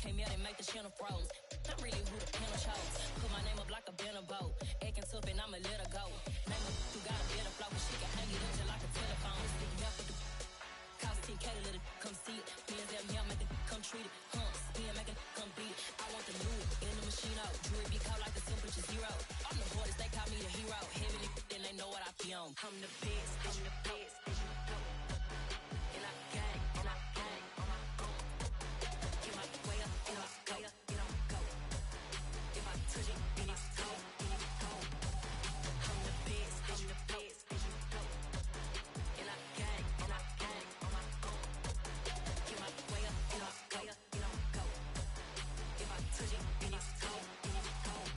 came out and make the channel froze. I'm really who the panel chose. Put my name up like a banner boat. Acting tough and I'ma let her go. Name her who got a better flow, cause she can hang it up just like a telephone. Stick me up with the cost 10K to let it come see it. Bands that me, I make it come treat it. Spin, make it come beat it. I want the new in the machine out. Jewelry be cold like the temperature zero. I'm the hardest, they call me the hero. Heavenly, then they know what I be on. I'm the best, I'm the best. And I gang, and I gang. Get my way up, get my way up, get on go. If I touch it, then it's cold, then it's cold. I'm the best, I'm the best. And I gang, and I gang. Get my way up, get my way up, get on go. If I touch it, then it's cold, then it's cold.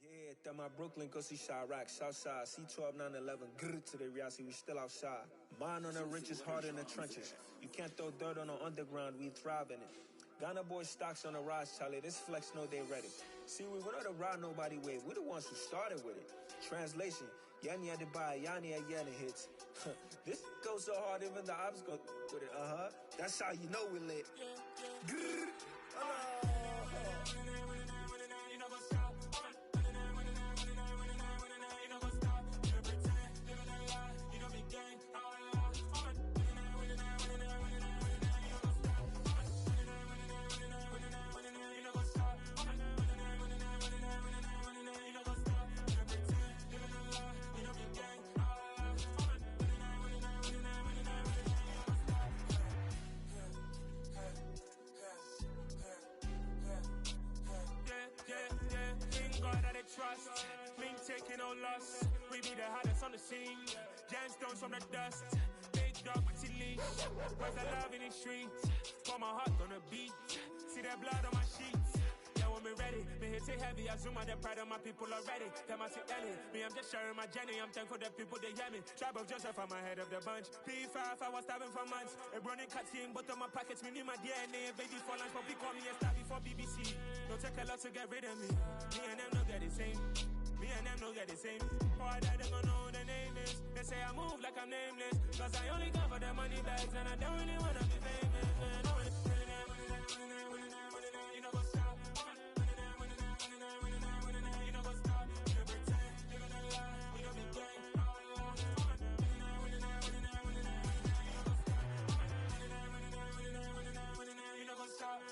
Yeah, that my Brooklyn, go see Chirac, Southside, C12, 911, grrr to the reality, we still outside. Mine on the riches, hard in the trenches. You can't throw dirt on the underground, we thrive in it. Ghana boys stocks on the rise, Charlie, this flex know they ready. See, we not to ride nobody wave, we the ones who started with it. Translation, Yanni had to buy, Yanni had Yanni hits. This goes so hard, even the ops go with it, That's how you know we lit. Grrr, trust, me taking no loss. We be the hottest on the scene. Gemstones from the dust. Big dog with your leash. Where's the love in the streets? Pour my heart on the beat. See that blood on my sheets. Yeah, when me ready, me hit it heavy. I zoom out the pride of my people already. Them I see Ellie. Me, I'm just sharing my journey. I'm thankful that people they hear me. Tribe of Joseph, I'm ahead of the bunch. P5, I was starving for months. A running cutscene, but on my pockets, me need my DNA. Baby for lunch, but we call me a star before BBC. Don't take a lot to get rid of me. Me and them don't get the same. Me and them don't get the same. Boy, that they gon' know who the name is. They say I move like I'm nameless. Cause I only come for the money bags. And I don't really wanna be famous, man. You know what's up? You know what's up? You pretend, you gonna lie. We don't be gang. You know what's up?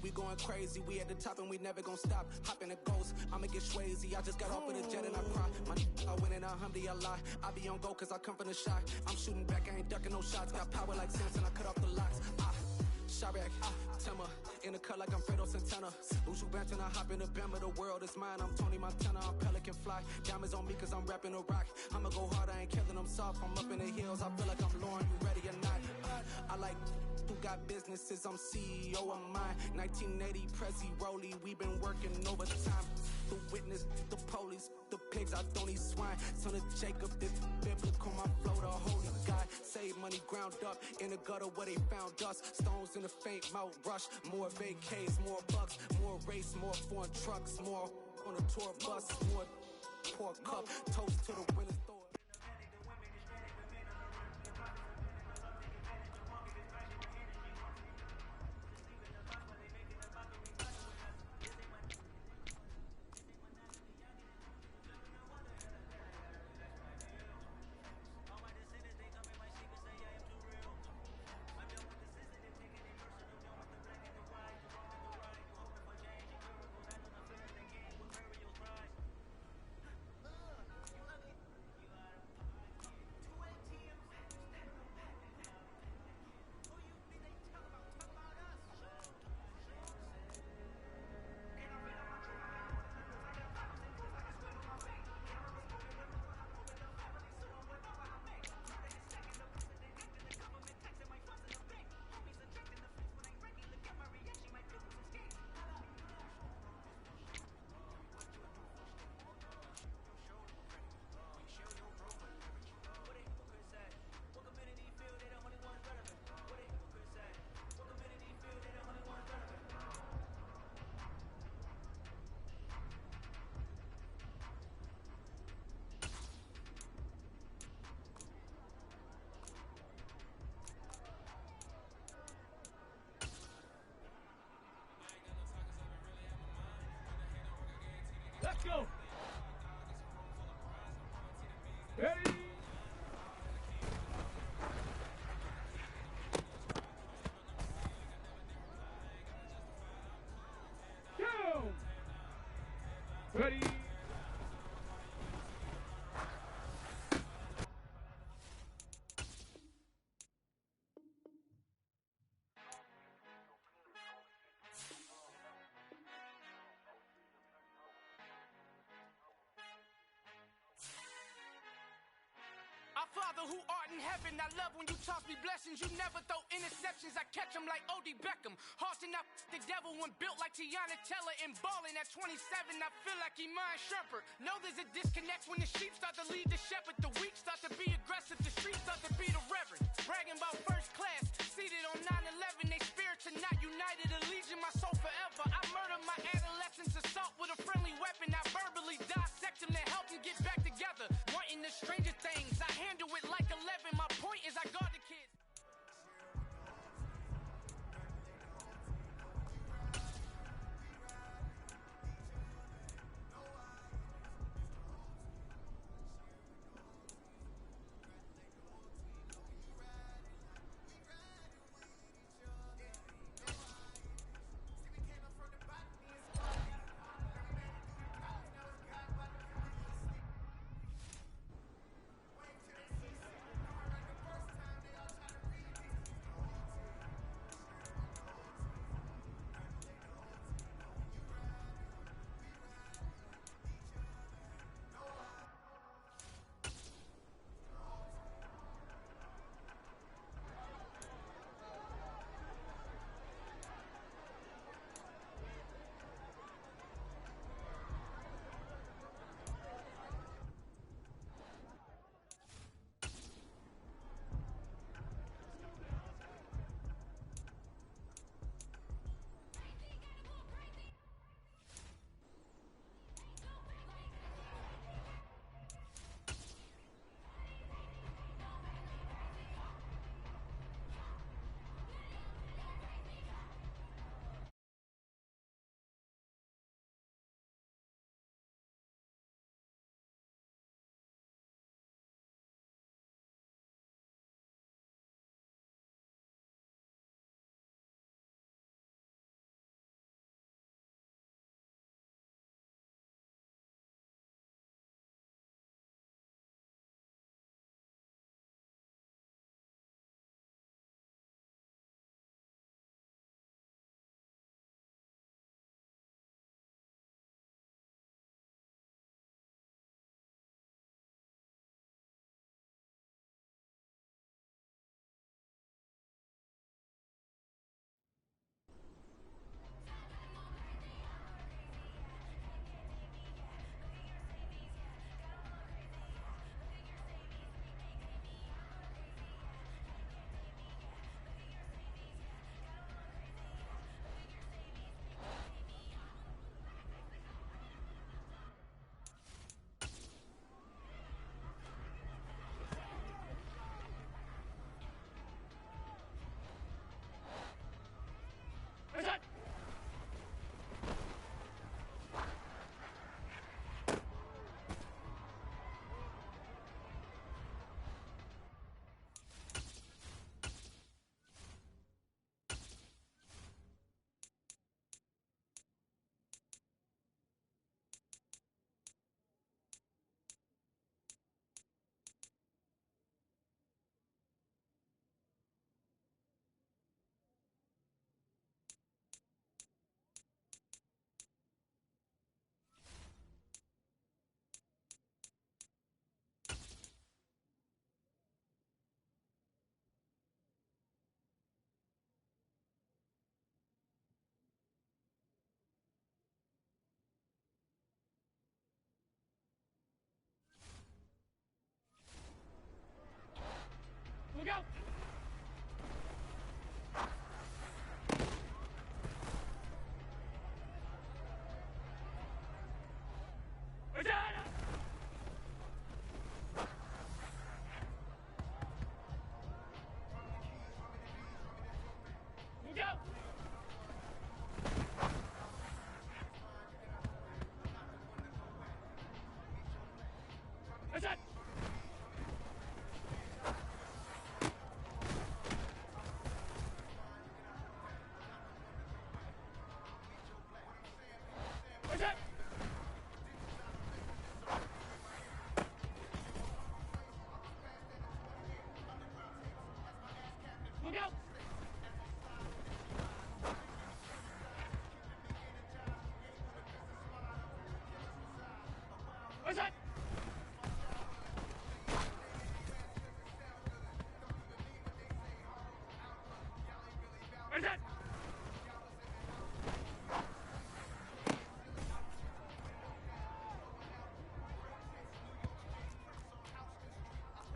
We going crazy, we at the top and we never gon' stop. Hop in a ghost, I'ma get swayzy. I just got off with a jet and I cry. My I win in a Humvee, I lie. I be on go cause I come from the shot. I'm shooting back, I ain't ducking no shots. Got power like Samson, I cut off the locks. Chirac, Timmer, in the cut like I'm Fredo Santana. Usual bench and I hop in the Bama, the world is mine. I'm Tony Montana, I'm Pelican Fly. Diamonds on me cause I'm rapping a rock. I'ma go hard, I ain't killing them soft. I'm up in the hills, I feel like I'm Lauren, you ready or not? I like who got businesses, I'm CEO of mine. 1980 Prezi Rolly, we been working overtime. The witness, the police, the pigs, I don't eat swine. Son of Jacob, this biblical, my flow, the holy God. Save money ground up in the gutter where they found us. Stones in the faint mouth rush. More vacays, more bucks, more race, more foreign trucks, more on a tour bus, more poor cup. Toast to the winners. go. Ready? Go! Ready? Our Father who art in heaven, I love when you toss me blessings. You never throw interceptions, I catch them like O.D. Beckham. Haunting up the devil when built like Tiana Teller and balling at 27, I feel like Iman Shumpert. Know there's a disconnect when the sheep start to lead the shepherd. The weak start to be aggressive, the streets start to be the reverend. Bragging about first class, seated on 9/11. They spirits are not united, allegiance my soul forever. I murdered my adolescence, assault with a friendly weapon. I verbally dissect them to help them get back together. Wanting the stranger things, I handle it like 11. My point is I guard the kids. What's that? What's that?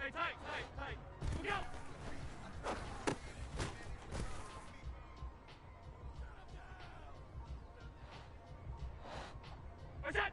Hey, tight. Look out! What's that?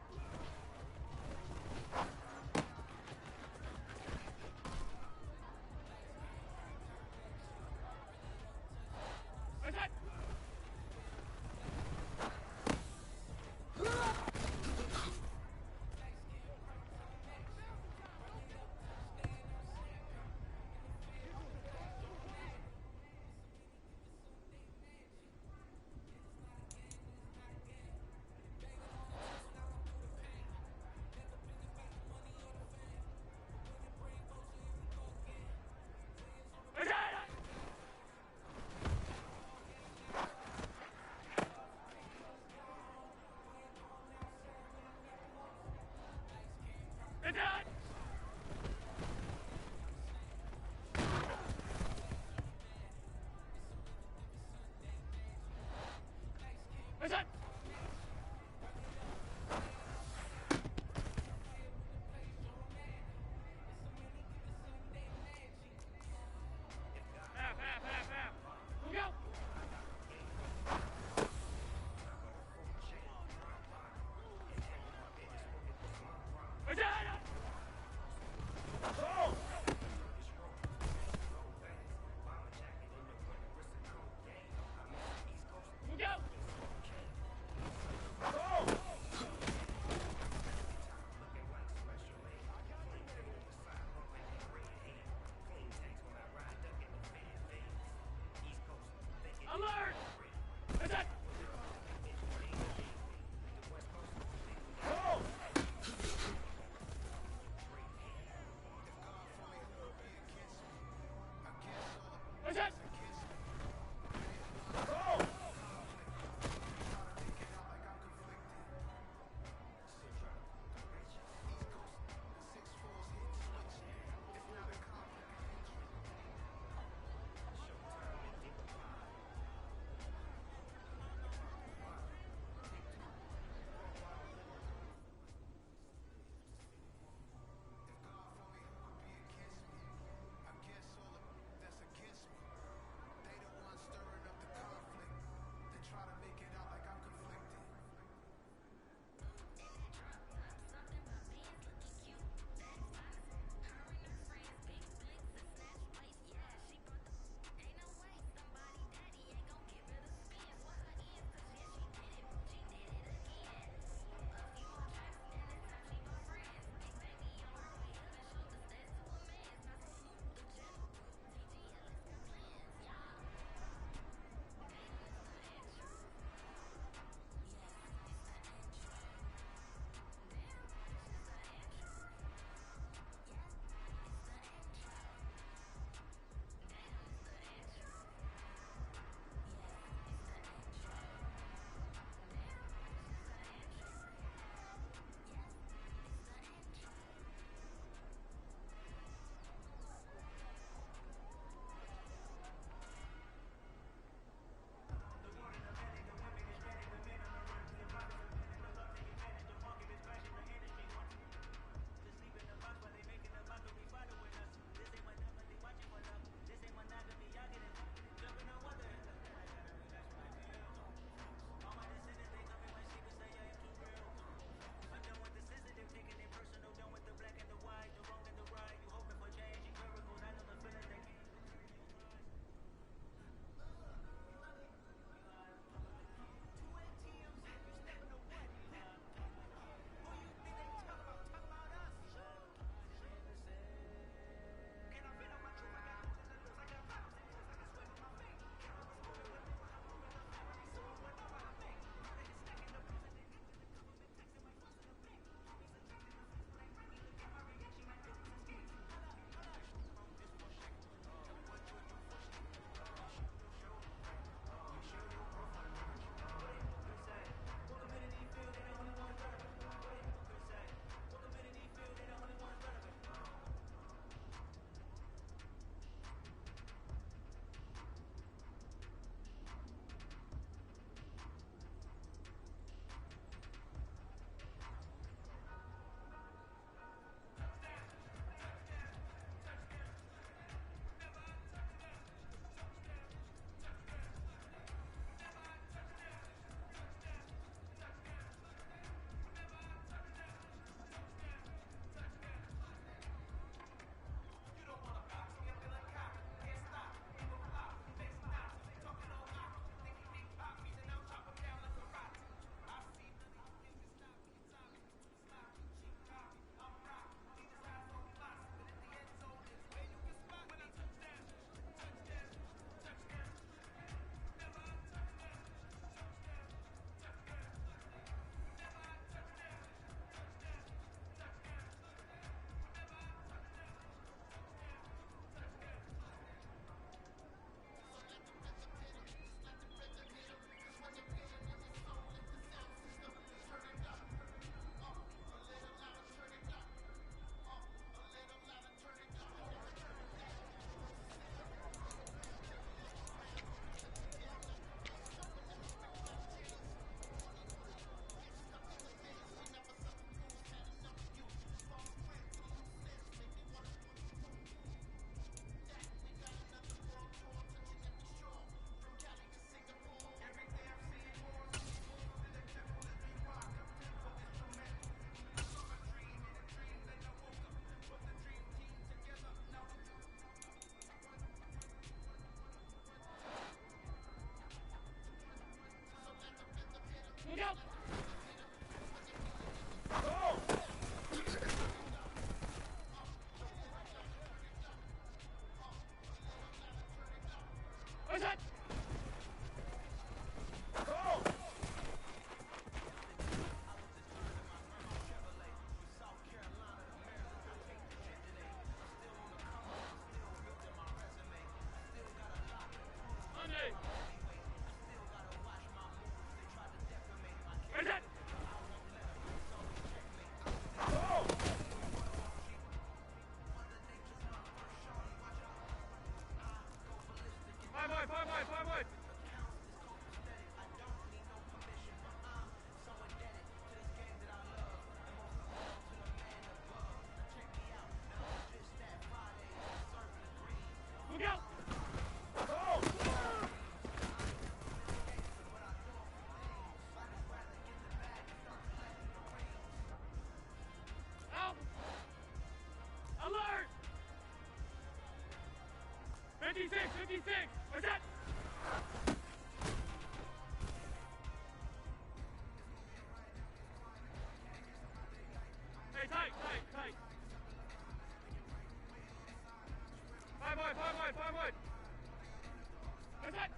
out! What's that? Monday. Where's that? Five wide. Look out! Out! Alert! 56! What's that? Hey, tight. Five wide. What's that?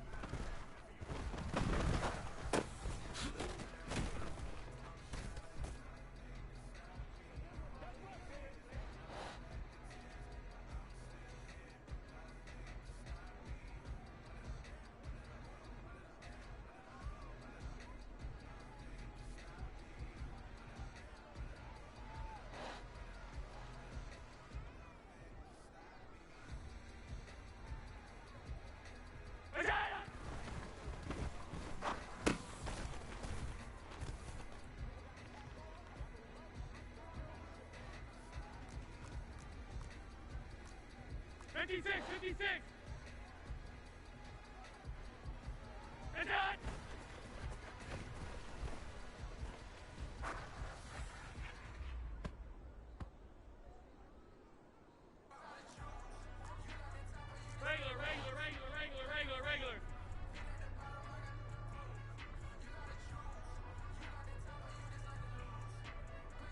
What's that? 56! What's that? Regular.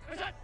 What's that?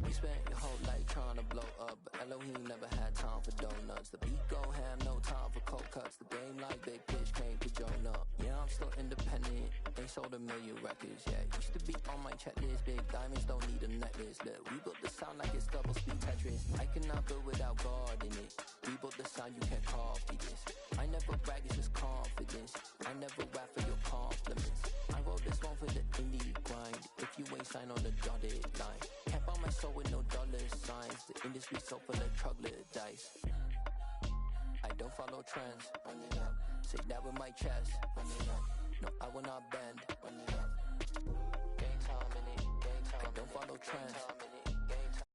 You spent your whole life trying to blow up, but Elohim never had time for donuts. The beat go have no time for cold cuts. The game like Big Pitch came to join up. Yeah, I'm still independent, ain't sold a million records yet. Used to be on my checklist, big diamonds don't need a necklace. Look, we built the sound like it's double speed Tetris. I cannot build without God in it. We built the sound, you can't copy this. I never brag, it's just confidence. I never rap for your compliments. I wrote this one for the indie grind. If you ain't signed on the dotted line, can't buy my soul with no dollar signs. The industry so full of troglodytes. I don't follow trends. Run it up. Say that with my chest. Run it up. No, I will not bend. Run it up. Game time in it. Game time. I don't follow trends. Game time.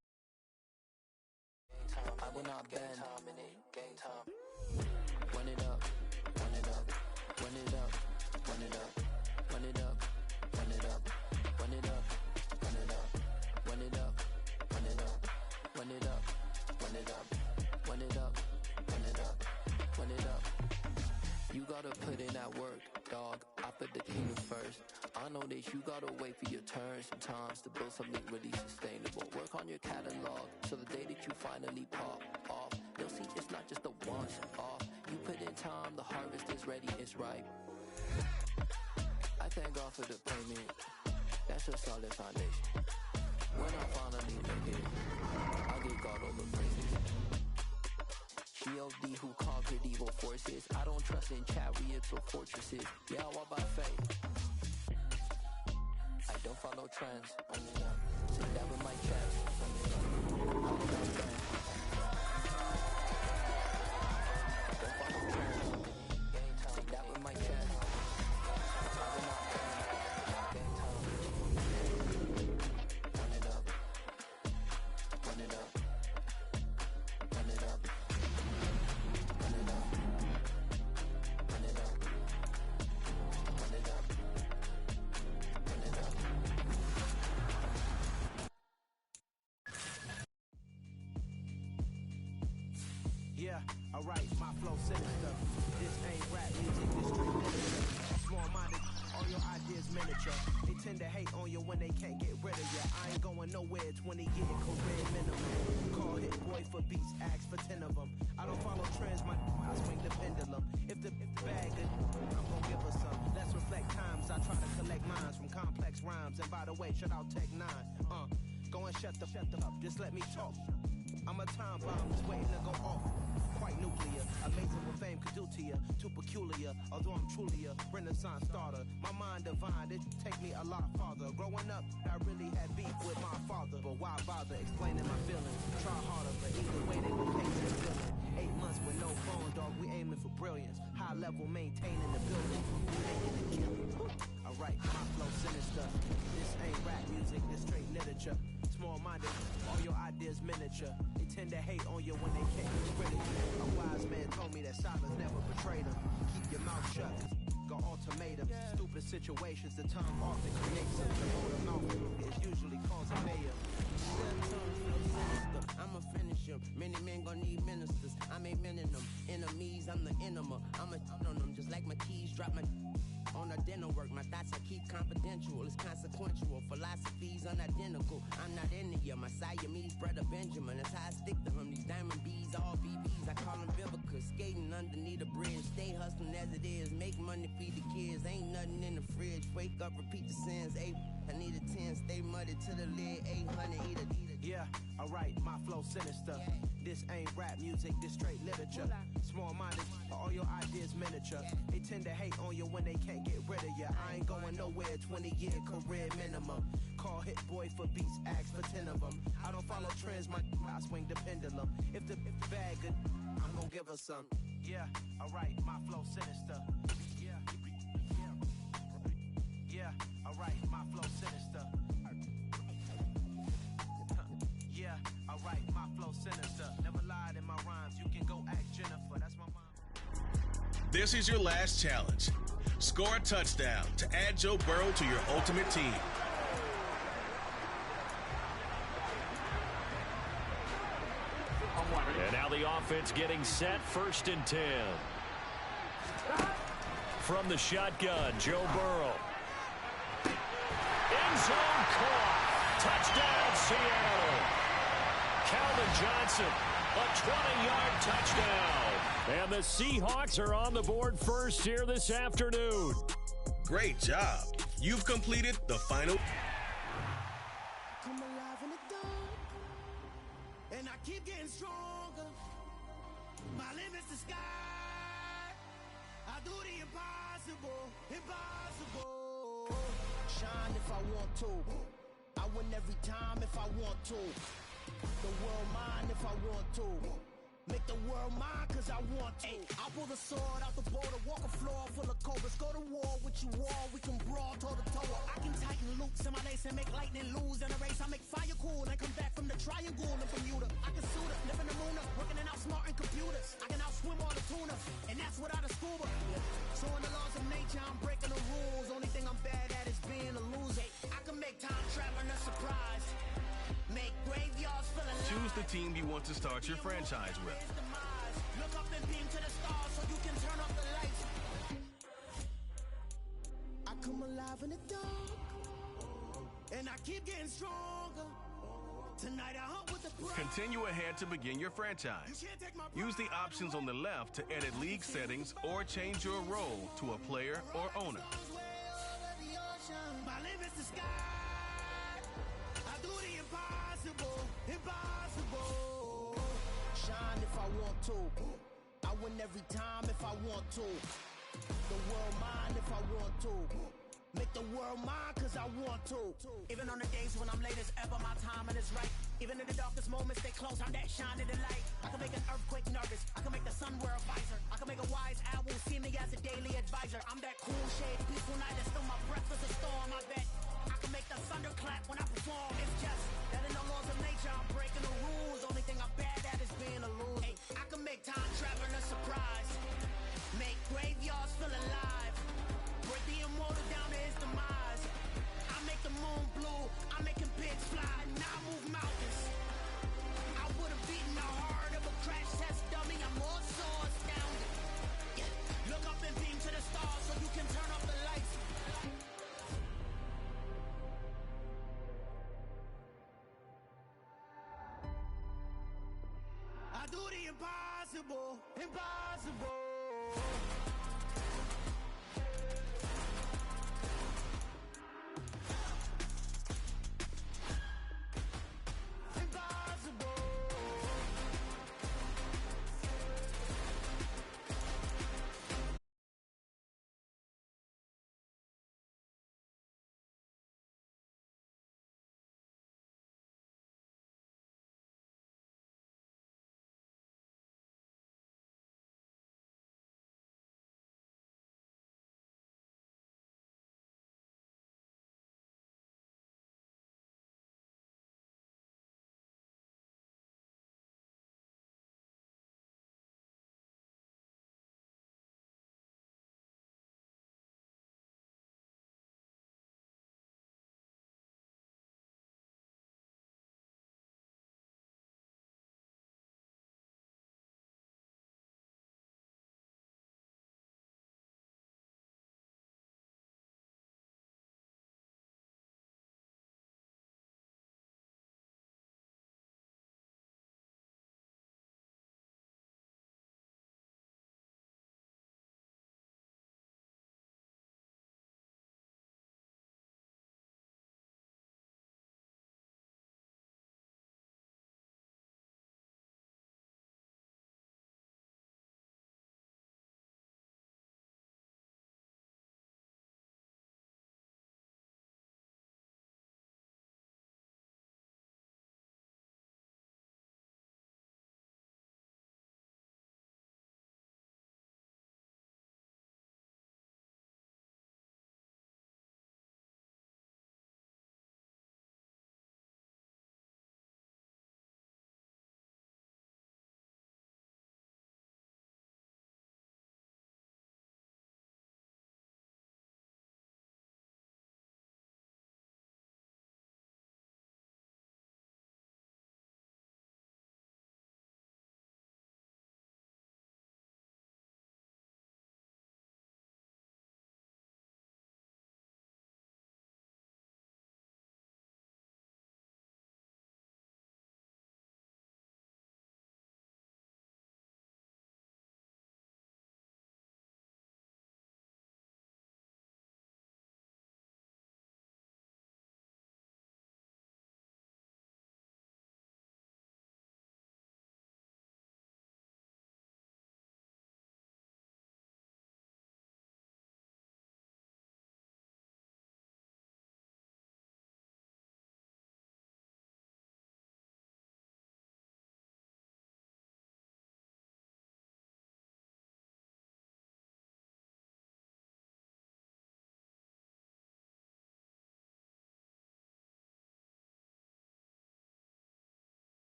Game time. I will not bend. Game time. Run it up. Run it up. Run it up. Run it up. Run it up. Run it up. Run it up. Run it up. Run it up. Run it up. Run it up. Run it up. Run it up. Run it up. Run it up. You gotta put in that work, dog. I put the kingdom first. I know that you gotta wait for your turn sometimes to build something really sustainable. Work on your catalog so the day that you finally pop off, you'll see it's not just a once off. You put in time, the harvest is ready, it's ripe. I thank God for the payment. That's a solid foundation. When I finally make it, I'll give God all the praises. G.O.D. who conquered evil forces. I don't trust in chariots or fortresses. Yeah, I walk by faith. I don't follow trends. Say that with my chest. I will not bend. I don't follow trends. Say that with my chest. I will not bend. Game time. Run it up. Run it up. Run it up. Run it up. Run it up. Run it up. Run it up. Yeah, alright, my flow sinister. This ain't rap music, this street literature. Small-minded, all your ideas miniature. They tend to hate on you when they can't get rid of you. I ain't going nowhere, 20 year career minimum. Call hit boy for beats, ask for 10 of them. I don't follow trends, I swing the pendulum. If the bag good, I'm gonna give her some. Let's reflect times, I try to collect minds from complex rhymes. And by the way, shout out Tech 9. Go and shut the up, just let me talk. I'm a time bomb that's waiting to go off. Quite nuclear, amazing what fame could do to you. Too peculiar, although I'm truly a renaissance starter. My mind divine, it take me a lot farther. Growing up, I really had beef with my father. But why bother explaining my feelings? Try harder, but either way they will pay to feeling. 8 months with no phones, dog, we aiming for brilliance. High level, maintaining the building. We making it kill. Alright, my flow sinister. This ain't rap music, this straight literature. Small-minded, all your ideas miniature. They tend to hate on you when they can't get rid of you. A wise man told me that silence never betrayed them. Keep your mouth shut, got ultimatums. Stupid situations, the tongue often creates them. The word of mouth is usually cause a mayor. I'ma finish him. Many men gon' need ministers. I ain't mending them. Enemies, I'm the enema. I'ma on them just like my keys drop my on a dinner work. My thoughts I keep confidential. It's consequential. Philosophies unidentical. I'm not in the my Siamese brother Benjamin. That's how I stick to him. These diamond bees, all BBs. I call them Vivica. Skating underneath the bridge. Stay hustling as it is. Make money, feed the kids. Ain't nothing in the fridge. Wake up, repeat the sins. I need a 10. Stay muddy to the lid. 800, eat a. Yeah, alright, my flow sinister. This ain't rap music, this straight literature. Small-minded, all your ideas miniature. They tend to hate on you when they can't get rid of you. I ain't going nowhere, 20-year career minimum. Call Hit Boy for beats, ask for 10 of them. I don't follow trends, I swing the pendulum. If the bag good, I'm gonna give her some. Yeah, alright, my flow sinister. Yeah, alright, my flow sinister. Yeah, alright, my flow sinister. Never lied in my rhymes. You can go ask Jennifer. That's my mom. This is your last challenge. Score a touchdown to add Joe Burrow to your ultimate team. And now the offense getting set, 1st and 10. From the shotgun, Joe Burrow. End zone caught. Touchdown, Seattle. Calvin Johnson, a 20-yard touchdown. And the Seahawks are on the board first here this afternoon. Great job. You've completed the final. Come alive in the dark, and I keep getting stronger. My limit's the sky. I do the impossible, impossible. Shine if I want to. I win every time if I want to. The world mine if I want to. Make the world mine cause I want to. I'll pull the sword out the border, walk a floor full of cobras. Go to war with you all, we can brawl toe to toe. I can tighten loops in my lace and make lightning lose in a race. I make fire cool and come back from the triangle in Bermuda. I can suit up, live in the moon, working and outsmarting computers. I can outswim all the tuna, and that's without a scuba. So in the laws of nature, I'm breaking the rules. Only thing I'm bad at is being a loser. I can make time traveling a surprise. Make graveyards full of Choose the team you want to start your franchise with. Look up and beam to the stars so you can turn off the lights. I come alive in the dark, and I keep getting stronger. Tonight I hunt with the pride. Continue ahead to begin your franchise. Use the options on the left to edit league settings or change your role to a player or owner. My limit's the sky. I do the impossible, impossible. Shine if I want to. I win every time if I want to. The world mine if I want to. Make the world mine cause I want to. Even on the days when I'm late as ever, my timing is right. Even in the darkest moments, stay close, I'm that shining the light. I can make an earthquake nervous, I can make the sun wear a visor. I can make a wise owl see me as a daily advisor. I'm that cool shade, peaceful night, and still my breath is a storm, I bet. I can make the thunder clap when I perform. It's just that in the laws of nature, I'm breaking the rules. Only thing I'm bad at is being a loser. I can make time traveling a surprise. Make graveyards feel alive. Break the immortal down to his demise. I make the moon blue. I'm making pigs fly. Now I move mountains. I would have beaten the heart of a crash test dummy. I'm more so astounded. Yeah. Look up and beam to the stars so you can turn off the lights. I do the impossible, impossible.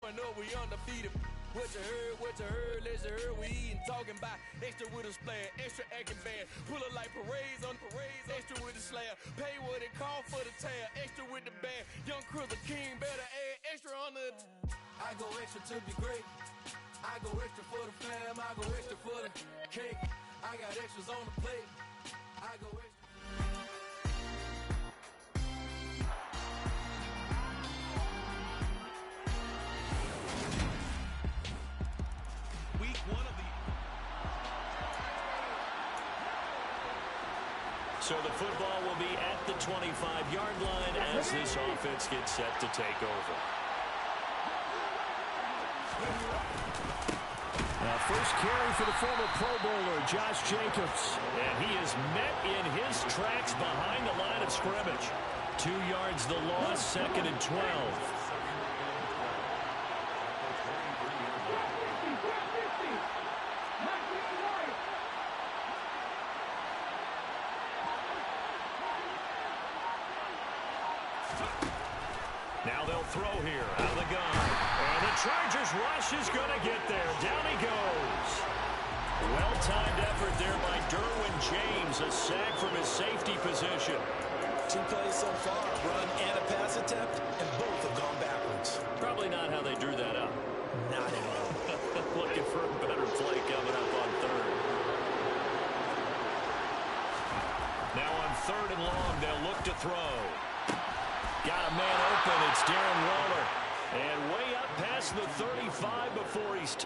I know we undefeated. What you heard, let's heard. We eating, talking about extra with a splash, extra acting bad. Pull it like parades on parades, extra with the slab. Pay what it cost for the tab, extra with the bag. Young Cruiser King, better add extra on the. I go extra to be great. I go extra for the fam, I go extra for the cake. I got extras on the plate. I go extra. So the football will be at the 25-yard line as this offense gets set to take over. Now first carry for the former Pro Bowler, Josh Jacobs. And he is met in his tracks behind the line of scrimmage. 2 yards the loss, 2nd and 12. Now they'll throw here out of the gun. And the Chargers rush is going to get there. Down he goes. Well-timed effort there by Derwin James. A sack from his safety position. 2 plays so far, run and a pass attempt, and both have gone backwards. Probably not how they drew that up. Not at all. Looking for a better play coming up on 3rd. Now on 3rd and long, they'll look to throw. Got a man open. It's Darren Waller. And way up past the 35 before he's...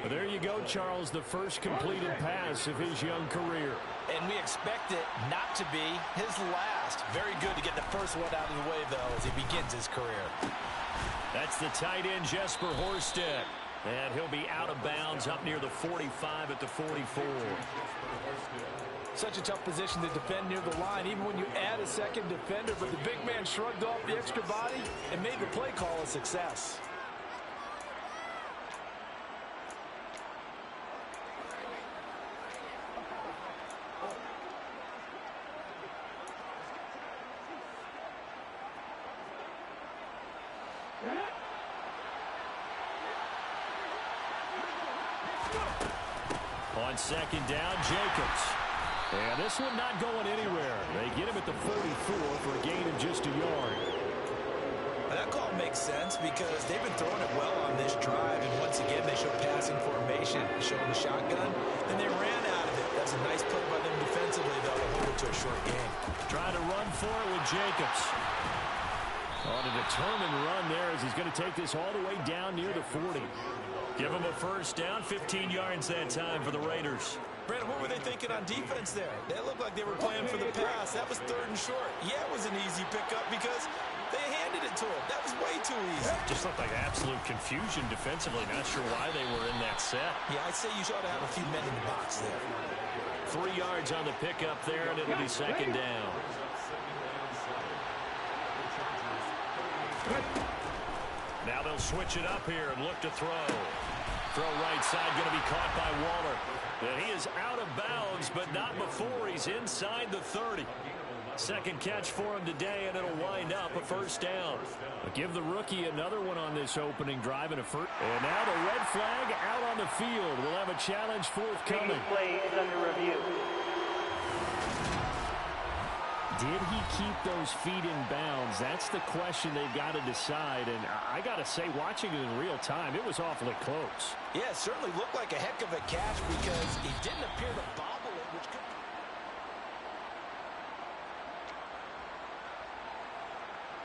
Well, there you go, Charles. The first completed pass of his young career. And we expect it not to be his last. Very good to get the first one out of the way, though, as he begins his career. That's the tight end, Jesper Horsted. And he'll be out of bounds up near the 45 at the 44. Such a tough position to defend near the line, even when you add a second defender. But the big man shrugged off the extra body and made the play call a success. On 2nd down, Jacobs. And this one not going anywhere. They get him at the 44 for a gain of just a yard. That call makes sense because they've been throwing it well on this drive. And once again, they show passing formation, showing the shotgun. And they ran out of it. That's a nice play by them defensively, though, to hold it to a short game. Trying to run for it with Jacobs. On a determined run there as he's going to take this all the way down near the 40. Give him a first down, 15 yards that time for the Raiders. Brandon, what were they thinking on defense there? They looked like they were playing for the pass. That was 3rd and short. Yeah, it was an easy pickup because they handed it to him. That was way too easy. Just looked like absolute confusion defensively. Not sure why they were in that set. Yeah, I'd say you ought to have a few men in the box there. 3 yards on the pickup there, and it'll be 2nd down. Now they'll switch it up here and look to throw. Throw right side, going to be caught by Waller. And he is out of bounds, but not before he's inside the 30. Second catch for him today, and it'll wind up a first down. But give the rookie another one on this opening drive. And now the red flag out on the field. We'll have a challenge forthcoming. Play is under review. Did he keep those feet in bounds? That's the question they've got to decide. And I got to say, watching it in real time, it was awfully close. Yeah, it certainly looked like a heck of a catch because he didn't appear to bobble it, which could...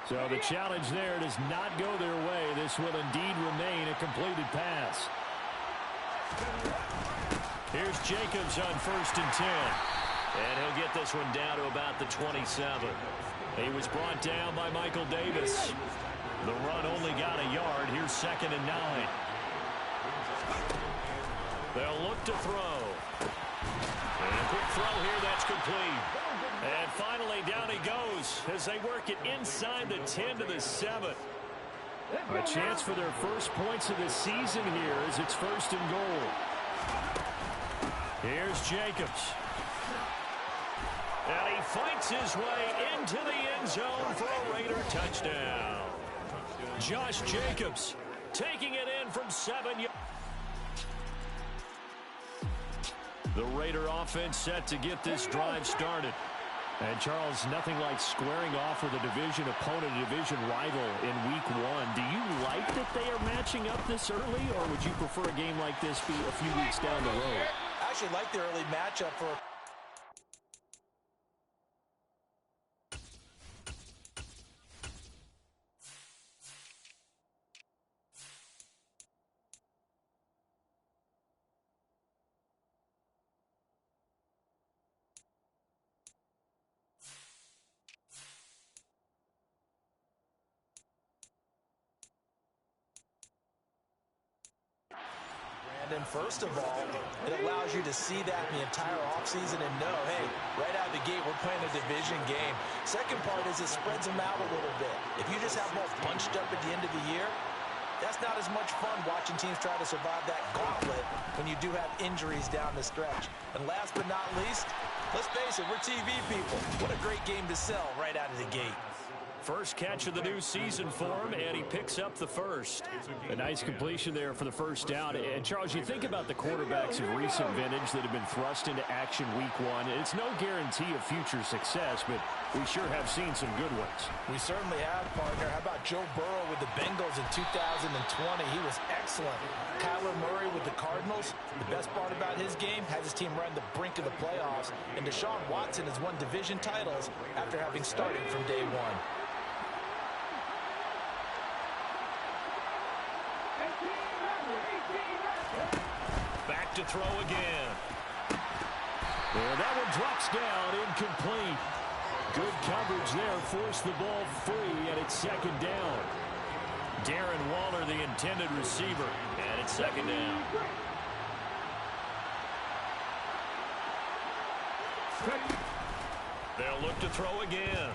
So the challenge there does not go their way. This will indeed remain a completed pass. Here's Jacobs on 1st and 10. And he'll get this one down to about the 27. He was brought down by Michael Davis. The run only got a yard. Here's 2nd and 9. They'll look to throw. And a quick throw here, that's complete. And finally, down he goes as they work it inside the 10 to the 7. A chance for their first points of the season here as it's 1st and goal. Here's Jacobs. And he fights his way into the end zone for a Raider touchdown. Josh Jacobs taking it in from 7 yards. The Raider offense set to get this drive started. And, Charles, nothing like squaring off with a division opponent, a division rival in Week 1. Do you like that they are matching up this early, or would you prefer a game like this be a few weeks down the road? I actually like the early matchup for And first of all, it allows you to see that the entire offseason and know, hey, right out of the gate, we're playing a division game. Second part is it spreads them out a little bit. If you just have them all bunched up at the end of the year, that's not as much fun watching teams try to survive that gauntlet when you do have injuries down the stretch. And last but not least, let's face it, we're TV people. What a great game to sell right out of the gate. First catch of the new season for him, and he picks up the first. A nice completion there for the first down. And, Charles, you think about the quarterbacks of recent vintage that have been thrust into action Week 1. It's no guarantee of future success, but we sure have seen some good ones. We certainly have, partner. How about Joe Burrow with the Bengals in 2020? He was excellent. Kyler Murray with the Cardinals. The best part about his game, has his team right on the brink of the playoffs. And Deshaun Watson has won division titles after having started from day one. Back to throw again. And that one drops down, incomplete. Good coverage there, forced the ball free, and it's second down. Darren Waller, the intended receiver, and it's second down. They'll look to throw again.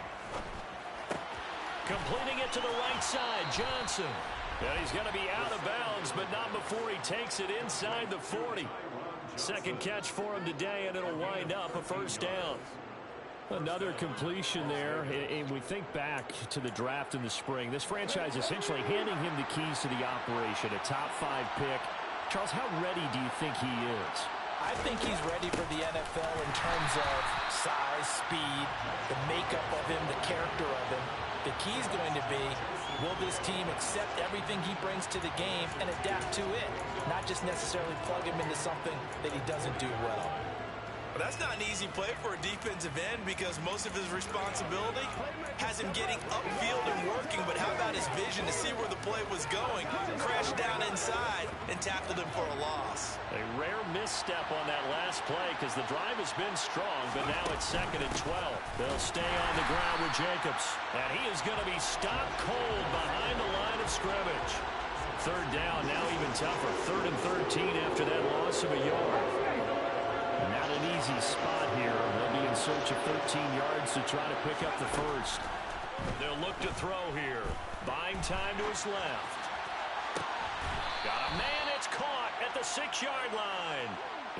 Completing it to the right side, Johnson. And he's going to be out of bounds, but not before he takes it inside the 40. Second catch for him today, and it'll wind up a first down. Another completion there, and we think back to the draft in the spring. This franchise essentially handing him the keys to the operation, a top 5 pick. Charles, how ready do you think he is? I think he's ready for the NFL in terms of size, speed, the makeup of him, the character of him. The key is going to be, will this team accept everything he brings to the game and adapt to it? Not just necessarily plug him into something that he doesn't do well. But that's not an easy play for a defensive end because most of his responsibility has him getting upfield and working. But how about his vision to see where the play was going, crashed down inside, and tackled him for a loss? A rare misstep on that last play because the drive has been strong, but now it's second and 12. They'll stay on the ground with Jacobs, and he is going to be stopped cold behind the line of scrimmage. Third down, now even tougher. 3rd and 13 after that loss of a yard. Not an easy spot here. They'll be in search of 13 yards to try to pick up the first. They'll look to throw here. Buying time to his left. Got a man, it's caught at the 6-yard line.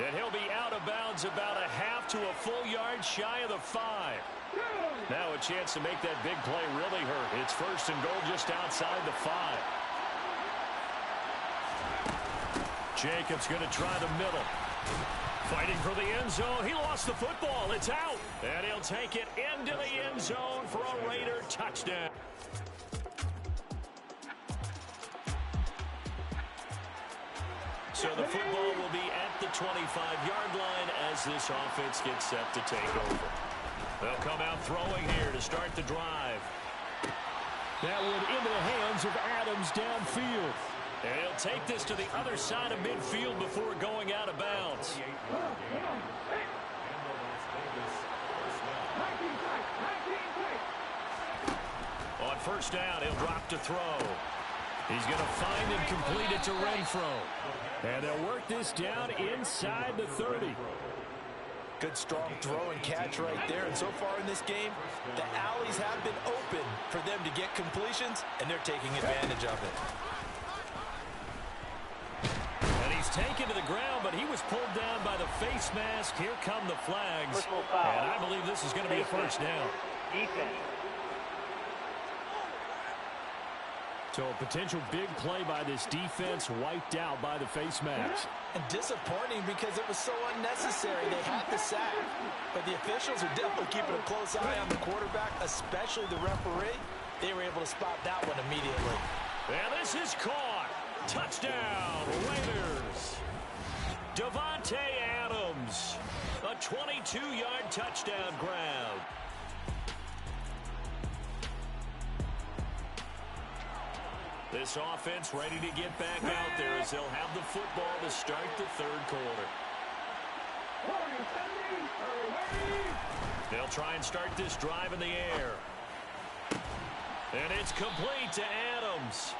And he'll be out of bounds about a half to a full yard shy of the 5. Now a chance to make that big play really hurt. It's 1st and goal just outside the 5. Jacobs going to try the middle. Fighting for the end zone. He lost the football. It's out. And he'll take it into the end zone for a Raider touchdown. So the football will be at the 25-yard line as this offense gets set to take over. They'll come out throwing here to start the drive. That one into the hands of Adams downfield. And he'll take this to the other side of midfield before going out of bounds. On first down, he'll drop to throw. He's going to find and complete it to Renfro. And they'll work this down inside the 30. Good, strong throw and catch right there. And so far in this game, the alleys have been open for them to get completions, and they're taking advantage of it. And he's taken to the ground, but he was pulled down by the face mask. Here come the flags. And I believe this is going to be a first down. Defense. So a potential big play by this defense wiped out by the face mask. And disappointing because it was so unnecessary. They had the sack, but the officials are definitely keeping a close eye on the quarterback, especially the referee. They were able to spot that one immediately. And this is caught. Touchdown, Raiders. Davante Adams, a 22-yard touchdown grab. This offense ready to get back out there as they'll have the football to start the third quarter. They'll try and start this drive in the air. And it's complete to Adams.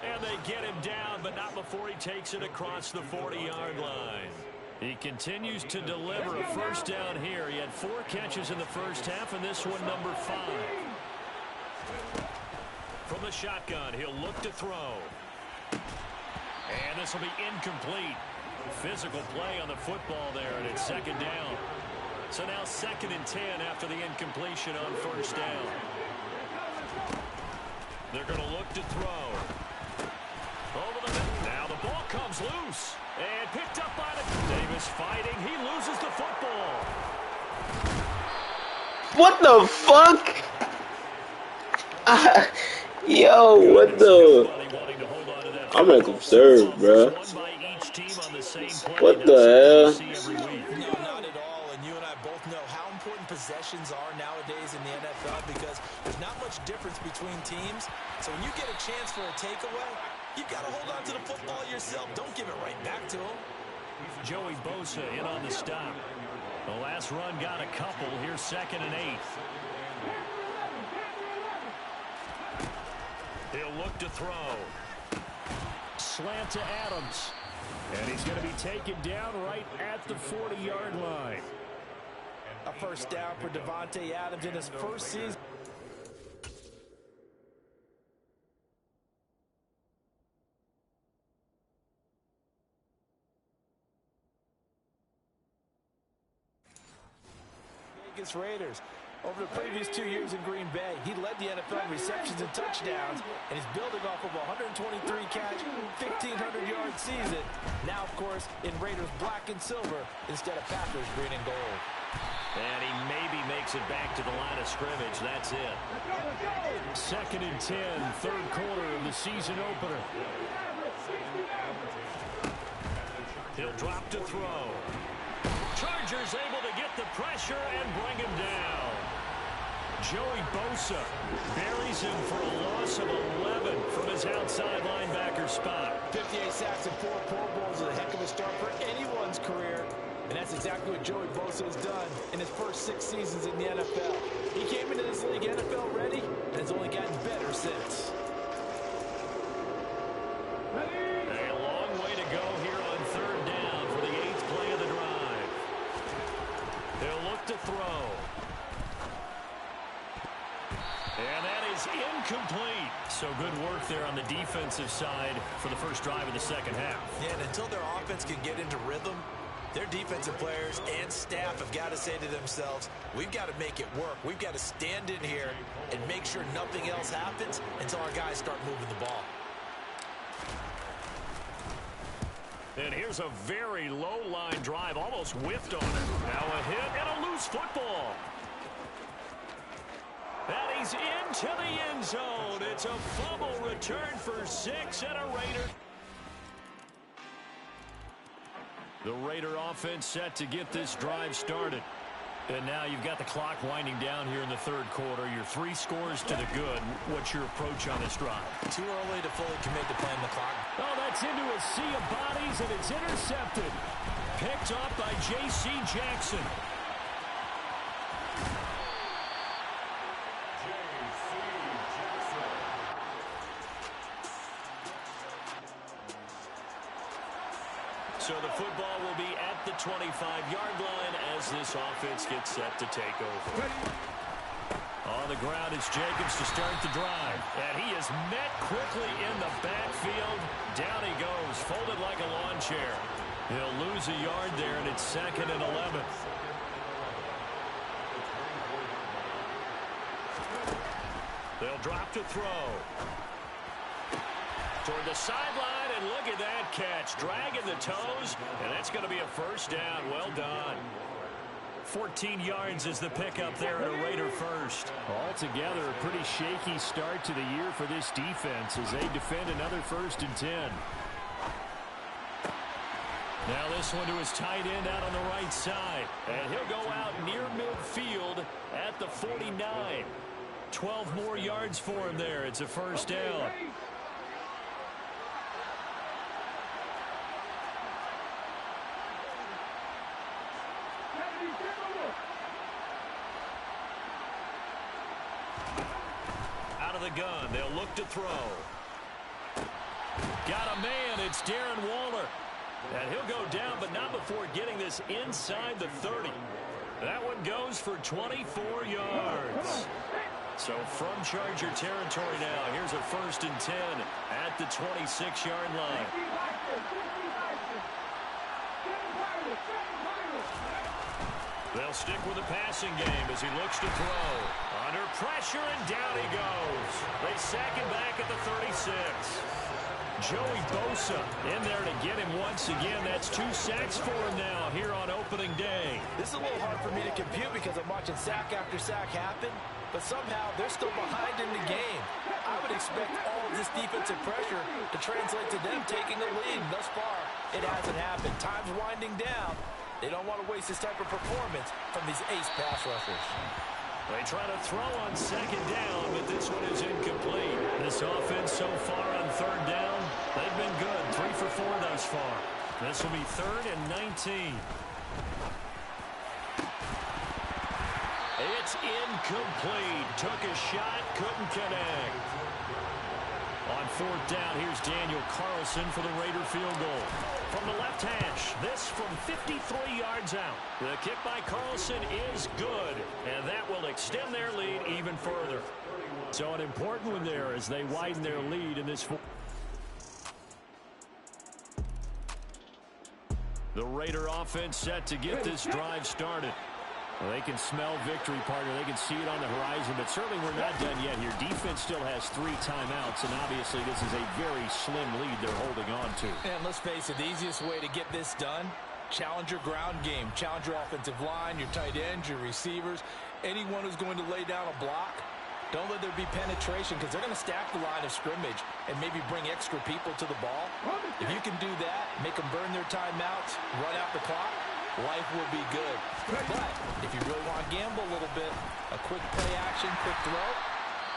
And they get him down, but not before he takes it across the 40-yard line. He continues to deliver a first down here. He had 4 catches in the first half, and this one number 5. From the shotgun, he'll look to throw. And this will be incomplete. Physical play on the football there, and it's second down. So now 2nd and 10 after the incompletion on first down. They're going to look to throw. Over the middle. Now the ball comes loose. And picked up by the Davis fighting. He loses the football. What the fuck? Yo, what the? I'm like observed, bro. What the hell? No, not at all. And you and I both know how important possessions are nowadays in the NFL because there's not much difference between teams. So when you get a chance for a takeaway, you've got to hold on to the football yourself. Don't give it right back to him. Joey Bosa in on the stop. The last run got a couple. Here's 2nd and 8. He'll look to throw. Slant to Adams. And he's going to be taken down right at the 40-yard line. A first down for Davante Adams in his first season. Vegas Raiders. Over the previous 2 years in Green Bay, he led the NFL in receptions and touchdowns, and he's building off of a 123-catch, 1,500-yard season. Now, of course, in Raiders black and silver instead of Packers green and gold. And he maybe makes it back to the line of scrimmage. That's it. 2nd and 10, third quarter of the season opener. He'll drop to throw. Chargers able to get the pressure and bring him down. Joey Bosa buries him for a loss of 11 from his outside linebacker spot. 58 sacks and 4 Pro Bowls is a heck of a start for anyone's career. And that's exactly what Joey Bosa has done in his first 6 seasons in the NFL. He came into this league NFL ready and has only gotten better since. A long way to go here on 3rd down for the 8th play of the drive. They'll look to throw. And that is incomplete. So good work there on the defensive side for the first drive of the second half. Yeah, and until their offense can get into rhythm, their defensive players and staff have got to say to themselves, we've got to make it work. We've got to stand in here and make sure nothing else happens until our guys start moving the ball. And here's a very low-line drive, almost whiffed on it. Now a hit and a loose football. And he's into the end zone. It's a fumble return for 6 and a Raider. The Raider offense set to get this drive started. And now you've got the clock winding down here in the third quarter. You're 3 scores to the good. What's your approach on this drive? Too early to fully commit to playing the clock. Oh, that's into a sea of bodies, and it's intercepted. Picked off by J.C. Jackson. So the football will be at the 25-yard line as this offense gets set to take over. On the ground is Jacobs to start the drive. And he is met quickly in the backfield. Down he goes, folded like a lawn chair. He'll lose a yard there, and it's 2nd and 11. They'll drop to throw. Toward the sideline, and look at that catch. Dragging the toes, and that's going to be a first down. Well done. 14 yards is the pickup there at a Raider first. Altogether, a pretty shaky start to the year for this defense as they defend another 1st and 10. Now this one to his tight end out on the right side. And he'll go out near midfield at the 49. 12 more yards for him there. It's a first down. Out of the gun. They'll look to throw. Got a man. It's Darren Waller. And he'll go down, but not before getting this inside the 30. That one goes for 24 yards. So from Charger territory now, here's a 1st and 10 at the 26-yard line. They'll stick with the passing game as he looks to throw. Under pressure, and down he goes. They sack him back at the 36. Joey Bosa in there to get him once again. That's 2 sacks for him now here on opening day. This is a little hard for me to compute because I'm watching sack after sack happen, but somehow they're still behind in the game. I would expect all of this defensive pressure to translate to them taking the lead. Thus far, it hasn't happened. Time's winding down. They don't want to waste this type of performance from these ace pass rushers. They try to throw on 2nd down, but this one is incomplete. This offense so far on 3rd down, they've been good. 3 for 4 thus far. This will be 3rd and 19. It's incomplete. Took a shot, couldn't connect. On 4th down, here's Daniel Carlson for the Raider field goal. From the left hash, this from 53 yards out. The kick by Carlson is good, and that will extend their lead even further. So an important one there as they widen their lead in this. The Raider offense set to get this drive started. Well, they can smell victory, partner. They can see it on the horizon, but certainly we're not done yet here. Defense still has 3 timeouts, and obviously this is a very slim lead they're holding on to. And let's face it, the easiest way to get this done, challenge your ground game. Challenge your offensive line, your tight ends, your receivers, anyone who's going to lay down a block. Don't let there be penetration because they're going to stack the line of scrimmage and maybe bring extra people to the ball. If you can do that, make them burn their timeouts, run out the clock, life will be good. But if you really want to gamble a little bit, a quick play action, quick throw,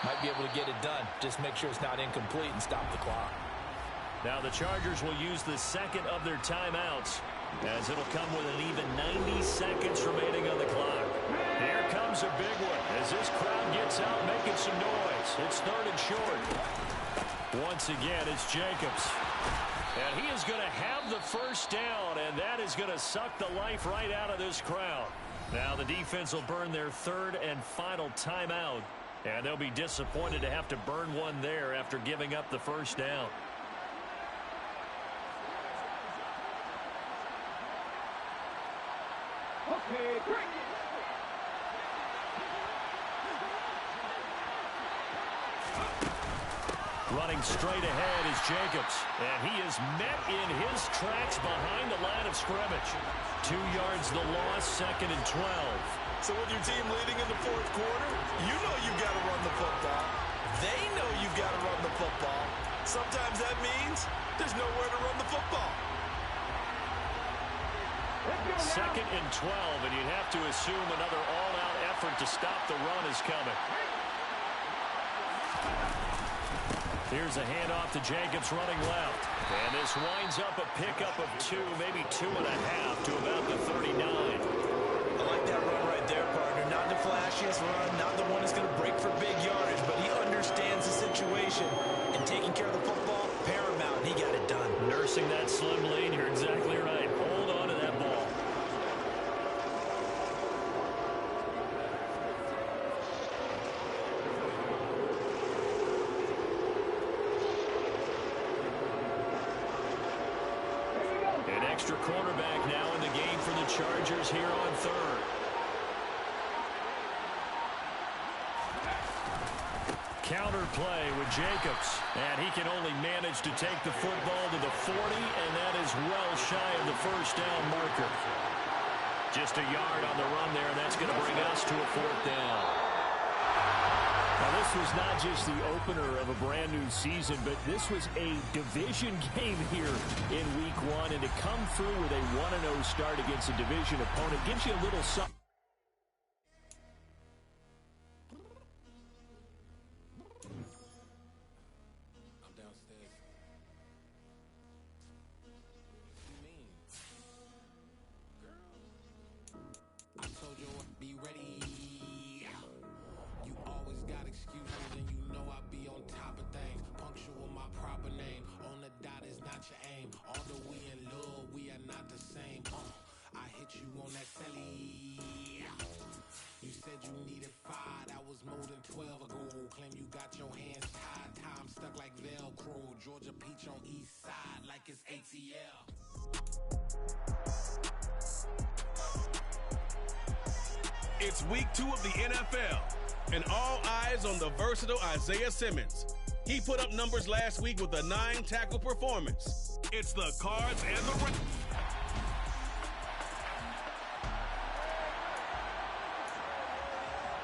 might be able to get it done. Just make sure it's not incomplete and stop the clock. Now the Chargers will use the 2nd of their timeouts as it'll come with an even 90 seconds remaining on the clock. Here comes a big one as this crowd gets out making some noise. It's 3rd and short. Once again, it's Jacobs. And he is going to have the first down, and that is going to suck the life right out of this crowd. Now the defense will burn their 3rd and final timeout, and they'll be disappointed to have to burn one there after giving up the first down. Okay, break. Running straight ahead is Jacobs, and he is met in his tracks behind the line of scrimmage. 2 yards the loss, 2nd and 12. So with your team leading in the 4th quarter, you know you've got to run the football. They know you've got to run the football. Sometimes that means there's nowhere to run the football. 2nd and 12, and you'd have to assume another all-out effort to stop the run is coming. Here's a handoff to Jacobs running left. And this winds up a pickup of 2, maybe 2.5 to about the 39. I like that run right there, partner. Not the flashiest run, not the one that's going to break for big yardage, but he understands the situation. And taking care of the football, paramount, and he got it done. Nursing that slim lead, you're exactly right. Hold on to that ball. Raiders here on third. Counter play with Jacobs, and he can only manage to take the football to the 40, and that is well shy of the first down marker. Just a yard on the run there, and that's going to bring us to a fourth down. Now, this was not just the opener of a brand new season, but this was a division game here in week one, and to come through with a 1-0 start against a division opponent gives you a little something. It's week 2 of the NFL, and all eyes on the versatile Isaiah Simmons. He put up numbers last week with a 9-tackle performance. It's the Cards and the Raiders.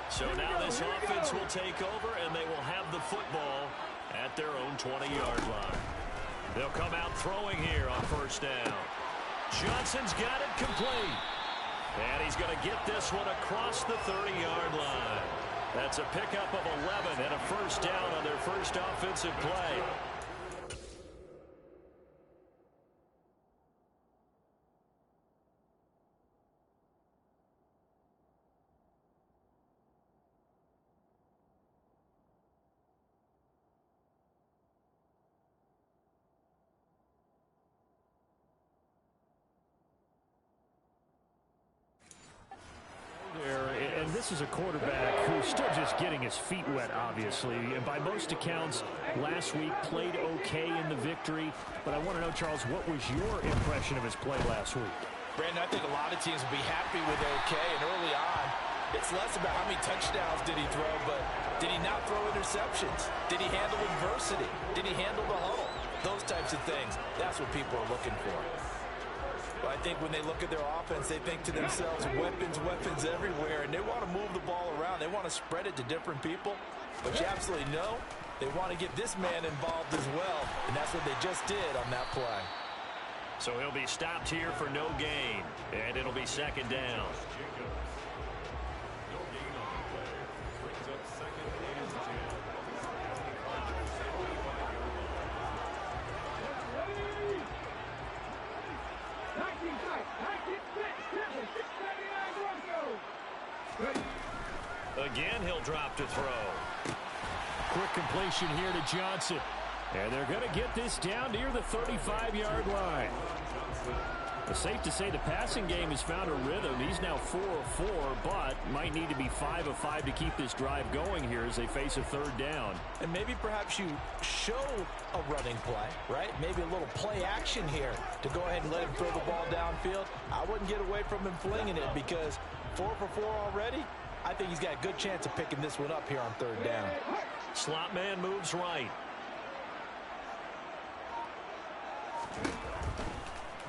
So now this offense will take over, and they will have the football at their own 20-yard line. They'll come out throwing here on first down. Johnson's got it complete. And he's going to get this one across the 30-yard line. That's a pickup of 11 and a first down on their first offensive play. And this is a quarterback who's still just getting his feet wet, obviously. And by most accounts, last week played okay in the victory. But I want to know, Charles, what was your impression of his play last week? Brandon, I think a lot of teams will be happy with okay. And early on, it's less about how many touchdowns did he throw, but did he not throw interceptions? Did he handle adversity? Did he handle the huddle? Those types of things. That's what people are looking for. But I think when they look at their offense, they think to themselves, weapons, weapons everywhere, and they want to move the ball around. They want to spread it to different people. But you absolutely know they want to get this man involved as well, and that's what they just did on that play. So he'll be stopped here for no gain, and it'll be second down. Again, he'll drop to throw. Quick completion here to Johnson. And they're going to get this down near the 35-yard line. It's safe to say the passing game has found a rhythm. He's now 4 of 4, but might need to be 5 of 5 to keep this drive going here as they face a third down. And maybe perhaps you show a running play, right? Maybe a little play action here to go ahead and let him throw the ball downfield. I wouldn't get away from him flinging it because 4 for 4 already. I think he's got a good chance of picking this one up here on third down. Slot man moves right.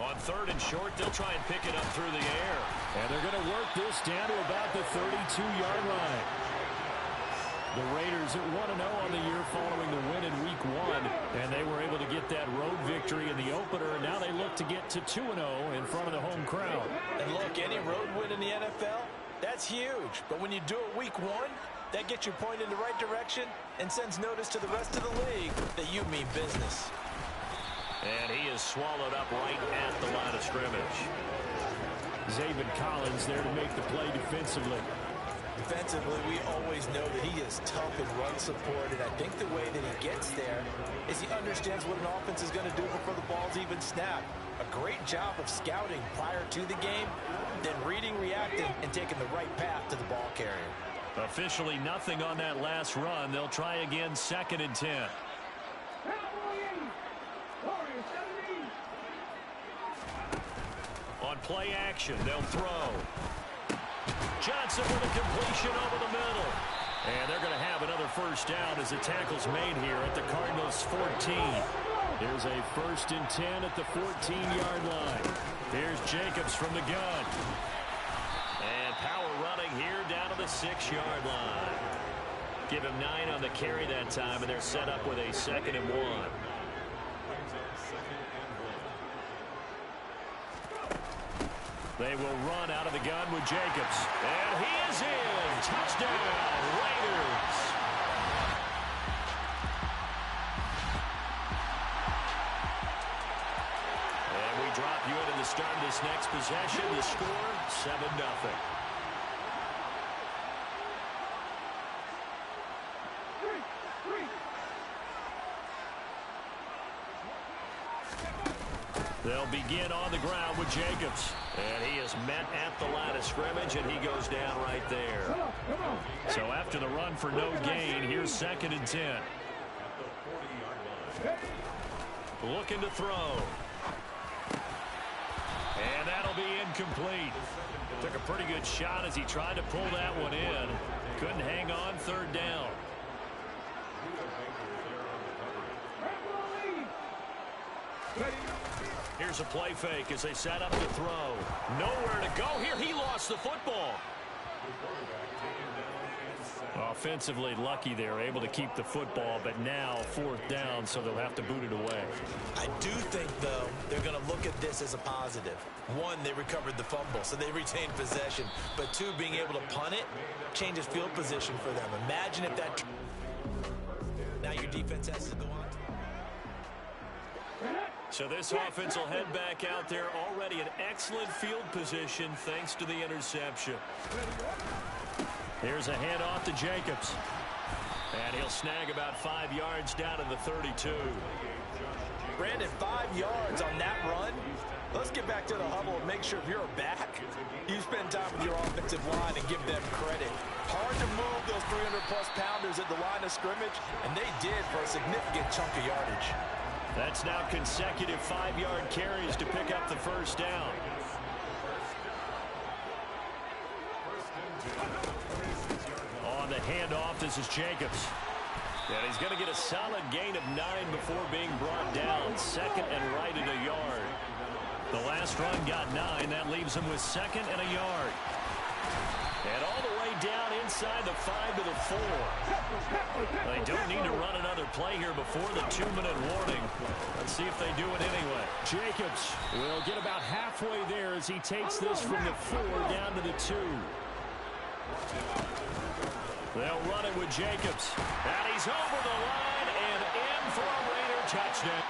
On third and short, they'll try and pick it up through the air. And they're going to work this down to about the 32-yard line. The Raiders at 1-0 on the year following the win in week 1. And they were able to get that road victory in the opener. And now they look to get to 2-0 in front of the home crowd. And look, any road win in the NFL, that's huge. But when you do it week 1, that gets you pointed in the right direction and sends notice to the rest of the league that you mean business. And he is swallowed up right at the line of scrimmage. Zaven Collins there to make the play defensively. Defensively, we always know that he is tough in run support, and I think the way that he gets there is he understands what an offense is going to do before the ball's even snapped. A great job of scouting prior to the game, then reading, reacting, and taking the right path to the ball carrier. Officially nothing on that last run. They'll try again, 2nd and 10. On play action. They'll throw. Johnson with a completion over the middle. And they're going to have another first down as the tackle's made here at the Cardinals' 14. Here's a 1st and 10 at the 14-yard line. Here's Jacobs from the gun. And power running here down to the 6-yard line. Give him 9 on the carry that time, and they're set up with a 2nd and 1. They will run out of the gun with Jacobs. And he is in. Touchdown, Raiders. And we drop you into the start of this next possession. The score, 7-0. They'll begin on the ground with Jacobs. And he is met at the line of scrimmage, and he goes down right there. So after the run for no gain, here's 2nd and 10. Looking to throw. And that'll be incomplete. Took a pretty good shot as he tried to pull that one in. Couldn't hang on 3rd down. Here's a play fake as they set up to throw. Nowhere to go here. He lost the football. Offensively lucky they're able to keep the football, but now 4th down, so they'll have to boot it away. I do think, though, they're going to look at this as a positive. 1, they recovered the fumble, so they retained possession. But 2, being able to punt it changes field position for them. Imagine if that... Now your defense has to go on. So this offense will head back out there, already in excellent field position thanks to the interception. Here's a handoff to Jacobs. And he'll snag about 5 yards down to the 32. Brandon, 5 yards on that run. Let's get back to the huddle and make sure if you're back, you spend time with your offensive line and give them credit. Hard to move those 300-plus pounders at the line of scrimmage, and they did for a significant chunk of yardage. That's now consecutive 5-yard carries to pick up the first down. On the handoff, this is Jacobs. And he's going to get a solid gain of 9 before being brought down. 2nd and right at a yard. The last run got 9. That leaves him with 2nd and a yard. And all the way down inside the 5 to the 4. They don't need to run another play here before the 2-minute warning. Let's see if they do it anyway. Jacobs will get about halfway there as he takes this from the 4 down to the 2. They'll run it with Jacobs. And he's over the line and in for a Raider touchdown.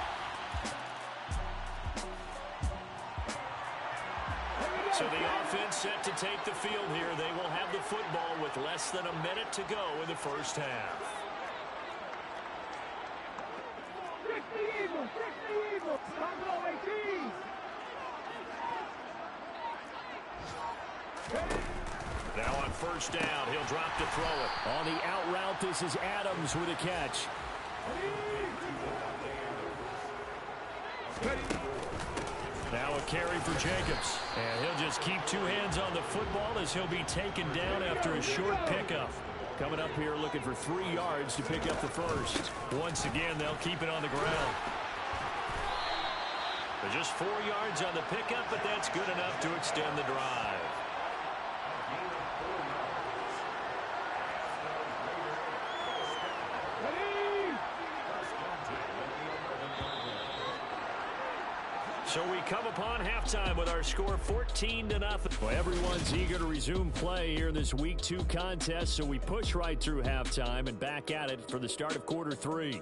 So the offense set to take the field here. They will have the football with less than a minute to go in the first half. Now on first down, he'll drop to throw it. On the out route, this is Adams with a catch. Now a carry for Jacobs. And he'll just keep 2 hands on the football as he'll be taken down after a short pickup. Coming up here looking for 3 yards to pick up the first. Once again, they'll keep it on the ground. But just 4 yards on the pickup, but that's good enough to extend the drive. So we come upon halftime with our score 14-0. Well, everyone's eager to resume play here in this Week 2 contest, so we push right through halftime and back at it for the start of quarter 3.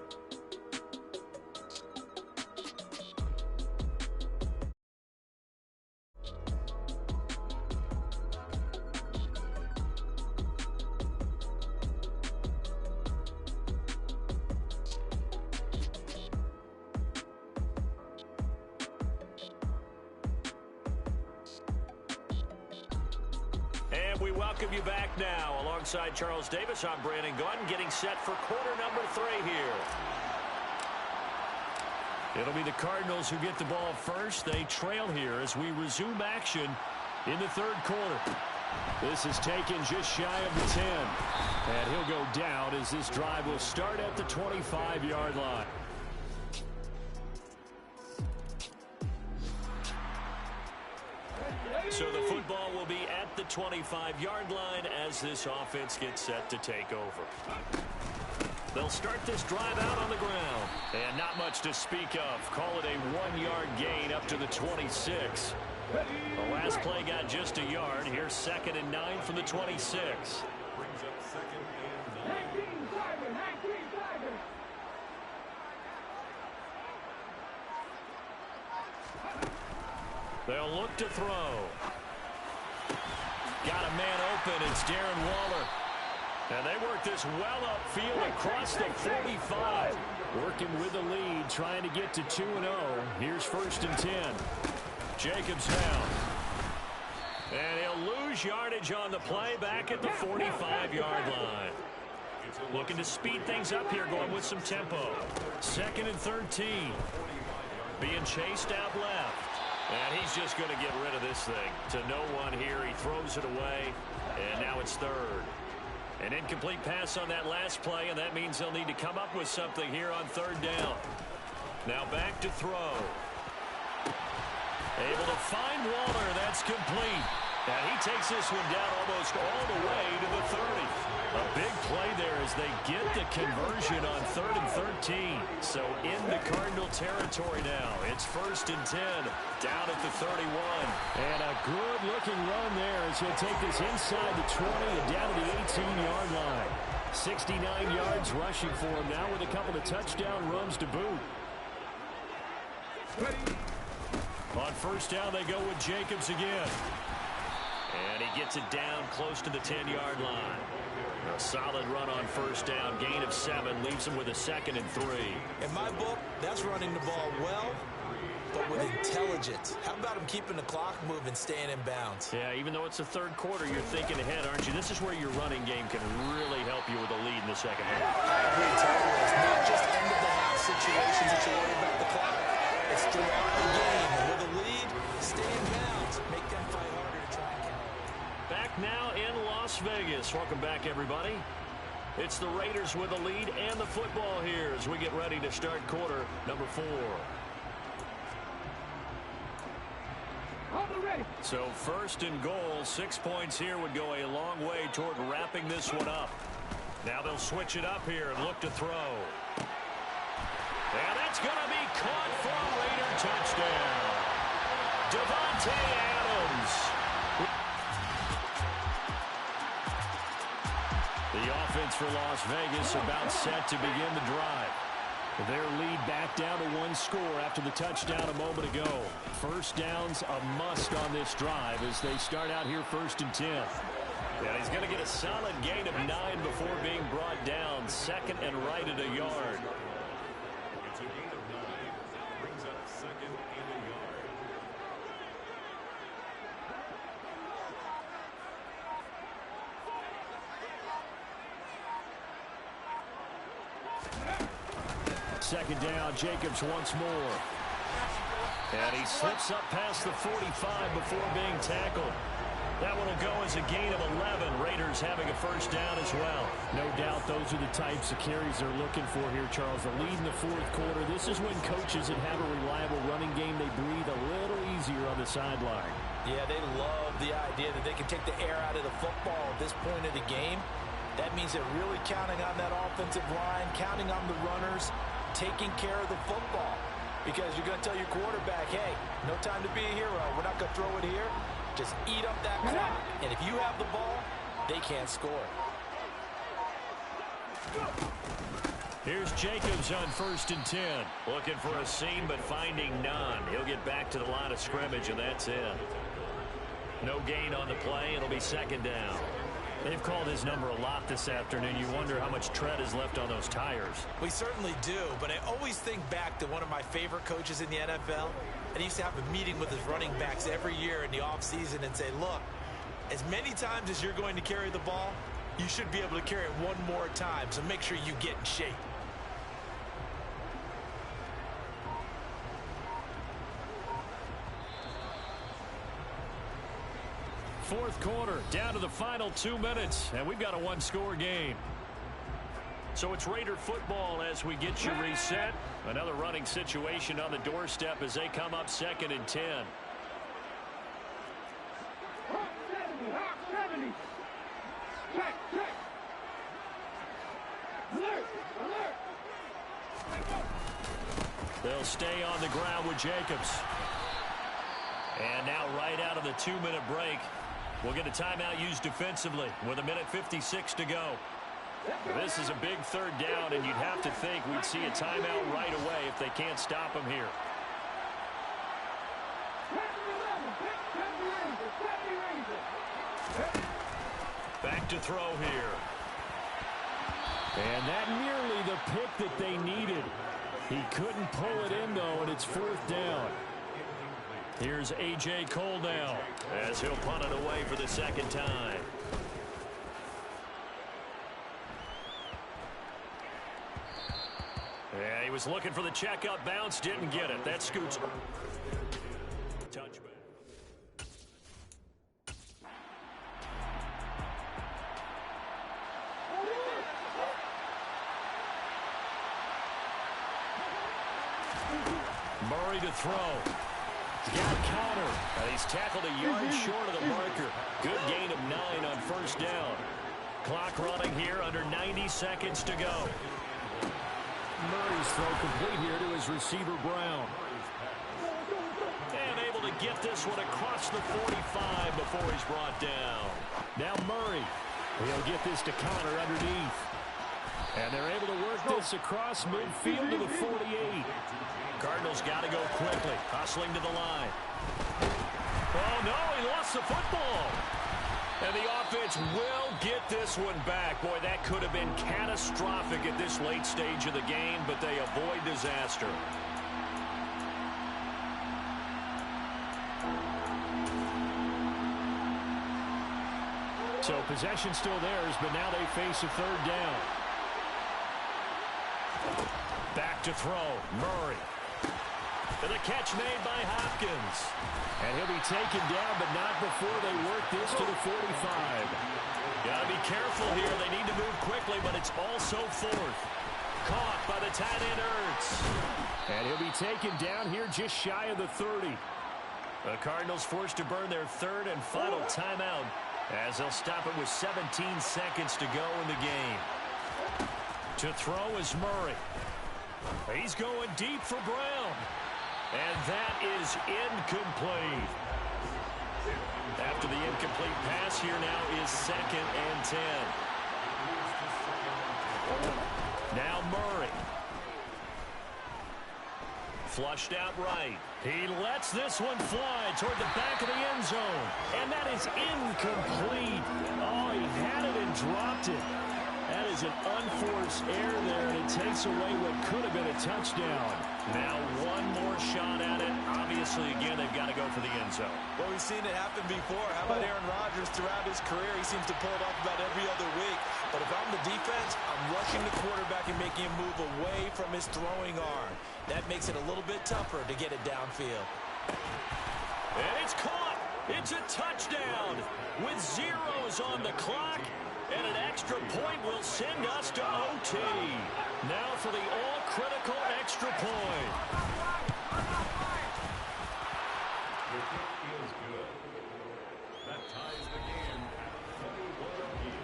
We welcome you back now. Alongside Charles Davis, I'm Brandon Gordon, getting set for quarter number 3 here. It'll be the Cardinals who get the ball first. They trail here as we resume action in the third quarter. This is taken just shy of the 10. And he'll go down as this drive will start at the 25-yard line. So the football will be at the 25-yard line as this offense gets set to take over. They'll start this drive out on the ground. And not much to speak of. Call it a 1-yard gain up to the 26. The last play got just a yard. Here's 2nd and 9 from the 26. They'll look to throw. Got a man open. It's Darren Waller. And they work this well upfield across the 45. Working with the lead, trying to get to 2-0. Here's 1st and 10. Jacobs now. And he'll lose yardage on the play back at the 45-yard line. Looking to speed things up here, going with some tempo. 2nd and 13. Being chased out left. And he's just going to get rid of this thing. To no one here. He throws it away. And now it's 3rd. An incomplete pass on that last play, and that means they'll need to come up with something here on 3rd down. Now back to throw. Able to find Waller. That's complete. And he takes this one down almost all the way to the 30. A big play there as they get the conversion on 3rd and 13. So in the Cardinal territory now. It's 1st and 10 down at the 31. And a good-looking run there as he'll take this inside the 20 and down to the 18-yard line. 69 yards rushing for him now with a couple of touchdown runs to boot. On 1st down, they go with Jacobs again. And he gets it down close to the 10-yard line. A solid run on 1st down. Gain of 7 leaves him with a 2nd and 3. In my book, that's running the ball well, but with intelligence. How about him keeping the clock moving, staying in bounds? Yeah, even though it's the 3rd quarter, you're thinking ahead, aren't you? This is where your running game can really help you with a lead in the 2nd half. I agree totally. It's not just end-of-the-half situations that you worry about the clock. It's throughout the game. And with a lead, stay in bounds. Make them fight harder to try and count. Back now in Las Vegas. Welcome back, everybody. It's the Raiders with the lead and the football here as we get ready to start quarter number 4. So 1st and goal, 6 points here would go a long way toward wrapping this one up. Now they'll switch it up here and look to throw. And that's going to be caught for a Raider touchdown. Devontae Adams. The offense for Las Vegas about set to begin the drive. Their lead back down to 1 score after the touchdown a moment ago. 1st down's a must on this drive as they start out here 1st and 10. And he's going to get a solid gain of 9 before being brought down. 2nd and right at a yard. Second down, Jacobs once more. And he slips up past the 45 before being tackled. That one will go as a gain of 11. Raiders having a 1st down as well. No doubt those are the types of carries they're looking for here, Charles. The lead in the 4th quarter. This is when coaches that have a reliable running game, they breathe a little easier on the sideline. Yeah, they love the idea that they can take the air out of the football at this point of the game. That means they're really counting on that offensive line, counting on the runners, taking care of the football. Because you're going to tell your quarterback, hey, no time to be a hero. We're not going to throw it here. Just eat up that clock. And if you have the ball, they can't score. Here's Jacobs on 1st and 10. Looking for a seam, but finding none. He'll get back to the line of scrimmage, and that's it. No gain on the play. It'll be 2nd down. They've called his number a lot this afternoon. You wonder how much tread is left on those tires. We certainly do, but I always think back to one of my favorite coaches in the NFL. And he used to have a meeting with his running backs every year in the offseason and say, look, as many times as you're going to carry the ball, you should be able to carry it one more time, so make sure you get in shape. Fourth quarter, down to the final 2 minutes, and we've got a one-score game. So it's Raider football as we get you reset. Another running situation on the doorstep as they come up 2nd and 10. They'll stay on the ground with Jacobs. And now right out of the 2-minute break, we'll get a timeout used defensively with 1:56 to go. This is a big third down, and you'd have to think we'd see a timeout right away if they can't stop him here. Back to throw here. And that nearly the pick that they needed. He couldn't pull it in, though, and it's 4th down. Here's A.J. Cole now as he'll punt it away for the second time. Yeah, he was looking for the checkup bounce, didn't get it. That scoots. Touchback. Murray to throw. He's got a counter. He's tackled a yard short of the marker. Good gain of 9 on first down. Clock running here, under 90 seconds to go. Murray's throw complete here to his receiver, Brown. And able to get this one across the 45 before he's brought down. Now Murray. He'll get this to Connor underneath. And they're able to work this across midfield to the 48. Cardinals got to go quickly, hustling to the line. Oh, no, he lost the football. And the offense will get this one back. Boy, that could have been catastrophic at this late stage of the game, but they avoid disaster. So possession still theirs, but now they face a third down. Back to throw, Murray. And the catch made by Hopkins. And he'll be taken down, but not before they work this to the 45. Got to be careful here. They need to move quickly, but it's also 4th. Caught by the tight end, Ertz. And he'll be taken down here just shy of the 30. The Cardinals forced to burn their third and final timeout as they'll stop it with 17 seconds to go in the game. To throw is Murray. He's going deep for Brown. And that is incomplete. After the incomplete pass, here now is 2nd and 10. Now Murray. Flushed out right. He lets this one fly toward the back of the end zone. And that is incomplete. Oh, he had it and dropped it. That is an unforced error there, and it takes away what could have been a touchdown. Now one more shot at it. Obviously, again, they've got to go for the end zone. Well, we've seen it happen before. How about Aaron Rodgers throughout his career? He seems to pull it off about every other week. But if I'm the defense, I'm rushing the quarterback and making him move away from his throwing arm. That makes it a little bit tougher to get it downfield. And it's caught. It's a touchdown with zeros on the clock. And an extra point will send us to OT. Now for the all-critical extra point.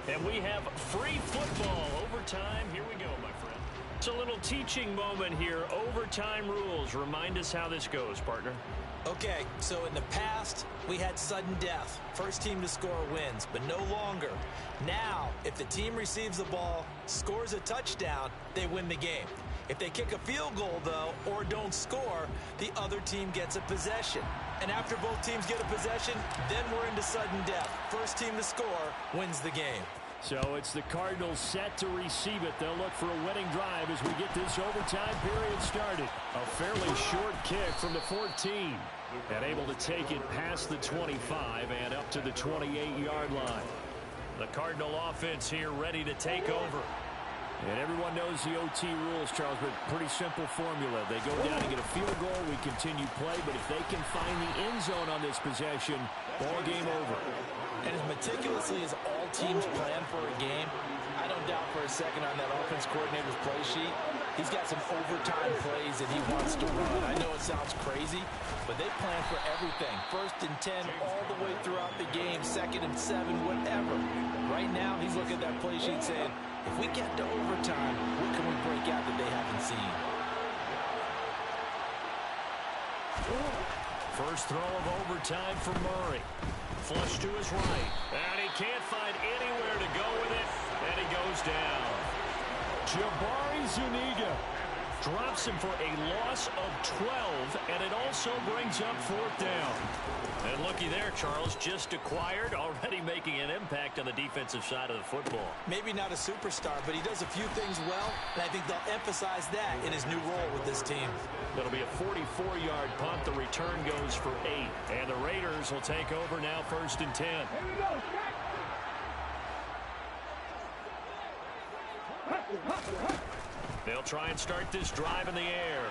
And we have free football. Overtime. Here we go, my friend. It's a little teaching moment here. Overtime rules. Remind us how this goes, partner. Okay, so in the past, we had sudden death. First team to score wins, but no longer. Now, if the team receives the ball, scores a touchdown, they win the game. If they kick a field goal, though, or don't score, the other team gets a possession. And after both teams get a possession, then we're into sudden death. First team to score wins the game. So it's the Cardinals set to receive it. They'll look for a winning drive as we get this overtime period started. A fairly short kick from the 14. And able to take it past the 25 and up to the 28-yard line. The Cardinal offense here ready to take over. And everyone knows the OT rules, Charles, but pretty simple formula. They go down and get a field goal, we continue play, but if they can find the end zone on this possession, ball game over. And as meticulously as all teams plan for a game, I don't doubt for a second on that offense coordinator's play sheet, he's got some overtime plays that he wants to run. I know it sounds crazy, but they plan for everything. 1st and 10 all the way throughout the game, 2nd and 7, whatever. Right now, he's looking at that play sheet saying, if we get to overtime, what can we break out that they haven't seen? First throw of overtime for Murray. Flush to his right. And he can't find anywhere to go with it. And he goes down. Jabari Zuniga drops him for a loss of 12, and it also brings up 4th down. And looky there, Charles, just acquired, already making an impact on the defensive side of the football. Maybe not a superstar, but he does a few things well, and I think they'll emphasize that in his new role with this team. It'll be a 44-yard punt. The return goes for 8. And the Raiders will take over now 1st and 10. Here we go. They'll try and start this drive in the air.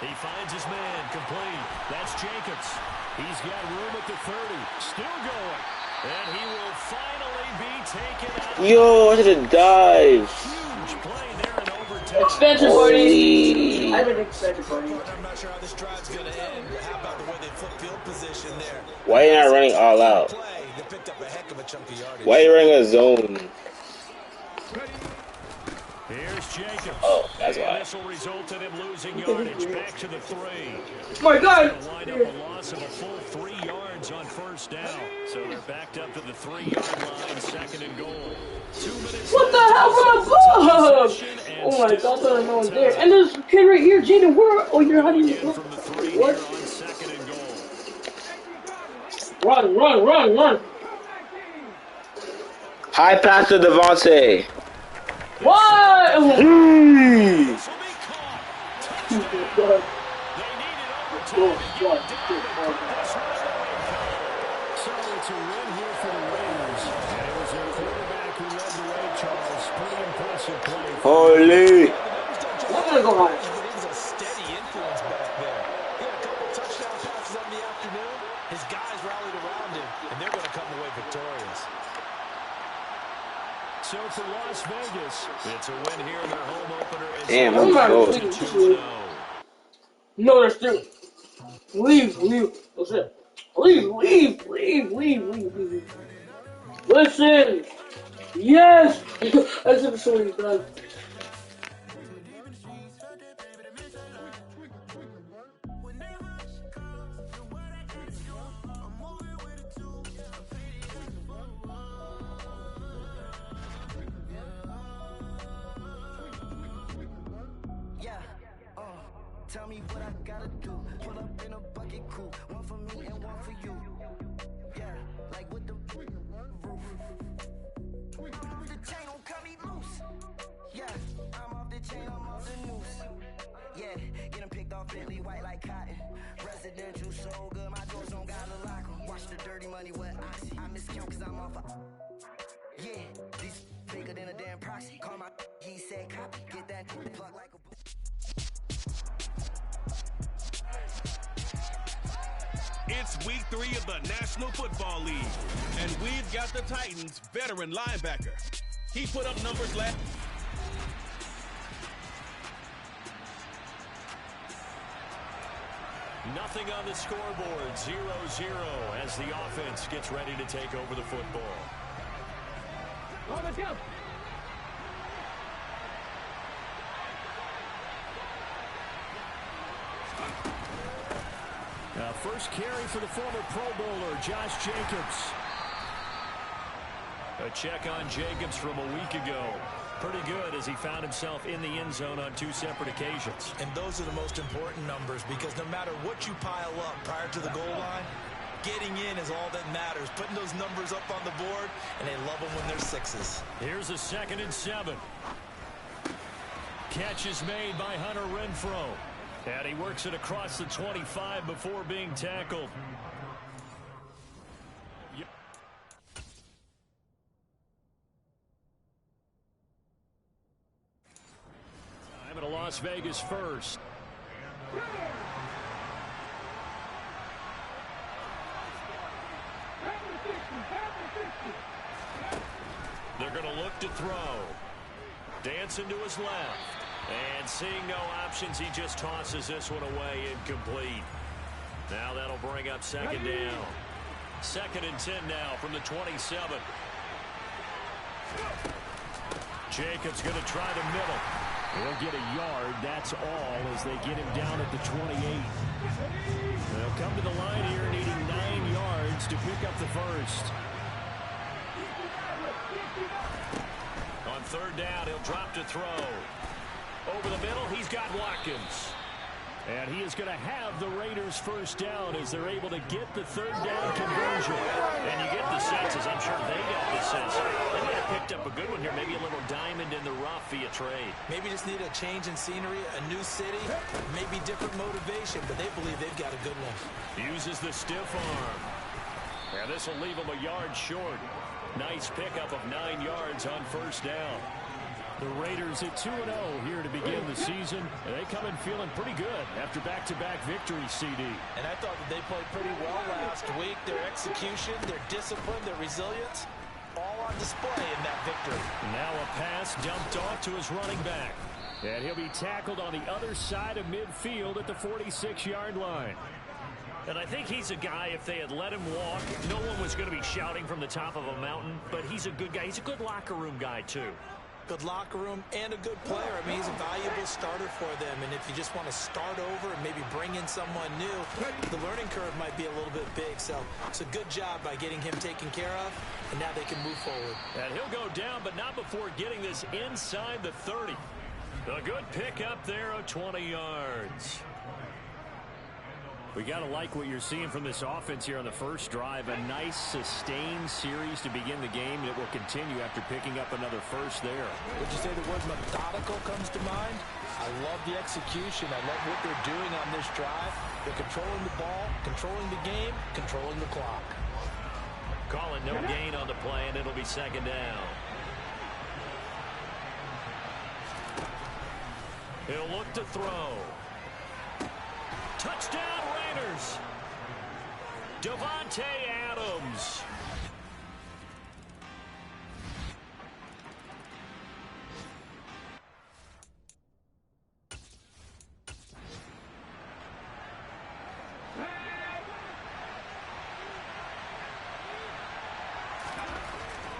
He finds his man complete. That's Jacobs. He's got room at the 30. Still going. And he will finally be taken out. Yo, I did a dive. Huge play there in overtime. Expansion party. I have an expansion party. I'm not sure how this drive's going to end, but how about the way they flip field position there? Why are you not running all out? They picked up a heck of a chunk of yardage. Why are you running a zone? Here's Jacobs. Oh, that's why. This will result in him losing yardage. Back to the 3. Oh my God! Wind up a loss of a full 3 yards on 1st down. So they're backed up to the 3-yard line, 2nd and goal. 2 minutes. What the hell was that? Oh my God! I thought there was no one there. And there's a kid right here, Jaden. Where? Oh, you're hiding. From the 3 what? On 2nd and goal. Run! High pass to Devontae. What? So it's a win here for the Raiders. And it was their quarterback who led the way, Charles. Pretty impressive play. Holy. I'm gonna go high. He was a steady influence back there. He had a couple touchdown passes on the afternoon. His guys rallied around him, and they're going to come away victorious. So for Las Vegas, it's a win here in their home opener. Damn, I'm not close. leaving. No, there's 2. Leave. That's it. Leave. Listen. Yes. That's what somebody's done. Tell me what I gotta do. Pull up in a bucket coupe. One for me and one for you. Yeah, like with the roof. The chain don't cut me loose. Yeah, I'm off the chain, I'm off the noose. Yeah, get them picked off Bentley white like cotton. Residential so good, my doors don't gotta lock them. Watch the dirty money with oxy. I miscount cause I'm off a... Yeah, these bigger than a damn proxy. Call my... He said copy. Get that plug like a... It's week 3 of the National Football League, and we've got the Titans' veteran linebacker. He put up numbers last... Nothing on the scoreboard, 0-0 as the offense gets ready to take over the football. Let's go. First carry for the former Pro Bowler, Josh Jacobs. A check on Jacobs from a week ago. Pretty good as he found himself in the end zone on 2 separate occasions. And those are the most important numbers because no matter what you pile up prior to the goal line, getting in is all that matters. Putting those numbers up on the board, and they love them when they're 6s. Here's a 2nd and 7. Catch is made by Hunter Renfrow. And he works it across the 25 before being tackled. Time at a Las Vegas first. look to throw. Dancing to his left. And seeing no options, he just tosses this one away incomplete. Now that'll bring up second down. 2nd and 10 now from the 27. Jacobs going to try the middle. He'll get a yard, that's all, as they get him down at the 28. They'll come to the line here needing 9 yards to pick up the first. On 3rd down, he'll drop to throw. Over the middle, he's got Watkins. And he is going to have the Raiders first down as they're able to get the 3rd down conversion. And you get the sense, as I'm sure they got the sense, they might have picked up a good one here, maybe a little diamond in the rough via trade. Maybe just need a change in scenery, a new city, maybe different motivation, but they believe they've got a good one. Uses the stiff arm. And this will leave him a yard short. Nice pickup of 9 yards on 1st down. The Raiders at 2-0 here to begin the season. They come in feeling pretty good after back-to-back victories, CD. And I thought that they played pretty well last week. Their execution, their discipline, their resilience, all on display in that victory. Now a pass dumped off to his running back. And he'll be tackled on the other side of midfield at the 46-yard line. And I think he's a guy, if they had let him walk, no one was going to be shouting from the top of a mountain. But he's a good guy. He's a good locker room guy, too. Good locker room and a good player. I mean, he's a valuable starter for them. And if you just want to start over and maybe bring in someone new, the learning curve might be a little bit big. So it's a good job by getting him taken care of. And now they can move forward. And he'll go down, but not before getting this inside the 30. A good pickup there of 20 yards. We got to like what you're seeing from this offense here on the first drive. A nice, sustained series to begin the game, and it will continue after picking up another first there. Would you say the word methodical comes to mind? I love the execution. I love what they're doing on this drive. They're controlling the ball, controlling the game, controlling the clock. Calling no gain on the play, and it'll be 2nd down. He'll look to throw. Touchdown, Raiders! Davante Adams.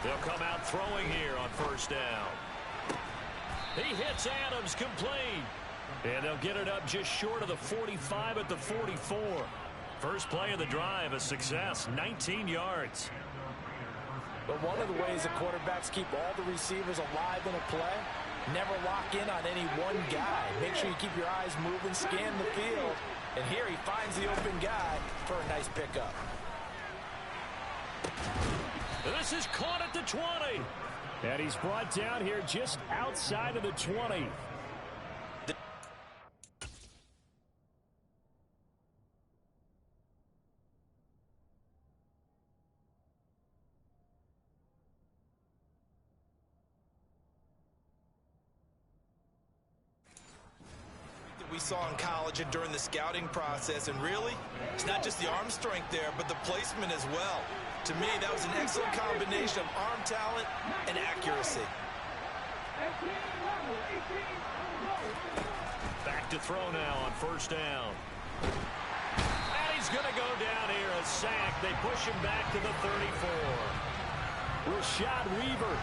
They'll come out throwing here on 1st down. He hits Adams complete. And they'll get it up just short of the 45 at the 44. First play of the drive, a success, 19 yards. But one of the ways that quarterbacks keep all the receivers alive in a play, never lock in on any one guy. Make sure you keep your eyes moving, scan the field. And here he finds the open guy for a nice pickup. This is caught at the 20. And he's brought down here just outside of the 20. We saw in college and during the scouting process, and really, it's not just the arm strength there, but the placement as well. To me, that was an excellent combination of arm talent and accuracy. Back to throw now on 1st down. And he's going to go down here, a sack. They push him back to the 34. Rashad Weaver.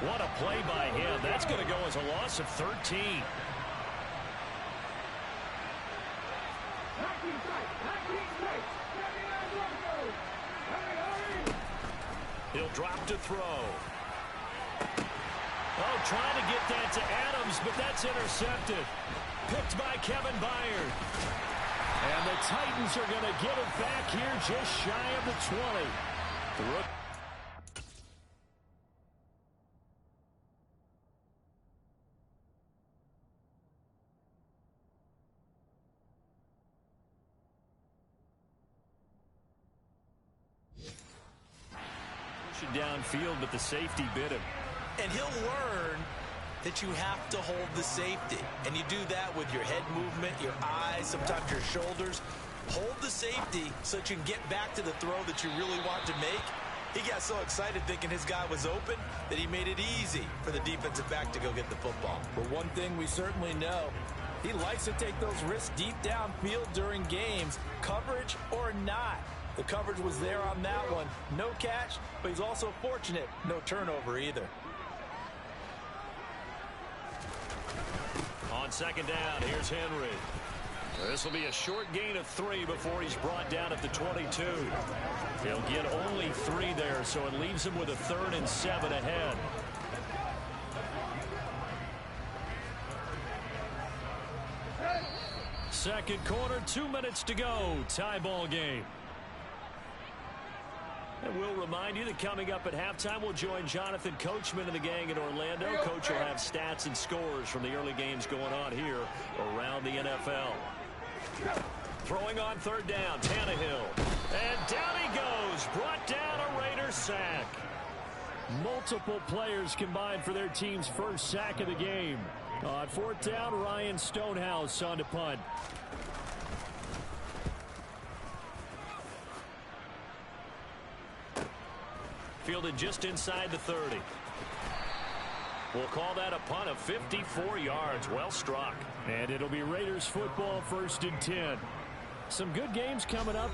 What a play by him. That's going to go as a loss of 13. He'll drop to throw. Oh, trying to get that to Adams, but that's intercepted. Picked by Kevin Byard. And the Titans are going to get it back here just shy of the 20. Downfield, but the safety bit him. And he'll learn that you have to hold the safety. And you do that with your head movement, your eyes, sometimes your shoulders. Hold the safety so that you can get back to the throw that you really want to make. He got so excited thinking his guy was open that he made it easy for the defensive back to go get the football. But one thing we certainly know, he likes to take those risks deep downfield during games, coverage or not. The coverage was there on that one. No catch, but he's also fortunate. No turnover either. On second down, here's Henry. This will be a short gain of 3 before he's brought down at the 22. He'll get only 3 there, so it leaves him with a 3rd and 7 ahead. Second quarter, 2 minutes to go. Tie ball game. And we'll remind you that coming up at halftime, we'll join Jonathan Coachman and the gang in Orlando. Coach will have stats and scores from the early games going on here around the NFL. Throwing on third down, Tannehill. And down he goes. Brought down a Raider sack. Multiple players combined for their team's first sack of the game. On fourth down, Ryan Stonehouse on to punt. Fielded just inside the 30. We'll call that a punt of 54 yards. Well struck. And it'll be Raiders football, 1st and 10. Some good games coming up.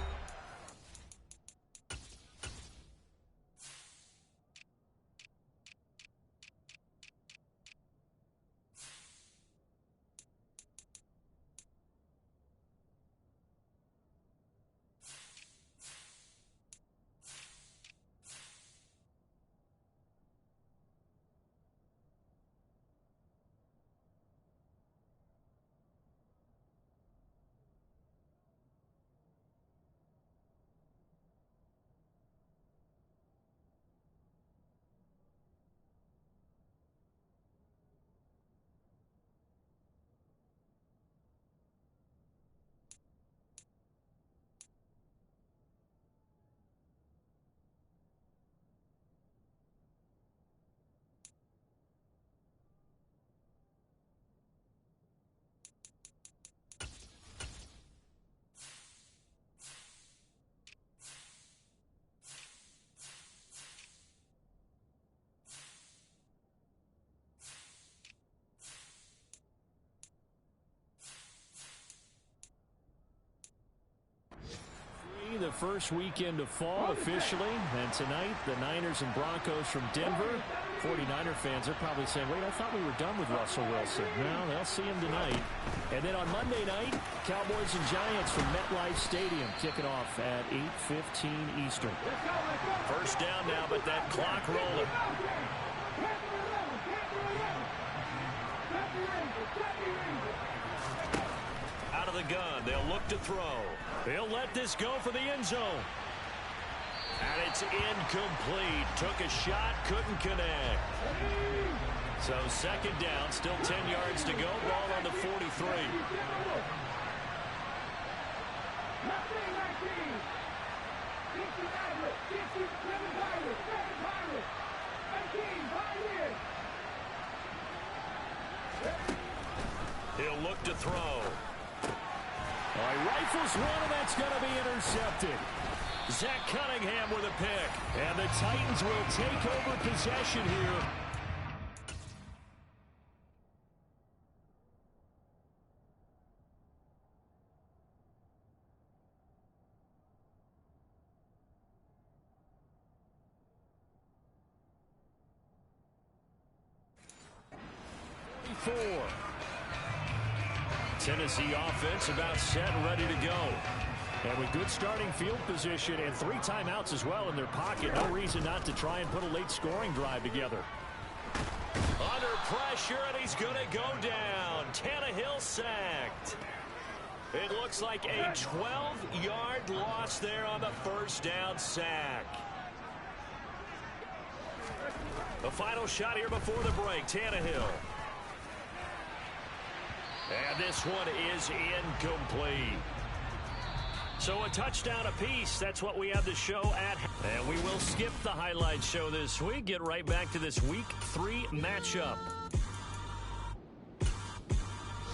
The first weekend of fall officially, and tonight the Niners and Broncos from Denver. 49er fans are probably saying, wait, I thought we were done with Russell Wilson. No, they'll see him tonight. And then on Monday night, Cowboys and Giants from MetLife Stadium kicking off at 8:15 Eastern. First down now, but that clock rolling. Out of the gun, they'll look to throw. They'll let this go for the end zone. And it's incomplete. Took a shot, couldn't connect. So second down, still 10 yards to go. Ball on the 43. He'll look to throw. He rifles one, and that's going to be intercepted. Zach Cunningham with a pick. And the Titans will take over possession here. Tennessee offense about set and ready to go. And with good starting field position and 3 timeouts as well in their pocket, no reason not to try and put a late scoring drive together. Under pressure, and he's going to go down. Tannehill sacked. It looks like a 12-yard loss there on the first down sack. The final shot here before the break, Tannehill. And this one is incomplete. So a touchdown apiece. That's what we have to show at. And we will skip the highlight show this week. Get right back to this Week 3 matchup.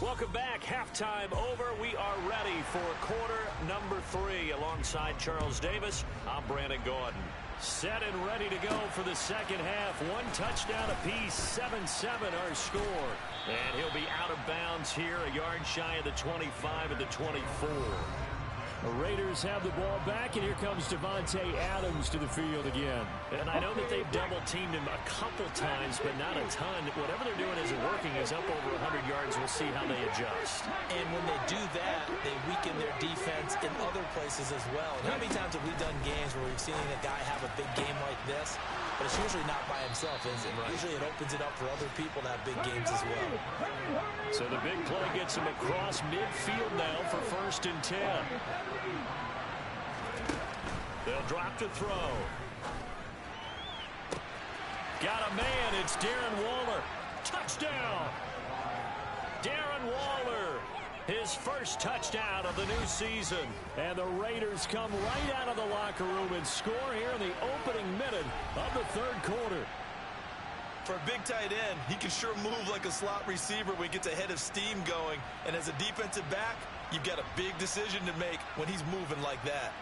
Welcome back. Halftime over. We are ready for quarter number 3 alongside Charles Davis. I'm Brandon Gordon. Set and ready to go for the second half. One touchdown apiece, 7-7 our score. And he'll be out of bounds here, a yard shy of the 25 at the 24. The Raiders have the ball back, and here comes Devontae Adams to the field again. And I know that they've double-teamed him a couple times, but not a ton. Whatever they're doing isn't working. He's up over 100 yards. We'll see how they adjust. And when they do that, they weaken their defense in other places as well. And how many times have we done games where we've seen a guy have a big game like this? But it's usually not by himself, is it? Right. Usually it opens it up for other people to have big games as well. So the big play gets him across midfield now for 1st and 10. They'll drop to throw. Got a man. It's Darren Waller. Touchdown. Darren Waller. His first touchdown of the new season. And the Raiders come right out of the locker room and score here in the opening minute of the third quarter. For a big tight end, he can sure move like a slot receiver when he gets a head of steam going. And as a defensive back, you've got a big decision to make when he's moving like that.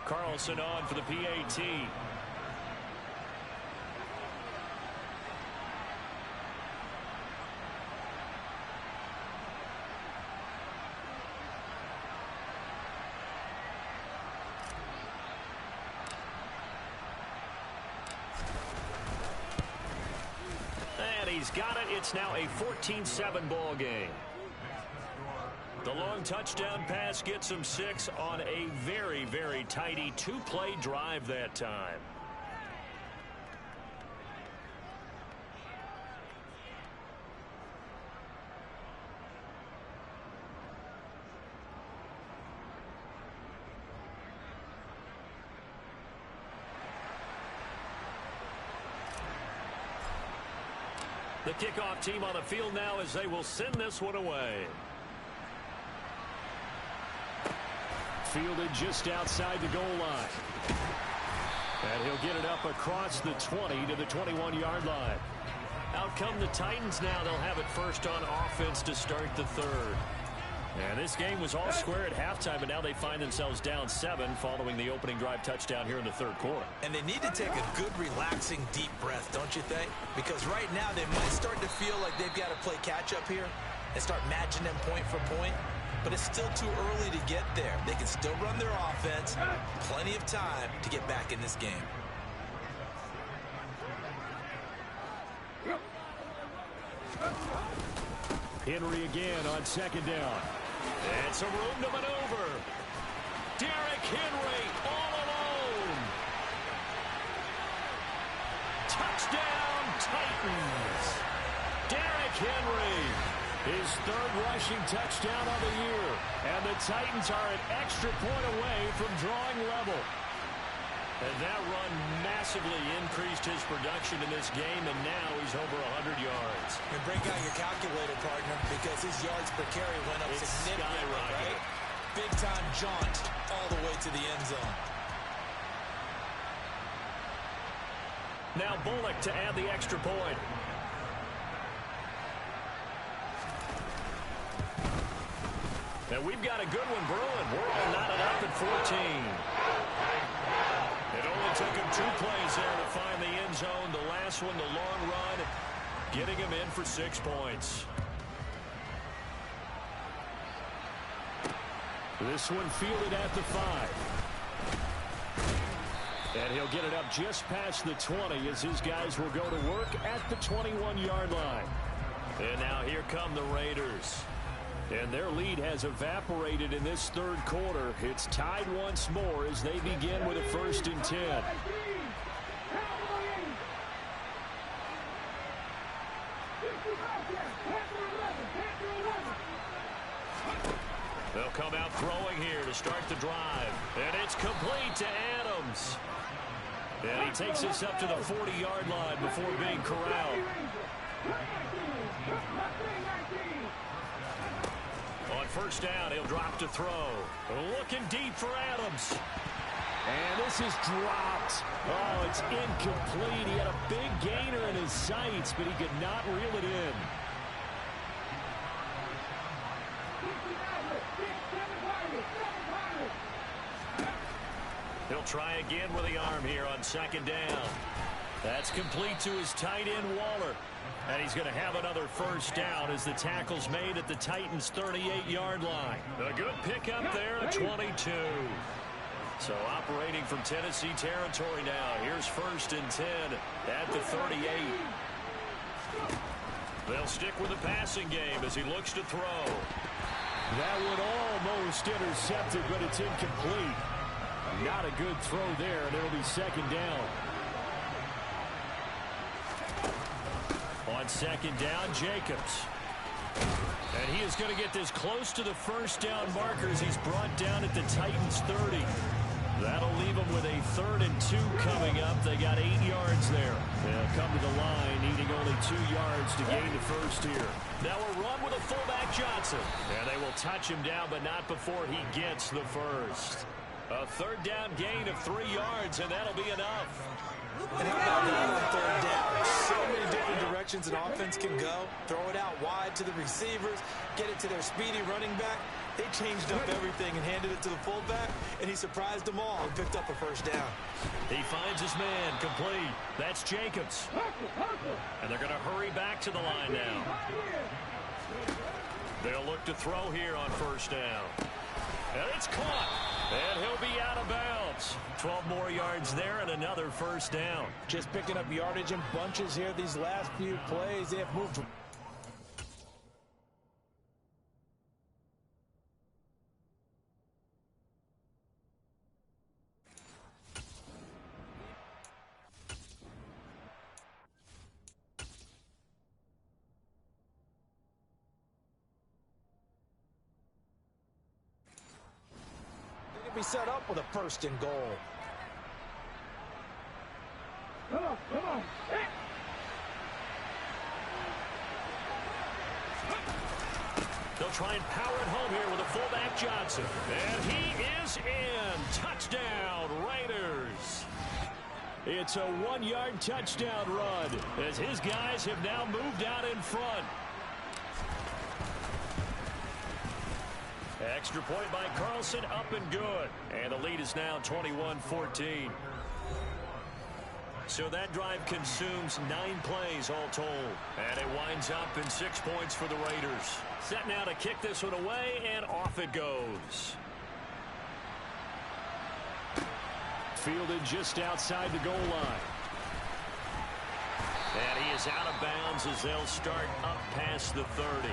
Carlson on for the PAT. And he's got it. It's now a 14-7 ball game. The long touchdown pass gets him 6 on a very, very tidy 2-play drive that time. The kickoff team on the field now as they will send this one away. Fielded just outside the goal line. And he'll get it up across the 20 to the 21-yard line. Out come the Titans now. They'll have it first on offense to start the third. And this game was all square at halftime, and now they find themselves down 7 following the opening drive touchdown here in the third quarter. And they need to take a good, relaxing, deep breath, don't you think? Because right now they might start to feel like they've got to play catch-up here and start matching them point for point. But it's still too early to get there. They can still run their offense. Plenty of time to get back in this game. Henry again on second down. And some room to maneuver. Derrick Henry all alone. Touchdown Titans. Derrick Henry. His third rushing touchdown of the year. And the Titans are an extra point away from drawing level. And that run massively increased his production in this game, and now he's over 100 yards. And break out your calculator, partner, because his yards per carry went up significantly, right? Big-time jaunt all the way to the end zone. Now Bullock to add the extra point. And we've got a good one brewing. We're all knotted up at 14. It only took him 2 plays there to find the end zone. The last one, the long run, getting him in for 6 points. This one fielded at the 5. And he'll get it up just past the 20 as his guys will go to work at the 21-yard line. And now here come the Raiders. And their lead has evaporated in this third quarter. It's tied once more as they begin with a 1st and 10. They'll come out throwing here to start the drive. And it's complete to Adams. And he takes this up to the 40-yard line before being corralled. On first down, he'll drop to throw. Looking deep for Adams. And this is dropped. Oh, it's incomplete. He had a big gainer in his sights, but he could not reel it in. He'll try again with the arm here on second down. That's complete to his tight end, Waller. And he's going to have another first down as the tackle's made at the Titans' 38-yard line. A good pickup there at 22. So operating from Tennessee territory now. Here's 1st and 10 at the 38. They'll stick with the passing game as he looks to throw. That would almost intercept it, but it's incomplete. Not a good throw there, and it'll be second down. On second down, Jacobs. And he is going to get this close to the first down markers. He's brought down at the Titans' 30. That'll leave them with a 3rd and 2 coming up. They got 8 yards there. They'll come to the line, needing only 2 yards to gain the first here. Now a run with a fullback Johnson. And they will touch him down, but not before he gets the first. A 3rd down gain of 3 yards, and that'll be enough. And how about that on 3rd down? So many different directions an offense can go. Throw it out wide to the receivers, get it to their speedy running back. They changed up everything and handed it to the fullback, and he surprised them all and picked up a first down. He finds his man, complete. That's Jacobs. And they're going to hurry back to the line now. They'll look to throw here on first down. And it's caught. And he'll be out of bounds. 12 more yards there and another first down. Just picking up yardage in bunches here these last few plays. They have moved. Be set up with a 1st and goal. Come on. They'll try and power it home here with a fullback Johnson. And he is in. Touchdown, Raiders. It's a 1-yard touchdown run as his guys have now moved out in front. Extra point by Carlson, up and good. And the lead is now 21-14. So that drive consumes 9 plays all told. And it winds up in 6 points for the Raiders. Set now to kick this one away, and off it goes. Fielded just outside the goal line. And he is out of bounds as they'll start up past the 30.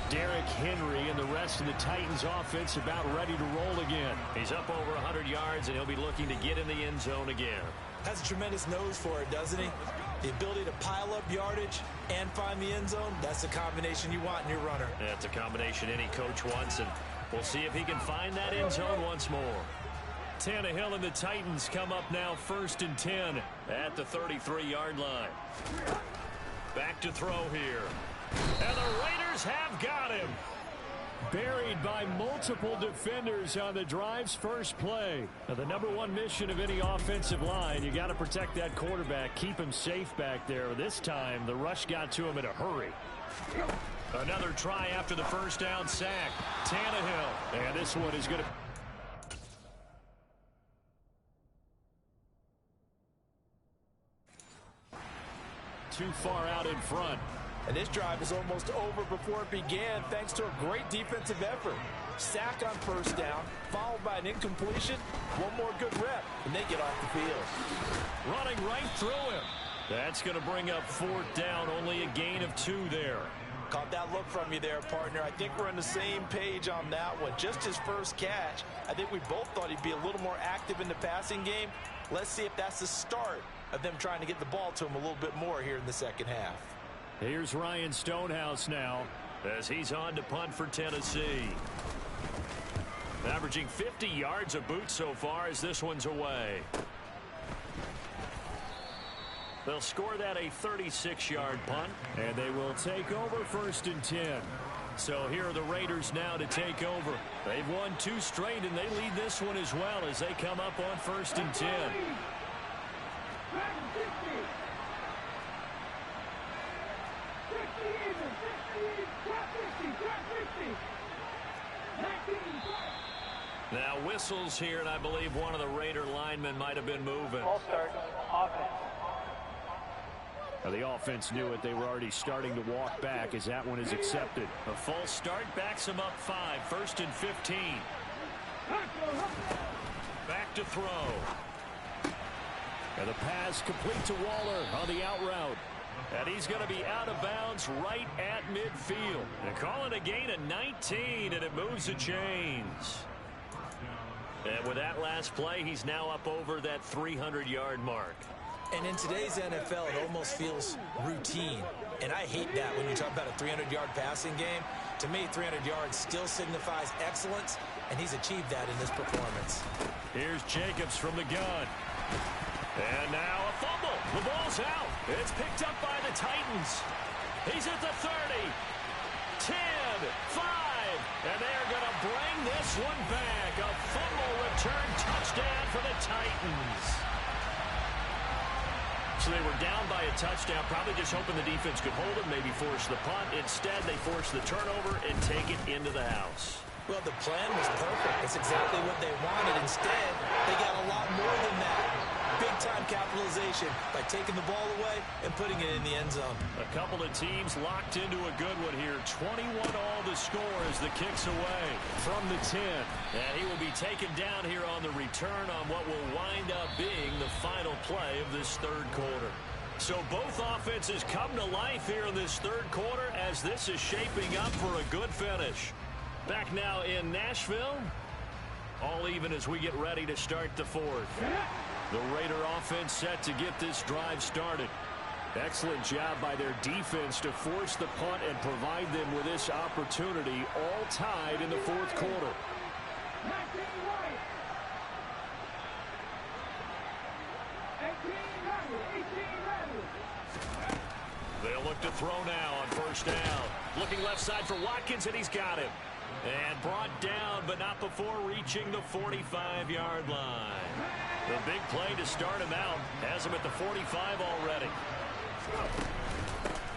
Derrick Henry and the rest of the Titans offense about ready to roll again. He's up over 100 yards, and he'll be looking to get in the end zone again. Has a tremendous nose for it, doesn't he? The ability to pile up yardage and find the end zone, that's the combination you want in your runner. That's a combination any coach wants, and we'll see if he can find that end zone once more. Tannehill and the Titans come up now 1st and 10 at the 33-yard line. Back to throw here. And the Raiders have got him. Buried by multiple defenders on the drive's first play. Now, the #1 mission of any offensive line, you got to protect that quarterback, keep him safe back there. This time, the rush got to him in a hurry. Another try after the first down sack. Tannehill. And this one is going to... too far out in front. And this drive is almost over before it began thanks to a great defensive effort. Sack on first down, followed by an incompletion. One more good rep, and they get off the field. Running right through him. That's going to bring up 4th down, only a gain of 2 there. Caught that look from you there, partner. I think we're on the same page on that one. Just his first catch. I think we both thought he'd be a little more active in the passing game. Let's see if that's the start of them trying to get the ball to him a little bit more here in the second half. Here's Ryan Stonehouse now as he's on to punt for Tennessee. Averaging 50 yards a boot so far as this one's away. They'll score that a 36-yard punt, and they will take over 1st and 10. So here are the Raiders now to take over. They've won 2 straight, and they lead this one as well as they come up on 1st and 10. Now whistles here, and I believe one of the Raider linemen might have been moving. All start, offense. Now the offense knew it. They were already starting to walk back as that one is accepted. A false start backs them up 5. 1st and 15. Back to throw. And the pass complete to Waller on the out route. And he's going to be out of bounds right at midfield. They're calling a gain of 19, and it moves the chains. And with that last play, he's now up over that 300-yard mark. And in today's NFL, it almost feels routine. And I hate that when you talk about a 300-yard passing game. To me, 300 yards still signifies excellence, and he's achieved that in this performance. Here's Jacobs from the gun. And now a fumble. The ball's out. It's picked up by the Titans. He's at the 30. 10, 5, and they're going to bring this one back. A fumble return touchdown for the Titans. So they were down by a touchdown, probably just hoping the defense could hold it, maybe force the punt. Instead, they forced the turnover and take it into the house. Well, the plan was perfect. It's exactly what they wanted. Instead, they got a lot more than that. Big-time capitalization by taking the ball away and putting it in the end zone. A couple of teams locked into a good one here. 21 all to score as the kick's away from the 10. And he will be taken down here on the return on what will wind up being the final play of this 3rd quarter. So both offenses come to life here in this 3rd quarter as this is shaping up for a good finish. Back now in Nashville. All even as we get ready to start the 4th. The Raider offense set to get this drive started. Excellent job by their defense to force the punt and provide them with this opportunity, all tied in the 4th quarter. They'll look to throw now on 1st down. Looking left side for Watkins, and he's got him. And brought down, but not before reaching the 45-yard line. The big play to start him out has him at the 45 already.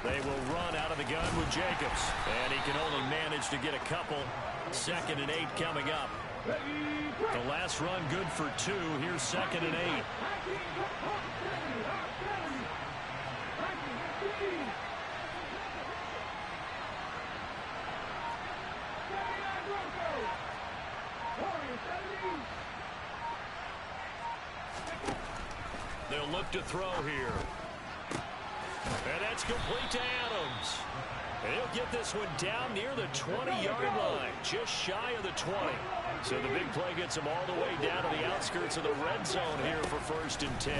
They will run out of the gun with Jacobs, and he can only manage to get a couple. 2nd and 8 coming up. The last run good for 2. Here's 2nd and 8. They'll look to throw here. And that's complete to Adams. And he'll get this one down near the 20-yard line, just shy of the 20. So the big play gets him all the way down to the outskirts of the red zone here for 1st and 10.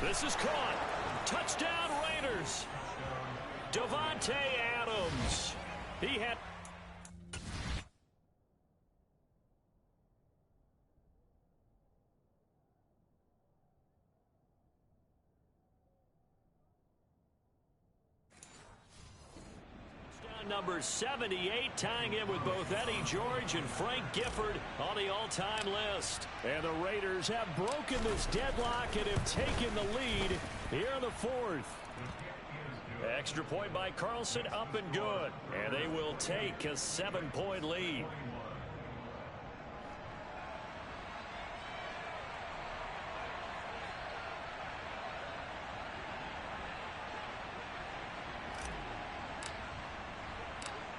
This is caught. Touchdown Raiders. Davante Adams. He had... number 78, tying in with both Eddie George and Frank Gifford on the all-time list. And the Raiders have broken this deadlock and have taken the lead here in the 4th. Extra point by Carlson, up and good. And they will take a 7-point lead.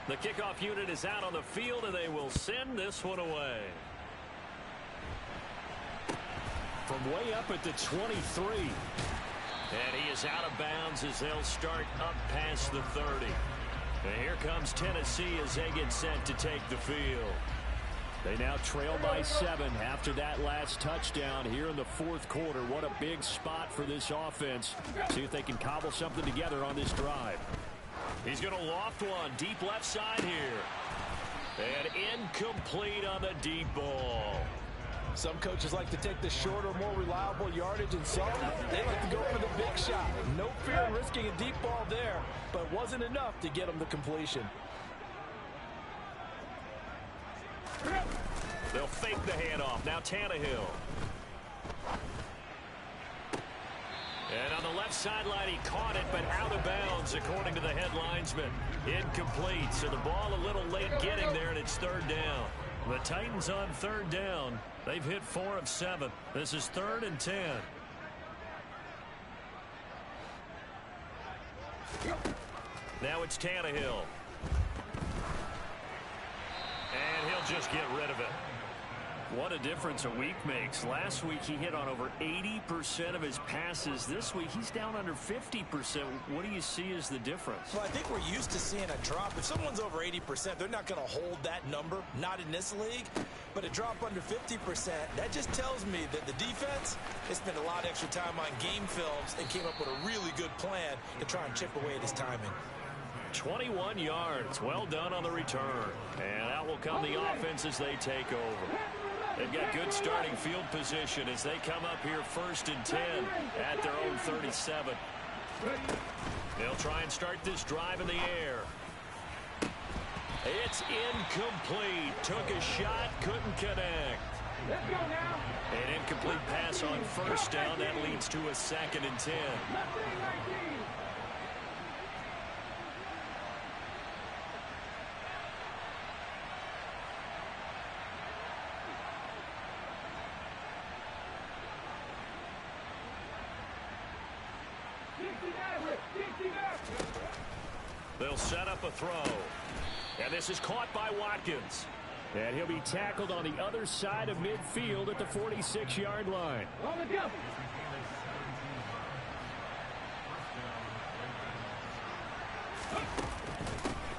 The kickoff unit is out on the field, and they will send this one away. From way up at the 23. And he is out of bounds as they'll start up past the 30. And here comes Tennessee as they get set to take the field. They now trail by 7 after that last touchdown here in the 4th quarter. What a big spot for this offense. See if they can cobble something together on this drive. He's going to loft one deep left side here. And incomplete on the deep ball. Some coaches like to take the shorter, more reliable yardage, and some, they like to go for the big shot. No fear in risking a deep ball there, but it wasn't enough to get them the completion. They'll fake the handoff. Now Tannehill. And on the left sideline, he caught it, but out of bounds, according to the head linesman. Incomplete, so the ball a little late getting there, and it's third down. The Titans on third down. They've hit 4 of 7. This is 3rd and 10. Now it's Tannehill. And he'll just get rid of it. What a difference a week makes. Last week he hit on over 80% of his passes. This week he's down under 50%. What do you see as the difference? Well, I think we're used to seeing a drop. If someone's over 80%, they're not going to hold that number. Not in this league. But a drop under 50%, that just tells me that the defense has spent a lot of extra time on game films and came up with a really good plan to try and chip away at his timing. 21 yards. Well done on the return. And out will come the offense as they take over. They've got good starting field position as they come up here 1st and 10 at their own 37. They'll try and start this drive in the air. It's incomplete. Took a shot, couldn't connect. Let's go now. An incomplete pass on 1st down. That leads to a 2nd and 10. They'll set up a throw. And this is caught by Watkins. And he'll be tackled on the other side of midfield at the 46-yard line. On the jump.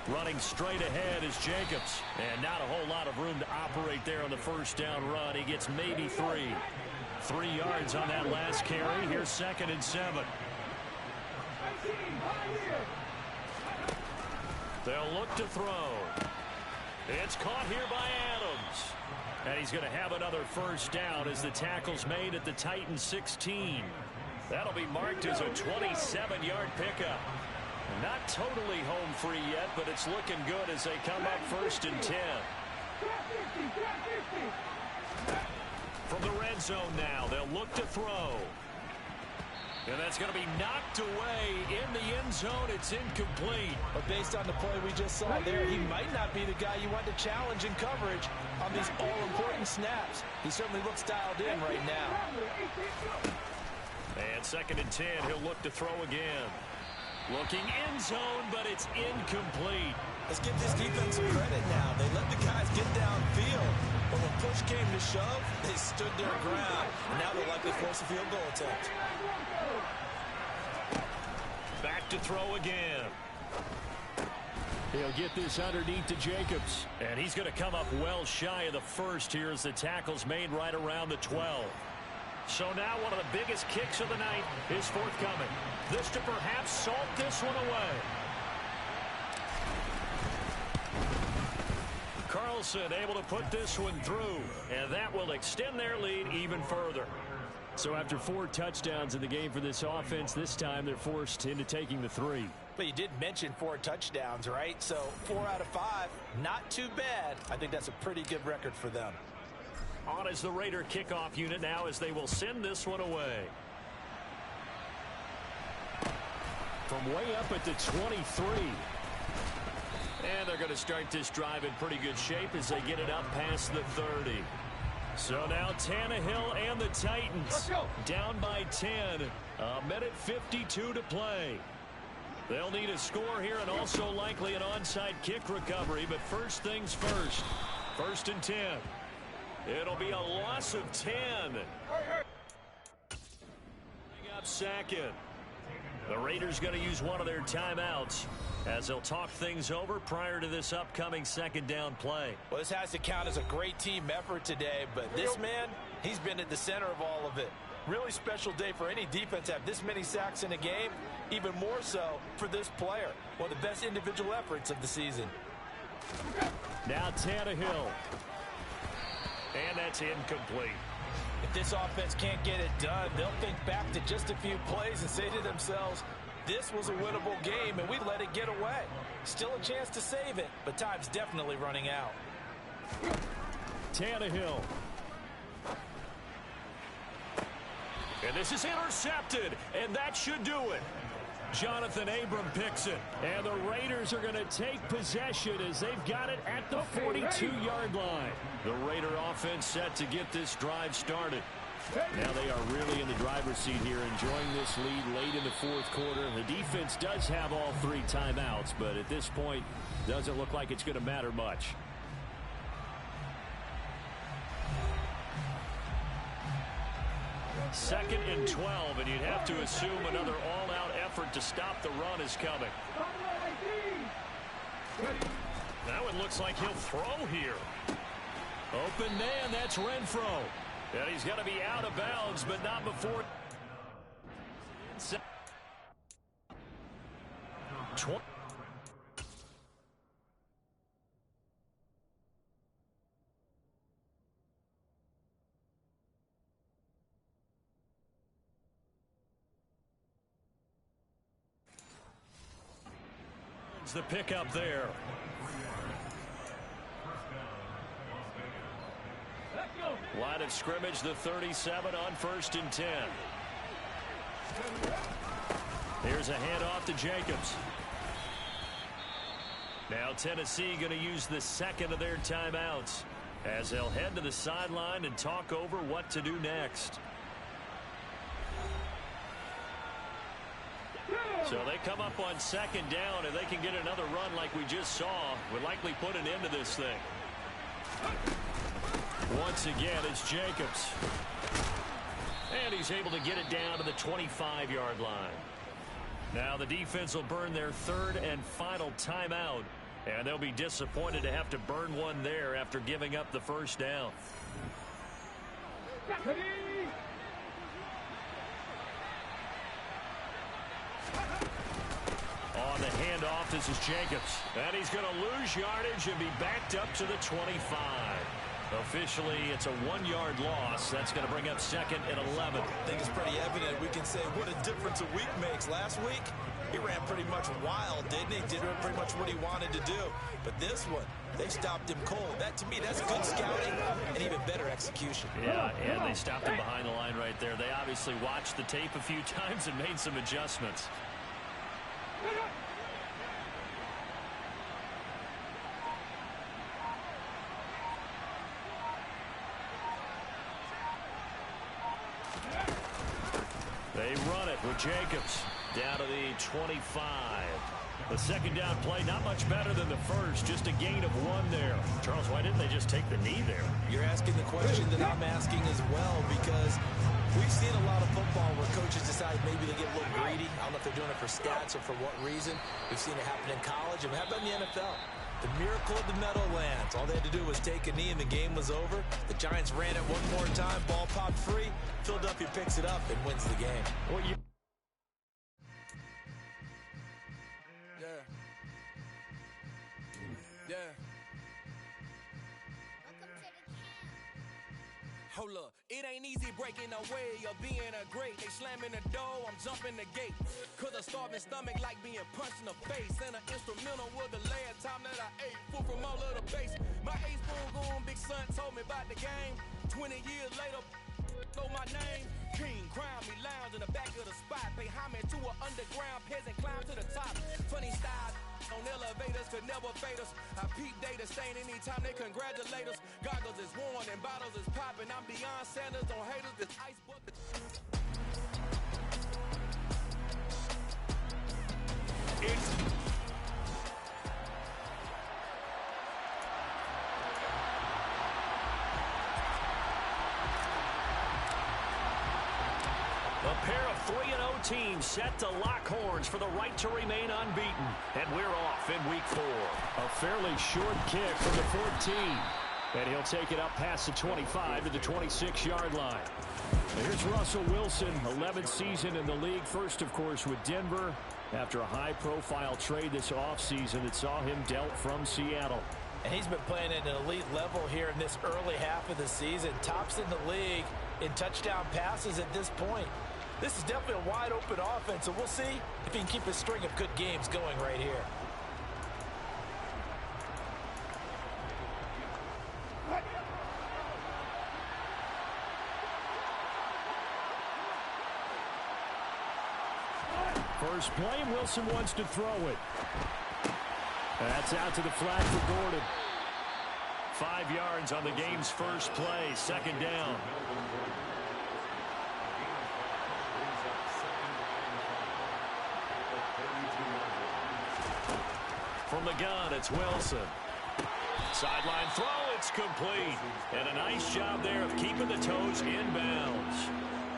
Running straight ahead is Jacobs. And not a whole lot of room to operate there on the 1st down run. He gets maybe 3. 3 yards on that last carry. Here's 2nd and 7. They'll look to throw. It's caught here by Adams. And he's going to have another 1st down as the tackle's made at the Titans 16. That'll be marked as a 27-yard pickup. Not totally home free yet, but it's looking good as they come up 1st and 10. From the red zone now, they'll look to throw. And that's going to be knocked away in the end zone. It's incomplete. But based on the play we just saw there, he might not be the guy you want to challenge in coverage on these all-important snaps. He certainly looks dialed in right now. And 2nd and 10, he'll look to throw again. Looking end zone, but it's incomplete. Let's give this defense some credit now. They let the guys get downfield. But when push came to shove, they stood their ground. And now they'll likely force a field goal attempt. Back to throw again. He'll get this underneath to Jacobs. And he's going to come up well shy of the 1st here as the tackle's made right around the 12. So now one of the biggest kicks of the night is forthcoming. This to perhaps salt this one away. Carlson able to put this one through. And that will extend their lead even further. So after 4 touchdowns in the game for this offense, this time they're forced into taking the 3. But you did mention 4 touchdowns, right? So 4 out of 5, not too bad. I think that's a pretty good record for them. On is the Raider kickoff unit now as they will send this one away. From way up at the 23. And they're going to start this drive in pretty good shape as they get it up past the 30. So now Tannehill and the Titans down by 10. A minute 52 to play. They'll need a score here and also likely an onside kick recovery. But first things first. 1st and 10. It'll be a loss of 10. Up 2nd. The Raiders going to use one of their timeouts as they'll talk things over prior to this upcoming 2nd down play. Well, this has to count as a great team effort today, but this man, he's been at the center of all of it. Really special day for any defense to have this many sacks in a game, even more so for this player. One of the best individual efforts of the season. Now Tannehill. And that's incomplete. If this offense can't get it done, they'll think back to just a few plays and say to themselves, this was a winnable game, and we let it get away. Still a chance to save it, but time's definitely running out. Tannehill. And this is intercepted, and that should do it. Jonathan Abram picks it. And the Raiders are going to take possession as they've got it at the 42-yard line. The Raider offense set to get this drive started. Now they are really in the driver's seat here, enjoying this lead late in the fourth quarter. The defense does have all 3 timeouts, but at this point, doesn't look like it's going to matter much. Second and 12, and you'd have to assume another all-out effort to stop the run is coming. Now it looks like he'll throw here. Open man, that's Renfro. And he's going to be out of bounds, but not before. 20. The pickup there. Line of scrimmage, the 37 on 1st and 10. Here's a handoff to Jacobs. Now Tennessee going to use the second of their timeouts as they'll head to the sideline and talk over what to do next. So they come up on 2nd down, and they can get another run like we just saw. Would likely put an end to this thing. Once again, it's Jacobs. And he's able to get it down to the 25-yard line. Now the defense will burn their 3rd and final timeout, and they'll be disappointed to have to burn one there after giving up the 1st down. On the handoff, this is Jacobs. And he's going to lose yardage and be backed up to the 25. Officially, it's a 1-yard loss. That's going to bring up 2nd and 11. I think it's pretty evident. We can say what a difference a week makes. Last week, he ran pretty much wild, didn't he? Did pretty much what he wanted to do. But this one, they stopped him cold. That, to me, that's good scouting and even better execution. Yeah, and they stopped him behind the line right there. They obviously watched the tape a few times and made some adjustments. They run it with Jacobs down to the 25. The 2nd down play, not much better than the 1st, just a gain of 1 there. Charles, why didn't they just take the knee there? You're asking the question that I'm asking as well, because we've seen a lot of football where coaches decide maybe they get a little greedy. I don't know if they're doing it for stats or for what reason. We've seen it happen in college, and it happened in the NFL. The miracle of the Meadowlands. All they had to do was take a knee, and the game was over. The Giants ran it one more time. Ball popped free. Philadelphia picks it up and wins the game. Hold up, it ain't easy breaking away or being a great. They slamming the door, I'm jumping the gate. Cause a starving stomach like being punched in the face. And an instrumental was the last time that I ate food from all of the base. My ace spoon goon, big son told me about the game. 20 years later, know my name. King, crown me, lounge in the back of the spot. Pay homage to an underground peasant, climb to the top. Funny style. On elevators could never fade us. I peep data stain anytime they congratulate us. Goggles is worn and bottles is popping. I'm beyond Sanders on haters. This ice bucket. A pair of 3-0 teams set to lock horns for the right to remain unbeaten. And we're off in week 4. A fairly short kick from the 14. And he'll take it up past the 25 to the 26-yard line. And here's Russell Wilson, 11th season in the league. First, of course, with Denver after a high-profile trade this offseason that saw him dealt from Seattle. And he's been playing at an elite level here in this early half of the season. Tops in the league in touchdown passes at this point. This is definitely a wide-open offense, so we'll see if he can keep a string of good games going right here. First play, Wilson wants to throw it. That's out to the flat for Gordon. 5 yards on the game's first play, second down. From the gun, it's Wilson. Sideline throw, it's complete. And a nice job there of keeping the toes inbounds.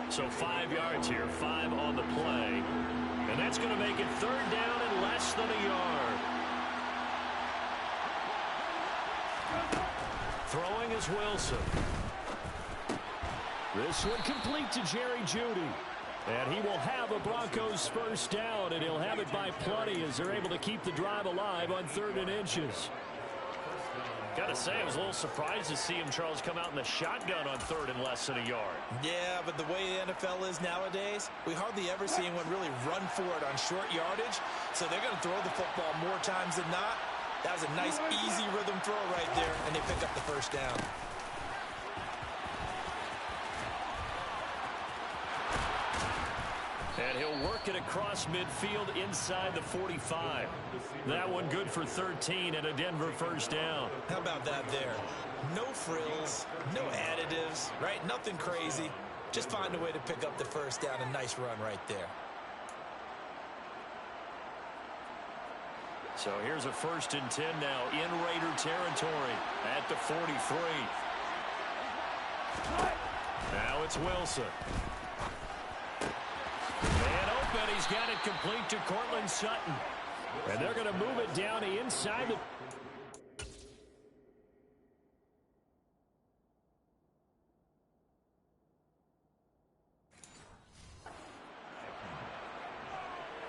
So 5 yards here, 5 on the play. And that's going to make it third down and less than a yard. Throwing is Wilson. This one complete to Jerry Jeudy. And he will have a Broncos first down, and he'll have it by plenty as they're able to keep the drive alive on 3rd and inches. Got to say, I was a little surprised to see him, Charles, come out in the shotgun on 3rd and less than a yard. Yeah, but the way the NFL is nowadays, we hardly ever see anyone really run for it on short yardage. So they're going to throw the football more times than not. That was a nice, easy rhythm throw right there, and they pick up the first down. And he'll work it across midfield inside the 45. That one good for 13 and a Denver first down. How about that there? No frills, no additives, right? Nothing crazy. Just find a way to pick up the first down. A nice run right there. So here's a 1st and 10 now in Raider territory at the 43. Now it's Wilson. And open, he's got it complete to Cortland Sutton. And they're going to move it down inside the...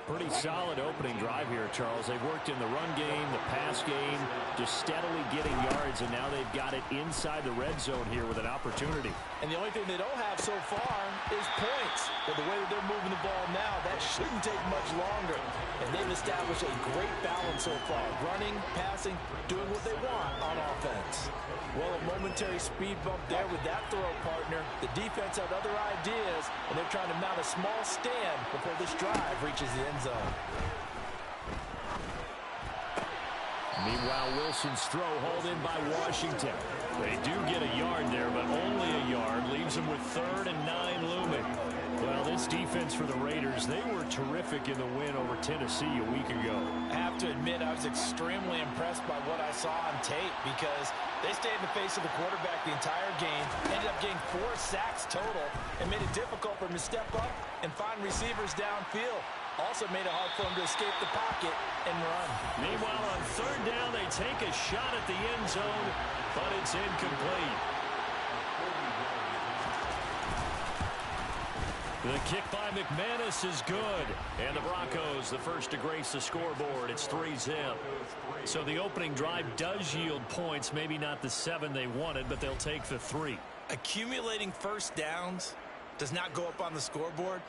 Pretty solid opening drive here, Charles. They've worked in the run game, the pass game, just steadily getting yards, and now they've got it inside the red zone here with an opportunity. And the only thing they don't have so far is points. But the way that they're moving the ball now, that shouldn't take much longer. And they've established a great balance so far. Running, passing, doing what they want on offense. Well, a momentary speed bump there with that throw, partner. The defense had other ideas, and they're trying to mount a small stand before this drive reaches the end zone. Meanwhile, Wilson's throw hauled in by Washington. They do get a yard there, but only a yard. Leaves them with 3rd and 9 looming. Well, this defense for the Raiders, they were terrific in the win over Tennessee a week ago. I have to admit, I was extremely impressed by what I saw on tape because they stayed in the face of the quarterback the entire game, ended up getting 4 sacks total, and made it difficult for him to step up and find receivers downfield. Also made it hard for him to escape the pocket and run. Meanwhile, on 3rd down, they take a shot at the end zone, but it's incomplete. The kick by McManus is good. And the Broncos, the first to grace the scoreboard. It's 3-zip. So the opening drive does yield points. Maybe not the 7 they wanted, but they'll take the 3. Accumulating first downs does not go up on the scoreboard,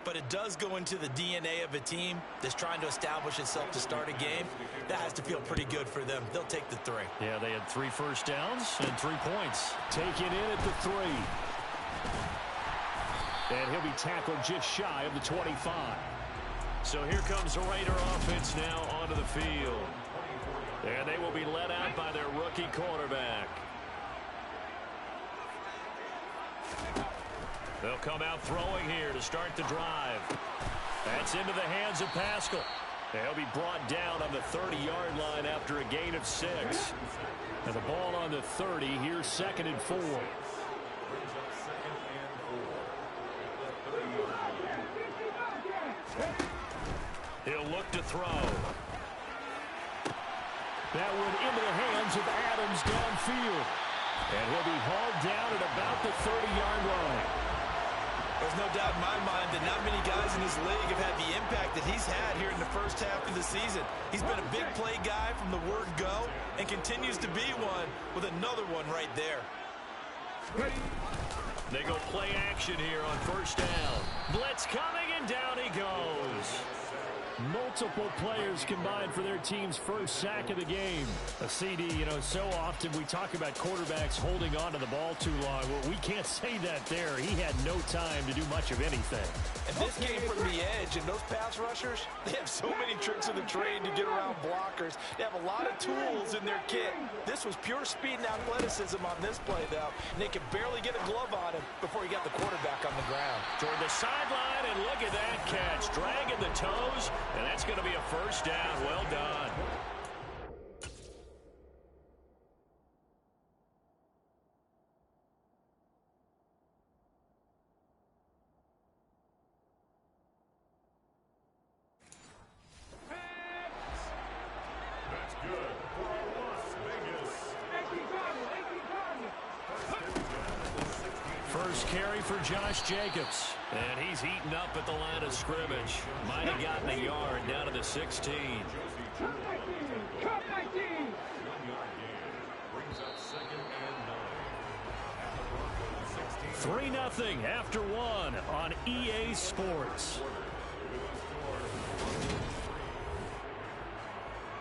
but it does go into the DNA of a team that's trying to establish itself to start a game. That has to feel pretty good for them. They'll take the 3. Yeah, they had 3 first downs and 3 points. Taken in at the 3. And he'll be tackled just shy of the 25. So here comes the Raider offense now onto the field. And they will be led out by their rookie quarterback. They'll come out throwing here to start the drive. That's into the hands of Pascal. They'll be brought down on the 30-yard line after a gain of 6. And the ball on the 30, here's 2nd and 4. He'll look to throw. That one into the hands of Adams downfield. And he'll be hauled down at about the 30-yard line. There's no doubt in my mind that not many guys in this league have had the impact that he's had here in the first half of the season. He's been a big play guy from the word go and continues to be one with another one right there. They go play action here on first down. Blitz coming, and down he goes. Multiple players combined for their team's first sack of the game. A CD, so often we talk about quarterbacks holding on to the ball too long. Well, we can't say that there. He had no time to do much of anything. And this came from the edge, and those pass rushers, they have so many tricks of the trade to get around blockers. They have a lot of tools in their kit. This was pure speed and athleticism on this play, though, and they could barely get a glove on him before he got the quarterback on the ground. Toward the sideline, and look at that catch. Dragging the toes, and that's going to be a first down. Well done. First carry for Josh Jacobs. And he's heating up at the line of scrimmage. Might have gotten a yard down to the 16. 3-0 after one on EA Sports.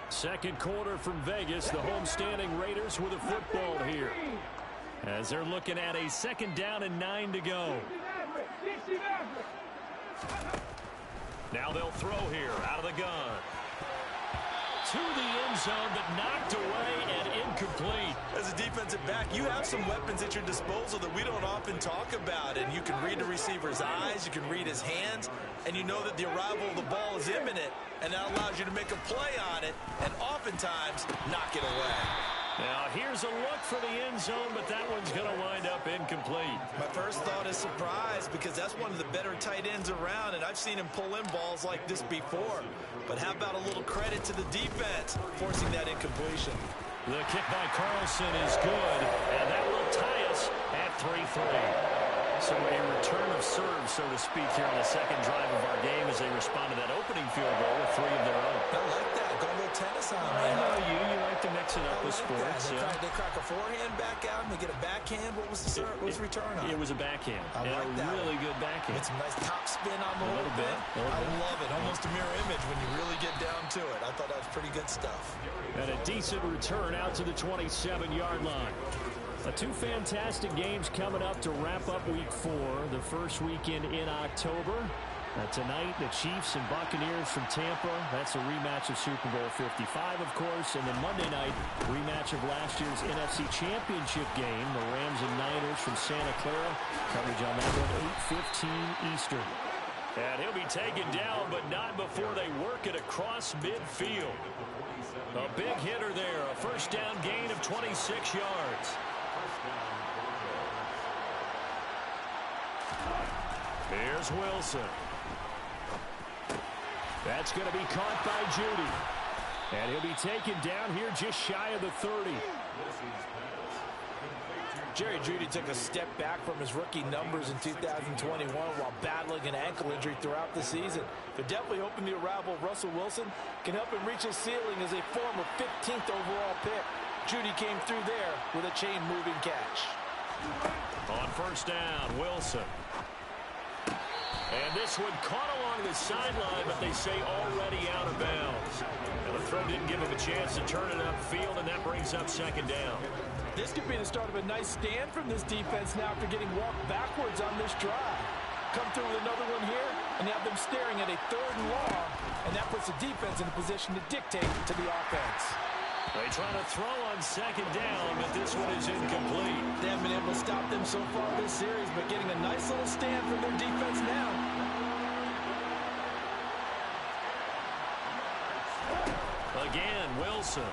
Second quarter from Vegas. The homestanding Raiders with a football here, as they're looking at a second down and 9 to go. Now they'll throw here out of the gun. To the end zone, but knocked away and incomplete. As a defensive back, you have some weapons at your disposal that we don't often talk about. And you can read the receiver's eyes, you can read his hands, and you know that the arrival of the ball is imminent. And that allows you to make a play on it and oftentimes knock it away. Now, here's a look for the end zone, but that one's going to wind up incomplete. My first thought is surprise, because that's one of the better tight ends around, and I've seen him pull in balls like this before. But how about a little credit to the defense forcing that incompletion? The kick by Carlson is good, and that will tie us at 3-3. So a return of serve, so to speak, here on the second drive of our game as they respond to that opening field goal with 3 of their own. I like that. Go a little tennis on me. I know you like to mix it up with sports. They crack a forehand back out and they get a backhand. What was the serve? What was the return on? It was a backhand. I like a that really good backhand. With some nice top spin on the whole thing. I love it. Almost a mirror image when you really get down to it. I thought that was pretty good stuff. And a decent return out to the 27-yard line. Two fantastic games coming up to wrap up Week 4, the first weekend in October. Tonight, the Chiefs and Buccaneers from Tampa. That's a rematch of Super Bowl 55, of course. And then Monday night, rematch of last year's NFC Championship game, the Rams and Niners from Santa Clara. Coverage on that one, 8:15 Eastern. And he'll be taken down, but not before they work it across midfield. A big hitter there, a first down gain of 26 yards. Here's Wilson. That's going to be caught by Judy. And he'll be taken down here just shy of the 30. Jerry Jeudy took a step back from his rookie numbers in 2021 while battling an ankle injury throughout the season. But definitely hoping the arrival of Russell Wilson can help him reach his ceiling as a former 15th overall pick. Jeudy came through there with a chain-moving catch. On first down, Wilson. And this one caught along the sideline, but they say already out of bounds. And the throw didn't give him a chance to turn it upfield, and that brings up second down. This could be the start of a nice stand from this defense now after getting walked backwards on this drive. Come through with another one here, and you have them staring at a 3rd and long, and that puts the defense in a position to dictate to the offense. They try to throw on second down, but this one is incomplete. They haven't been able to stop them so far this series, but getting a nice little stand from their defense now. Again, Wilson.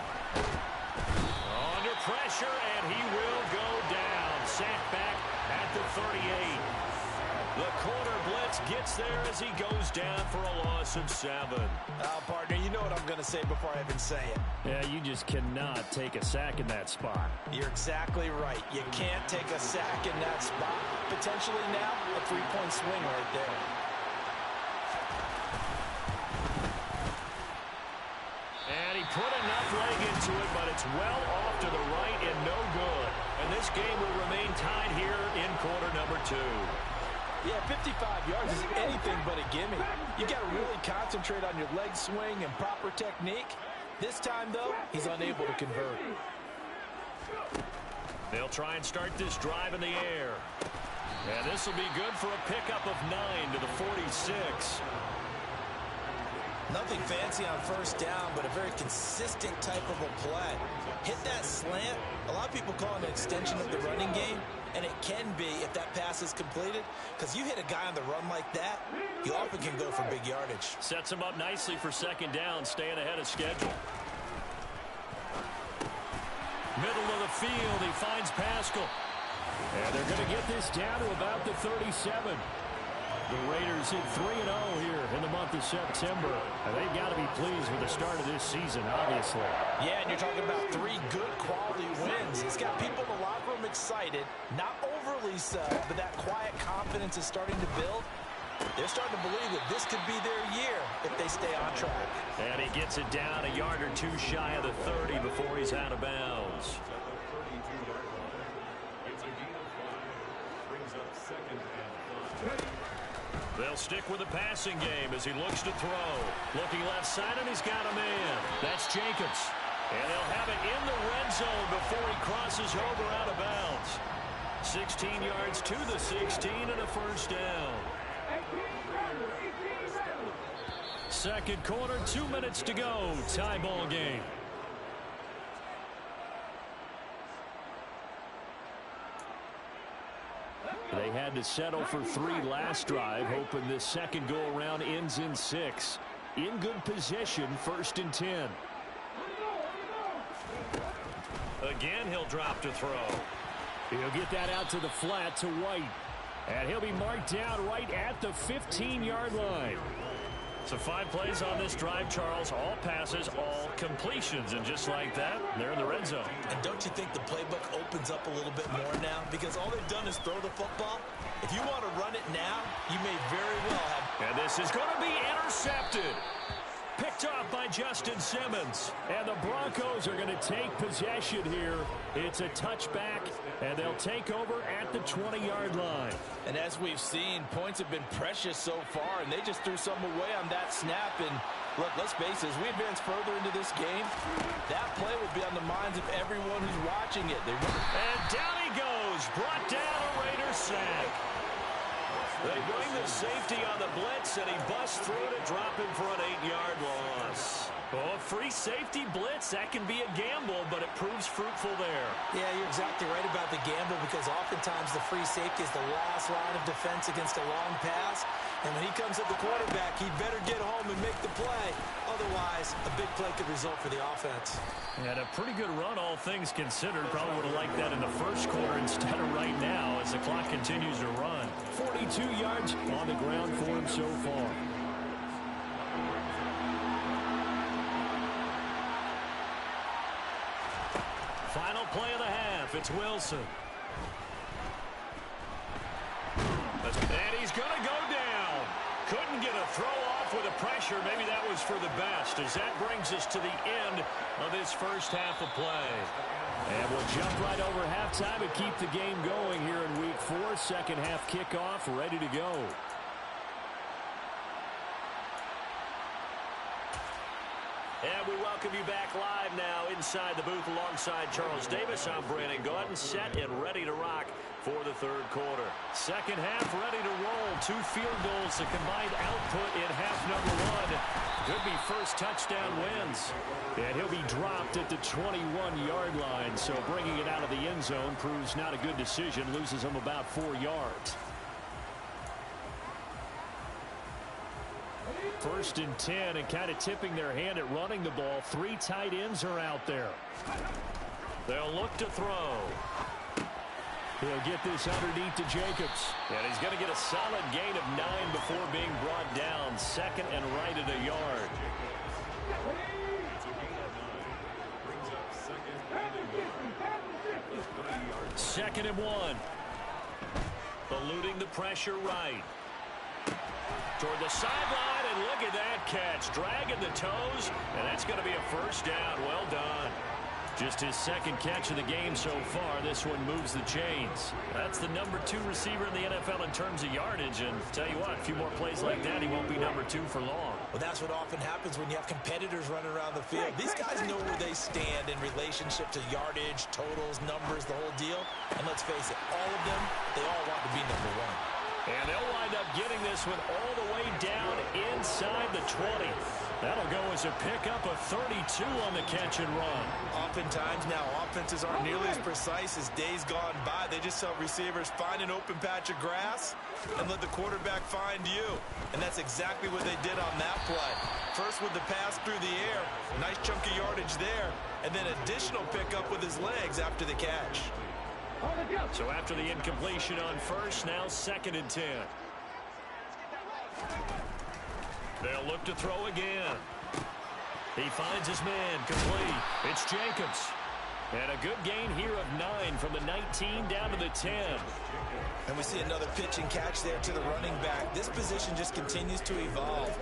Under pressure, and he will go down. Sacked back at the 38. The corner blitz gets there as he goes down for a loss of 7. Partner, you know what I'm going to say before I even say it. Yeah, you just cannot take a sack in that spot. You're exactly right. You can't take a sack in that spot. Potentially now, a 3-point swing right there. And he put enough leg into it, but it's well off to the right and no good. And this game will remain tied here in quarter number 2. Yeah, 55 yards is anything but a gimme. You got to really concentrate on your leg swing and proper technique. This time, though, he's unable to convert. They'll try and start this drive in the air. And this will be good for a pickup of 9 to the 46. Nothing fancy on first down, but a very consistent type of a play. Hit that slant. A lot of people call it an extension of the running game, and it can be if that pass is completed, because you hit a guy on the run like that, you often can go for big yardage. Sets him up nicely for second down, staying ahead of schedule. Middle of the field, he finds Pascal. And they're going to get this down to about the 37. The Raiders hit 3-0 here in the month of September. And they've got to be pleased with the start of this season, obviously. Yeah, and you're talking about 3 good quality wins. It's got people in the locker room excited, not overly so, but that quiet confidence is starting to build. They're starting to believe that this could be their year if they stay on track. And he gets it down a yard or 2 shy of the 30 before he's out of bounds. They'll stick with the passing game as he looks to throw. Looking left side, and he's got a man. That's Jacobs. And they'll have it in the red zone before he crosses over out of bounds. 16 yards to the 16 and a first down. Second quarter, 2 minutes to go. Tie ball game. They had to settle for 3 last drive, hoping this second go-around ends in 6. In good position, 1st and 10. Again, he'll drop to throw. He'll get that out to the flat to White. And he'll be marked down right at the 15-yard line. So 5 plays on this drive, Charles. All passes, all completions. And just like that, they're in the red zone. And don't you think the playbook opens up a little bit more now? Because all they've done is throw the football. If you want to run it now, you may very well have. And this is going to be intercepted. Picked off by Justin Simmons. And the Broncos are going to take possession here. It's a touchback, and they'll take over at the 20-yard line. And as we've seen, points have been precious so far, and they just threw some away on that snap. And look, let's face it, as we advance further into this game, that play will be on the minds of everyone who's watching it. And down he goes, brought down a Raider sack. They bring the safety on the blitz, and he busts through to drop him for an 8-yard loss. Oh, free safety blitz, that can be a gamble, but it proves fruitful there. Yeah, you're exactly right about the gamble, because oftentimes the free safety is the last line of defense against a long pass. And when he comes at the quarterback, he better get home and make the play. Otherwise, a big play could result for the offense. And a pretty good run, all things considered. Probably would have liked that in the first quarter instead of right now as the clock continues to run. 42 yards on the ground for him so far. Final play of the half. It's Wilson. And he's going to go down. Couldn't get a throw off with the pressure. Maybe that was for the best, as that brings us to the end of this first half of play. And we'll jump right over halftime and keep the game going here in week 4. Second half kickoff, ready to go. And we welcome you back live now inside the booth alongside Charles Davis. I'm Brandon Gordon, set and ready to rock for the third quarter. Second half ready to roll. 2 field goals, the combined output in half number 1. Could be first touchdown wins. And he'll be dropped at the 21-yard line. So bringing it out of the end zone proves not a good decision. Loses him about 4 yards. First and 10, and kind of tipping their hand at running the ball. 3 tight ends are out there. They'll look to throw. He'll get this underneath to Jacobs. And he's going to get a solid gain of 9 before being brought down. Second and right at a yard. Second and 1. Eluding the pressure right. Toward the sideline, and look at that catch. Dragging the toes, and that's going to be a first down. Well done. Just his second catch of the game so far. This one moves the chains. That's the number 2 receiver in the NFL in terms of yardage. And tell you what, a few more plays like that, he won't be number 2 for long. Well, that's what often happens when you have competitors running around the field. These guys know where they stand in relationship to yardage, totals, numbers, the whole deal. And let's face it, all of them, they all want to be number 1. And they'll wind up getting this one all the way down inside the 20. That'll go as a pickup of 32 on the catch and run. Oftentimes now, offenses aren't nearly as precise as days gone by. They just tell receivers, find an open patch of grass and let the quarterback find you. And that's exactly what they did on that play. First with the pass through the air, nice chunk of yardage there, and then additional pickup with his legs after the catch. So after the incompletion on first, now second and 10. They'll look to throw again. He finds his man complete. It's Jacobs. And a good gain here of 9 from the 19 down to the 10. And we see another pitch and catch there to the running back. This position just continues to evolve.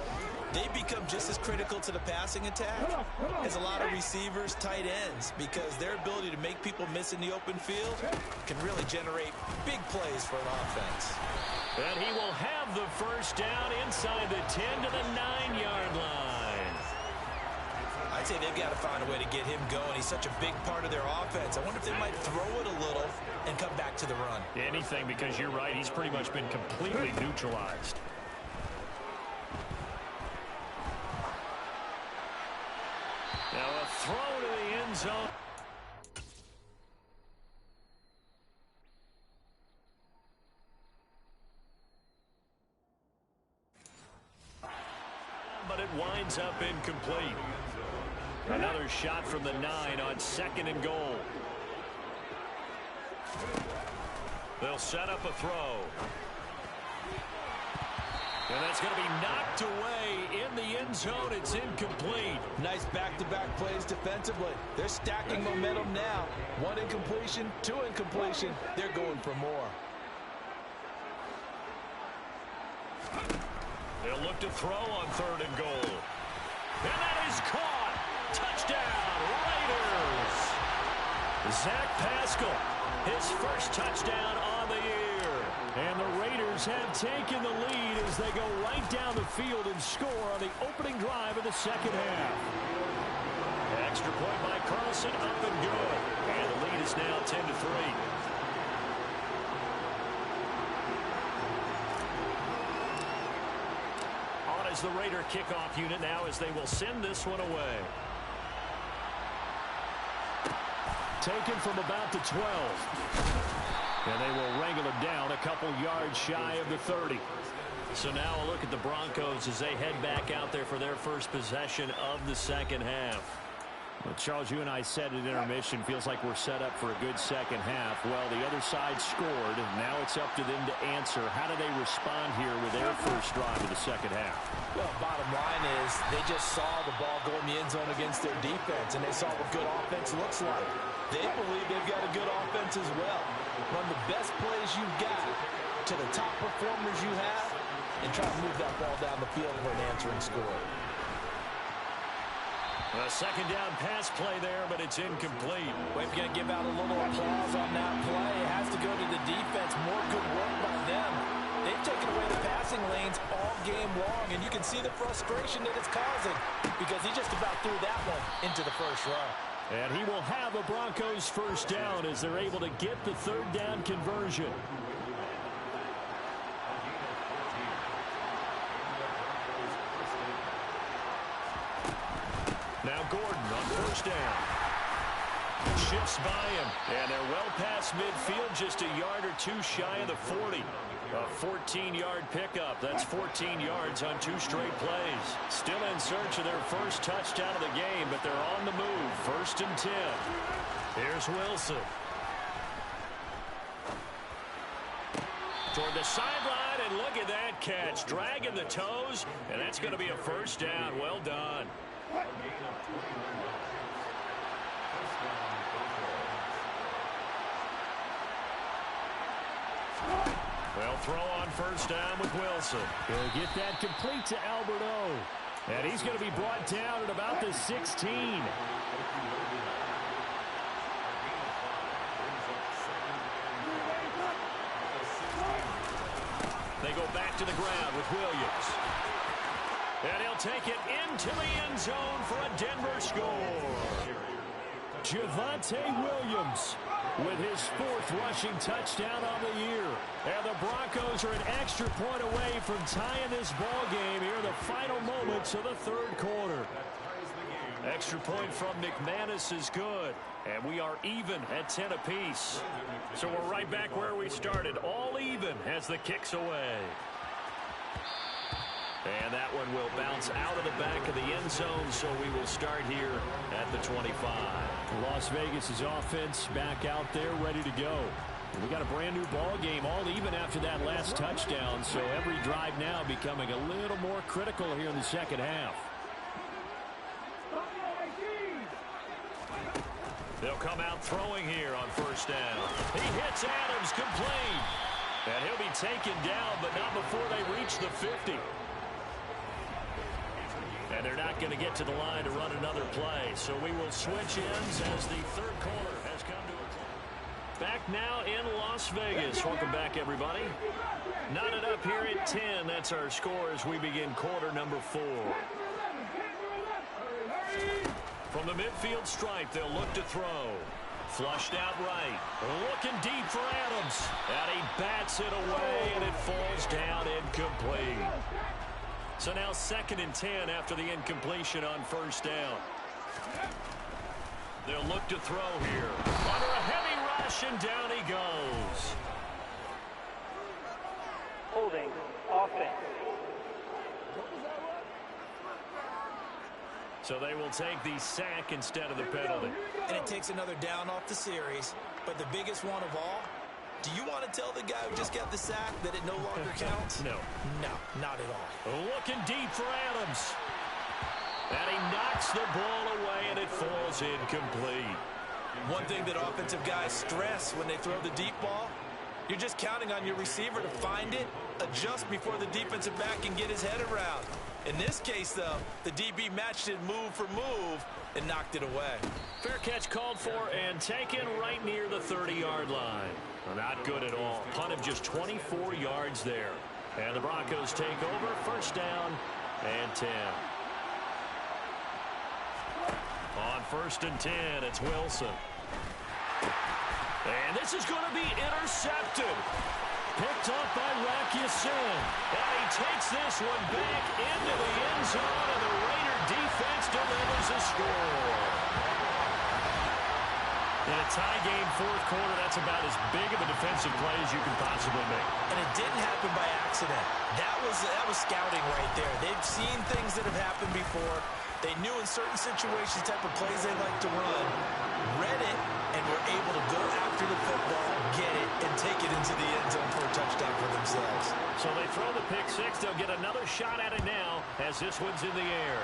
They become just as critical to the passing attack as a lot of receivers, tight ends, because their ability to make people miss in the open field can really generate big plays for an offense. And he will have the first down inside the 10 to the 9-yard line. I'd say they've got to find a way to get him going. He's such a big part of their offense. I wonder if they might throw it a little and come back to the run. Anything, because you're right, he's pretty much been completely neutralized. Now a throw to the end zone. But it winds up incomplete. Another shot from the 9 on second and goal. They'll set up a throw. And that's going to be knocked away in the end zone. It's incomplete. Nice back-to-back plays defensively. They're stacking momentum now. 1 incompletion, 2 incompletion. They're going for more. They'll look to throw on third and goal. And that is caught. Touchdown, Raiders. Zach Pascal, his first touchdown on the year. And the Raiders have taken the lead as they go right down the field and score on the opening drive of the second half. Extra point by Carlson, up and good. And the lead is now 10-3. On as the Raider kickoff unit now as they will send this one away. Taken from about the 12. And they will wrangle it down a couple yards shy of the 30. So now a look at the Broncos as they head back out there for their first possession of the second half. Well, Charles, you and I said at intermission, feels like we're set up for a good second half. Well, the other side scored, and now it's up to them to answer. How do they respond here with their first drive of the second half? Well, bottom line is they just saw the ball go in the end zone against their defense, and they saw what good offense looks like. They believe they've got a good offense as well. Run the best plays you've got to the top performers you have and try to move that ball down the field for an answering score. A second down pass play there, but it's incomplete. Well, if you're going to give out a little applause on that play, it has to go to the defense. More good work by them. They've taken away the passing lanes all game long, and you can see the frustration that it's causing because he just about threw that one into the first row. And he will have a Broncos first down as they're able to get the third down conversion. Now Gordon on first down. Shifts by him, and they're well past midfield, just a yard or two shy of the 40. A 14-yard pickup. That's 14 yards on 2 straight plays. Still in search of their first touchdown of the game, but they're on the move. First and 10. Here's Wilson. toward the sideline, and look at that catch. Dragging the toes, and that's going to be a first down. Well done. They'll throw on first down with Wilson. He'll get that complete to Alberto. And he's going to be brought down at about the 16. They go back to the ground with Williams. And he'll take it into the end zone for a Denver score. Javonte Williams with his 4th rushing touchdown on the year. And the Broncos are an extra point away from tying this ball game here in the final moments of the 3rd quarter. Extra point from McManus is good. And we are even at 10 apiece. So we're right back where we started. All even as the kick's away. And that one will bounce out of the back of the end zone, so we will start here at the 25. Las Vegas' offense back out there ready to go. We got a brand new ball game, all even after that last touchdown, so every drive now becoming a little more critical here in the second half. They'll come out throwing here on first down. He hits Adams complete. And he'll be taken down, but not before they reach the 50. And they're not going to get to the line to run another play. So we will switch ends as the 3rd quarter has come to a close. Back now in Las Vegas. Welcome back, everybody. Knotted up here at 10. That's our score as we begin quarter number 4. From the midfield stripe, they'll look to throw. Flushed out right. Looking deep for Adams. And he bats it away, and it falls down incomplete. So now 2nd and 10 after the incompletion on first down. They'll look to throw here. Under a heavy rush, and down he goes. Holding offense. So they will take the sack instead of the penalty. And it takes another down off the series. But the biggest one of all, do you want to tell the guy who just got the sack that it no longer counts? No. No, not at all. Looking deep for Adams. And he knocks the ball away, and it falls incomplete. One thing that offensive guys stress when they throw the deep ball, you're just counting on your receiver to find it, adjust before the defensive back can get his head around. In this case, though, the DB matched it move for move and knocked it away. Fair catch called for and taken right near the 30-yard line. Not good at all. Punt of just 24 yards there. And the Broncos take over. First down and 10. On 1st and 10, it's Wilson. And this is going to be intercepted. Picked up by Rakisin. And he takes this one back into the end zone, and the Raider defense delivers a score. In a tie game 4th quarter, that's about as big of a defensive play as you can possibly make. And it didn't happen by accident. That was scouting right there. They've seen things that have happened before. They knew in certain situations type of plays they like to run, read it, and were able to go after the football, get it, and take it into the end zone for a touchdown for themselves. So they throw the pick 6. They'll get another shot at it now as this one's in the air.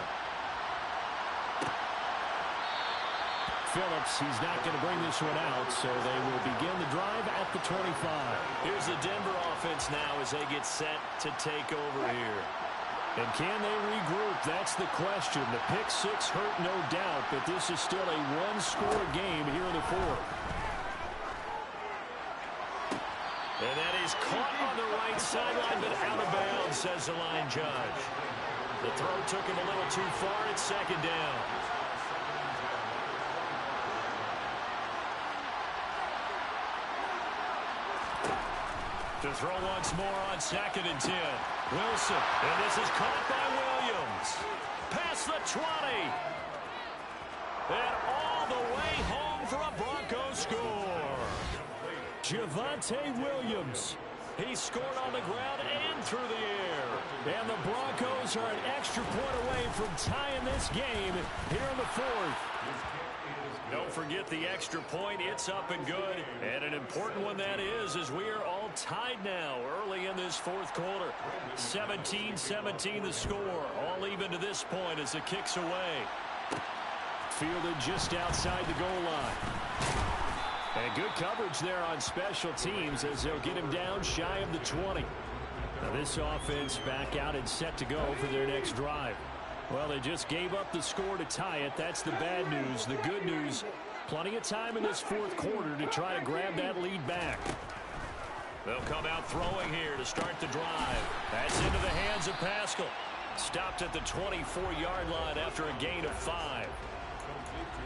Phillips, he's not going to bring this one out, so they will begin the drive at the 25. Here's the Denver offense now as they get set to take over here. And can they regroup? That's the question. The pick 6 hurt, no doubt, but this is still a one-score game here in the 4th. And that is caught on the right sideline, but out of bounds, says the line judge. The throw took him a little too far. It's 2nd down. To throw once more on 2nd and 10. Wilson, and this is caught by Williams. Past the 20. And all the way home for a Broncos score. Javonte Williams. He scored on the ground and through the air. And the Broncos are an extra point away from tying this game here in the 4th. Don't forget the extra point. It's up and good. And an important one that is, as we are all tied now early in this fourth quarter. 17-17 the score. All even to this point as it kicks away. Fielded just outside the goal line. And good coverage there on special teams as they'll get him down shy of the 20. Now this offense back out and set to go for their next drive. Well, they just gave up the score to tie it. That's the bad news. The good news, plenty of time in this fourth quarter to try to grab that lead back. They'll come out throwing here to start the drive. That's into the hands of Pascal. Stopped at the 24-yard line after a gain of 5.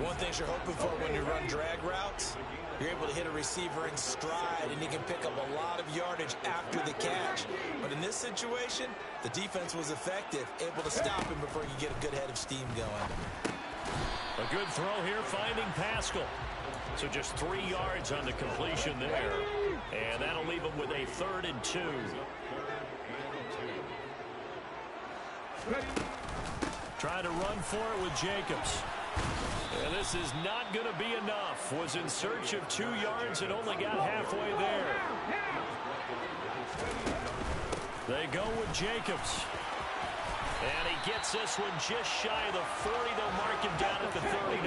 One thing you're hoping for when you run drag routes, you're able to hit a receiver in stride, and he can pick up a lot of yardage after the catch. But in this situation, the defense was effective, able to stop him before you get a good head of steam going. A good throw here, finding Pascal. So just 3 yards on the completion there. And that'll leave him with a 3rd and 2. Trying to run for it with Jacobs. And this is not going to be enough. Was in search of 2 yards and only got halfway there. They go with Jacobs. And he gets this one just shy of the 40. They'll mark him down at the 39.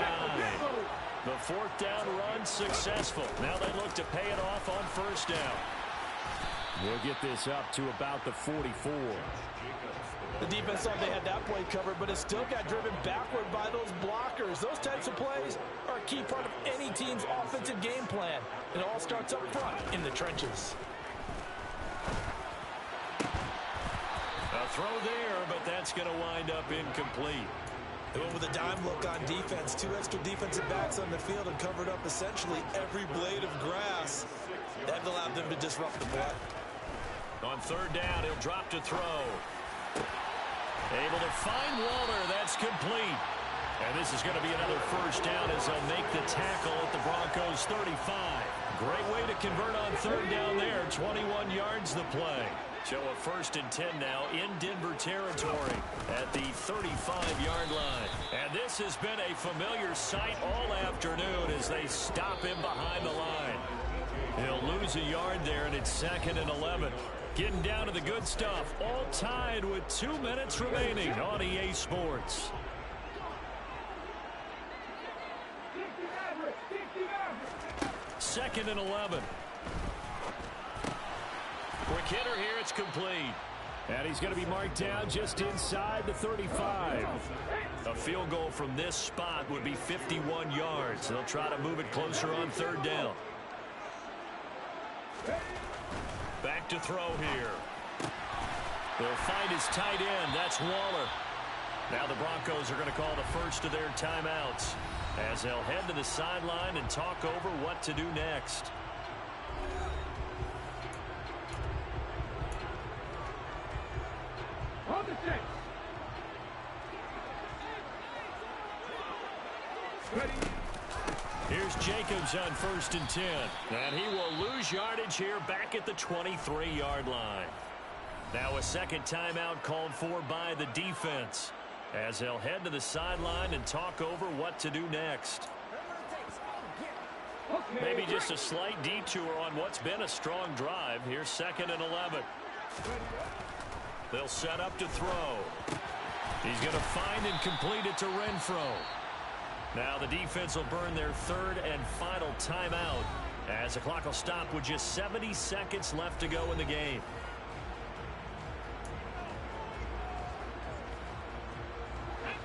The 4th down run successful. Now they look to pay it off on 1st down. They'll get this up to about the 44. The defense thought they had that play covered, but it still got driven backward by those blockers. Those types of plays are a key part of any team's offensive game plan. It all starts up front in the trenches. A throw there, but that's going to wind up incomplete. They went with a dime look on defense. 2 extra defensive backs on the field and covered up essentially every blade of grass. That allowed them to disrupt the play. On 3rd down, he'll drop to throw. Able to find Waller. That's complete. And this is going to be another 1st down as they'll make the tackle at the Broncos' 35. Great way to convert on 3rd down there. 21 yards the play. So a 1st and 10 now in Denver territory at the 35-yard line. And this has been a familiar sight all afternoon as they stop him behind the line. He'll lose a yard there, and it's 2nd and 11. Getting down to the good stuff. All tied with 2 minutes remaining on EA Sports. Second and 11. Quick hitter here. It's complete. And he's going to be marked down just inside the 35. A field goal from this spot would be 51 yards. They'll try to move it closer on 3rd down. Back to throw here. They'll find his tight end. That's Waller. Now the Broncos are going to call the first of their timeouts as they'll head to the sideline and talk over what to do next. Here's Jacobs on 1st and 10. And he will lose yardage here back at the 23-yard line. Now a 2nd timeout called for by the defense as they'll head to the sideline and talk over what to do next. Maybe just a slight detour on what's been a strong drive. Here's 2nd and 11. They'll set up to throw. He's going to find and complete it to Renfro. Now the defense will burn their 3rd and final timeout as the clock will stop with just 70 seconds left to go in the game.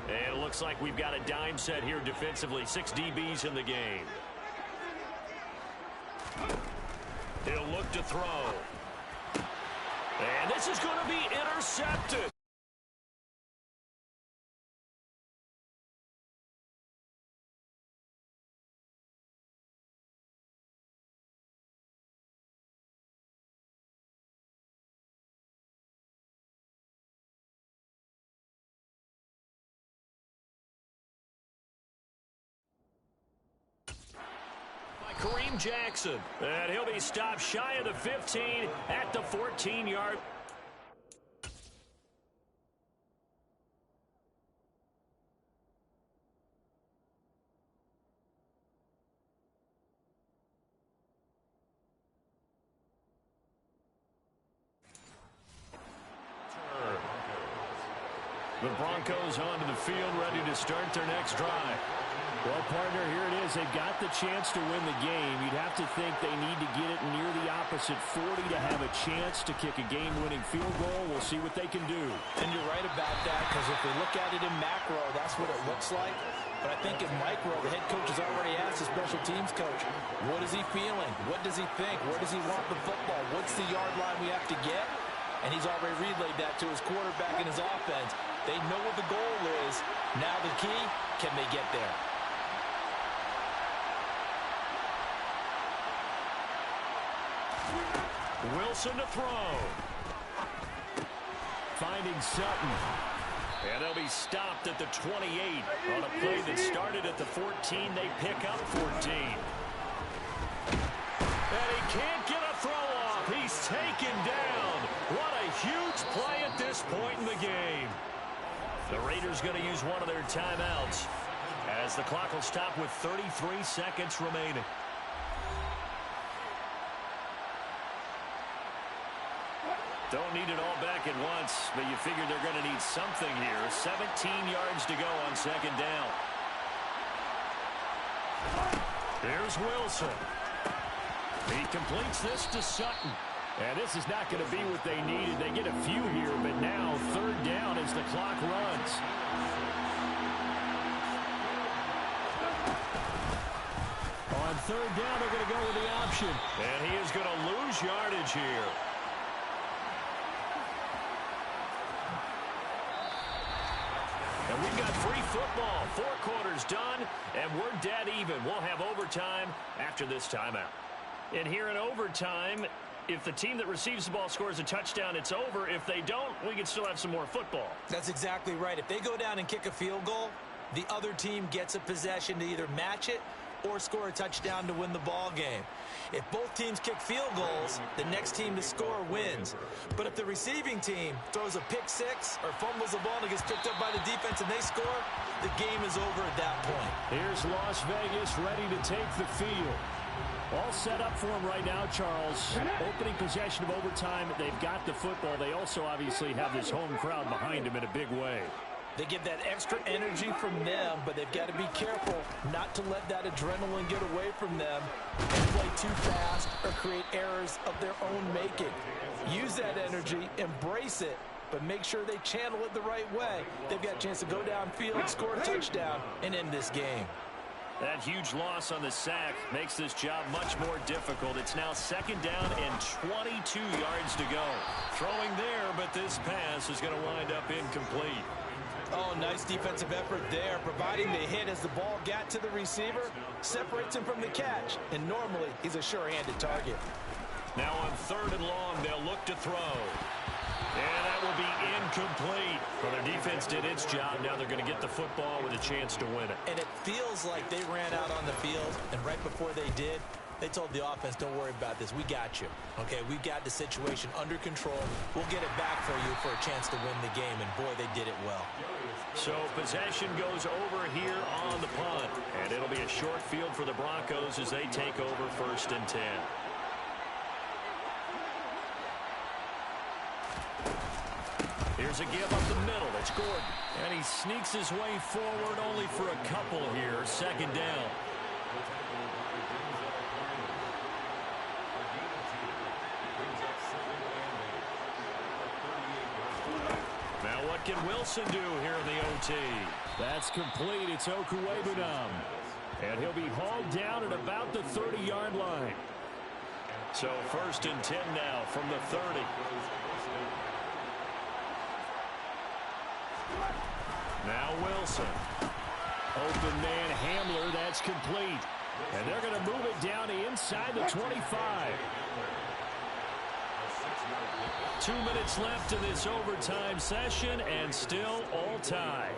And it looks like we've got a dime set here defensively. 6 DBs in the game. He'll look to throw. And this is going to be intercepted. Kareem Jackson. And he'll be stopped shy of the 15 at the 14-yard. The Broncos onto the field, ready to start their next drive. Well, partner, here it is. They've got the chance to win the game. You'd have to think they need to get it near the opposite 40 to have a chance to kick a game-winning field goal. We'll see what they can do. And you're right about that, because if we look at it in macro, that's what it looks like. But I think in micro, the head coach has already asked the special teams coach, what is he feeling? What does he think? Where does he want the football? What's the yard line we have to get? And he's already relayed that to his quarterback and his offense. They know what the goal is. Now the key, can they get there? Wilson to throw. Finding Sutton. And they'll be stopped at the 28. On a play that started at the 14, they pick up 14. And he can't get a throw off. He's taken down. What a huge play at this point in the game. The Raiders going to use one of their timeouts as the clock will stop with 33 seconds remaining. Don't need it all back at once, but you figure they're going to need something here. 17 yards to go on second down. Here's Wilson. He completes this to Sutton. And this is not going to be what they needed. They get a few here, but now third down as the clock runs. On third down, they're going to go with the option. And he is going to lose yardage here. And we've got free football. 4 quarters done, and we're dead even. We'll have overtime after this timeout. And here in overtime, if the team that receives the ball scores a touchdown, it's over. If they don't, we can still have some more football. That's exactly right. If they go down and kick a field goal, the other team gets a possession to either match it or score a touchdown to win the ball game. If both teams kick field goals, the next team to score wins. But if the receiving team throws a pick six or fumbles the ball and it gets picked up by the defense and they score, the game is over at that point. Here's Las Vegas ready to take the field. All set up for them right now, Charles. Opening possession of overtime. They've got the football. They also obviously have this home crowd behind them in a big way. They get that extra energy from them, but they've got to be careful not to let that adrenaline get away from them and play too fast or create errors of their own making. Use that energy, embrace it, but make sure they channel it the right way. They've got a chance to go downfield, score a touchdown, and end this game. That huge loss on the sack makes this job much more difficult. It's now second down and 22 yards to go. Throwing there, but this pass is going to wind up incomplete. Oh, nice defensive effort there, providing the hit as the ball got to the receiver, separates him from the catch, and normally he's a sure-handed target. Now on third and long, they'll look to throw. And that will be incomplete. Well, their defense did its job. Now they're going to get the football with a chance to win it. And it feels like they ran out on the field, and right before they did, they told the offense, don't worry about this. We got you. Okay, we've got the situation under control. We'll get it back for you for a chance to win the game, and boy, they did it well. So possession goes over here on the punt, and it'll be a short field for the Broncos as they take over 1st and 10. Here's a give up the middle. It's Gordon. And he sneaks his way forward only for a couple here. Second down. Now what can Wilson do here in the OT? That's complete. It's Okuwebunam. And he'll be hauled down at about the 30-yard line. So 1st and 10 now from the 30. Now Wilson. Open man Hamler. That's complete. And they're going to move it down to inside the 25. 2 minutes left in this overtime session, and still all tied.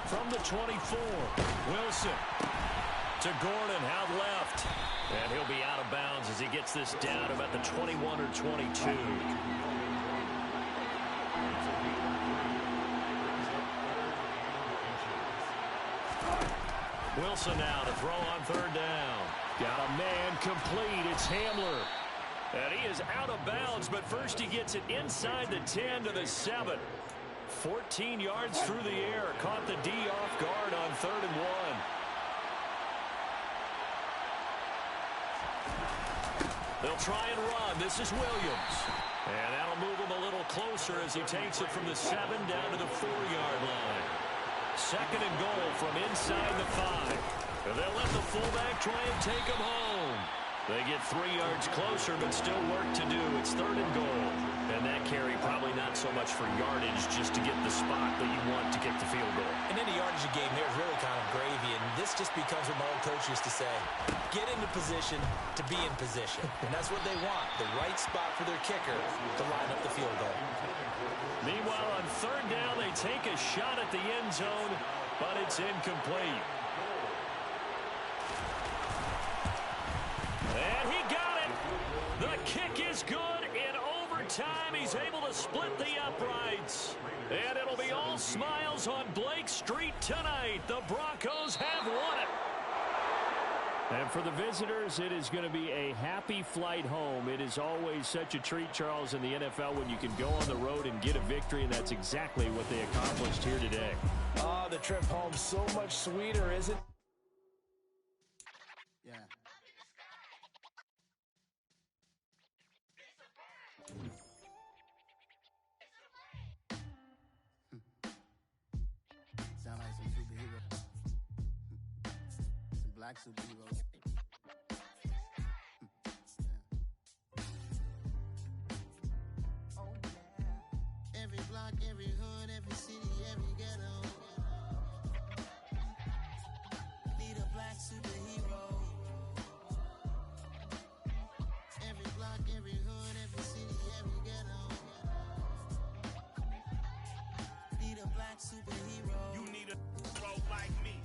From the 24, Wilson to Gordon out left. And he'll be out of bounds as he gets this down about the 21 or 22. Wilson now to throw on third down. Got a man complete. It's Hamler. And he is out of bounds, but first he gets it inside the 10 to the 7. 14 yards through the air. Caught the D off guard on 3rd and 1. They'll try and run. This is Williams. And that'll move him a little closer as he takes it from the 7 down to the 4-yard line. 2nd and goal from inside the 5. And they'll let the fullback try and take him home. They get 3 yards closer, but still work to do. It's 3rd and goal. And that carry probably not so much for yardage, just to get the spot that you want to get the field goal. And any yardage a game there is really kind of gravy, and this just becomes what my old coach used to say. Get into position to be in position. And that's what they want, the right spot for their kicker to line up the field goal. Meanwhile, on 3rd down, they take a shot at the end zone, but it's incomplete. And he got it. The kick is good. In overtime, he's able to split the uprights. And it'll be all smiles on Blake Street tonight. The Broncos have won it. And for the visitors, it is going to be a happy flight home. It is always such a treat, Charles, in the NFL when you can go on the road and get a victory, and that's exactly what they accomplished here today. Oh, the trip home so much sweeter, isn't it? Yeah. Sound like some superheroes. Some black superheroes. Oh yeah. Every block, every hood, every city, every ghetto. Need a black superhero. Every block, every hood, every city, every ghetto. Need a black superhero. You need a hero like me.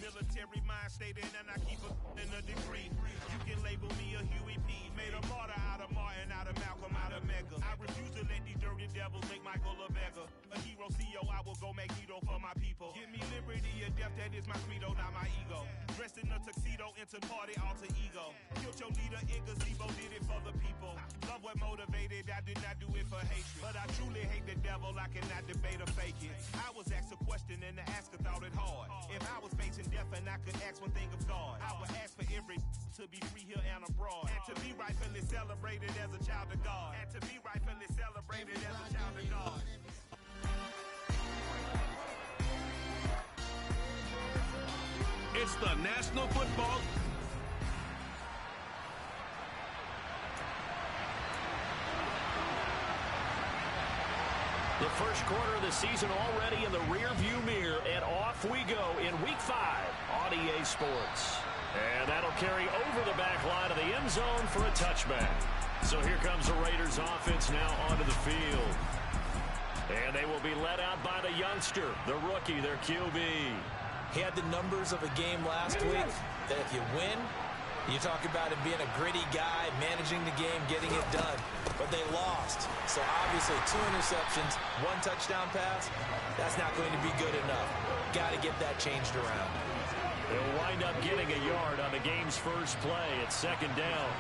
Military mind stated, and I keep in a degree. You can label me a Huey P. Made a martyr out of Martin, out of Malcolm, out of Mega. I refuse to let these dirty devils make Michael a beggar. A hero CEO, I will go Magneto for my people. Give me liberty or death, that is my credo, not my ego. Dressed in a tuxedo, into party, alter ego. Killed your leader in gazebo, did it for the people. Love what motivated, I did not do it for hatred. But I truly hate the devil, I cannot debate or fake it. I was asked a question and the asker thought it hard. If I was facing death and I could ask one thing of God, I would ask for every to be free here and abroad. And to be rightfully celebrated as a child of God. And to be rightfully celebrated as a child of God. It's the National Football. The first quarter of the season already in the rearview mirror, and off we go in Week 5 on EA Sports. And that'll carry over the back line of the end zone for a touchback. So here comes the Raiders offense now onto the field. And they will be led out by the youngster, the rookie, their QB. He had the numbers of a game last week that if you win, you talk about him being a gritty guy, managing the game, getting it done. But they lost. So obviously 2 interceptions, 1 touchdown pass, that's not going to be good enough. Got to get that changed around. They'll wind up getting a yard on the game's first play at 2nd down.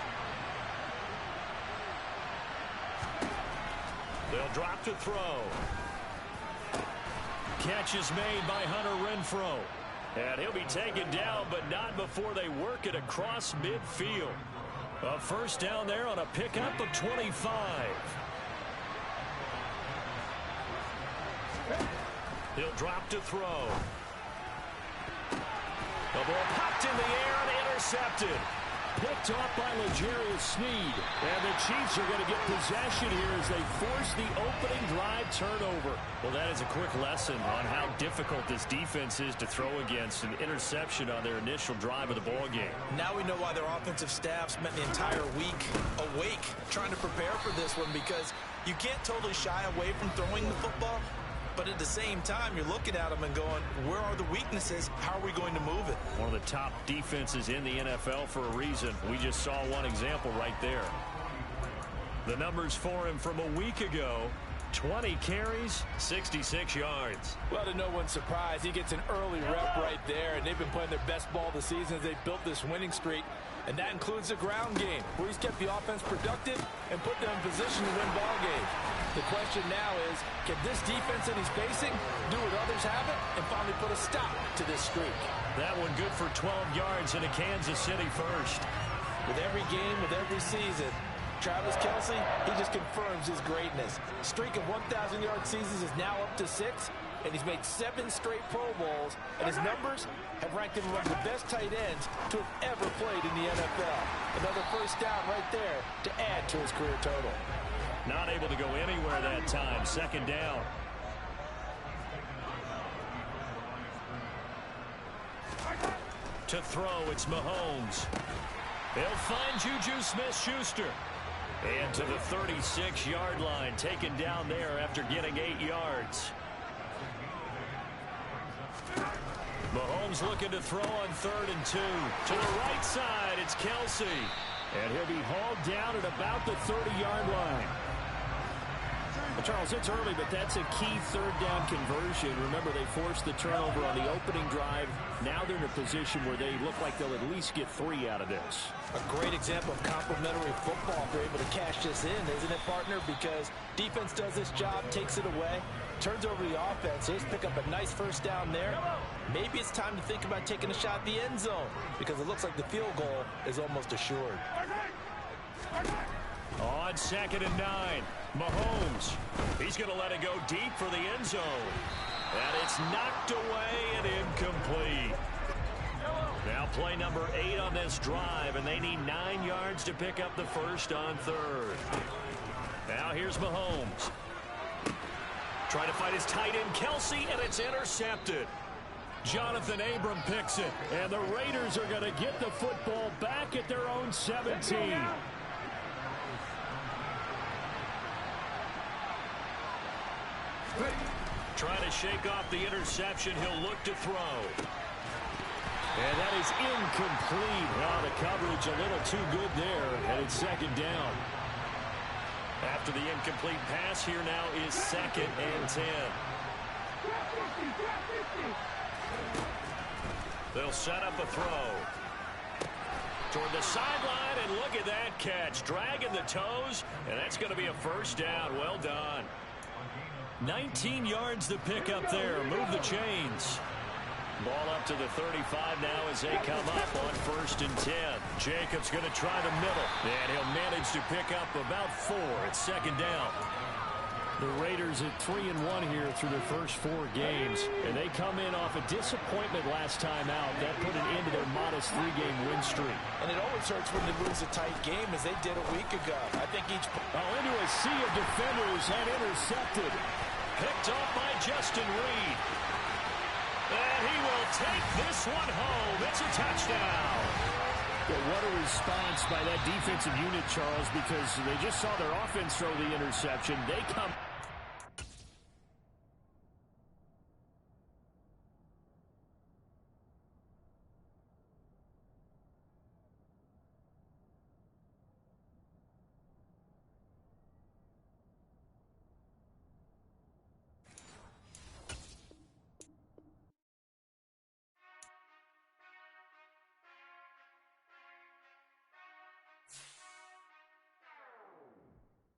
They'll drop to throw. Catch is made by Hunter Renfrow. And he'll be taken down, but not before they work it across midfield. A first down there on a pickup of 25. He'll drop to throw. The ball popped in the air and intercepted. Picked off by L'Jarius Sneed. And the Chiefs are going to get possession here as they force the opening drive turnover. Well, that is a quick lesson on how difficult this defense is to throw against. An interception on their initial drive of the ball game. Now we know why their offensive staff spent the entire week awake trying to prepare for this one, because you can't totally shy away from throwing the football. But at the same time, you're looking at them and going, where are the weaknesses? How are we going to move it? One of the top defenses in the NFL for a reason. We just saw one example right there. The numbers for him from a week ago, 20 carries, 66 yards. Well, to no one's surprise, he gets an early rep right there, and they've been playing their best ball this season as they built this winning streak. And that includes the ground game, where he's kept the offense productive and put them in position to win ball games. The question now is, can this defense that he's facing do what others haven't and finally put a stop to this streak? That one good for 12 yards in a Kansas City first. With every game, with every season, Travis Kelce, he just confirms his greatness. Streak of 1,000-yard seasons is now up to 6, and he's made 7 straight Pro Bowls, and his numbers have ranked him among the best tight ends to have ever played in the NFL. Another first down right there to add to his career total. Not able to go anywhere that time. Second down. To throw, it's Mahomes. He'll find Juju Smith-Schuster. And to the 36-yard line, taken down there after getting 8 yards. Mahomes looking to throw on 3rd and 2. To the right side, it's Kelce. And he'll be hauled down at about the 30-yard line. Well, Charles, it's early, but that's a key 3rd down conversion. Remember, they forced the turnover on the opening drive. Now they're in a position where they look like they'll at least get 3 out of this. A great example of complementary football if they're able to cash this in, isn't it, partner? Because defense does this job, takes it away, turns over the offense. Here's pick up a nice first down there. Maybe it's time to think about taking a shot at the end zone because it looks like the field goal is almost assured. On 2nd and 9, Mahomes. He's going to let it go deep for the end zone. And it's knocked away and incomplete. Now play number 8 on this drive, and they need 9 yards to pick up the first on 3rd. Now here's Mahomes. Trying to fight his tight end, Kelce, and it's intercepted. Jonathan Abram picks it, and the Raiders are going to get the football back at their own 17. Trying to shake off the interception. He'll look to throw. And that is incomplete. Wow, the coverage a little too good there, and it's 2nd down. After the incomplete pass, here now is 2nd and 10. They'll set up a throw. Toward the sideline, and look at that catch. Dragging the toes, and that's going to be a first down. Well done. 19 yards to pick up there. Move the chains. Ball up to the 35 now as they come up on 1st and 10. Jacobs going to try the middle, and he'll manage to pick up about 4. It's 2nd down. The Raiders at 3-1 here through their first 4 games, and they come in off a disappointment last time out. That put an end to their modest 3-game win streak. And it always hurts when they lose a tight game as they did a week ago. I think each... into a sea of defenders and intercepted. Picked off by Justin Reed. And he will take this one home. It's a touchdown. Well, what a response by that defensive unit, Charles, because they just saw their offense throw the interception. They come...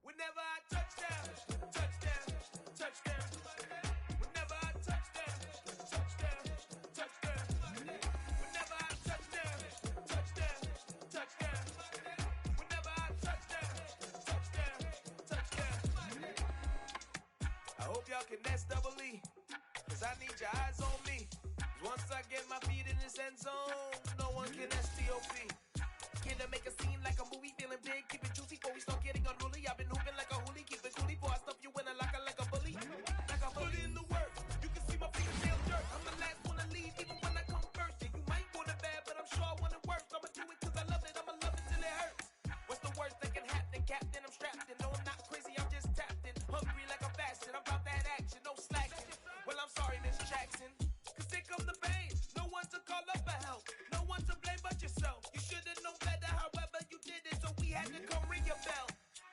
Whenever I touchdown, touchdown, touchdown. Whenever I touchdown, touchdown, touchdown. Whenever I touchdown, touchdown, touchdown. Whenever I touchdown, touchdown, touchdown. I hope y'all can S-double-E, 'cause I need your eyes on me. 'Cause once I get my feet in this end zone, no one can S-T-O-P. Can I make a scene like a movie, feeling big, keep it juicy before we start getting unruly. I've been hooping like a hoolie, keep it coolie before I stuff you in a locker like a bully. Like I put in the work, you can see my fingernails dirt. I'm the last one to leave, even when I come first. Yeah, you might want it bad, but I'm sure I want it worse. I'ma do it 'cause I love it, I'ma love it till it hurts. What's the worst that can happen, Captain? I'm strapped in, no I'm not crazy, I'm just tapped in. Hungry like I'm fasting, I'm about that action, no slacking. Well, I'm sorry, Miss Jackson, 'cause here come the pain. No one to call up for help, no one to blame but yourself. You should've known better, however you did it, so we had to come ring your bell.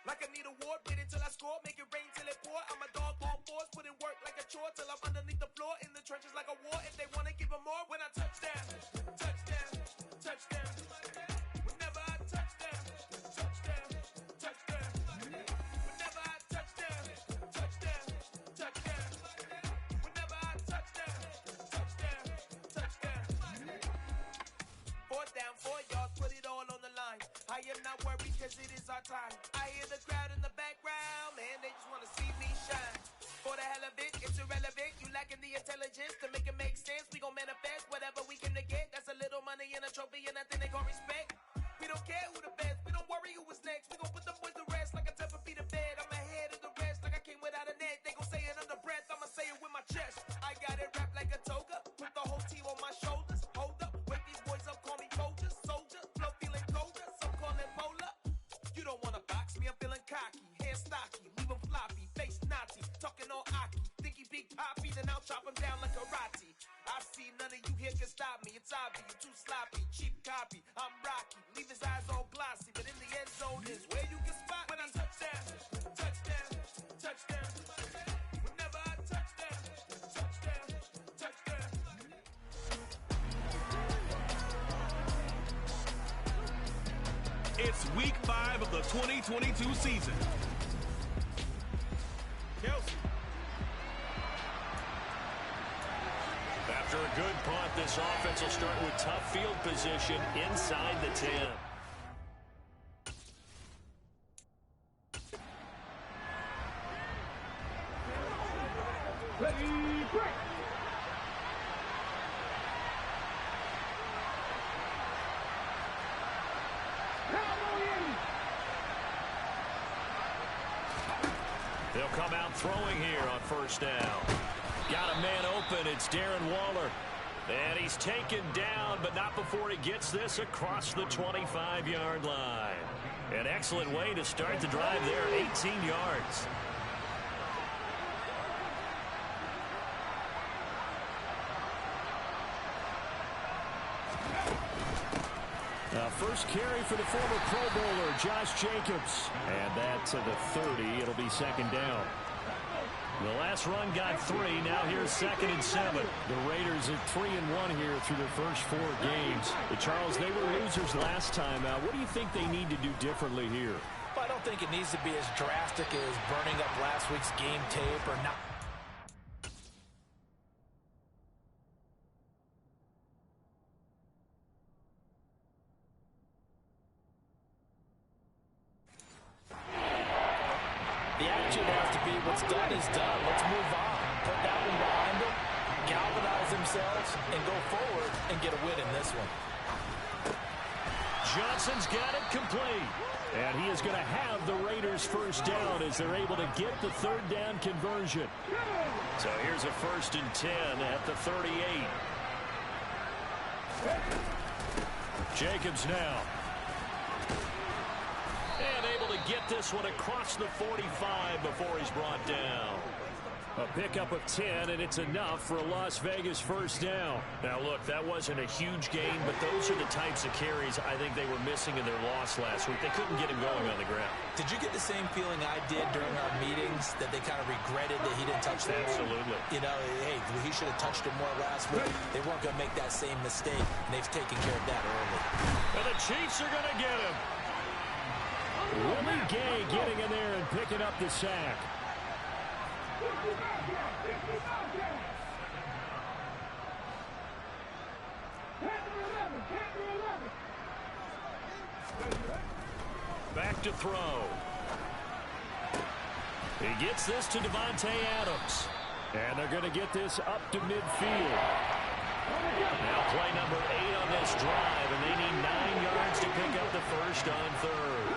Like I need a award, wait until I score, make it rain till I'm underneath the floor in the trenches like a war. If they want to give them more, when I touch down, touchdown, touchdown. Whenever I touch down, touchdown, touchdown. Whenever I touch down, touchdown, touchdown. Whenever I touch down, touchdown, touchdown. 4th down, 4 yards, put it all on the line. I am not worried cause it is our time. I hear the crowd in the background, man, they just want to see me shine. For the hell of it, it's irrelevant. You lacking the intelligence to make it make sense. We gon' manifest whatever we can to get. That's a little money and a trophy and nothing they call respect. We don't care who the best, we don't worry who was next. We gon' put the boys to rest like a 10 feet of bed. I'm ahead of the rest like I came without a net. They gon' say it under breath, I'ma say it with my chest. I got it wrapped like a toga, put the whole team on my shoulders. Hold up, wake these boys up, call me soldier, soldier. Flow feeling colder, some call it polar. You don't wanna box me, I'm feeling cocky. Hair stocky, leave him floppy, face naughty. Talking all aki, think he big poppy, then I'll chop him down like karate. I see none of you here can stop me. It's obvious, you too sloppy, cheap copy. I'm Rocky, leave his eyes all glossy, but in the end zone is where you can spot when I touch down, touchdown, touchdown. Whenever I touch down, touchdown, touchdown. It's week 5 of the 2022 season. Kelsey. After a good punt, this offense will start with tough field position inside the 10. Ready, break. They'll come out throwing here on 1st down. Got a man open. It's Darren Waller. And he's taken down, but not before he gets this across the 25-yard line. An excellent way to start the drive there, 18 yards. First carry for the former Pro Bowler, Josh Jacobs. And that to the 30. It'll be 2nd down. The last run got 3. Now here's 2nd and 7. The Raiders at 3-1 here through their first 4 games. Charles, they were losers last time out. What do you think they need to do differently here? Well, I don't think it needs to be as drastic as burning up last week's game tape or not. The attitude has to be what's done is done. Let's move on. Put that one behind them, galvanize themselves, and go forward and get a win in this one. Johnson's got it complete. And he is going to have the Raiders' first down as they're able to get the 3rd down conversion. So here's a 1st and 10 at the 38. Jacobs now. And able to get this one across the 45 before he's brought down. A pickup of 10, and it's enough for a Las Vegas first down. Now, look, that wasn't a huge gain, but those are the types of carries I think they were missing in their loss last week. They couldn't get him going on the ground. Did you get the same feeling I did during our meetings, that they kind of regretted that he didn't touch the ball? Absolutely. You know, hey, he should have touched it more last week. They weren't going to make that same mistake, and they've taken care of that early. And the Chiefs are going to get him. Willie Gay getting in there and picking up the sack. Back to throw. He gets this to Devontae Adams. And they're going to get this up to midfield. Now play number 8 on this drive, and they need 9 yards to pick up the first on 3rd.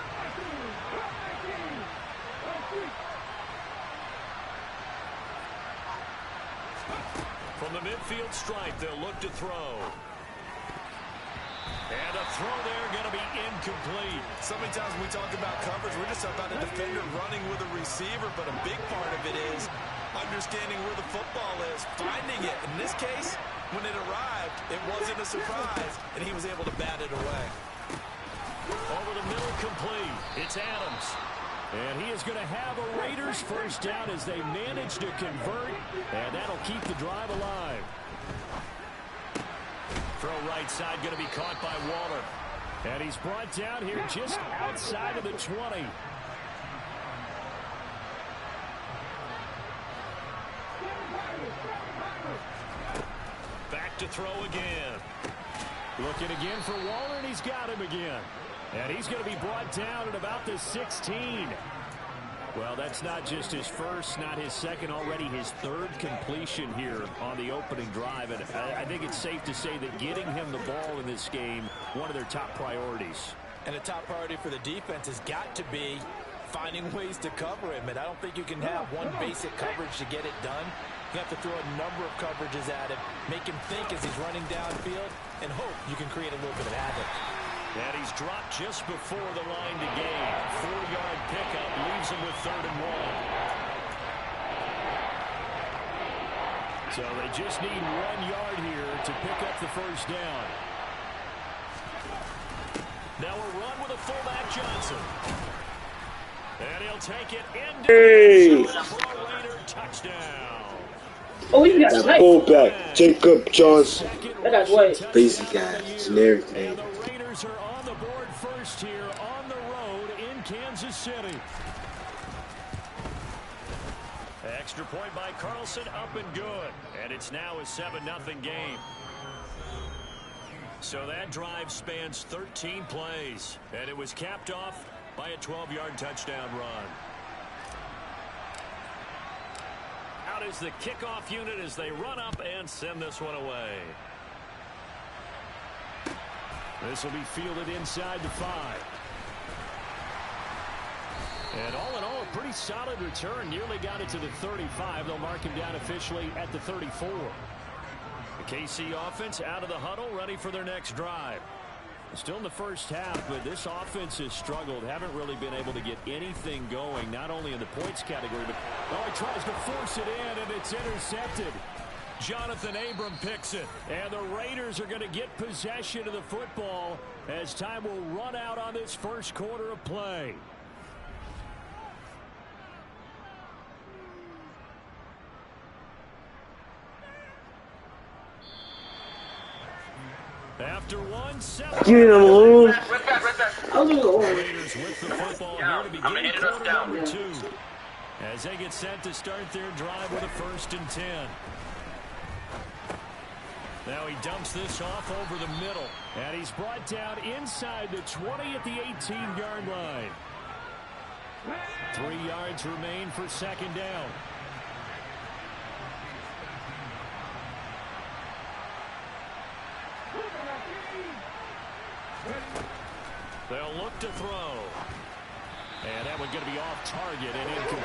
From the midfield stripe, they'll look to throw. And a throw there going to be incomplete. So many times when we talk about coverage, we're just about a defender running with a receiver, but a big part of it is understanding where the football is, finding it. In this case, when it arrived, it wasn't a surprise, and he was able to bat it away. Over the middle, complete. It's Adams. And he is going to have a Raiders first down as they manage to convert, and that'll keep the drive alive. Throw right side going to be caught by Waller. And he's brought down here just outside of the 20. Back to throw again. Looking again for Waller, and he's got him again. And he's going to be brought down at about the 16. Well, that's not just his first, not his second, already his third completion here on the opening drive. And I think it's safe to say that getting him the ball in this game, one of their top priorities. And a top priority for the defense has got to be finding ways to cover him. And I don't think you can have one basic coverage to get it done. You have to throw a number of coverages at him, make him think as he's running downfield, and hope you can create a little bit of havoc. And he's dropped just before the line to gain. 4-yard pickup leaves him with 3rd and 1. So they just need 1 yard here to pick up the first down. Now a run with a fullback Johnson. And he'll take it into the Raider touchdown. Oh, he got sniped. Fullback, Jacob Johnson. That guy's white. Crazy guy, generic name. The Raiders are on the board first here on the road in Kansas City. Extra point by Carlson, up and good. And it's now a 7-0 game. So that drive spans 13 plays. And it was capped off by a 12-yard touchdown run. Out is the kickoff unit as they run up and send this one away. This will be fielded inside the 5. And all in all, a pretty solid return. Nearly got it to the 35. They'll mark him down officially at the 34. The KC offense out of the huddle, ready for their next drive. Still in the first half, but this offense has struggled. Haven't really been able to get anything going, not only in the points category, but he tries to force it in, and it's intercepted. Jonathan Abram picks it, and the Raiders are going to get possession of the football as time will run out on this first quarter of play. After 1-7. Give me the move. Raiders with the football here to begin quarter number 2. As they get set to start their drive with a 1st and 10. Now he dumps this off over the middle. And he's brought down inside the 20 at the 18-yard line. 3 yards remain for 2nd down. They'll look to throw. And that one going to be off target and incomplete.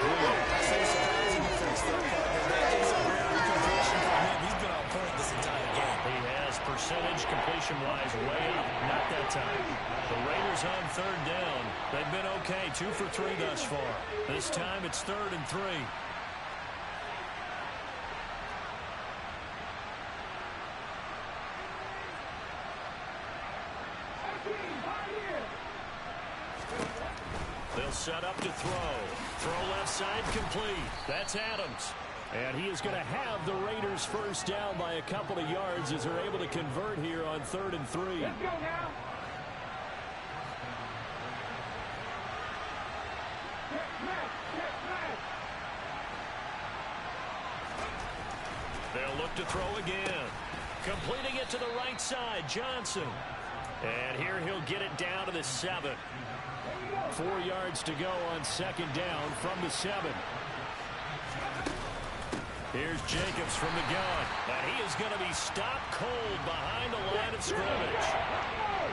He's been on point this entire game. He has percentage completion-wise way up. Not that time. The Raiders on 3rd down. They've been okay. 2 for 3 thus far. This time it's 3rd and 3. They'll set up to throw. Throw left side complete. That's Adams. And he is going to have the Raiders first down by a couple of yards as they're able to convert here on 3rd and 3. Let's go now. They'll look to throw again. Completing it to the right side, Johnson. And here he'll get it down to the 7. 4 yards to go on 2nd down from the 7. Here's Jacobs from the gun. And he is going to be stopped cold behind the line of scrimmage.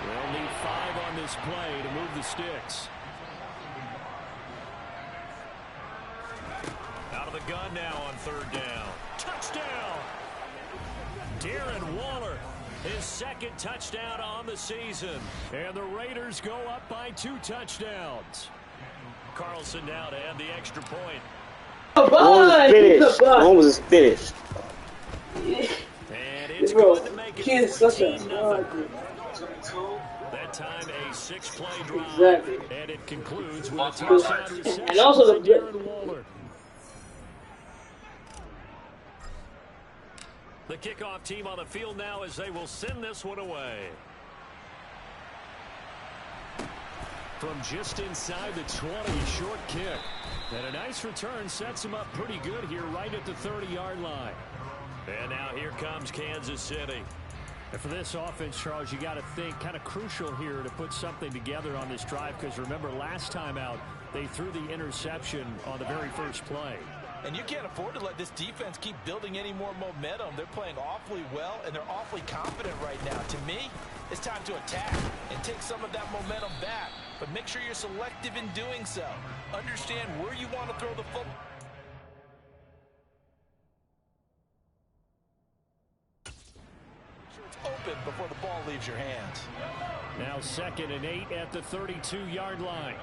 They'll need 5 on this play to move the sticks. Out of the gun now on 3rd down. Touchdown! Darren Waller, his 2nd touchdown on the season. And the Raiders go up by 2 touchdowns. Carlson now to add the extra point. One was finished. And it's going to make it 14-0. That time a 6-play drive. Exactly. And it concludes with a touchdown reception And also from Darren Waller. The kickoff team on the field now as they will send this one away. From just inside the 20, short kick. And a nice return sets him up pretty good here right at the 30-yard line. And now here comes Kansas City. And for this offense, Charles, you got to think kind of crucial here to put something together on this drive, because remember last time out they threw the interception on the very first play. And you can't afford to let this defense keep building any more momentum. They're playing awfully well, and they're awfully confident right now. To me, it's time to attack and take some of that momentum back. But make sure you're selective in doing so. Understand where you want to throw the football. It's open before the ball leaves your hands. Now 2nd and 8 at the 32-yard line.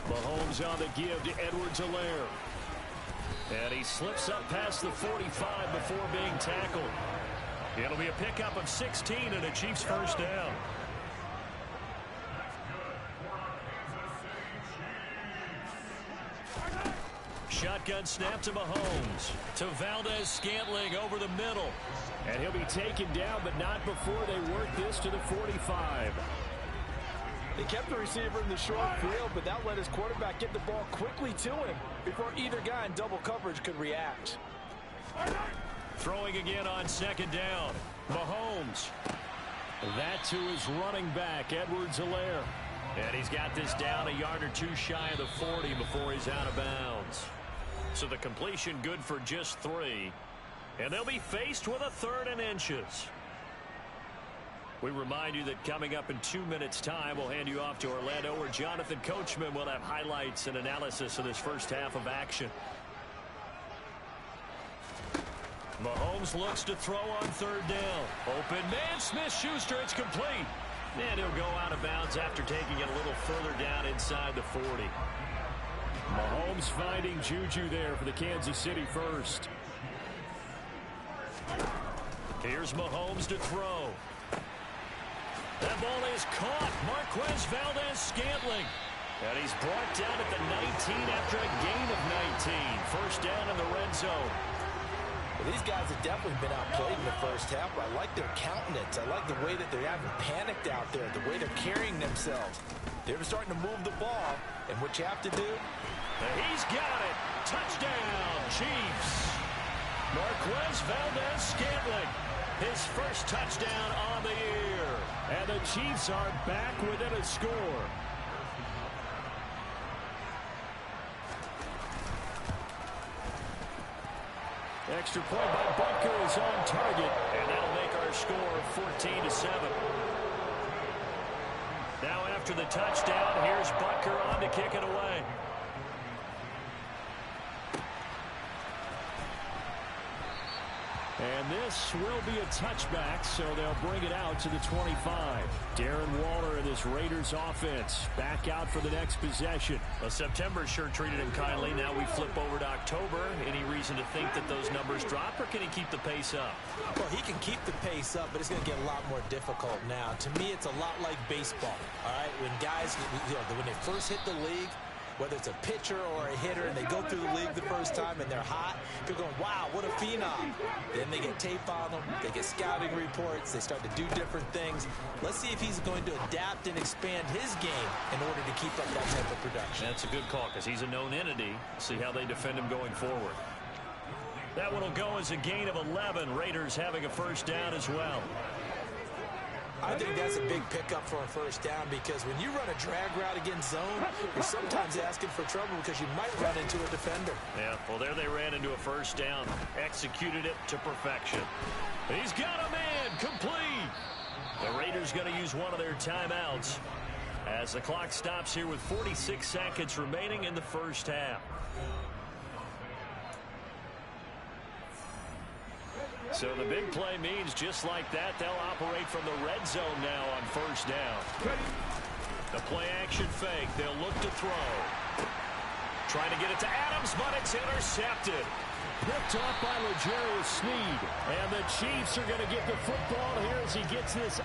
Mahomes on the give to Edwards-Helaire. And he slips up past the 45 before being tackled. It'll be a pickup of 16 and a Chiefs first down. Shotgun snap to Mahomes. To Valdez-Scantling over the middle. And he'll be taken down, but not before they work this to the 45. They kept the receiver in the short field, but that let his quarterback get the ball quickly to him before either guy in double coverage could react. Throwing again on 2nd down. Mahomes. That to his running back, Edwards-Helaire. And he's got this down a yard or two shy of the 40 before he's out of bounds. So the completion good for just 3. And they'll be faced with a 3rd and inches. We remind you that coming up in 2 minutes' time, we'll hand you off to Orlando, where Jonathan Coachman will have highlights and analysis of this first half of action. Mahomes looks to throw on 3rd down. Open man, Smith-Schuster, it's complete. And he'll go out of bounds after taking it a little further down inside the 40. Mahomes finding Juju there for the Kansas City first. Here's Mahomes to throw. That ball is caught. Marquez Valdez-Scantling. And he's brought down at the 19 after a gain of 19. First down in the red zone. Well, these guys have definitely been outplayed in the first half, but I like their countenance. I like the way that they haven't panicked out there, the way they're carrying themselves. They're starting to move the ball, and what you have to do? He's got it. Touchdown, Chiefs. Marquez Valdez-Scantling. His first touchdown on the year. And the Chiefs are back within a score. Extra point by Butker is on target, and that'll make our score 14-7. Now after the touchdown, here's Butker on to kick it away. And this will be a touchback, so they'll bring it out to the 25. Darren Waller and this Raiders offense back out for the next possession. Well, September sure treated him kindly. Now we flip over to October. Any reason to think that those numbers drop, or can he keep the pace up? Well, he can keep the pace up, but it's going to get a lot more difficult now. To me, it's a lot like baseball, all right? When guys, when they first hit the league, whether it's a pitcher or a hitter, and they go through the league the first time and they're hot, they're going, wow, what a phenom. Then they get tape on them, they get scouting reports, they start to do different things. Let's see if he's going to adapt and expand his game in order to keep up that type of production. That's a good call, because he's a known entity. See how they defend him going forward. That one will go as a gain of 11. Raiders having a first down as well. I think that's a big pickup for a first down, because when you run a drag route against zone, you're sometimes asking for trouble because you might run into a defender. Yeah, well, there they ran into a first down. Executed it to perfection. He's got a man complete. The Raiders going to use one of their timeouts as the clock stops here with 46 seconds remaining in the first half. So the big play means just like that, they'll operate from the red zone now on first down. The play action fake. They'll look to throw. Trying to get it to Adams, but it's intercepted. picked off by L'Jarius Sneed. And the Chiefs are going to get the football here as he gets this.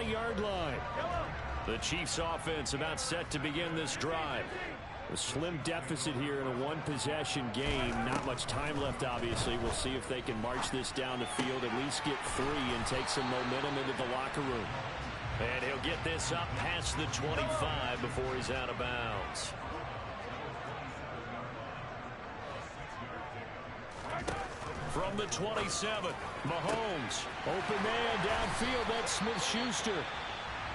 Yard line. The Chiefs offense about set to begin this drive. A slim deficit here in a one-possession game. Not much time left, obviously. We'll see if they can march this down the field, at least get 3 and take some momentum into the locker room. And he'll get this up past the 25 before he's out of bounds. From the 27, Mahomes. Open man downfield. That's Smith-Schuster.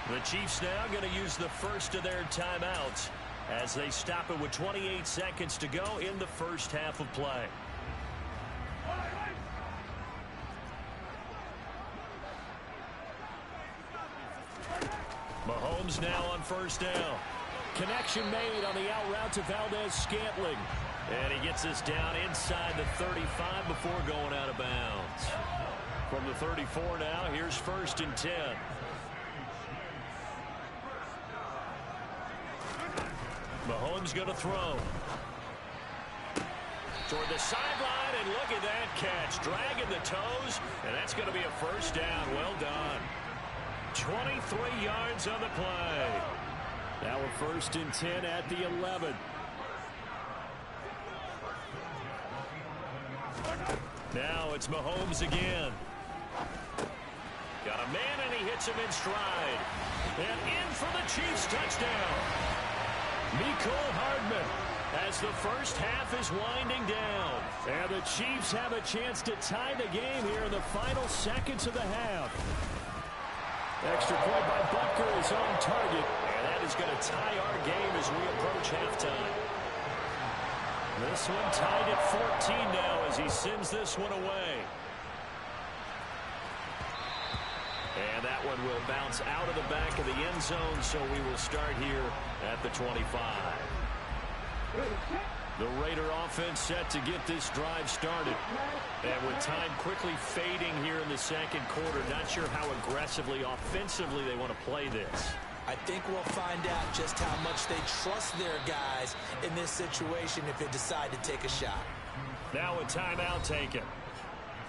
The Chiefs now going to use the first of their timeouts as they stop it with 28 seconds to go in the first half of play. Mahomes now on first down. Connection made on the out route to Valdez-Scantling. And he gets this down inside the 35 before going out of bounds. From the 34 now, here's 1st and 10. Mahomes going to throw. Toward the sideline, and look at that catch. Dragging the toes, and that's going to be a first down. Well done. 23 yards on the play. Now we're 1st and 10 at the 11. Now it's Mahomes again. Got a man, and he hits him in stride. And in for the Chiefs touchdown. Mecole Hardman as the first half is winding down. And the Chiefs have a chance to tie the game here in the final seconds of the half. Extra point by Butker is on target. And that is going to tie our game as we approach halftime. This one tied at 14 now as he sends this one away. And that one will bounce out of the back of the end zone, so we will start here at the 25. The Raider offense set to get this drive started. And with time quickly fading here in the second quarter, not sure how aggressively, offensively they want to play this. I think we'll find out just how much they trust their guys in this situation if they decide to take a shot. Now a timeout taken.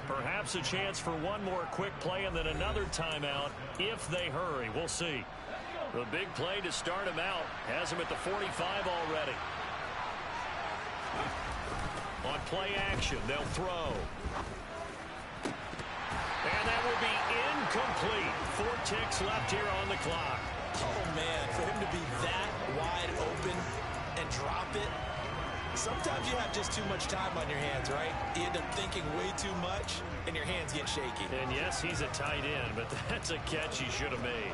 Perhaps a chance for one more quick play and then another timeout if they hurry. We'll see. The big play to start him out has him at the 45 already. On play action, they'll throw. And that will be incomplete. 4 ticks left here on the clock. Oh, man, for him to be that wide open and drop it. Sometimes you have just too much time on your hands, right? You end up thinking way too much, and your hands get shaky. And yes, he's a tight end, but that's a catch he should have made.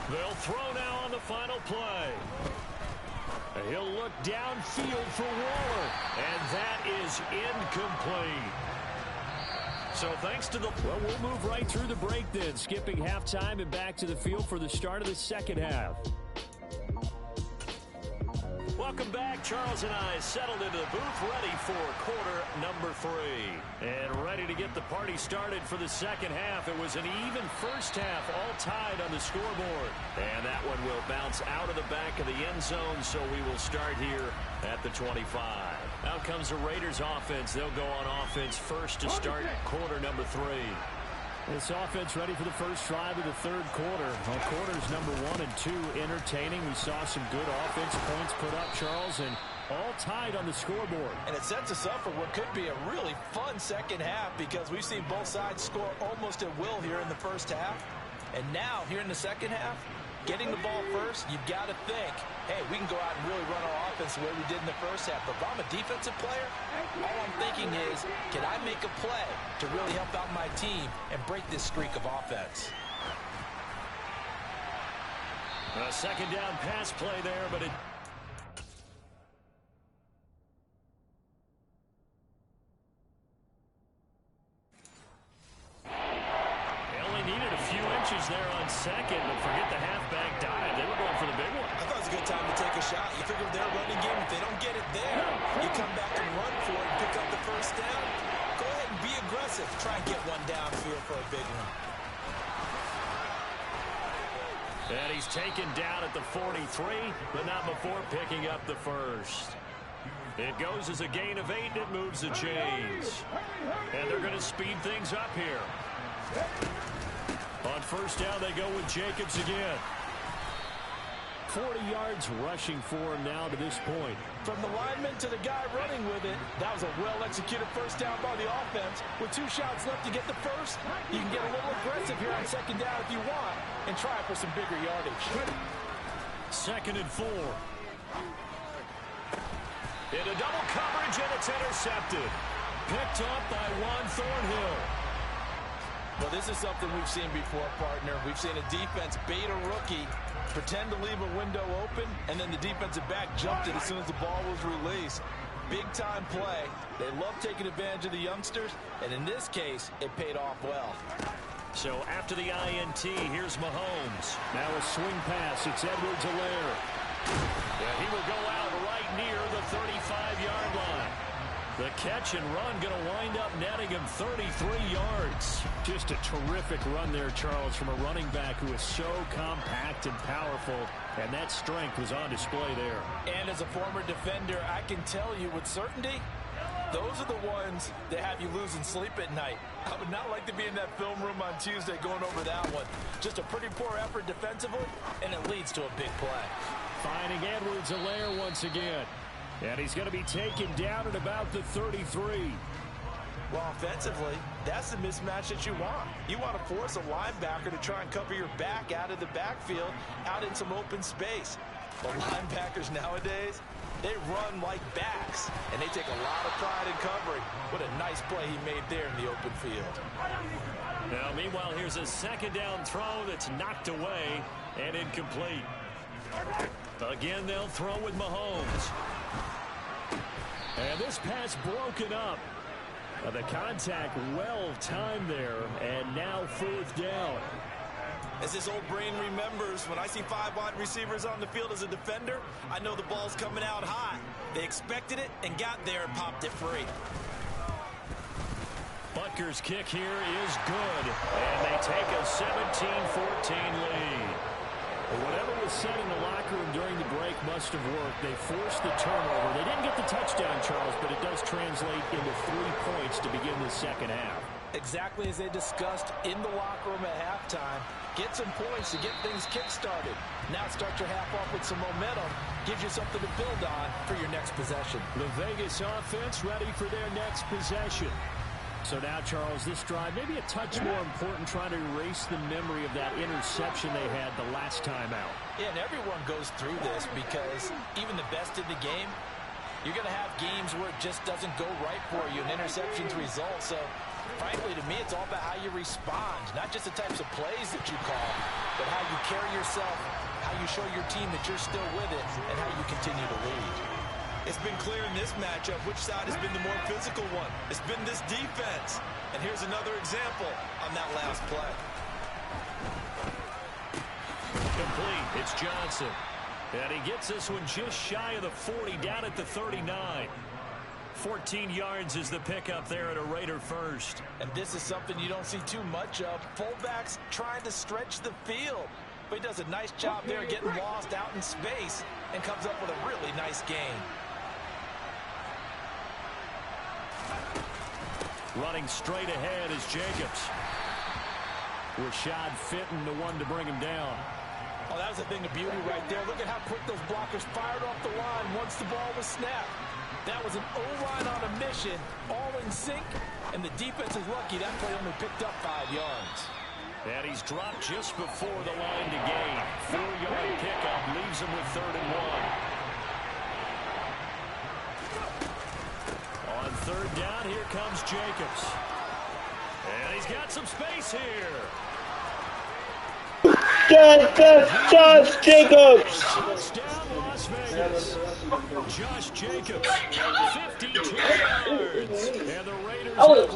They'll throw now on the final play. He'll look downfield for Waller, and that is incomplete. So thanks to the... Well, we'll move right through the break then, skipping halftime and back to the field for the start of the second half. Welcome back. Charles and I settled into the booth, ready for quarter number 3. And ready to get the party started for the second half. It was an even first half, all tied on the scoreboard. And that one will bounce out of the back of the end zone, so we will start here at the 25. Out comes the Raiders offense. They'll go on offense first to start quarter number 3. This offense ready for the first drive of the third quarter. Well, quarters number 1 and 2 entertaining. We saw some good offense points put up, Charles, and all tied on the scoreboard. And it sets us up for what could be a really fun second half because we've seen both sides score almost at will here in the first half. And now, here in the second half, getting the ball first, you've got to think, hey, we can go out and really run our offense the way we did in the first half. But if I'm a defensive player, all I'm thinking is, can I make a play to really help out my team and break this streak of offense? A second down pass play there, but it... aggressive. Try and get one downfield for a big one. And he's taken down at the 43, but not before picking up the first. It goes as a gain of 8, and it moves the chains. And they're going to speed things up here. On first down, they go with Jacobs again. 40 yards rushing for him now to this point. From the lineman to the guy running with it, that was a well-executed first down by the offense. With 2 shots left to get the first, you can get a little aggressive here on second down if you want and try for some bigger yardage. 2nd and 4. Into double coverage, and it's intercepted. Picked up by Juan Thornhill. Well, this is something we've seen before, partner. We've seen a defense bait a rookie, pretend to leave a window open, and then the defensive back jumped it as soon as the ball was released. Big-time play. They love taking advantage of the youngsters, and in this case, it paid off well. So after the INT, here's Mahomes. Now a swing pass. It's Edwards-Helaire. Yeah, he will go out right near the 35-yard line. The catch and run going to wind up netting him 33 yards. Just a terrific run there, Charles, from a running back who is so compact and powerful, and that strength was on display there. And as a former defender, I can tell you with certainty, those are the ones that have you losing sleep at night. I would not like to be in that film room on Tuesday going over that one. Just a pretty poor effort defensively, and it leads to a big play. Finding Edwards-Helaire once again. And he's going to be taken down at about the 33. Well, offensively, that's the mismatch that you want. You want to force a linebacker to try and cover your back out of the backfield, out in some open space. But linebackers nowadays, they run like backs, and they take a lot of pride in covering. What a nice play he made there in the open field. Now, meanwhile, here's a second down throw that's knocked away and incomplete. Again, they'll throw with Mahomes. And this pass broken up. The contact well timed there, and now 4th down. As his old brain remembers, when I see 5 wide receivers on the field as a defender, I know the ball's coming out hot. They expected it and got there and popped it free. Butker's kick here is good, and they take a 17-14 lead. Whatever was said in the locker room during the break must have worked. They forced the turnover. They didn't get the touchdown, Charles, but it does translate into 3 points to begin the second half. Exactly as they discussed in the locker room at halftime. Get some points to get things kick-started. Now start your half off with some momentum. Gives you something to build on for your next possession. The Vegas offense ready for their next possession. So now, Charles, this drive maybe a touch more important, trying to erase the memory of that interception they had the last time out. Yeah, and everyone goes through this because even the best in the game, you're going to have games where it just doesn't go right for you and interceptions result. So, frankly, to me, it's all about how you respond, not just the types of plays that you call, but how you carry yourself, how you show your team that you're still with it, and how you continue to lead. It's been clear in this matchup which side has been the more physical one. It's been this defense. And here's another example on that last play. Complete. It's Johnson. And he gets this one just shy of the 40, down at the 39. 14 yards is the pickup there at a Raider first. And this is something you don't see too much of. Fullbacks trying to stretch the field. But he does a nice job there getting lost out in space and comes up with a really nice gain. Running straight ahead is Jacobs. Rashad Fitton, the one to bring him down. Oh, that was a thing of beauty right there. Look at how quick those blockers fired off the line once the ball was snapped. That was an O-line on a mission, all in sync, and the defense is lucky that play only picked up 5 yards. And he's dropped just before the line to gain. 4-yard pickup leaves him with 3rd and 1. On 3rd down, here comes Jacobs. And he's got some space here. Josh Jacobs! Touchdown, Las Vegas. Josh Jacobs, 52 yards. And the Raiders Holy.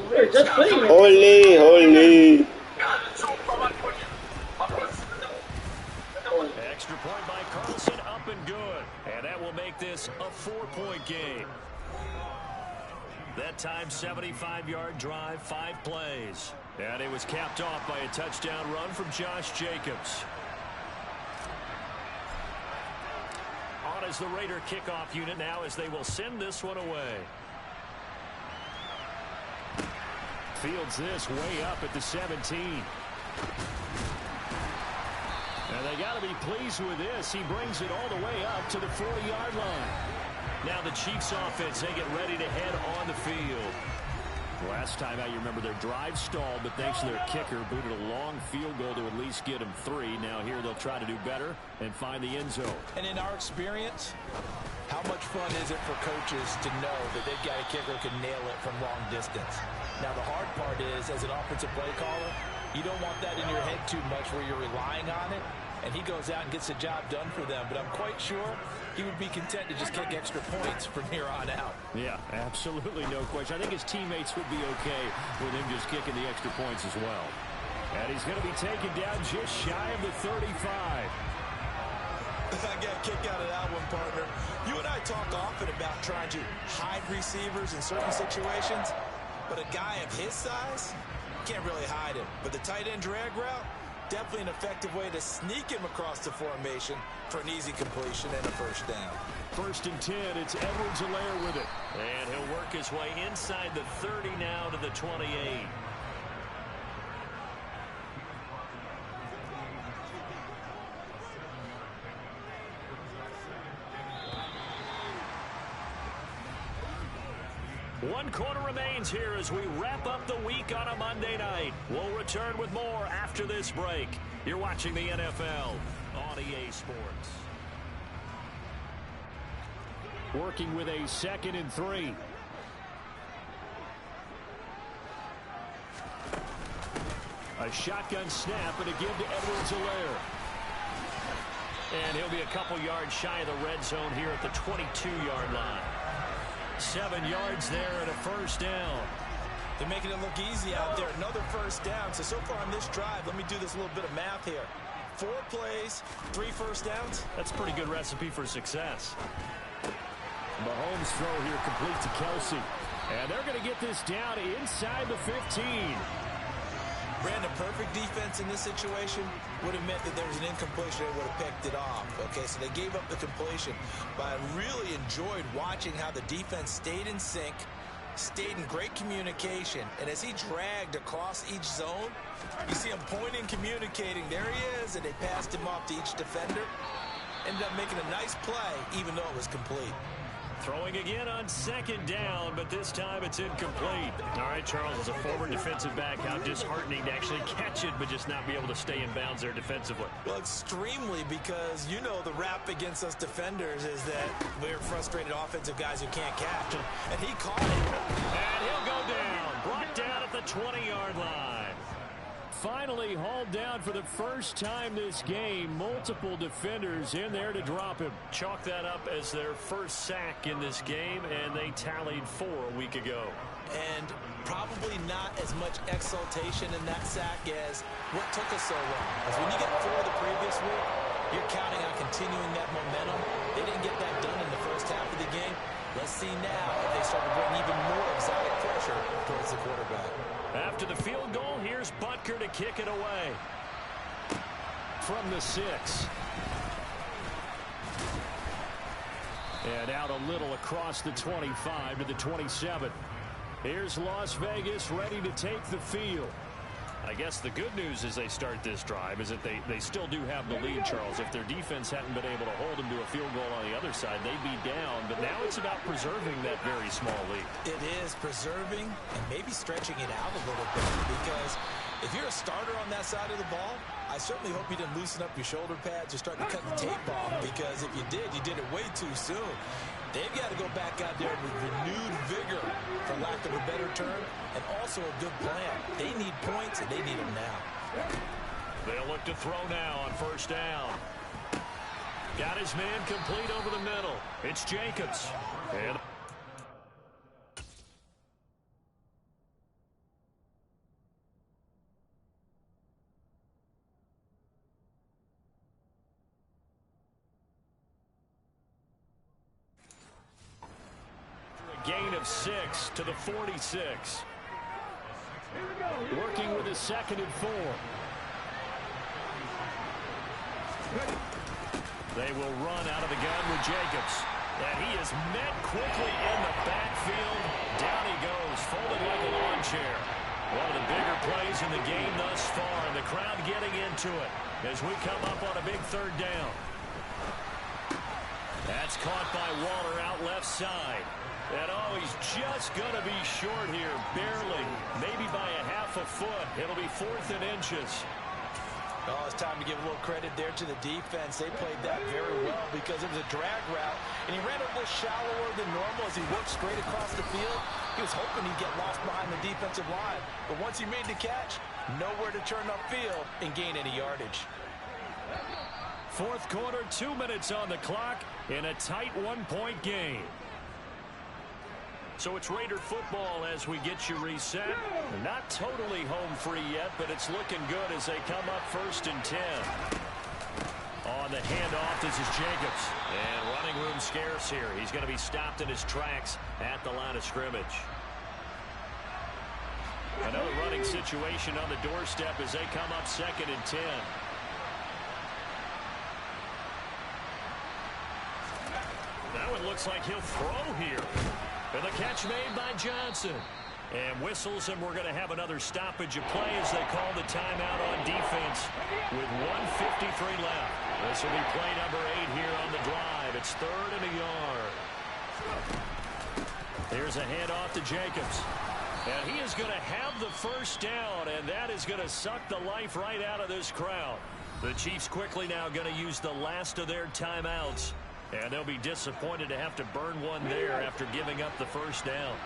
Extra point by Carlson, up and good. And that will make this a 4-point game. That time, 75-yard drive, 5 plays. And it was capped off by a touchdown run from Josh Jacobs. On as the Raider kickoff unit now as they will send this one away. Fields this way up at the 17. And they got to be pleased with this. He brings it all the way up to the 40-yard line. Now the Chiefs offense, they get ready to head on the field. Last time out, you remember their drive stalled, but thanks to their kicker, booted a long field goal to at least get them 3. Now here they'll try to do better and find the end zone. And in our experience, how much fun is it for coaches to know that they've got a kicker who can nail it from long distance? Now the hard part is, as an offensive play caller, you don't want that in your head too much where you're relying on it. And he goes out and gets the job done for them. But I'm quite sure he would be content to just kick extra points from here on out. Yeah, absolutely no question. I think his teammates would be okay with him just kicking the extra points as well. And he's going to be taken down just shy of the 35. I got a kick out of that one, partner. You and I talk often about trying to hide receivers in certain situations. But a guy of his size, can't really hide him. But the tight end drag route, definitely an effective way to sneak him across the formation for an easy completion and a first down. 1st and 10, it's Edwards-Helaire with it. And he'll work his way inside the 30 now to the 28. One quarter remains here as we wrap up the week on a Monday night. We'll return with more after this break. You're watching the NFL on EA Sports. Working with a 2nd and 3. A shotgun snap and a give to Edwards-Helaire. And he'll be a couple yards shy of the red zone here at the 22-yard line. 7 yards there and a first down. They're making it look easy out there. Another first down. So far on this drive, let me do this little bit of math here. 4 plays, 3 first downs. That's a pretty good recipe for success. Mahomes' throw here complete to Kelsey. And they're going to get this down inside the 15. Brandon, perfect defense in this situation would have meant that there was an incompletion and would have picked it off. Okay, so they gave up the completion. But I really enjoyed watching how the defense stayed in sync, stayed in great communication. And as he dragged across each zone, you see him pointing, communicating. There he is, and they passed him off to each defender. Ended up making a nice play, even though it was complete. Throwing again on 2nd down, but this time it's incomplete. All right, Charles, as a former defensive back, how disheartening to actually catch it, but just not be able to stay in bounds there defensively. Well, extremely, because you know the rap against us defenders is that we're frustrated offensive guys who can't catch. And he caught it. And he'll go down. Brought down at the 20-yard line. Finally hauled down for the first time this game. Multiple defenders in there to drop him. Chalk that up as their first sack in this game, and they tallied 4 a week ago. And probably not as much exultation in that sack as what took us so long. Because when you get 4 the previous week, you're counting on continuing that momentum. They didn't get that done in the first half of the game. Let's see now if they start to bring even more exotic pressure towards the quarterback. After the field goal, here's Butker to kick it away. From the 6. And out a little across the 25 to the 27. Here's Las Vegas ready to take the field. I guess the good news as they start this drive is that they still do have the lead, Charles. If their defense hadn't been able to hold them to a field goal on the other side, they'd be down. But now it's about preserving that very small lead. It is preserving and maybe stretching it out a little bit, because if you're a starter on that side of the ball, I certainly hope you didn't loosen up your shoulder pads or start to cut the tape off, because if you did it way too soon. They've got to go back out there with renewed vigor, for lack of a better term, and also a good plan. They need points, and they need them now. They'll look to throw now on first down. Got his man complete over the middle. It's Jacobs. And gain of 6 to the 46. Working with a 2nd and 4. They will run out of the gun with Jacobs. And he is met quickly in the backfield. Down he goes, folded like a lawn chair. One of the bigger plays in the game thus far, and the crowd getting into it as we come up on a big 3rd down. That's caught by Waller out left side. And he's just going to be short here, barely, maybe by a half a foot. It'll be 4th and inches. Oh, it's time to give a little credit there to the defense. They played that very well because it was a drag route, and he ran a little shallower than normal as he worked straight across the field. He was hoping he'd get lost behind the defensive line, but once he made the catch, nowhere to turn upfield and gain any yardage. 4th quarter, 2 minutes on the clock in a tight 1-point game. So it's Raider football as we get you reset. Not totally home free yet, but it's looking good as they come up 1st and 10. On the handoff, this is Jacobs. And running room scarce here. He's going to be stopped in his tracks at the line of scrimmage. Another running situation on the doorstep as they come up 2nd and 10. That one looks like he'll throw here. And the catch made by Johnson. And whistles, and we're going to have another stoppage of play as they call the timeout on defense with 1:53 left. This will be play number 8 here on the drive. It's 3rd and a yard. Here's a handoff to Jacobs. And he is going to have the 1st down, and that is going to suck the life right out of this crowd. The Chiefs quickly now going to use the last of their timeouts. And they'll be disappointed to have to burn one there after giving up the 1st down.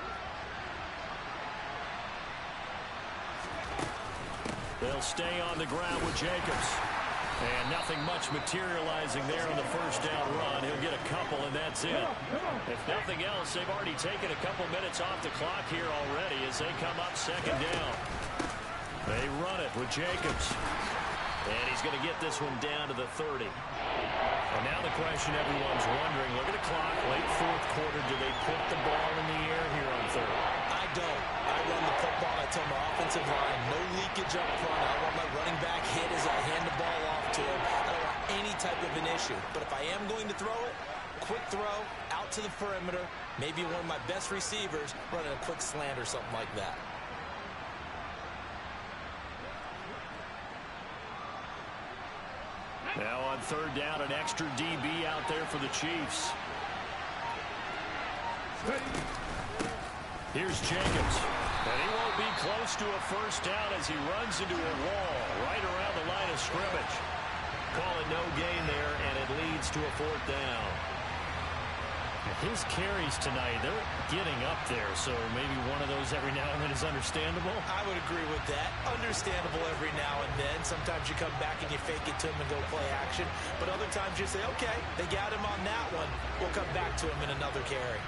They'll stay on the ground with Jacobs. And nothing much materializing there on the 1st down run. He'll get a couple, and that's it. If nothing else, they've already taken a couple minutes off the clock here already as they come up 2nd down. They run it with Jacobs. And he's going to get this one down to the 30. And now the question everyone's wondering, look at the clock, late 4th quarter, do they put the ball in the air here on 3rd? I don't. I run the football. I tell my offensive line, no leakage up front. I want my running back hit as I hand the ball off to him. I don't want any type of an issue. But if I am going to throw it, quick throw, out to the perimeter, maybe one of my best receivers running a quick slant or something like that. Now on 3rd down, an extra DB out there for the Chiefs. Here's Jacobs. And he won't be close to a 1st down as he runs into a wall right around the line of scrimmage. Call it no gain there, and it leads to a 4th down. His carries tonight, they're getting up there, so maybe one of those every now and then is understandable. I would agree with that. Understandable every now and then. Sometimes you come back and you fake it to him and go play action. But other times you say, okay, they got him on that one. We'll come back to him in another carry.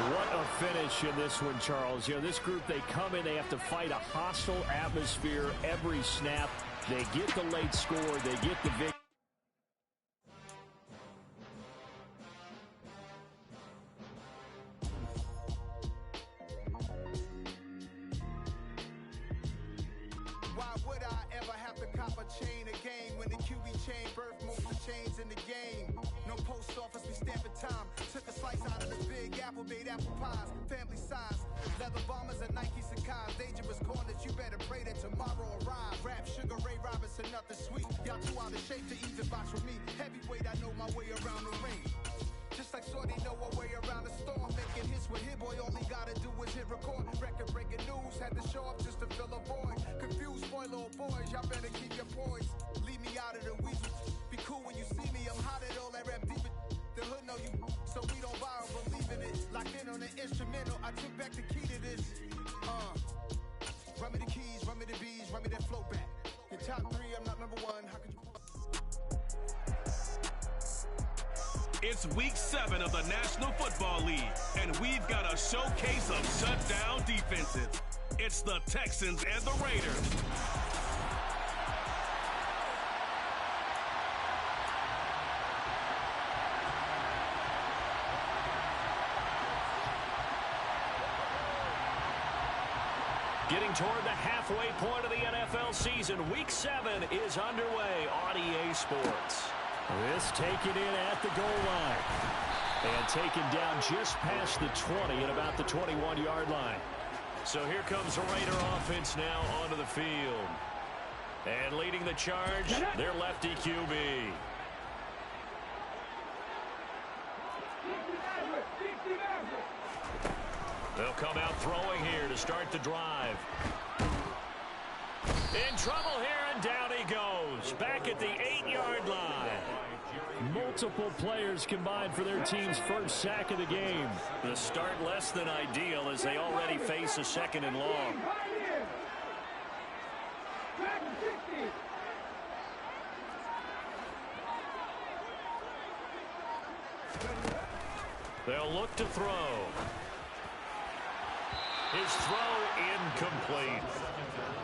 What a finish in this one, Charles. You know, this group, they come in, they have to fight a hostile atmosphere every snap. They get the late score, they get the victory. Why would I ever have to cop a chain again when the QB chain birth most of the chains in the game? No post office, we stamping time. Took a slice out of the big apple, made apple pies, family size. Leather bombers and Nike Sacai's. Dangerous corners, you better pray that tomorrow arrives. Rap, Sugar Ray Robinson, nothing sweet. Y'all too out of shape to even box with me. Heavyweight, I know my way around the ring. Just like Shorty know her way around the storm. Making hits with Hit Boy, all he gotta do is hit record. Record breaking news, had to show up just to fill a void. Confused, spoiled little boys, y'all better keep your poise. Leave me out of the weasel. Be cool when you see me, I'm hot at all that rap deep. The hood know you, so we don't borrow, believe in it. Locked in on the instrumental, I took back the key to this. Run me the keys, run me the bees, run me that flow back. Your top 3, I'm not number 1, how could you... It's week 7 of the National Football League, and we've got a showcase of shutdown defenses. It's the Texans and the Raiders. Getting toward the halfway point of the NFL season, Week 7 is underway on EA Sports. This taken in at the goal line. And taken down just past the 20 at about the 21-yard line. So here comes the Raider offense now onto the field. And leading the charge, their lefty QB. They'll come out throwing here to start the drive. In trouble here, and down he goes. Back at the 8-yard line. Multiple players combined for their team's first sack of the game. The start less than ideal as they already face a 2nd and long. They'll look to throw. His throw incomplete.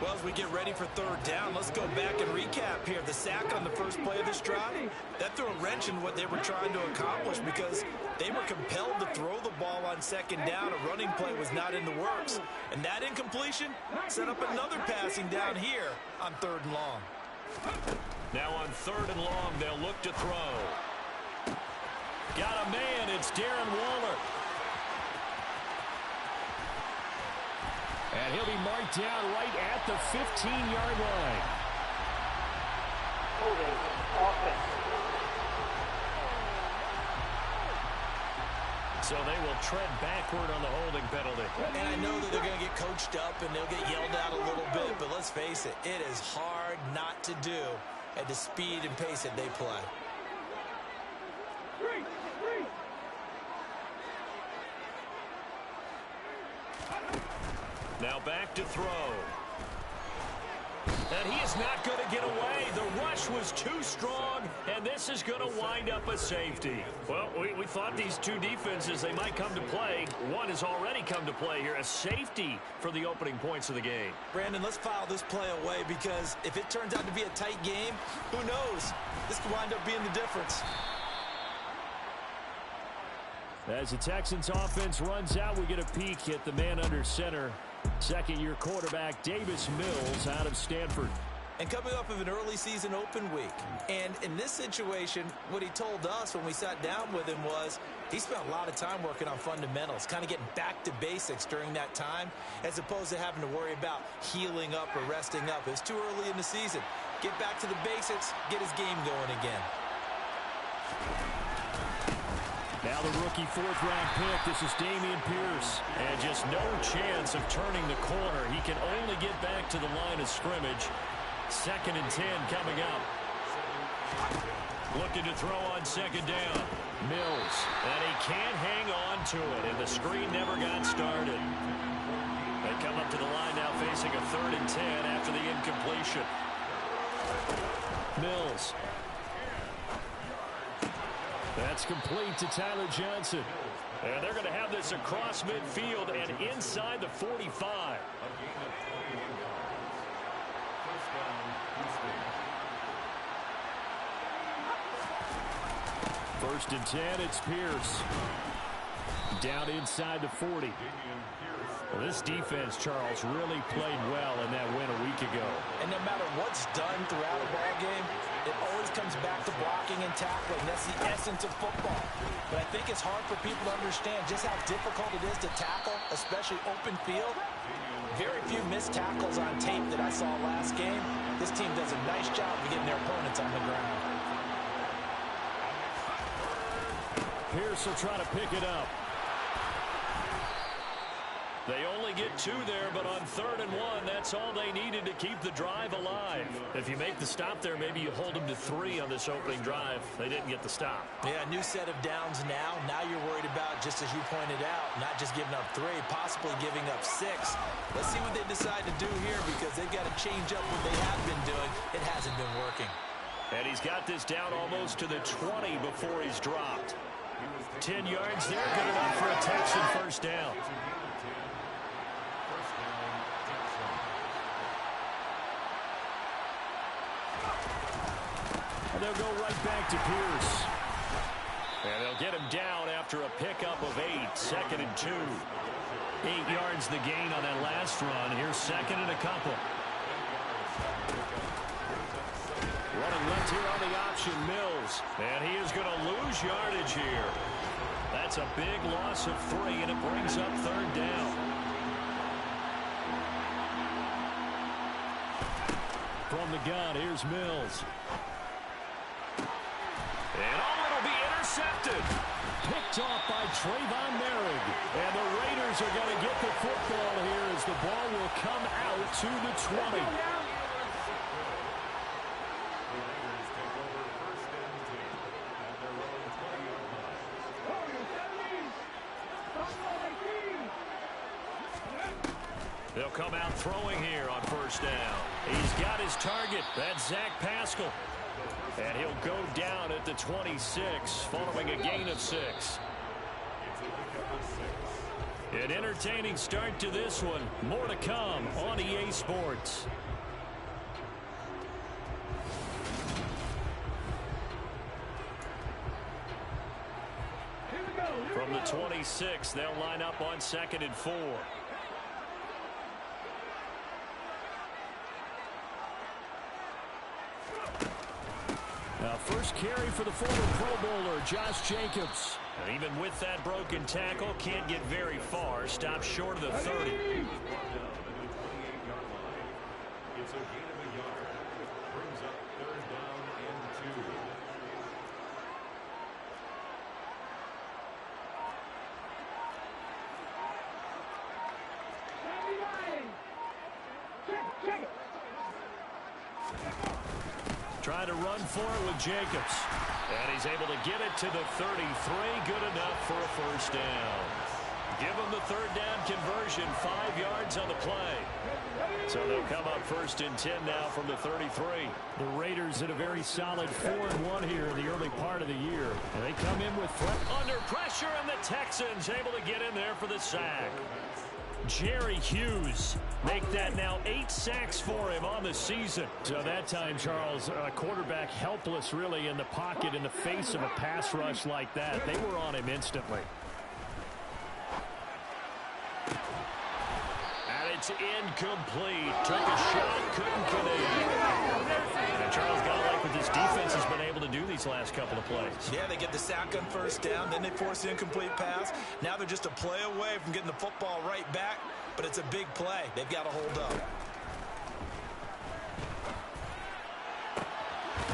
Well, as we get ready for 3rd down, let's go back and recap here. The sack on the first play of this drive, that threw a wrench in what they were trying to accomplish because they were compelled to throw the ball on 2nd down. A running play was not in the works. And that incompletion set up another passing down here on 3rd and long. Now on 3rd and long, they'll look to throw. Got a man. It's Darren Waller. And he'll be marked down right at the 15-yard line. Holding offense. So they will tread backward on the holding penalty. And I know that they're going to get coached up and they'll get yelled at a little bit, but let's face it, it is hard not to do at the speed and pace that they play. Now back to throw. And he is not going to get away. The rush was too strong, and this is going to wind up a safety. Well, we thought these two defenses, they might come to play. One has already come to play here, a safety for the opening points of the game. Brandon, let's file this play away because if it turns out to be a tight game, who knows? This could wind up being the difference. As the Texans offense runs out, we get a peek at the man under center. 2nd-year quarterback Davis Mills out of Stanford. And coming off of an early season open week. And in this situation, what he told us when we sat down with him was he spent a lot of time working on fundamentals, kind of getting back to basics during that time, as opposed to having to worry about healing up or resting up. It was too early in the season. Get back to the basics, get his game going again. Now the rookie 4th-round pick. This is Dameon Pierce. And just no chance of turning the corner. He can only get back to the line of scrimmage. 2nd and 10 coming up. Looking to throw on 2nd down. Mills. And he can't hang on to it. And the screen never got started. They come up to the line now facing a 3rd and 10 after the incompletion. Mills. That's complete to Tyler Johnson. And they're going to have this across midfield and inside the 45. First and 10, it's Pierce. Down inside the 40. Well, this defense, Charles, really played well in that win a week ago. And no matter what's done throughout a ball game, it always comes back to blocking and tackling. That's the essence of football. But I think it's hard for people to understand just how difficult it is to tackle, especially open field. Very few missed tackles on tape that I saw last game. This team does a nice job of getting their opponents on the ground. Pierce will try to pick it up. They only get 2 there, but on 3rd and 1, that's all they needed to keep the drive alive. If you make the stop there, maybe you hold them to 3 on this opening drive. They didn't get the stop. Yeah, new set of downs now. Now you're worried about, just as you pointed out, not just giving up 3, possibly giving up 6. Let's see what they decide to do here because they've got to change up what they have been doing. It hasn't been working. And he's got this down almost to the 20 before he's dropped. 10 yards there, good enough for a Texan first down. And they'll go right back to Pierce. And they'll get him down after a pickup of 8, 2nd and 2. 8 yards the gain on that last run. Here's 2nd and a couple. Running left here on the option, Mills. And he is going to lose yardage here. That's a big loss of 3, and it brings up 3rd down. From the gun, here's Mills. And it'll be intercepted. Picked off by Trayvon Merrick. And the Raiders are going to get the football here as the ball will come out to the 20. They'll come out throwing here on 1st down. He's got his target. That's Zach Pascal. And he'll go down at the 26 following a gain of 6. An entertaining start to this one. More to come on EA Sports. From the 26, they'll line up on 2nd and 4. Now, first carry for the former Pro Bowler, Josh Jacobs. And even with that broken tackle, can't get very far. Stopped short of the 30. It's a gain of a yard. Brings up 3rd down and 2. Trying to run for it with Jacobs. And he's able to get it to the 33. Good enough for a first down. Give him the 3rd down conversion. 5 yards on the play. So they'll come up 1st and 10 now from the 33. The Raiders at a very solid 4-1 here in the early part of the year. And they come in with threat under pressure, and the Texans able to get in there for the sack. Jerry Hughes make that now 8 sacks for him on the season. So that time, Charles, a quarterback helpless really in the pocket in the face of a pass rush like that. They were on him instantly. And it's incomplete. Took a shot, couldn't connect. And Charles, got like what this defense has been able to do these last couple of plays. Yeah, they get the sack on 1st down, then they force the incomplete pass. Now they're just a play away from getting the football right back, but it's a big play. They've got to hold up.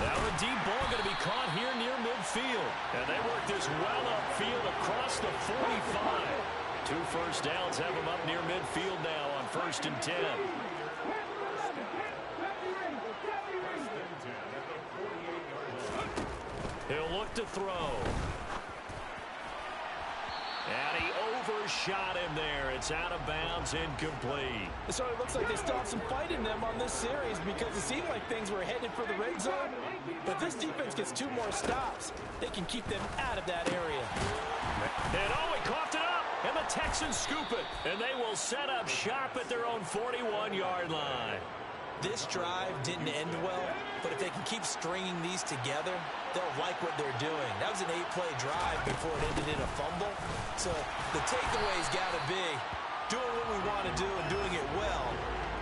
Now a deep ball going to be caught here near midfield. And they work this well upfield across the 45. 2 first downs have them up near midfield now on 1st and 10. He'll look to throw. And he overshot him there. It's out of bounds, incomplete. So it looks like they stopped some fight in them on this series because it seemed like things were headed for the red zone. But this defense gets 2 more stops. They can keep them out of that area. And he coughed it up. And the Texans scoop it. And they will set up shop at their own 41-yard line. This drive didn't end well, but if they can keep stringing these together, they'll like what they're doing. That was an 8-play drive before it ended in a fumble. So the takeaway's got to be doing what we want to do and doing it well.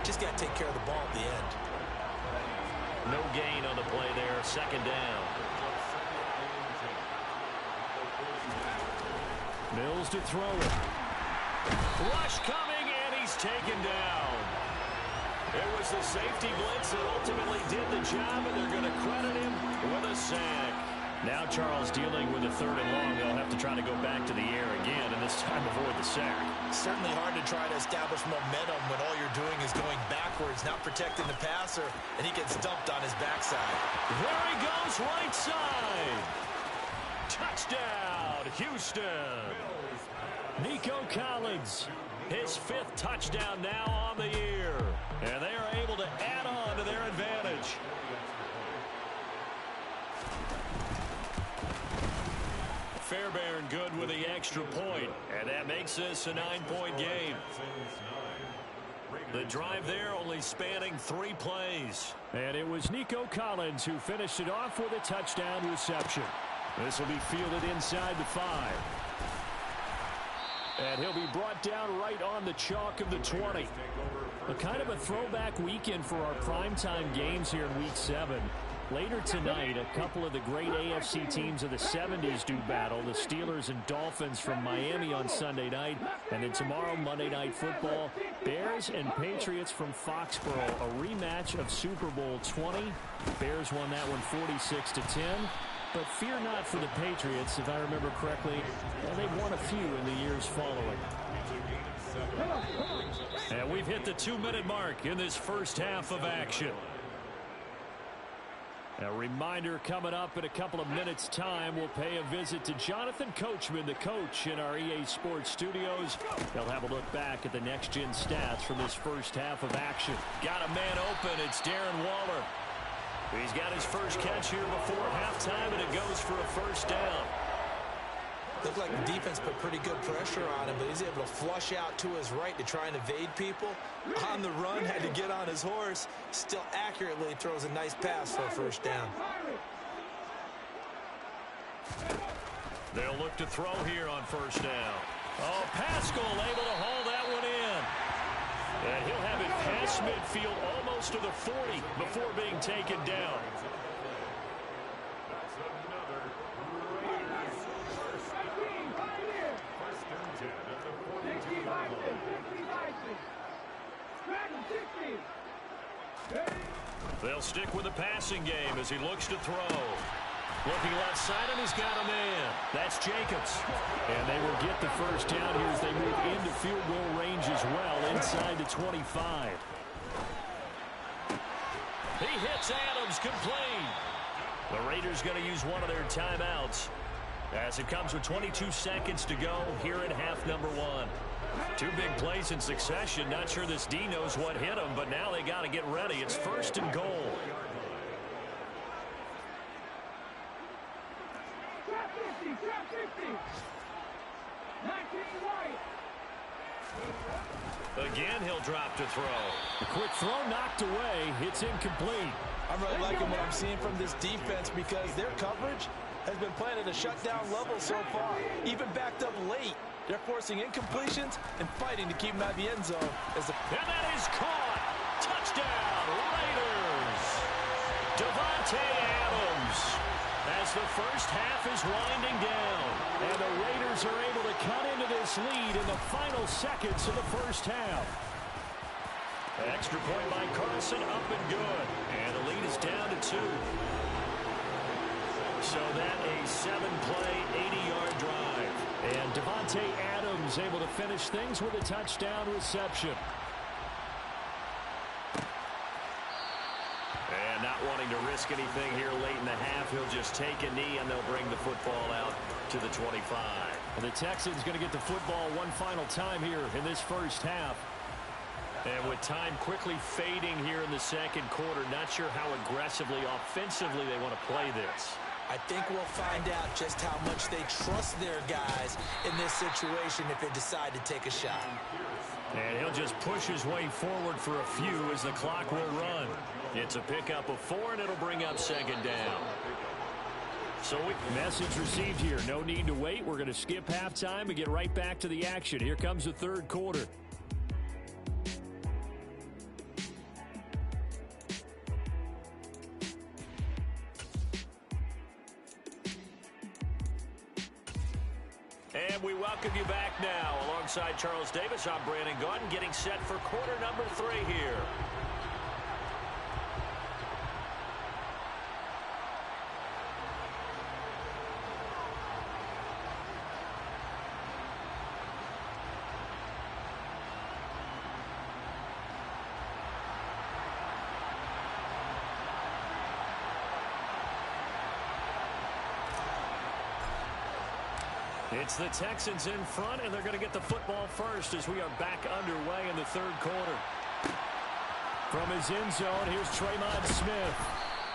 Just got to take care of the ball at the end. No gain on the play there. 2nd down. Mills to throw it. Rush coming, and he's taken down. It was the safety blitz that ultimately did the job, and they're going to credit him with a sack. Now Charles dealing with a 3rd and long. They'll have to try to go back to the air again, and this time avoid the sack. Certainly hard to try to establish momentum when all you're doing is going backwards, not protecting the passer, and he gets dumped on his backside. There he goes, right side. Touchdown, Houston. Nico Collins, his 5th touchdown now on the year. And they are able to add on to their advantage. Fairbairn good with the extra point, and that makes this a 9-point game. The drive there only spanning 3 plays. And it was Nico Collins who finished it off with a touchdown reception. This will be fielded inside the 5. And he'll be brought down right on the chalk of the 20. A kind of a throwback weekend for our primetime games here in Week 7. Later tonight, a couple of the great AFC teams of the 70s do battle. The Steelers and Dolphins from Miami on Sunday night. And then tomorrow, Monday Night Football, Bears and Patriots from Foxborough. A rematch of Super Bowl 20. Bears won that one 46-10. But fear not for the Patriots, if I remember correctly. They've won a few in the years following. And we've hit the 2-minute mark in this first half of action. A reminder coming up in a couple of minutes' time. We'll pay a visit to Jonathan Coachman, the coach in our EA Sports studios. They'll have a look back at the next-gen stats from this first half of action. Got a man open. It's Darren Waller. He's got his first catch here before halftime, and it goes for a first down. Looked like the defense put pretty good pressure on him, but he's able to flush out to his right to try and evade people. On the run, had to get on his horse. Still accurately throws a nice pass for a first down. They'll look to throw here on first down. Oh, Pascal able to haul that one in. And he'll have it past midfield almost to the 40 before being taken down. They'll stick with the passing game as he looks to throw. Looking left side, and he's got a man. That's Jacobs. And they will get the first down here as they move into field goal range as well, inside the 25. He hits Adams, complete. The Raiders going to use one of their timeouts as it comes with 22 seconds to go here in half number 1. 2 big plays in succession. Not sure this D knows what hit him, but now they got to get ready. It's first and goal. Again, he'll drop to throw. A quick throw knocked away. It's incomplete. I'm really liking what I'm seeing from this defense because their coverage has been playing at a shutdown level so far. Even backed up late, they're forcing incompletions and fighting to keep them out of the end zone. And that is caught. Touchdown, Raiders. Davante Adams. As the first half is winding down. And the Raiders are able to cut into this lead in the final seconds of the first half. Extra point by Carlson, up and good. And the lead is down to 2. So that a 7-play, 80-yard drive. And Davante Adams able to finish things with a touchdown reception. And not wanting to risk anything here late in the half, he'll just take a knee and they'll bring the football out to the 25. And the Texans going to get the football one final time here in this first half. And with time quickly fading here in the second quarter, not sure how aggressively, offensively they want to play this. I think we'll find out just how much they trust their guys in this situation if they decide to take a shot. And he'll just push his way forward for a few as the clock will run. It's a pickup of 4, and it'll bring up second down. So message received here. No need to wait. We're going to skip halftime and get right back to the action. Here comes the third quarter. And we welcome you back now. Alongside Charles Davis, I'm Brandon Gaudin, getting set for quarter number 3 here. It's the Texans in front, and they're going to get the football first as we are back underway in the third quarter. From his end zone, here's Tremont Smith.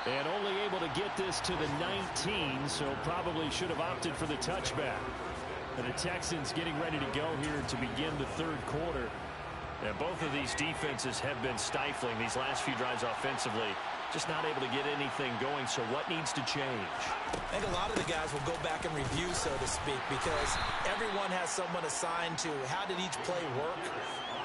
And only able to get this to the 19, so probably should have opted for the touchback. And the Texans getting ready to go here to begin the third quarter. And both of these defenses have been stifling these last few drives offensively. Just not able to get anything going, so what needs to change? I think a lot of the guys will go back and review, so to speak, because everyone has someone assigned to how did each play work.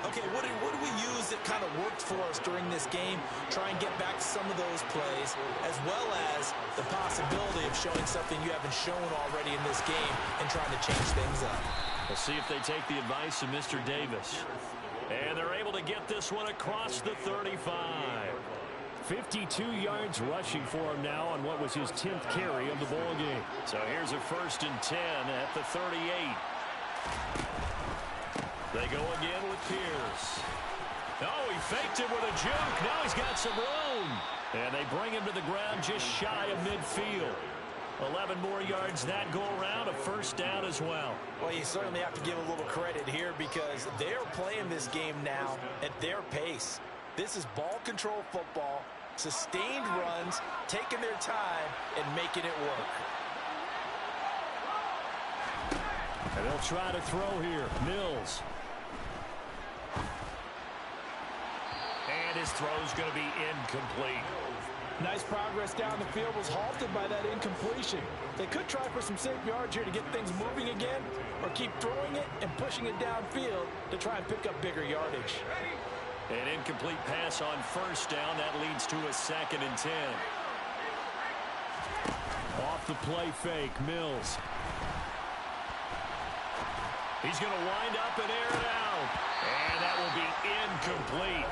Okay, what did we use that kind of worked for us during this game? Try and get back to some of those plays, as well as the possibility of showing something you haven't shown already in this game and trying to change things up. We'll see if they take the advice of Mr. Davis. And they're able to get this one across the 35. 52 yards rushing for him now on what was his 10th carry of the ball game. So here's a 1st and 10 at the 38. They go again with Pierce. Oh, he faked it with a juke. Now he's got some room. And they bring him to the ground just shy of midfield. 11 more yards that go around, a 1st down as well. Well, you certainly have to give a little credit here because they're playing this game now at their pace. This is ball control football, sustained runs, taking their time, and making it work. And they'll try to throw here. Mills. And his throw's going to be incomplete. Nice progress down the field was halted by that incompletion. They could try for some safe yards here to get things moving again, or keep throwing it and pushing it downfield to try and pick up bigger yardage. An incomplete pass on 1st down. That leads to a 2nd and 10. Off the play fake, Mills. He's going to wind up and air it out. And that will be incomplete.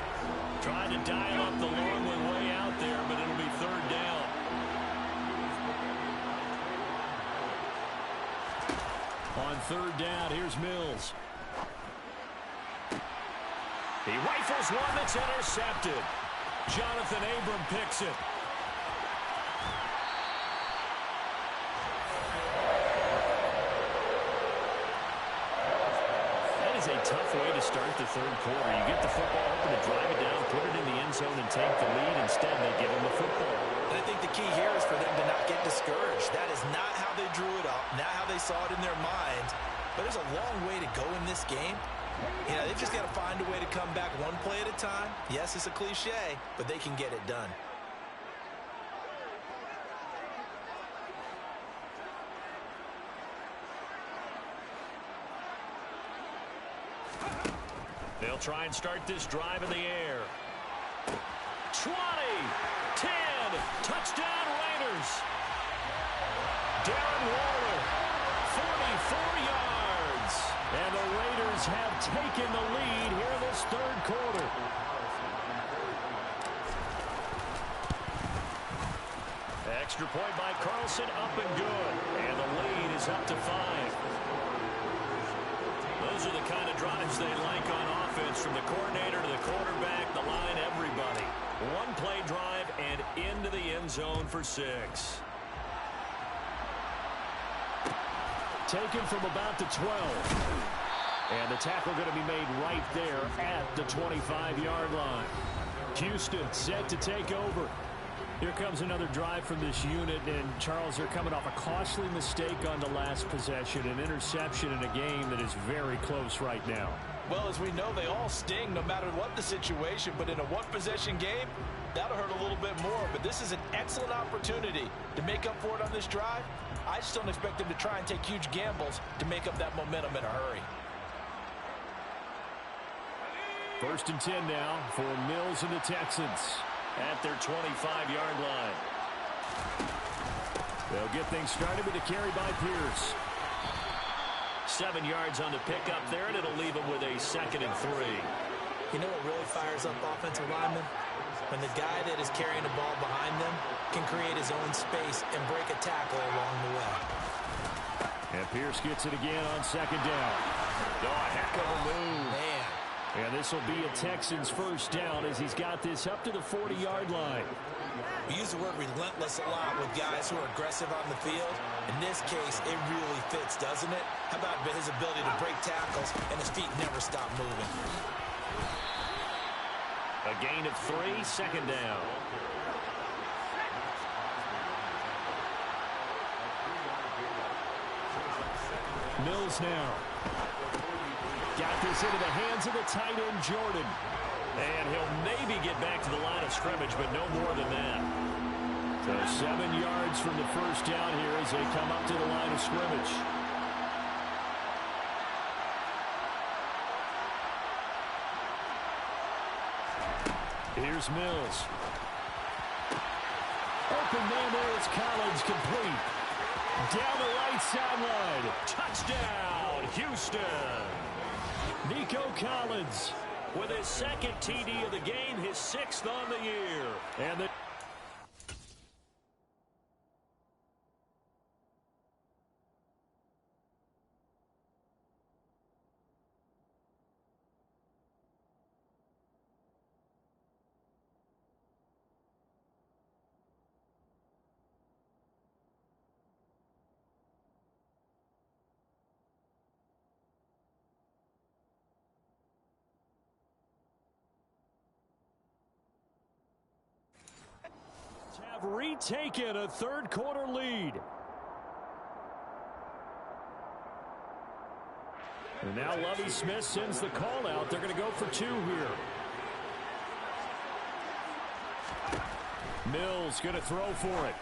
Trying to dial up the long one way out there, but it'll be 3rd down. On 3rd down, here's Mills. He rifles one that's intercepted. Jonathan Abram picks it. That is a tough way to start the 3rd quarter. You get the football open to drive it down, put it in the end zone, and take the lead. Instead, they give him the football. And I think the key here is for them to not get discouraged. That is not how they drew it up, not how they saw it in their mind. But there's a long way to go in this game. You know, they've just got to find a way to come back one play at a time. Yes, it's a cliche, but they can get it done. They'll try and start this drive in the air. 20, 10, touchdown Raiders. Darren Waller, 44 yards. And the Raiders have taken the lead here in this 3rd quarter. Extra point by Carlson, up and good. And the lead is up to 5. Those are the kind of drives they like on offense, from the coordinator to the quarterback, the line, everybody. One play drive and into the end zone for 6. Taken from about the 12. And the tackle going to be made right there at the 25-yard line. Houston set to take over. Here comes another drive from this unit, and Charles, they're coming off a costly mistake on the last possession, an interception in a game that is very close right now. Well, as we know, they all sting no matter what the situation, but in a one-possession game, that'll hurt a little bit more. But this is an excellent opportunity to make up for it on this drive. I just don't expect them to try and take huge gambles to make up that momentum in a hurry. 1st and 10 now for Mills and the Texans at their 25-yard line. They'll get things started with a carry by Pierce. 7 yards on the pickup there, and it'll leave them with a 2nd and 3. You know what really fires up offensive linemen? When the guy that is carrying the ball behind them can create his own space and break a tackle along the way. And Pierce gets it again on 2nd down. Oh, a heck of a move. Man. And this will be a Texans 1st down as he's got this up to the 40-yard line. We use the word relentless a lot with guys who are aggressive on the field. In this case, it really fits, doesn't it? How about his ability to break tackles and his feet never stop moving? A gain of 3, 2nd down. Mills now. Got this into the hands of the tight end, Jordan. And he'll maybe get back to the line of scrimmage, but no more than that. So 7 yards from the first down here as they come up to the line of scrimmage. Here's Mills. Open man there is Collins, complete. Down the right sideline. Touchdown, Houston. Nico Collins with his second TD of the game, his 6th on the year. And the have retaken a third-quarter lead. And now Lovie Smith sends the call out. They're going to go for 2 here. Mills going to throw for it.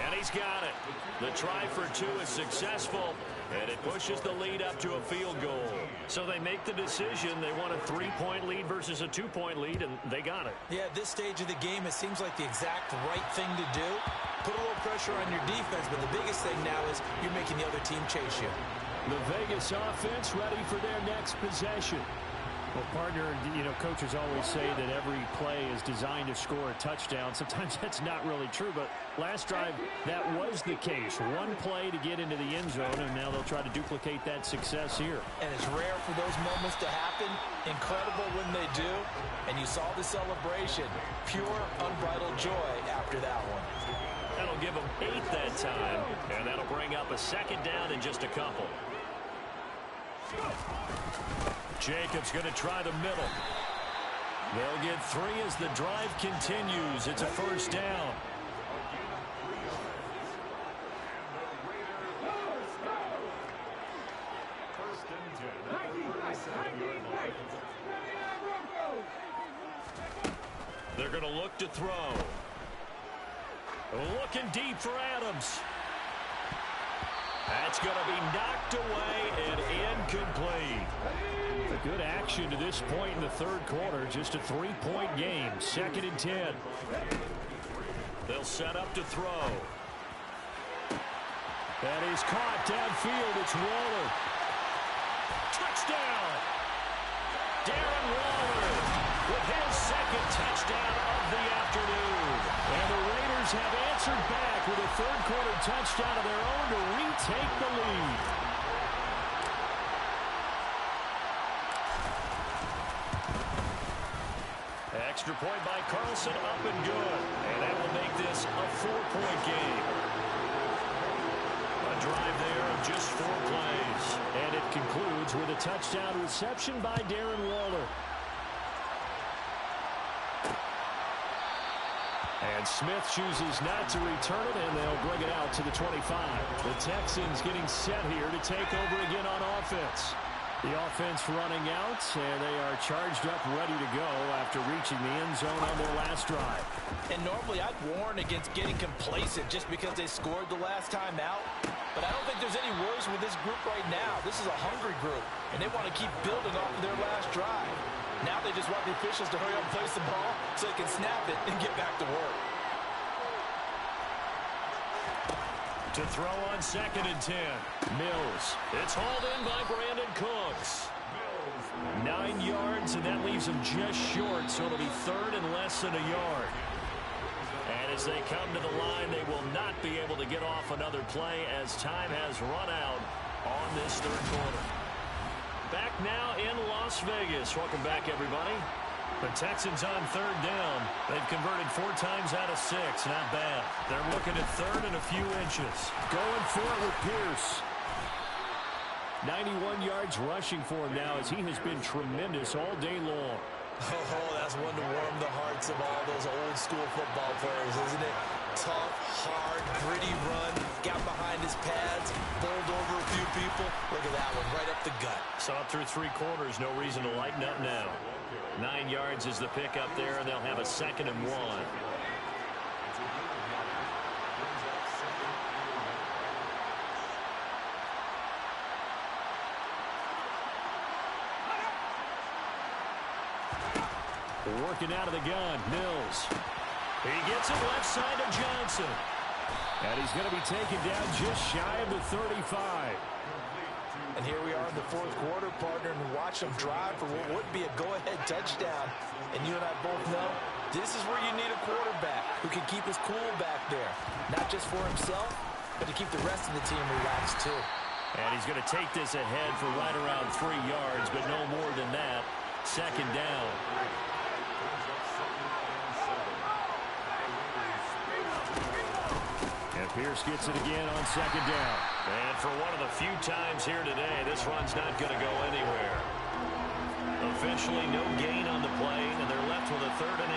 And he's got it. The try for 2 is successful, and it pushes the lead up to a field goal. So they make the decision. They want a 3-point lead versus a 2-point lead, and they got it. Yeah, at this stage of the game, it seems like the exact right thing to do. Put a little pressure on your defense, but the biggest thing now is you're making the other team chase you. The Vegas offense ready for their next possession. Well, partner, coaches always say that every play is designed to score a touchdown. Sometimes that's not really true, but last drive, that was the case. One play to get into the end zone, and now they'll try to duplicate that success here. And it's rare for those moments to happen. Incredible when they do. And you saw the celebration. Pure, unbridled joy after that one. That'll give them 8 that time, and that'll bring up a 2nd down in just a couple. Jacobs going to try the middle. They'll get 3 as the drive continues. It's a 1st down. They're going to look to throw. Looking deep for Adams. That's going to be knocked away and incomplete. A good action to this point in the third quarter. Just a 3-point game. 2nd and 10. They'll set up to throw. And he's caught downfield. It's Waller. Touchdown! Darren Waller with his 2nd touchdown of the afternoon. And the Raiders have answered back with a third-quarter touchdown of their own to retake the lead. Extra point by Carlson, up and good. And that will make this a 4-point game. A drive there of just 4 plays. And it concludes with a touchdown reception by Darren Waller. And Smith chooses not to return it, and they'll bring it out to the 25. The Texans getting set here to take over again on offense. The offense running out, and they are charged up, ready to go after reaching the end zone on their last drive. And normally I'd warn against getting complacent just because they scored the last time out. But I don't think there's any worries with this group right now. This is a hungry group, and they want to keep building off of their last drive. Now they just want the officials to hurry up and place the ball so they can snap it and get back to work. To throw on 2nd and 10. Mills. It's hauled in by Brandon Cooks. 9 yards, and that leaves him just short, so it'll be 3rd and less than a yard. And as they come to the line, they will not be able to get off another play as time has run out on this third quarter. Back now in Las Vegas. Welcome back, everybody. The Texans on 3rd down. They've converted 4 times out of 6. Not bad. They're looking at 3rd and a few inches. Going for it with Pierce. 91 yards rushing for him now as he has been tremendous all day long. Oh, that's one to warm the hearts of all those old school football players, isn't it? Tough, hard, gritty run. Got behind his his pads, bowled over a few people. Look at that one, right up the gut. Saw it through 3 quarters. No reason to lighten up now. 9 yards is the pick up there, and they'll have a 2nd and 1. Working out of the gun, Mills. He gets it left side to Johnson. And he's going to be taken down just shy of the 35. And here we are in the 4th quarter, partner, and watch him drive for what would be a go-ahead touchdown. And you and I both know this is where you need a quarterback who can keep his cool back there. Not just for himself, but to keep the rest of the team relaxed too. And he's going to take this ahead for right around 3 yards, but no more than that. 2nd down. And Pierce gets it again on 2nd down. And for one of the few times here today, this run's not going to go anywhere. Officially no gain on the play, and they're left with a 3rd and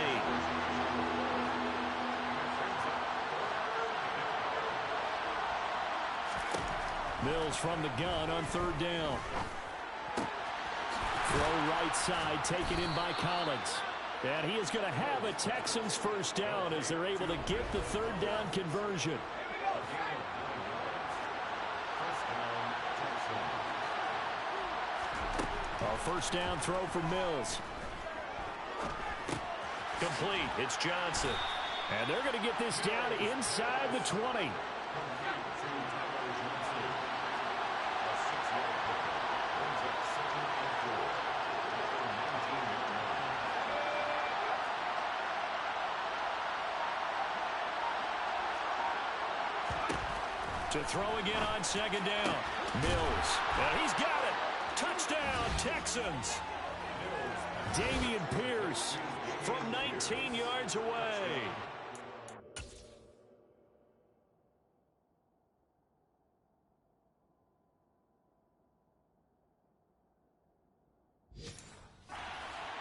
8. Mills from the gun on 3rd down. Throw right side, taken in by Collins. And he is going to have a Texans 1st down as they're able to get the 3rd down conversion. A 1st down throw for Mills. Complete. It's Johnson. And they're going to get this down inside the 20. To throw again on 2nd down. Mills. And he's got it. Touchdown, Texans. Dameon Pierce from 19 yards away.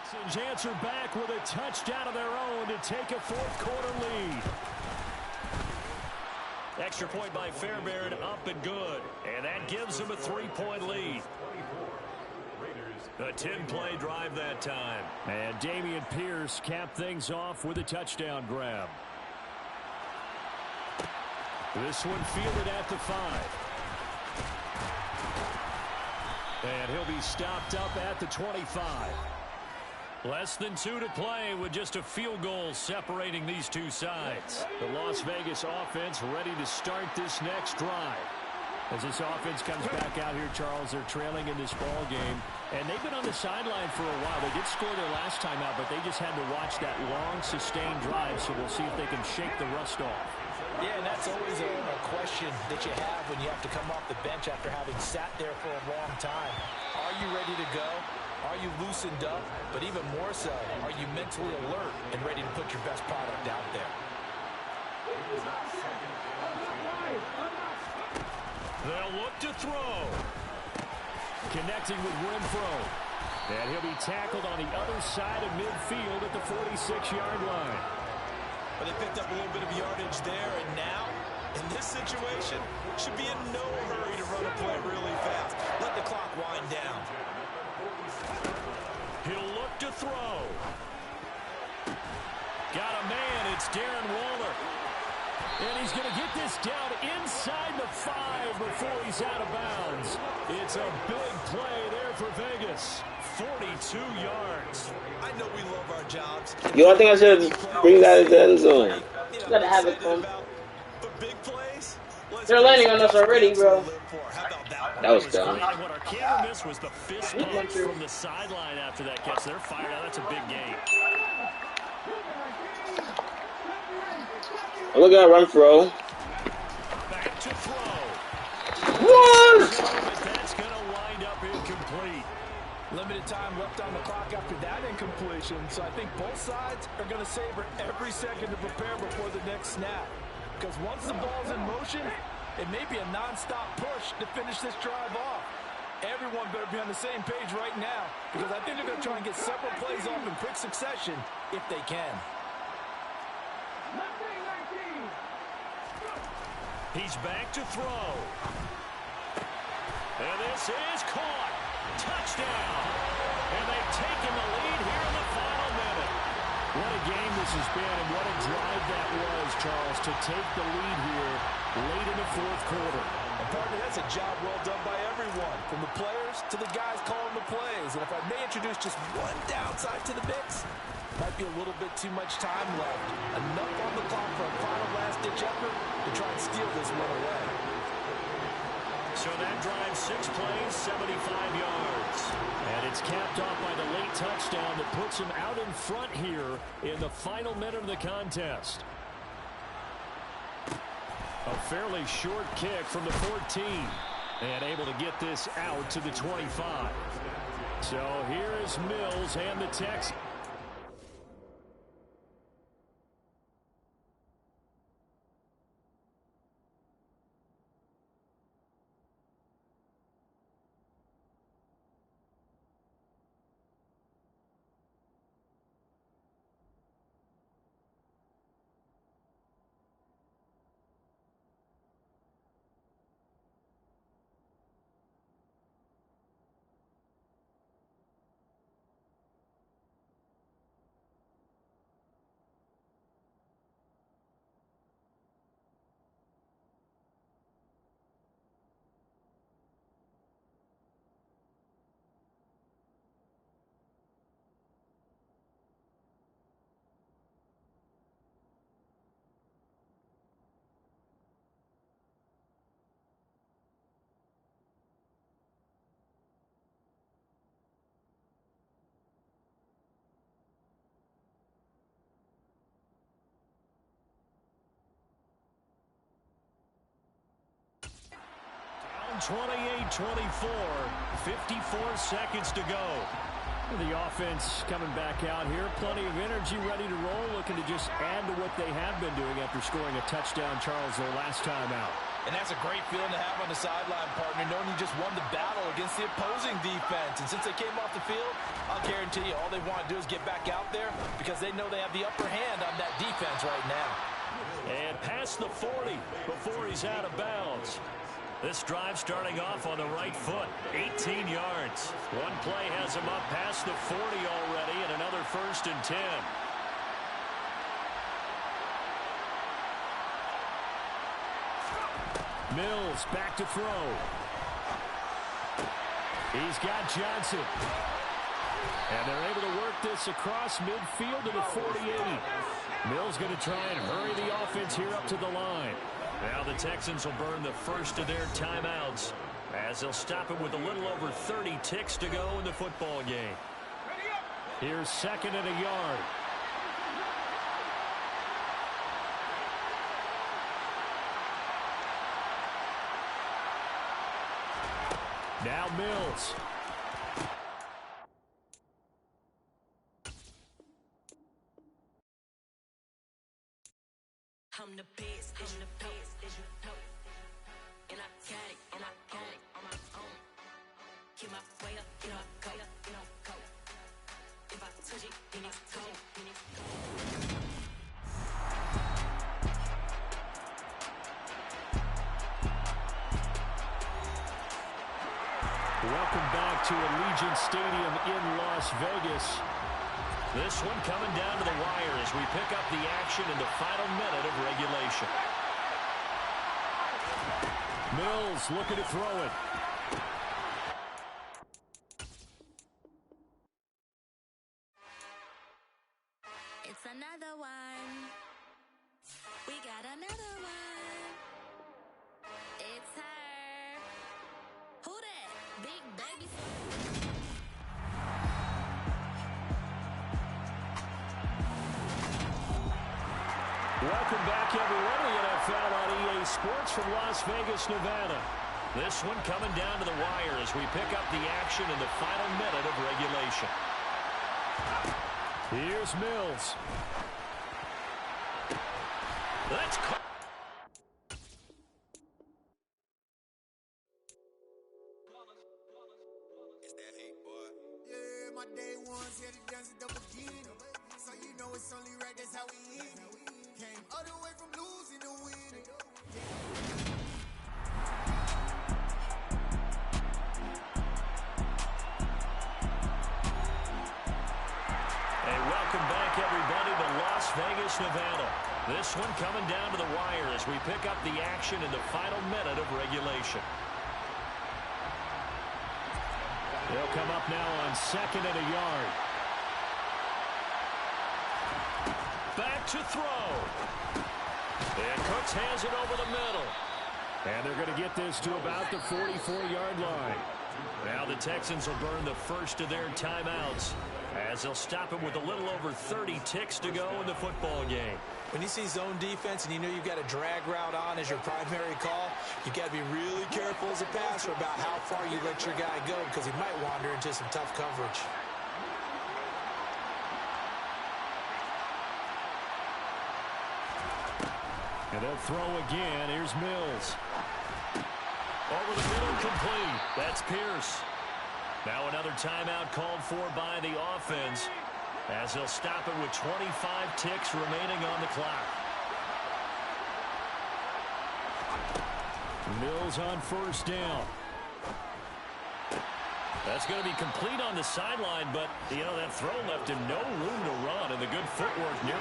Texans answer back with a touchdown of their own to take a 4th quarter lead. Extra point by Fairbairn, up and good. And that gives them a 3-point lead. A 10-play drive that time. And Dameon Pierce capped things off with a touchdown grab. This one fielded at the 5. And he'll be stopped up at the 25. Less than 2 to play with just a field goal separating these two sides. The Las Vegas offense ready to start this next drive. As this offense comes back out here, Charles, they're trailing in this ball game. And they've been on the sideline for a while. They did score their last time out, but they just had to watch that long, sustained drive. So we'll see if they can shake the rust off. Yeah, and that's always a question that you have when you have to come off the bench after having sat there for a long time. Are you ready to go? Are you loosened up? But even more so, are you mentally alert and ready to put your best product out there? They'll look to throw. Connecting with Renfro. And he'll be tackled on the other side of midfield at the 46-yard line. But they picked up a little bit of yardage there, and now, in this situation, should be in no hurry to run a play really fast. Let the clock wind down. He'll look to throw. Got a man. It's Darren Waller. And he's going to get this down inside the 5 before he's out of bounds. It's a big play there for Vegas. 42 yards. I know we love our jobs. Yo, I think I should bring that into the end zone. You gotta have it, man. But big plays? They're landing on us already, bro. That was dumb. What our camera missed was the fist bump from the sideline after that catch. They're fired out. That's a big gain. Look at that run throw. Back to throw. What? That's going to wind up incomplete. Limited time left on the clock after that incompletion, so I think both sides are going to savor every second to prepare before the next snap. Because once the ball's in motion, it may be a non-stop push to finish this drive off. Everyone better be on the same page right now, because I think they're going to try and get several plays off in quick succession if they can. He's back to throw. And this is caught. Touchdown. And they've taken the lead here in the final minute. What a game this has been, and what a drive that was, Charles, to take the lead here late in the fourth quarter. And partner, that's a job well done by everyone, from the players to the guys calling the plays. And if I may introduce just one downside to the mix, might be a little bit too much time left. Enough on the clock for a final last-ditch effort to try and steal this one away. So that drive, 6 plays, 75 yards. And it's capped off by the late touchdown that puts him out in front here in the final minute of the contest. A fairly short kick from the 14. And able to get this out to the 25. So here is Mills and the Texans. Down 28-24, 54 seconds to go. The offense coming back out here. Plenty of energy, ready to roll, looking to just add to what they have been doing after scoring a touchdown, Charles, their last time out. And that's a great feeling to have on the sideline, partner, knowing you just won the battle against the opposing defense. And since they came off the field, I'll guarantee you all they want to do is get back out there because they know they have the upper hand on that defense right now. And past the 40 before he's out of bounds. This drive starting off on the right foot, 18 yards. One play has him up past the 40 already, and another 1st and 10. Mills back to throw. He's got Johnson. And they're able to work this across midfield to the 48. Mills going to try and hurry the offense here up to the line. Now the Texans will burn the first of their timeouts as they'll stop it with a little over 30 ticks to go in the football game. Here's 2nd and a yard. Now Mills. I'm the best, as you know, and I got it, on my own. Get my way up, get my go, go. If I touch it, then it's cold, Welcome back to Allegiant Stadium in Las Vegas. This one coming down to the wire as we pick up the action in the final minute of regulation. Mills looking to throw it. It's another one. We got another one. It's her. Who that? Big baby. Welcome back, everyone, to the NFL on EA Sports from Las Vegas, Nevada. This one coming down to the wire as we pick up the action in the final minute of regulation. Here's Mills. Let's call. It's that hate, boy. Yeah, my day ones here to dance at the beginning. So you know it's only right, that's how we eat. Came all the way from losing to winning. Vegas, Nevada. This one coming down to the wire as we pick up the action in the final minute of regulation. They'll come up now on 2nd and a yard. Back to throw. And Cooks has it over the middle. And they're going to get this to about the 44-yard line. Now the Texans will burn the first of their timeouts as they'll stop him with a little over 30 ticks to go in the football game. When you see zone defense and you know you've got a drag route on as your primary call, you've got to be really careful as a passer about how far you let your guy go because he might wander into some tough coverage. And they'll throw again. Here's Mills. Over the middle, complete. That's Pierce. Now another timeout called for by the offense as they'll stop it with 25 ticks remaining on the clock. Mills on first down. That's going to be complete on the sideline, but, you know, that throw left him no room to run, and the good footwork near.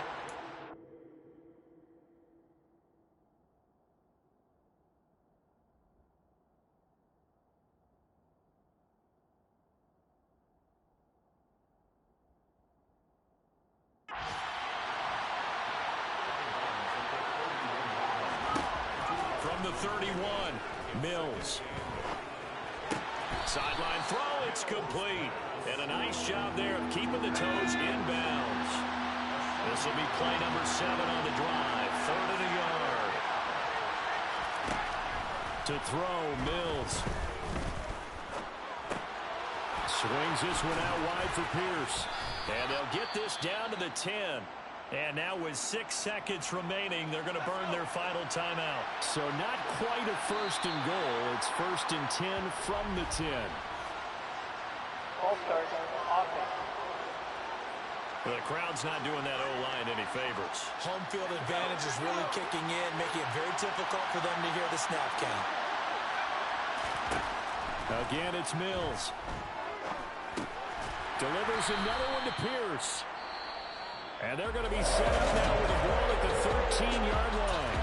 From the 31, Mills. Sideline throw, it's complete. And a nice job there of keeping the toes inbounds. This will be play number 7 on the drive. 3rd and a yard. To throw, Mills. Swings this one out wide for Pierce. And they'll get this down to the 10. And now with 6 seconds remaining, they're going to burn their final timeout. So not quite a 1st and goal. It's 1st and 10 from the 10. All start offense. The crowd's not doing that O-line any favors. Home field advantage is really kicking in, making it very difficult for them to hear the snap count. Again, it's Mills. Delivers another one to Pierce. And they're going to be set up now with a ball at the 13-yard line.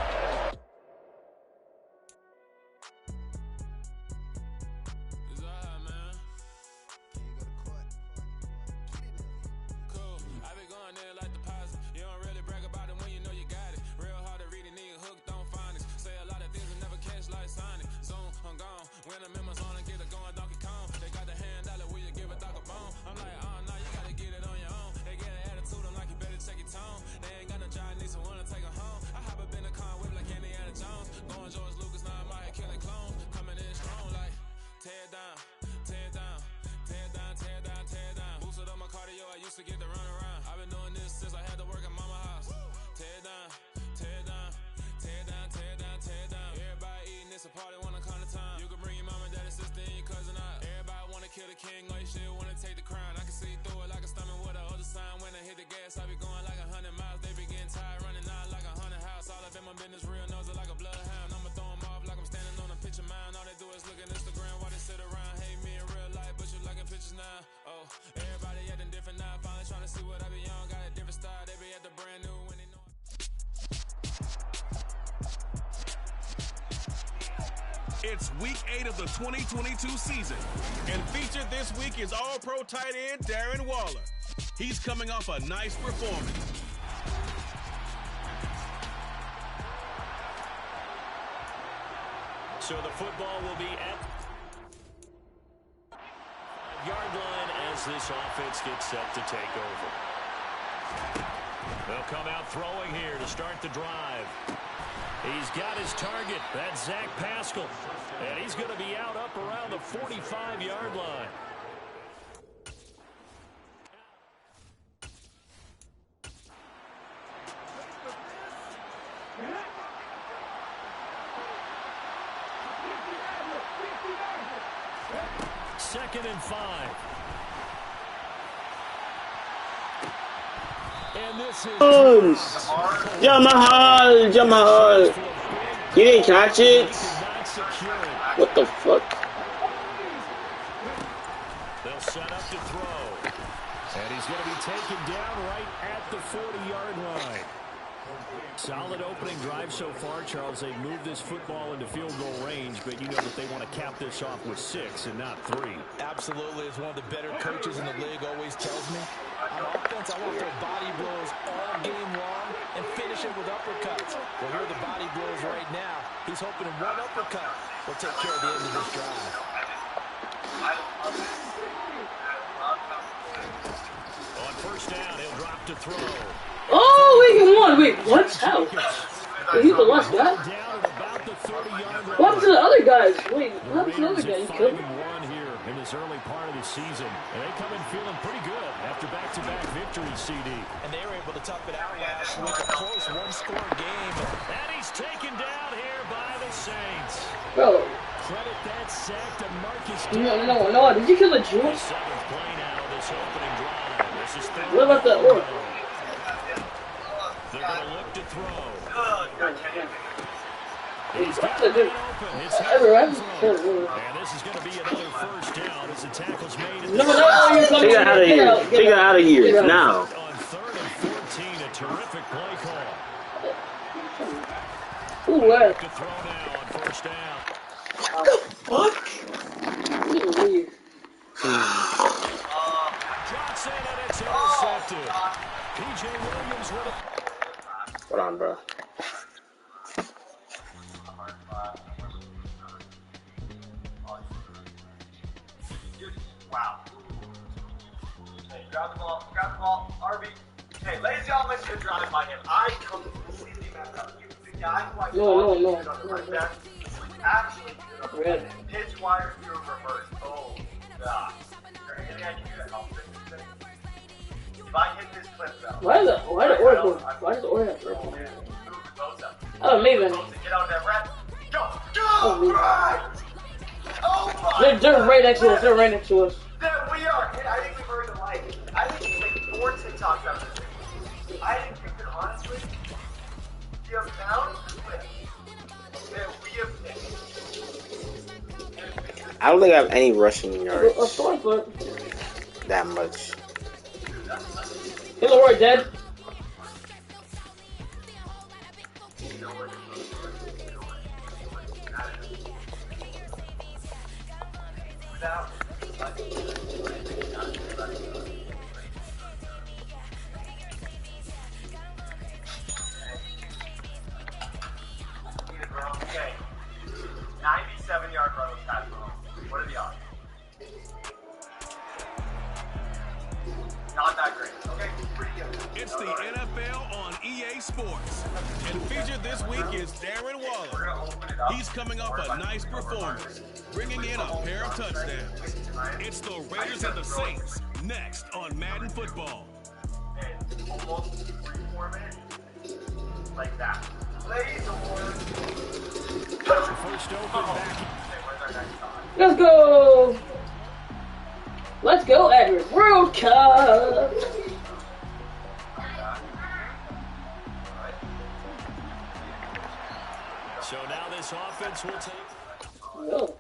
To get the run around. I've been doing this since I had to work at mama house. Tear down, tear down, tear down, tear down, tear down. Everybody eating this a party one kind of time. You can bring your mama, daddy, sister, and your cousin out. Everybody wanna kill the king, or you still wanna take the crown. I can see through it like a stomach with a other sign. When I hit the gas, I be going like 100 miles. They be getting tired, running out like 100 house. All up in my business, real nose like a bloodhound. I'ma throw them off like I'm standing on a picture mound. All they do is look at Instagram while they sit around. Hate me in real life, but you liking pictures now. Oh, everybody acting different now. Finally trying to see what I be on. Got a different style. They be at the brand new when they know. It's week 8 of the 2022 season. And featured this week is All-Pro tight end Darren Waller. He's coming off a nice performance. So the football will be at yard line as this offense gets set to take over. They'll come out throwing here to start the drive. He's got his target. That's Zach Pascal. And he's going to be out up around the 45-yard line. Second and 5. And this is Jamal. He didn't catch it. What the fuck? They'll set up to throw. And he's going to be taken down right at the 40-yard line. Solid opening drive so far, Charles. They've moved this football into field goal range, but you know that they want to cap this off with 6 and not 3. Absolutely. As one of the better coaches in the league always tells me, on offense, I want to throw body blows all game long and finish it with uppercuts. Well, here are the body blows right now. He's hoping one uppercut will take care of the end of this drive. On first down, he'll drop to throw. Oh, wait, won. Wait, what? How? He's the last guy? What happened to the other guys? Wait, what happened to the other guy? He killed him. Here in this early part of the season. And they come in feeling pretty good after back-to-back victories, CD. And they were able to tough it out last week. A close one-score game. And he's taken down here by the Saints. Bro. Credit that sack to Marcus. No. Did you kill the Jews? Seventh play now, this opening drive. This is what about the orc? They're going to look to throw. He's got to do everyone. And this is going to be another first down as the tackle's made. No, you're coming out of here. Take it out of here now. On 3rd and 14, a terrific play call. Ooh, wow. To throw now on first down. What the fuck? Johnson, and it's intercepted. P.J. Williams with it. Hold on, bro. Wow. Hey, grab the ball, RB. Hey, lazy on my good drive by him. I completely messed up. The guy who I No. actually pitch wire through reverse. Oh, God. Is there anything I can do to help this? If I hit this clip, though. Why does the orc have purple? Oh, maybe. Get out there, Brett. Go! Oh, Oh, my they're right next to us. They're right next to us. There we are. I think we've earned a like. I think we make 4 TikToks out of this thing. I didn't think that, honestly, the amount of clips that we have taken. I don't think I have any rushing yards. A stormfoot. That much. Hello, we're dead. Okay. 97-yard run was passed home. What are the odds? Not that great. Okay, pretty good. It's the NFL on EA Sports. And featured this week is Darren Waller. He's coming off a nice performance, bringing in a pair of touchdowns. It's the Raiders and the Saints, next on Madden Football. And almost 3-4 minutes. Like that. Plays or... First open back. Let's go! Let's go, Edward. World Cup! So now this offense will take... No.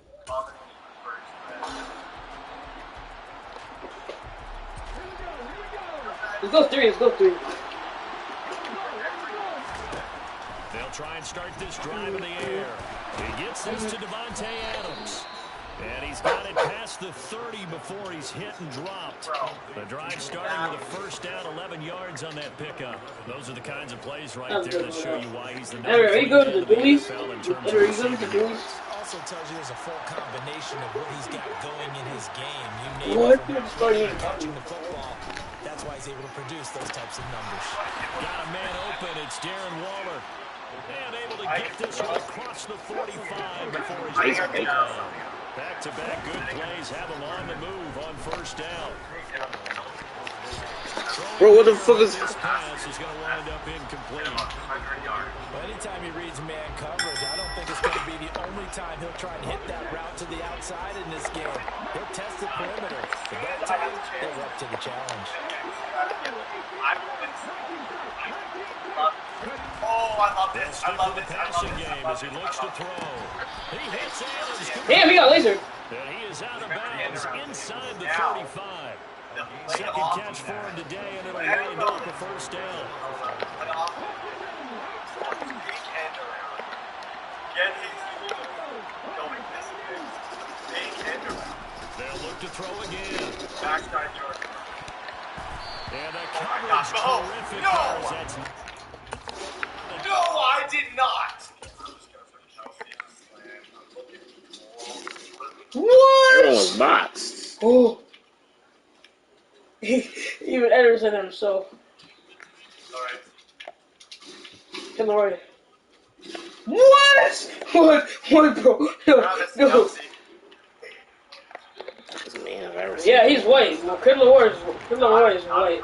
Let's go 3, let's go 3. They'll try and start this drive in the air. He gets this to Devontae Adams. And he's got it past the 30 before he's hit and dropped. The drive starting with a first down, 11 yards on that pickup. Those are the kinds of plays right there that show you why he's the number 3 you going to the Dewey's? NFL in terms of Are you going to the Dewey's? Also tells you there's a full combination of what he's got going in his game. You name What? it from catching the football. That's why he's able to produce those types of numbers. Got a man open. It's Darren Waller. And able to get this one across the 45 before he's down. Back-to-back good plays have him on the move on first down. Bro, what the fuck is... This pass is going to wind up incomplete. Well, anytime he reads man coverage, I don't think it's going to be the only time he'll try and hit that route to the outside in this game. He'll test the perimeter. But that time, they were up to the challenge. Oh, I love this. I love this. Passing game as he looks to throw. He hits Adams. Damn, he got laser. And he is out of bounds inside the 35. Second catch for him today, and it'll wind up a first down. They'll look to throw again. Backside Jordan. And the coverage terrific. No, I did not. What? Everyone was boxed. Oh. Even Edwards said himself. Alright. Come on. What? What, bro? No. Yeah, he's white. Well, Kid Leroy is white. Kid Leroy is white.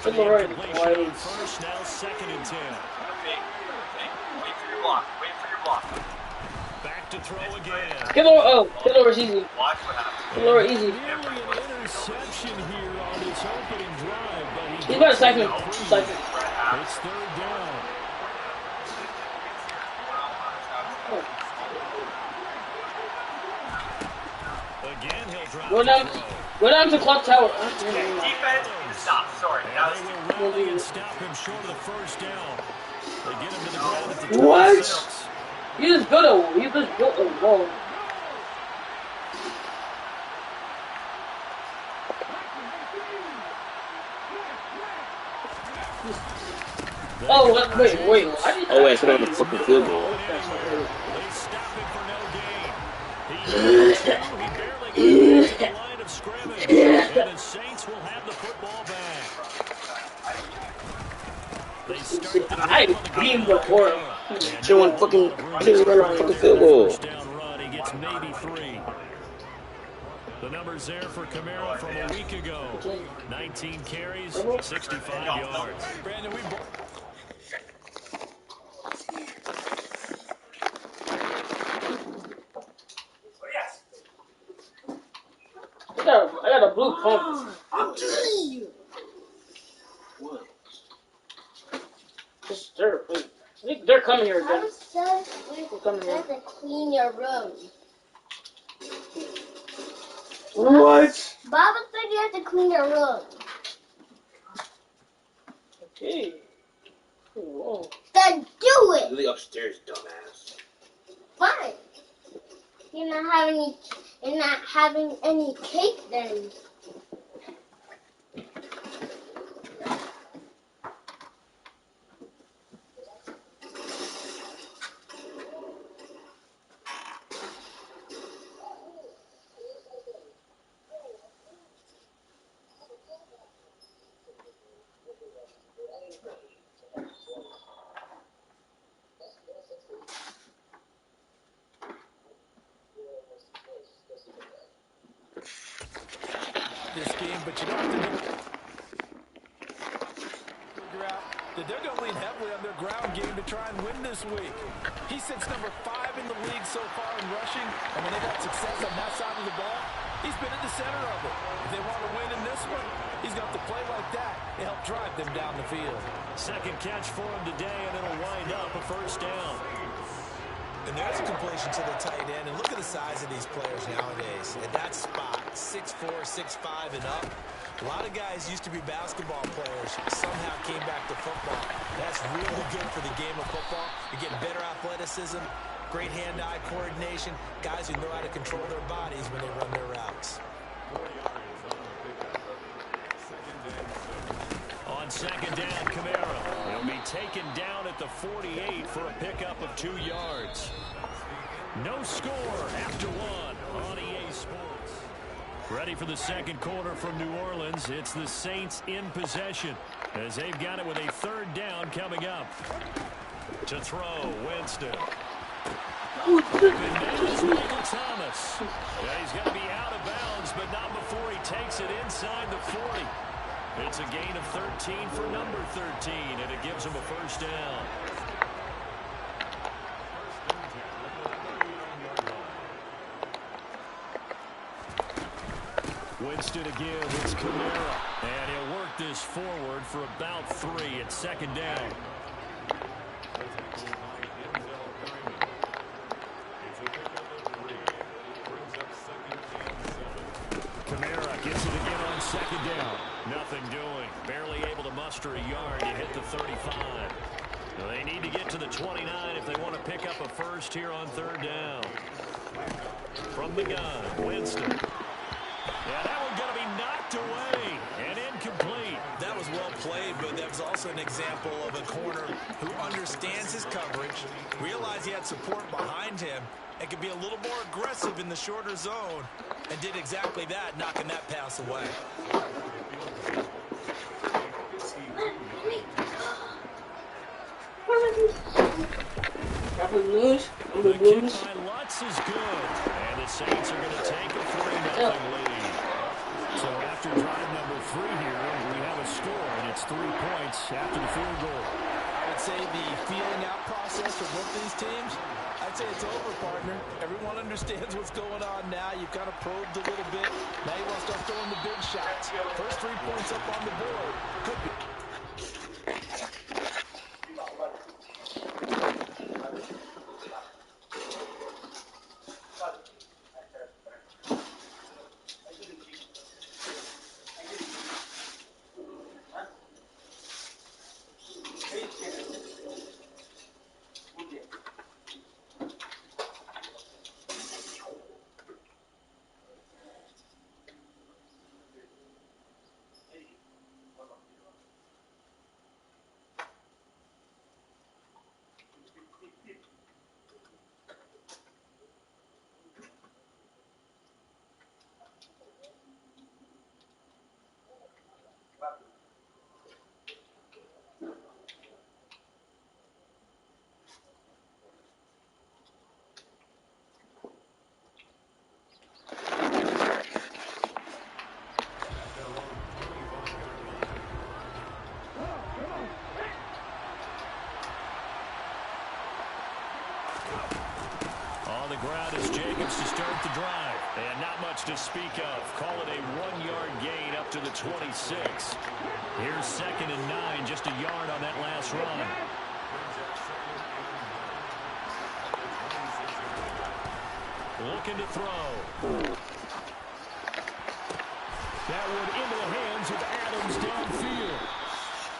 First, now second and 10. Wait for your block. Back to throw again. Kid Leroy's easy. Watch what happens. Kid Leroy easy. Nearly an interception here on his opening drive, but he's about to siphon. It's third down. Again, he'll drop. Go down to clock tower. Defense, stop. Sorry. They will rally and stop him short of the first down. They get him to the ground at the 26. What? He just built a wall. Oh, wait. Oh, wait, so they have a fucking field goal. They stop him for no gain. He barely got to the line of scrimmage. And the Saints will have the football back. They start the I beamed before. Showing fucking field goal. First down run, he gets maybe 3. The numbers there for Kamara from a week ago. 19 carries, 65 yards. Brandon, I got a blue pump. I'm telling you. What? They're coming here again. Says to clean your room. What? Baba said you have to clean your room. Okay. Whoa. Then do it. Really upstairs, dumbass. Fine. You're not having any cake then. this game, but you don't have to figure out that they're going to lean heavily on their ground game to try and win this week. He sits number 5 in the league so far in rushing, and when they've had success on that side of the ball, he's been at the center of it. If they want to win in this one, he's going to have to play like that to help drive them down the field. Second catch for him today, and it'll wind up a first down. And there's a completion to the tight end. And look at the size of these players nowadays. At that spot, 6'4", 6'5", and up. A lot of guys used to be basketball players, somehow came back to football. That's really good for the game of football. You're getting better athleticism, great hand-eye coordination, guys who know how to control their bodies when they run their routes. On second down, Kamara. He'll be taken down at the 48 for a pickup of 2 yards. No score after 1 on EA Sports. Ready for the second quarter from New Orleans. It's the Saints in possession as they've got it with a third down coming up. To throw, Winston. Thomas. Yeah, he's going to be out of bounds, but not before he takes it inside the 40. It's a gain of 13 for number 13, and it gives him a first down. Winston again, it's Kamara. And he'll work this forward for about 3 at second down. Kamara second down. Nothing doing. Barely able to muster a yard to hit the 35. So they need to get to the 29 if they want to pick up a first here on third down. From the gun, Winston. Yeah, that one's going to be knocked away and incomplete. That was well played, but that was also an example of a corner who understands his coverage, realized he had support behind him, and could be a little more aggressive in the shorter zone, and did exactly that, knocking that pass away. The kick by Lutz is good, and the Saints are going to take a 3-0 lead. So after drive number 3 here, we have a score, and it's 3 points after the field goal. I would say the feeling out process for both these teams, I'd say it's over, partner. Everyone understands what's going on now. You've kind of probed a little bit. Now you want to start throwing the big shots. First 3 points up on the board. Could be. Ground is Jacobs to start the drive. And not much to speak of. Call it a 1-yard gain up to the 26. Here's 2nd and 9, just a yard on that last run. Looking to throw. That one into the hands of Adams downfield.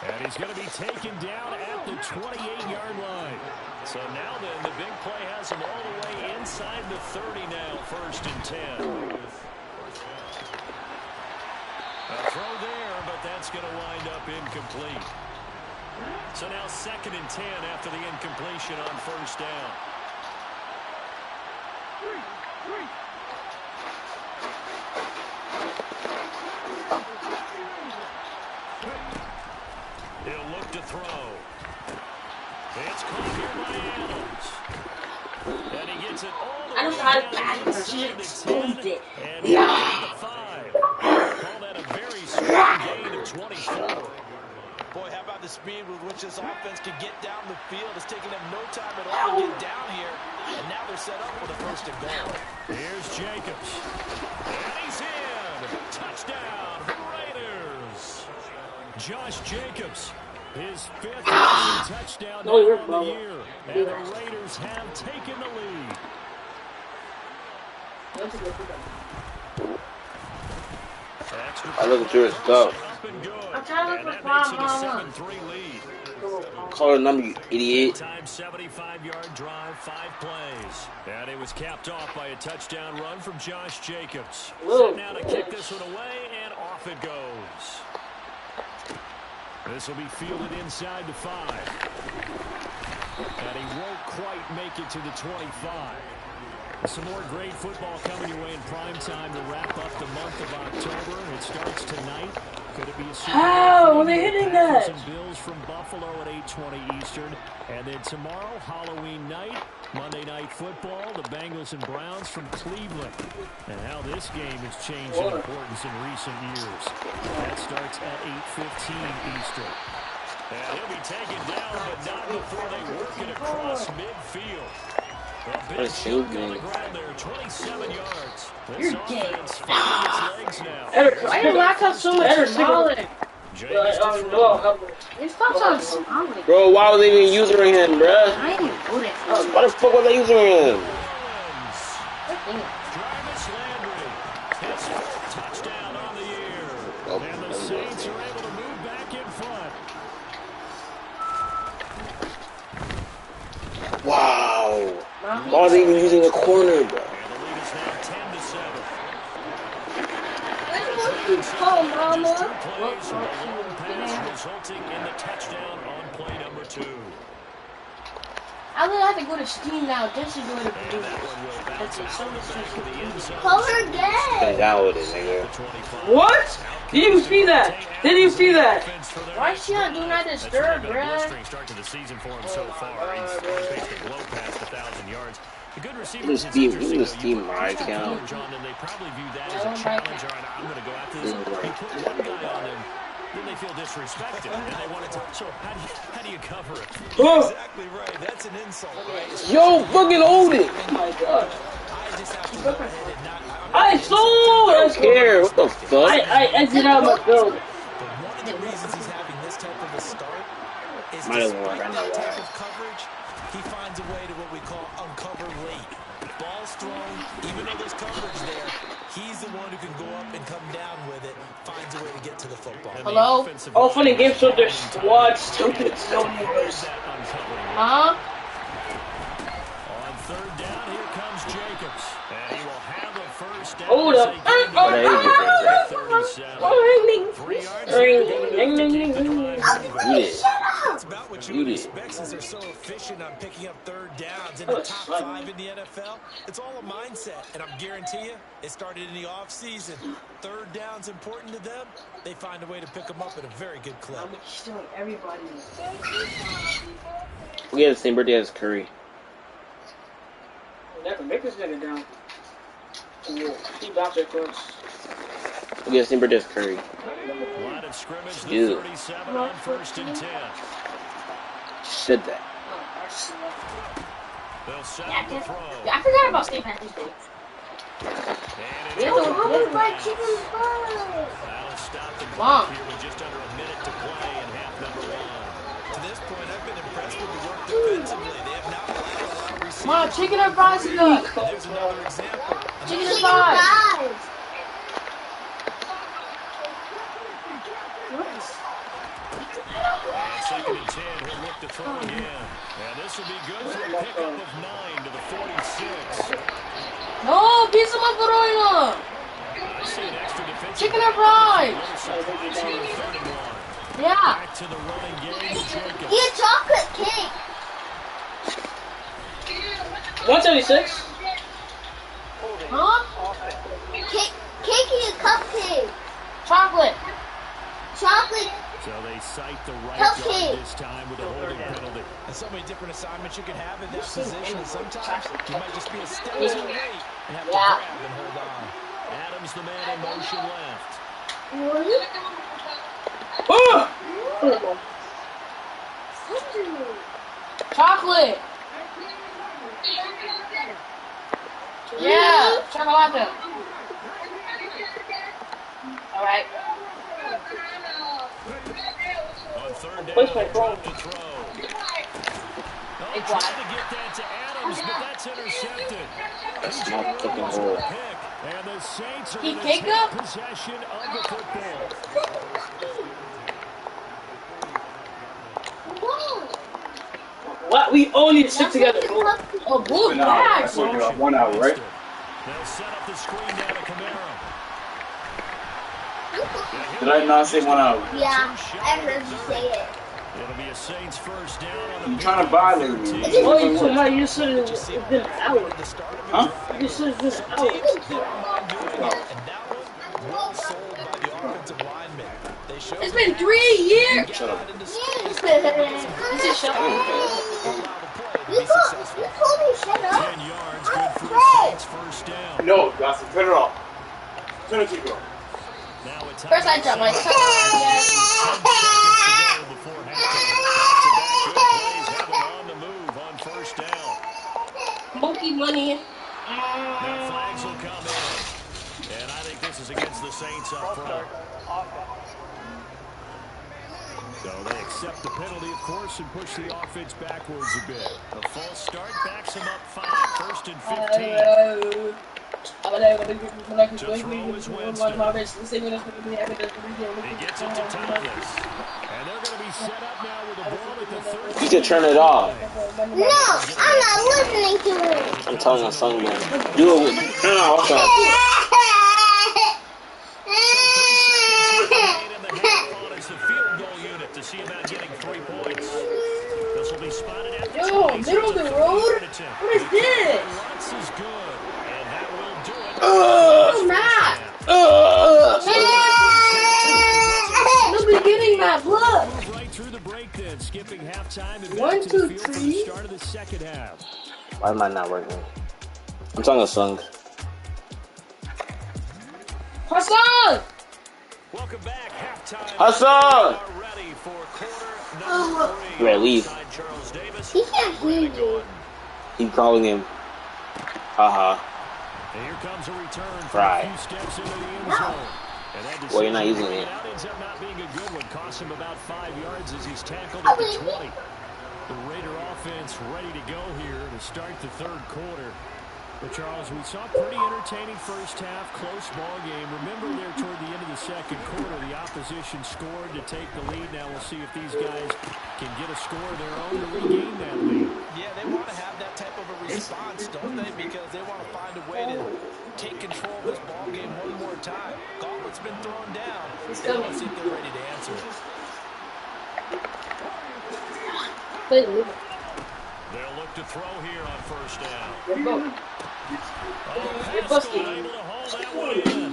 And he's going to be taken down at the 28-yard line. So now then, the big play has him all the way inside the 30 now, 1st and 10. A throw there, but that's going to wind up incomplete. So now 2nd and 10 after the incompletion on 1st down. He'll look to throw. It's caught here by Adams. And he gets it all the way down inside the 10 and the 5. Call that a very strong gain of 24. Boy, how about the speed with which this offense can get down the field? It's taking them no time at all to get down here. And now they're set up for the 1st and goal. Here's Jacobs. And he's in. Touchdown, Raiders. Josh Jacobs. His 5th rushing touchdown on the year. And the Raiders have taken the lead. I look at your stuff. I'm trying to look for Mama. Call the number, you idiot. Time 75-yard drive, 5 plays. And it was capped off by a touchdown run from Josh Jacobs. Set now to kick this one away, and off it goes. This will be fielded inside the 5. And he won't quite make it to the 25. Some more great football coming your way in prime time to wrap up the month of October. It starts tonight. Could it be a Super Bowl? How are they hitting that? Some Bills from Buffalo at 8:20 Eastern. And then tomorrow, Halloween night, Monday Night Football, the Bengals and Browns from Cleveland. And how this game has changed in importance in recent years. That starts at 8:15 Eastern. And he'll be taken down, but not before they work it across midfield. A big chunk on the ground there, 27 yards. This offense finding its legs now. I didn't like how so much smaller. His thoughts on smiling. Bro, why was they even using him, bruh? I ain't good at it. Why the fuck was they using him? Jarvis Landry, his 4th touchdown on the year. A Wow. Why are they even using a corner, bro? Oh, mama. Resulting in the touchdown on play number 2. I'm gonna have to go to Steam now just to go to Blue. That's it. So much color game. Download it, nigga. What? Didn't even see that. Didn't even see that. Why is she not doing that disturb, bruh? Start to the season for him so far. He's on pace to blow past 1,000 yards. The good receivers Even Steam my account. John, and they probably view that as a challenge. All right, I'm going to go after this. You put one guy on them, then they feel disrespected, and they want to touch. So how do you cover it? Exactly right. That's an insult, right? Yo, fucking hold it. Oh my god. I just have to go ahead and not. I saw. I don't care. What the fuck? I exit out my build. But one of the reasons he's having this type of a start is Might as well, despite I know that type why. of coverage, he finds a way to what we call uncover late. Ball's thrown, even though there's coverage there, he's the one who can go up and come down with it, finds a way to get to the football. Hello? Oh, funny game show their squad stupid numbers. Huh? On third down, here comes Jacobs. And he will have a first down. Hold up. That's about what you would expect since they're so efficient on picking up third downs in the top 5 in the NFL. It's all a mindset, and I'm guarantee you, it started in the offseason. Third down's important to them. They find a way to pick them up at a very good clip. I'm stealing everybody. We have the same birthday as Curry. Never make this nigga down. Cool. He bouncer coach. We have the same birthday as Curry. Line of scrimmage, the Dude. 37 on first and 10. Said that. They'll set Yeah, up the throw. I forgot about St. Patrick's Day. And Yeah, the fried chicken fries. that'll stop the Mom. clock here with just under a minute to play in half number 1. To this point, I've been impressed with the work defensively. They have not allowed a lot of receivers. Mom, chicken and fries again. There's another example. Chicken and fries. And second and 10, he'll look to throw again. And this will be good for a pickup of 9 to the 46. No, pizza macaroni. I see an extra defensive. Chicken and fries. Yeah. Back to the running game, Jacobs. Eat chocolate cake. 176. Huh? Cake and a cupcake. Chocolate. Chocolate. So they cite the right Cupcake. guard this time with a holding penalty. There's so many different assignments you can have in that position, and sometimes you might just be a step too late and have to grab and hold on. Adams, the man in motion left. Chocolate. Yeah, chocolate. All right. On third down, drop to throw. Hey, Trying to get that to Adams, but that's intercepted. That's not fucking hole. And the Saints are He going to kicked take up? possession of the football. What? We all need to stick together. Oh, blue flag. 1 hour, right? They'll set up the screen down to Camaro. Did I not say 1 hour? Yeah, I heard you say it. It'll be a Saints first down on I'm trying to violate me. Oh, you told me you said it's been an hour. Huh? You said it's been an hour. It's been 3 years. Shut up. This is shut up. You told me shut up. 10 yards, good for the Saints first down. No, Dawson, turn it off. Turn it to you. Now it's First I dropped my on the move on first down. Monkey money. Now flags will come in. And I think this is against the Saints up front. So they accept the penalty, of course, and push the offense backwards a bit. A false start backs them up 5, first and 15. To throw is Winston. He gets it to Thomas. And they're going to be set up now with the ball at the 30. You can turn it off. No, I'm not listening to it. I'm telling my son, man. Do it with. No, okay. It's the field goal unit to see about getting 3 points. This will be spotted at the Yo, middle of the road? What is this? Lutz is good, and that will do it. Oh, Matt! Nobody's getting that blood. Move right through the break then, skipping halftime and 1, back to the 2, field for the 3. start of the second half. Why am I not working? I'm telling a song. Hassan! Welcome back, halftime. Hassan! Ready for quarter number 3. You better leave. Charles Davis. He can't hear you. Keep calling him. Haha. And here comes a return from Right. a few steps into the end zone. And that Well, you're not decision using it. out ends up not being a good one. Costs him about 5 yards as he's tackled at the 20. The Raider offense ready to go here to start the third quarter. But Charles, we saw a pretty entertaining first half, close ball game. Remember there toward the end of the second quarter, the opposition scored to take the lead. Now we'll see if these guys can get a score of their own to regain that lead. Yeah, they want to have that type of a response, don't they? Because they want to find a way to take control of this ball game one more time. Gauntlet's been thrown down. They want to see if they're ready to answer it. They'll look to throw here on first down. You're busted. Able to haul that one in.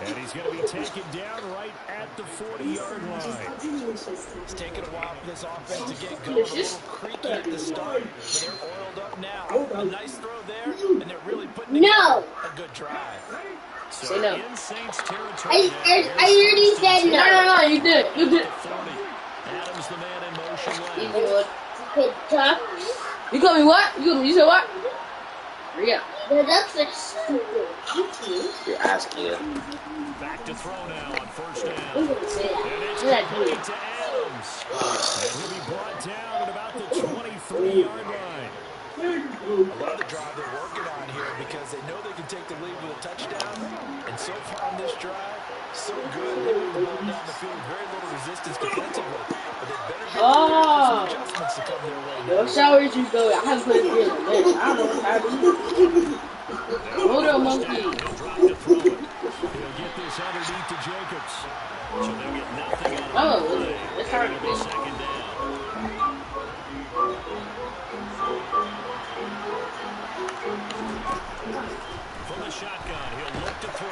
And he's going to be taken down right at the 40-yard line. It's taken a while for this offense to get going. A little creaky at the start, but they're oiled up now. A nice throw there, and they're really putting together a good drive. So Say no. in Saints territory I already said no. No, you did. You did. Adams the man in motion You left. did. Okay, Chuck. You call me what? You said what? Yeah. The Ducks are stupid. You're asking it. Back to throw now on first down. I'm gonna say And that. it's Yeah, complete to Adams. And he'll be brought down at about the 23-yard line. I love the drive they're working on here because they know they can take the lead with a touchdown. And so far on this drive, so good. They move the ball down the field with very little resistance defensively. But they better get some adjustments to come their way. What showers you go? I haven't played it in a minute. I don't know what happened. Hold on, monkey. He'll drop to throw it. He'll get this underneath to Jacobs. So they'll get nothing out of Oh, the play. it's hard to It'll be second down. From the shotgun, he'll look to throw.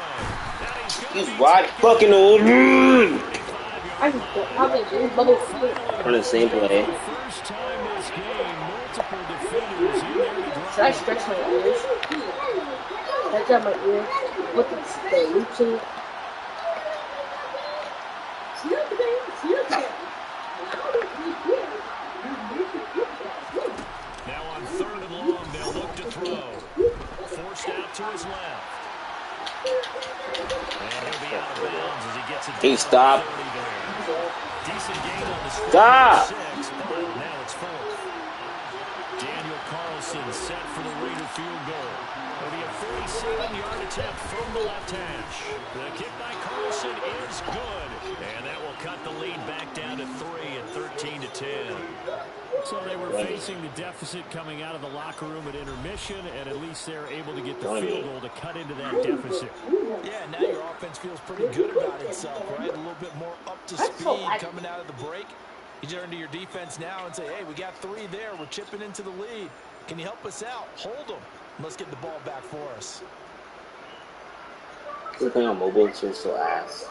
Now He's wide fucking old. I just bubble flip. On the same play. first time this game, multiple defenders in there to drop. Should I stretch my ears? Stretch out my ears. Look at the loops in it. Now on third and long, they'll look to throw. Forced out to his left. And he'll be out of bounds as he gets it. Hey, stop. Decent gain on the score. Stop. 6, but now it's 4th. Daniel Carlson set for the Raider field goal. It'll be a 47-yard attempt from the left hash. The kick by Carlson is good. And that will cut the lead back down to 3 at 13-10. So they were facing the deficit coming out of the locker room at intermission, and at least they're able to get the field goal to cut into that deficit. Yeah, now your offense feels pretty good about itself, right? A little bit more up to speed coming out of the break. You turn to your defense now and say, hey, we got 3 there. We're chipping into the lead. Can you help us out? Hold them. Let's get the ball back for us. We're playing on mobile, it's so ass.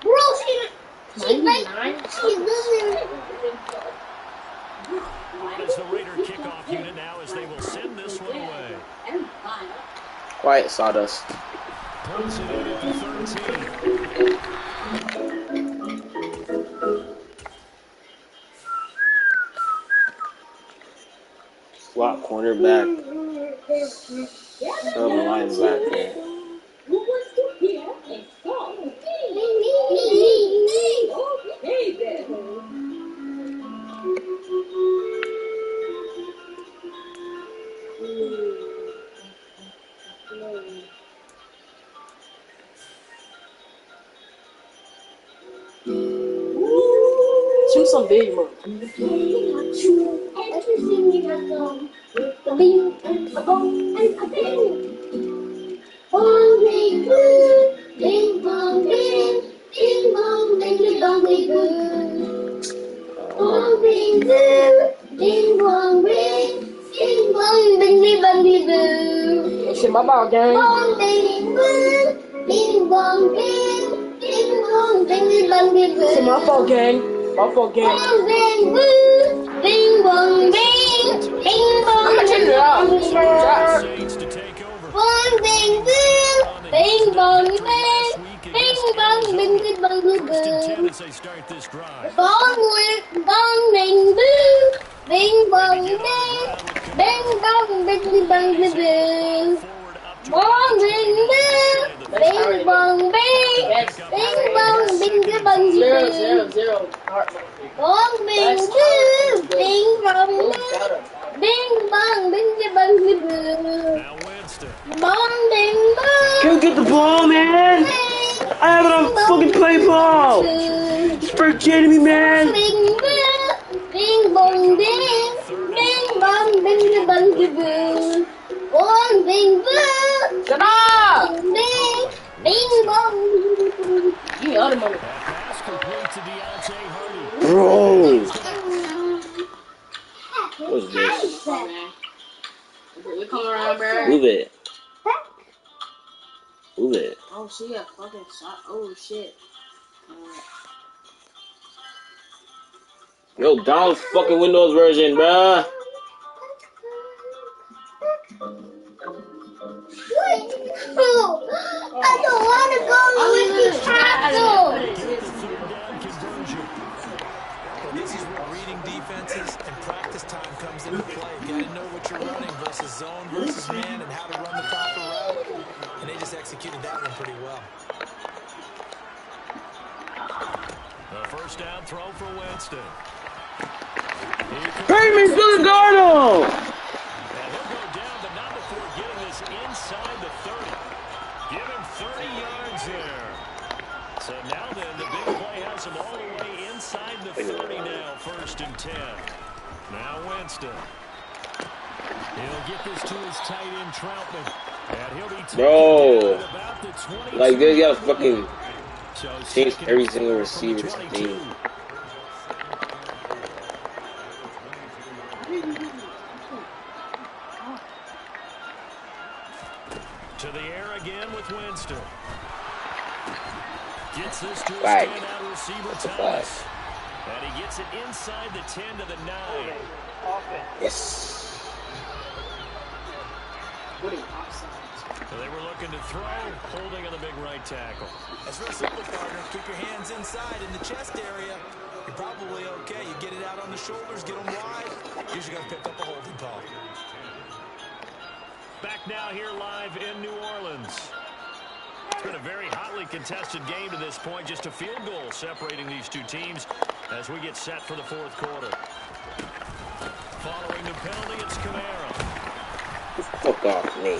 Bro, she's losing. It's the Raider kickoff unit now as they will send this one away. Quiet, Sawdust. Pulls it in at the 13. Slot cornerback. Some linebacker. Choose some big man. Bing bong bing, bing bong bing bong bing bong bing bing, bing bong bing, bing bong bing bong bing bong. Shit, my ball gang. Bong bing bing, bing bong bing, bing bong bing bong bing bong. Shit, my fault gang. My fault gang. Bong bing bing, bing bong bing, bing bong bing bong bing bong. Bong bing bing, bing bong bing, bing bong bing bing bong bing bong. As they start this drive. Bong bong bing bing, bing bong bing, bing bong bing bing bong bing bong. Bong bing bing, bing bong bing, bing bong bing bing bong bing bong. Bong bing bing, bing bong bing, bing bong bing bing bong bing bong. Bong bing bong. Can we get the ball, man? I have it on fucking play ball. Start kidding me, man. Bing bing, bing bong bing, bing bong bing bing bong bing bong. Bong bing bing. Shut up. Bing, bing bong. Give me all the money. Bro. What's this? You come around, bro. Move it. Move it. Oh, she a fucking shot. Oh, shit. Yo, down fucking Windows version, bruh. I don't want to go with this castle. This is where reading defenses and practice time comes into play. You gotta know what you're running versus zone versus man and how to run the proper route. And they just executed that one pretty well. The first down throw for Winston. Payman Zilgado! And he'll go down, but not before getting this inside the 30. Give him 30 yards there. So now then, the big play has him all the way inside the 30 now, 1st and 10. Now Winston. He'll get this to his tight end, Troutman. And he'll be Bro, at about the 22. like they gotta fucking change every single receiver's name. To the air again with Winston. Gets this to a Flag. standout receiver, Thomas. And he gets it inside the 10 to the 9. Yes. So they were looking to throw, holding on the big right tackle. That's real simple, partner. Keep your hands inside in the chest area. You're probably okay. You get it out on the shoulders, get them wide. Usually going to pick up a holding call. Back now here live in New Orleans. It's been a very hotly contested game to this point. Just a field goal separating these two teams as we get set for the 4th quarter. Following the penalty, it's Camara. Fuck off me.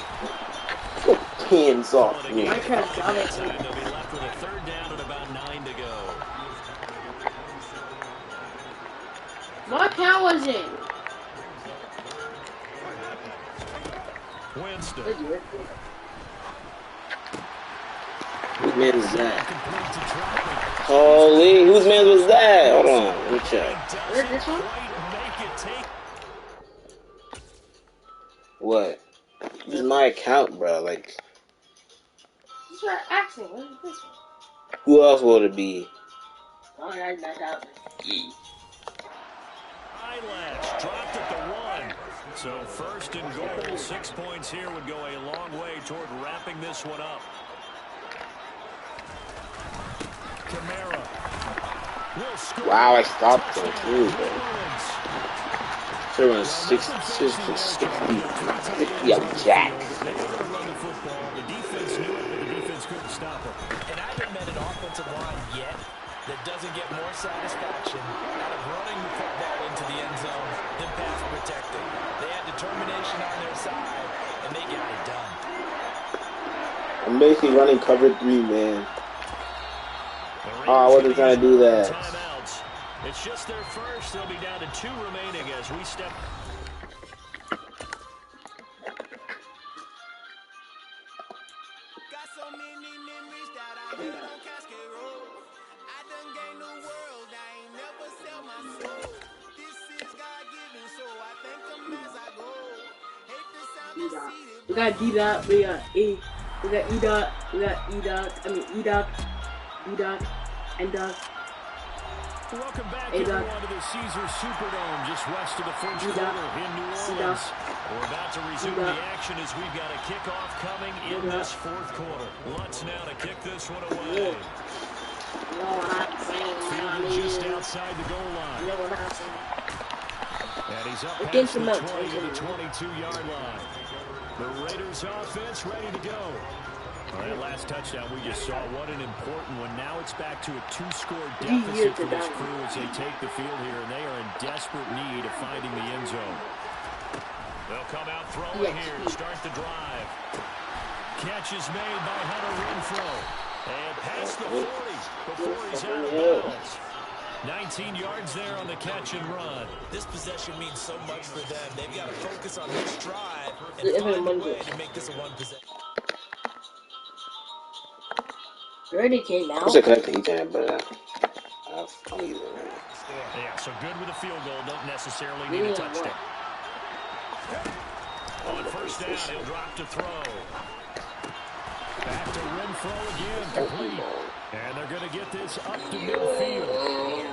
Hands off me. They'll be left with a 3rd down and about 9 to go. What count was it? Winston. Whose man is that? Holy, whose man was that? Hold on, let me check. This one? What? This is my account, bro. Like, This is our accent. What is this one? who else would it be? Oh, that's out. Eyelash dropped at the 1. So 1st and goal, 6 points here would go a long way toward wrapping this one up. Camara. Wow, I stopped him too, bro. Should run 60, yo, Jack. The defense knew it, but the defense couldn't stop it. And I haven't met an offensive line yet that doesn't get more satisfaction out of running the football into the end zone than pass protecting. They had determination on their side, and they got it done. I'm basically running cover 3, man. Oh, I wasn't trying to do that. It's just their first. They'll be down to 2 remaining as we step. Got so many memories that I built on Cascade Road. I done gained the world, I ain't never sell my soul. This is God-given, so I thank him as I go. Hate to sound conceited, We got D-Dot, we got E, we got E-Dot, we got E-Dot, I mean E-Dot, D-Dot, N-Dot. Welcome back, everyone, to the Caesars Superdome, just west of the first quarter in New Orleans. We're about to resume the action as we've got a kickoff coming in this fourth quarter. Lutz now to kick this one away. Fielded just outside the goal line. And he's up past the 20 to the 22-yard line. The Raiders offense ready to go. Well, that last touchdown we just saw, what an important one. Now it's back to a 2-score deficit for this crew as they take the field here, and they are in desperate need of finding the end zone. They'll come out throwing here to start the drive. Catch is made by Hunter Renfro. And past the 40 before he's out of bounds. 19 yards there on the catch and run. This possession means so much for them. They've got to focus on this drive and find a way to make this a one possession. Already came out. What's it connecting Ethan, but I'm using it. Yeah, so good with a field goal. Don't necessarily need a touchdown. On first down, he'll drop to throw. Back to Renfro again, complete. And they're going to get this up to midfield.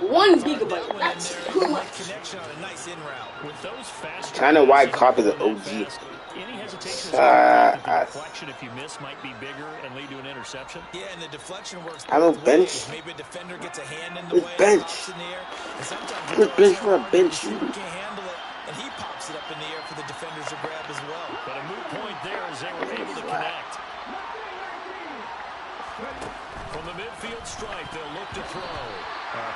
1 gigabyte. That's too much. Connection on a nice in route. With those fast Kind of wide copy the OG. any hesitation the deflection, if you miss, might be bigger and lead to an interception? Yeah, and the deflection works. I don't bench. Maybe a defender gets a hand in the way. Bench. Good bench for a bench. Can't handle it, and he pops it up in the air for the defenders to grab as well. But a moot point there as they were able to connect. From the midfield stripe, they'll look to throw.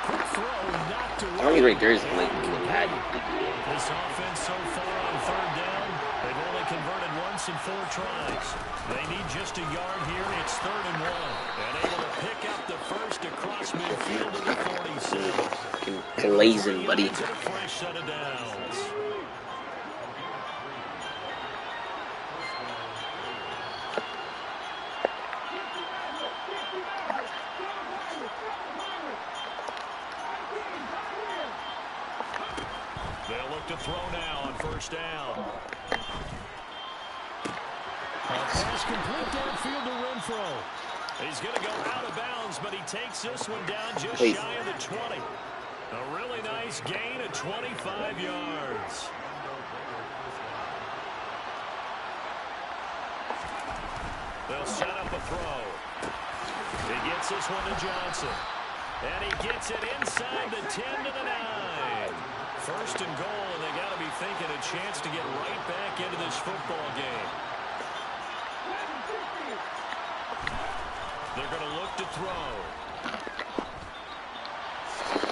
Quick throw, knocked away. Only right there is like This offense so far on third down, they've only converted once in 4 tries. They need just a yard here. It's 3rd and 1. And able to pick up the first across midfield to the 47. glazing, buddy. To the fresh set of downs. They'll look to throw now on first down. A pass complete downfield to Renfro. He's going to go out of bounds, but he takes this one down just shy of the 20. A really nice gain of 25 yards. They'll set up a throw. He gets this one to Johnson. And he gets it inside the 10 to the 9. First and goal, and they got to be thinking a chance to get right back into this football game. They're going to look to throw.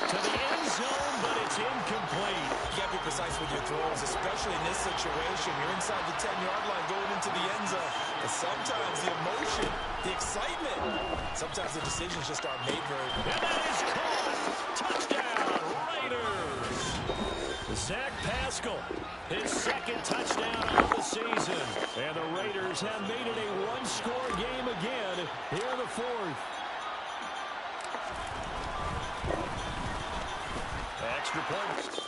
To the end zone, but it's incomplete. You got to be precise with your throws, especially in this situation. You're inside the 10-yard line going into the end zone. But sometimes the emotion, the excitement, sometimes the decisions just aren't made very well. And that is caught. Touchdown, Raiders. Zach Pascal, his 2nd touchdown of the season. And the Raiders have made it a 1-score game again here in the 4th. Extra point.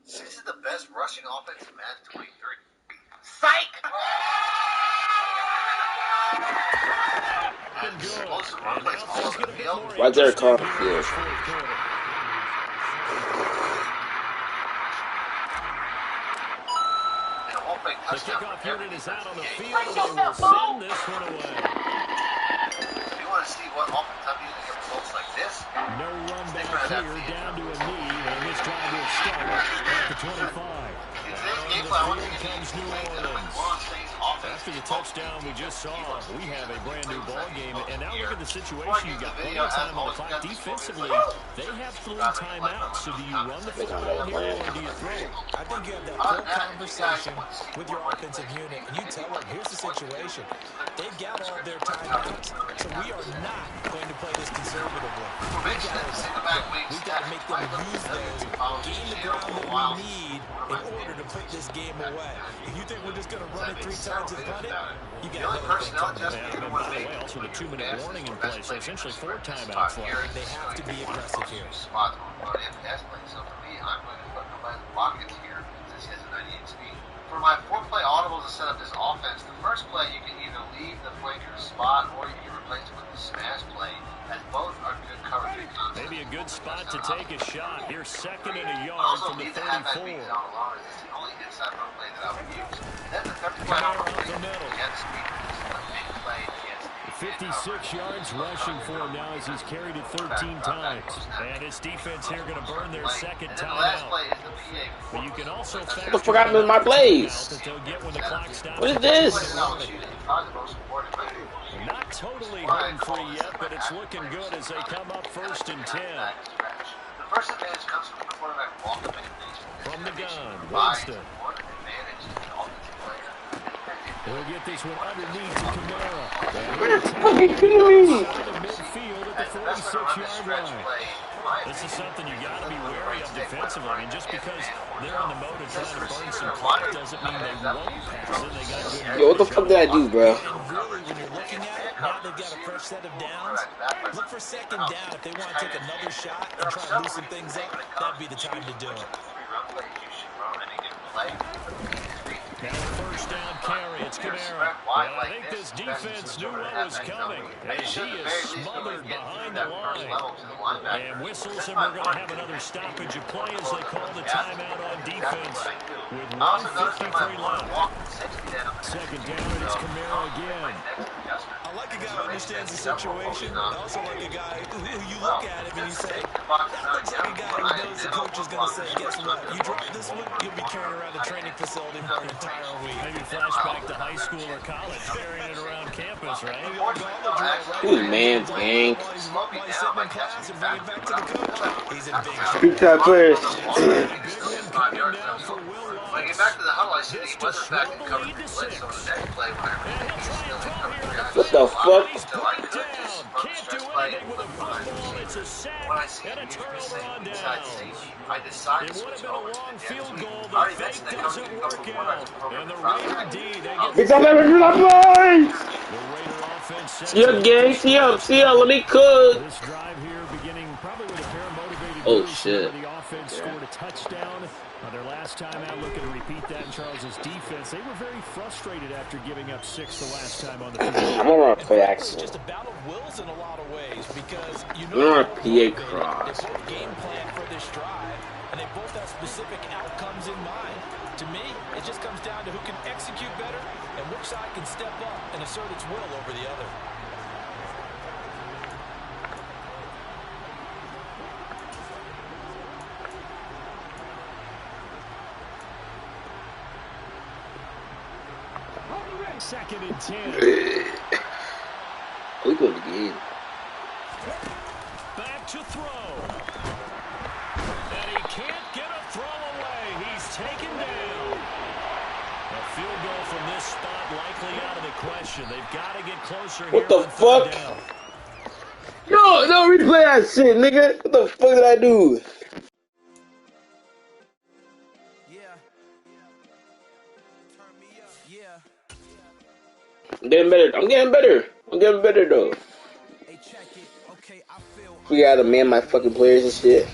This is the best rushing offense in Madden 23. Psych! Explosive run plays all over the field. Why's there a car on the field? The kickoff unit is out on the field, and they will send this one away. If you want to see what offense I'm using get results like this, no run back here, down to a knee, and this drive will start at the 25. On the field comes New Orleans. After the touchdown we just saw, we have a brand new ball game, and now look at the situation. You've got plenty of time on the clock. Defensively, they have 3 timeouts. So do you run the football here, or do you throw it? I think you have that full conversation with your offensive unit, and you tell them, here's the situation. They've got all of their timeouts, so we are not going to play this conservatively. We've got to make them use those, gain the ground that we need in order to put this game away. If you think we're just going to run it 3 times and punt it, you got to by the way, also the 2-minute warning in place, so essentially 4 timeouts left. They have to be aggressive here. So for me, I'm going to put nobody's pockets here since he has a 98 speed. For my 4-play audibles to set up this offense, the first play you can either leave the flanker spot or you can replace it with the smash play, as both are good cover 3 concepts. Maybe a good spot to take a shot. Here's 2nd and a yard from the 34. It's the only inside run play that I would use. Then the third play on the middle against speed is a big play against 56 yards rushing for him now as he's carried it 13 times. And his defense here going to burn their 2nd timeout. But you can also what the fuck happened to my plays? What is this? Not totally home free yet, but it's looking good as they come up 1st and 10. The first advantage comes from the quarterback walking Winston. He'll get this one underneath to Kamara. What the fuck are you kidding me? Midfield at the 46-yard line. This is something you got to be wary of defensively. I mean, just because they're in the mode of trying to burn some clock doesn't mean they won't pass it. They got good. Yo, what the fuck did I do, bro? And really, when you're looking at it, now they've got a fresh set of downs. Look for second down. If they want to take another shot and try to loosen things up, that'd be the time to do it. Now first down carry, it's Kamara. Well, I think this defense knew what was coming as he is smothered behind the line. And whistles, and we're going to have another stoppage of play as they call the timeout on defense with 1:53 left. Second down, and it's Kamara again. I like a guy who understands the situation. I also like a guy who you look at him and you say, that looks like a guy who knows the coach is going to say, guess what, you drop this one, you'll be carrying around the training facility for an entire week. Maybe flashback to high school or college, carrying it around campus, right? Who's man's gang? Big time players. When I get back to the huddle, I see the weather back and cover the blitz on the next play when everything is still in cover. What the fuck? So I could just run the stretch play and look behind the when I see him missing inside safety, I decide to switch over to the depth. I already mentioned that coverage can cover one. I can cover the front. Bitch, I'm never gonna play! See up, gang. See up. Let me cook. This drive here beginning probably with a pair of motivated Oh, shit. The offense scored a touchdown. Their last time out, looking to repeat that in Charles's defense. They were very frustrated after giving up 6 the last time on the field. I'm gonna play action. It's just a battle of wills in a lot of ways because you I'm know gonna PA cross. they both game plan for this drive and they both have specific outcomes in mind. To me, it just comes down to who can execute better and which side can step up and assert its will over the other. Second and 10. We go again. Back to throw. And he can't get a throw away. He's taken down. A field goal from this spot likely out of the question. They've got to get closer here. What the fuck? No, replay that shit, nigga. What the fuck did I do? I'm getting better though. We gotta man my fucking players and shit.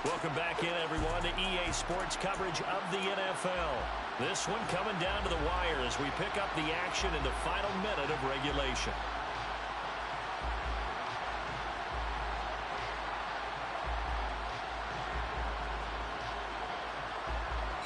Welcome back in, everyone, to EA Sports coverage of the NFL. This one coming down to the wire as we pick up the action in the final minute of regulation.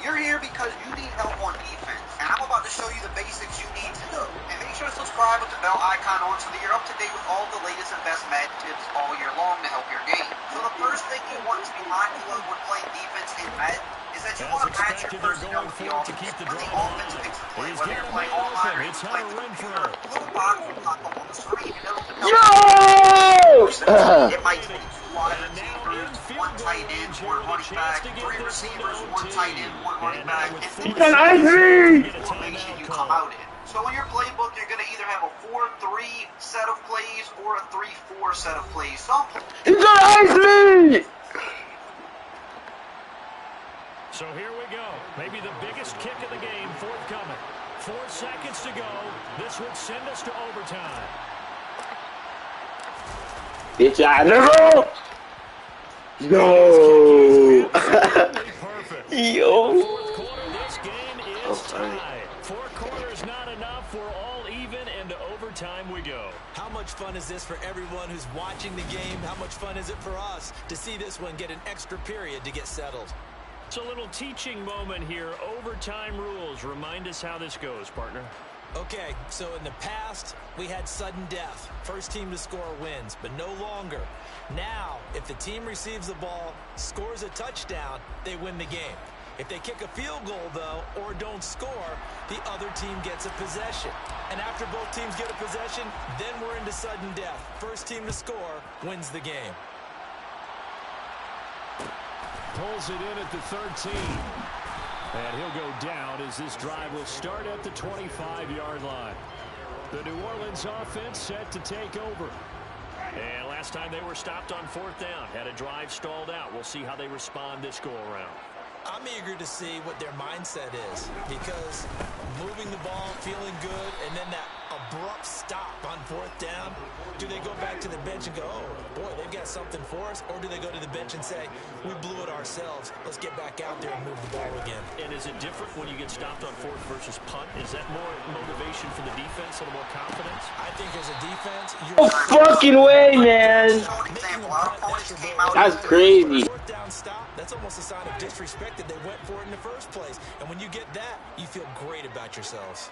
You're here because you need help on defense, and I'm about to show you the basics you need to know. And make sure to subscribe with the bell icon on so that you're up to date with all the latest and best Madden tips all year long to help your game. So the first thing you want to be mindful of when playing defense in Madden is that you want to match your personnel with the offense. When the offense picks a play, whether you're playing online or you're playing with a computer, a little box will pop up on the screen, and it'll tell you it might take 2 wide receivers, 1 tight end, 1 running back, 3 receivers, 1 tight end, 1 running back, and 4 formation you come out in. So in your playbook, you're going to either have a 4-3 set of plays or a 3-4 set of plays. He's gonna ice me! So here we go. Maybe the biggest kick of the game forthcoming. 4 seconds to go. This would send us to overtime. Bitch, I know. No. Yo. Fourth quarter, this game is tied. 4 quarters not enough. We're all even, and to overtime we go. How much fun is this for everyone who's watching the game? How much fun is it for us to see this one get an extra period to get settled? It's a little teaching moment here. Overtime rules. Remind us how this goes, partner. Okay, so in the past, we had sudden death. First team to score wins, but no longer. Now, if the team receives the ball, scores a touchdown, they win the game. If they kick a field goal, though, or don't score, the other team gets a possession. And after both teams get a possession, then we're into sudden death. First team to score wins the game. Pulls it in at the 13. And he'll go down as this drive will start at the 25-yard line. The New Orleans offense set to take over. And last time they were stopped on 4th down. Had a drive stalled out. We'll see how they respond this go-around. I'm eager to see what their mindset is, because moving the ball, feeling good, and then that abrupt stop on 4th down, do they go back to the bench and go, oh, boy, they've got something for us, or do they go to the bench and say, we blew it ourselves, let's get back out there and move the ball again? And is it different when you get stopped on 4th versus punt? Is that more motivation for the defense, a little more confidence? I think as a defense, no fucking way, man. That's crazy. 4th down stop, that's almost a sign of disrespect that they went for it in the first place. And when you get that, you feel great about yourselves.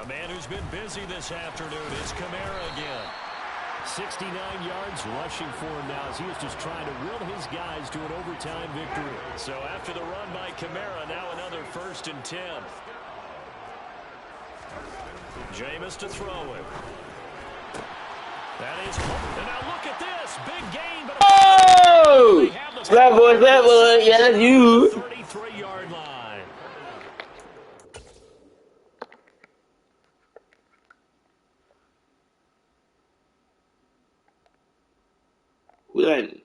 A man who's been busy this afternoon is Kamara again. 69 yards rushing for him now as he is just trying to will his guys to an overtime victory. So after the run by Kamara, now another 1st and 10. Jameis to throw it. That is, and now look at this, big gain. But oh! Slap boy, yeah, that's you. 33-yard line. When?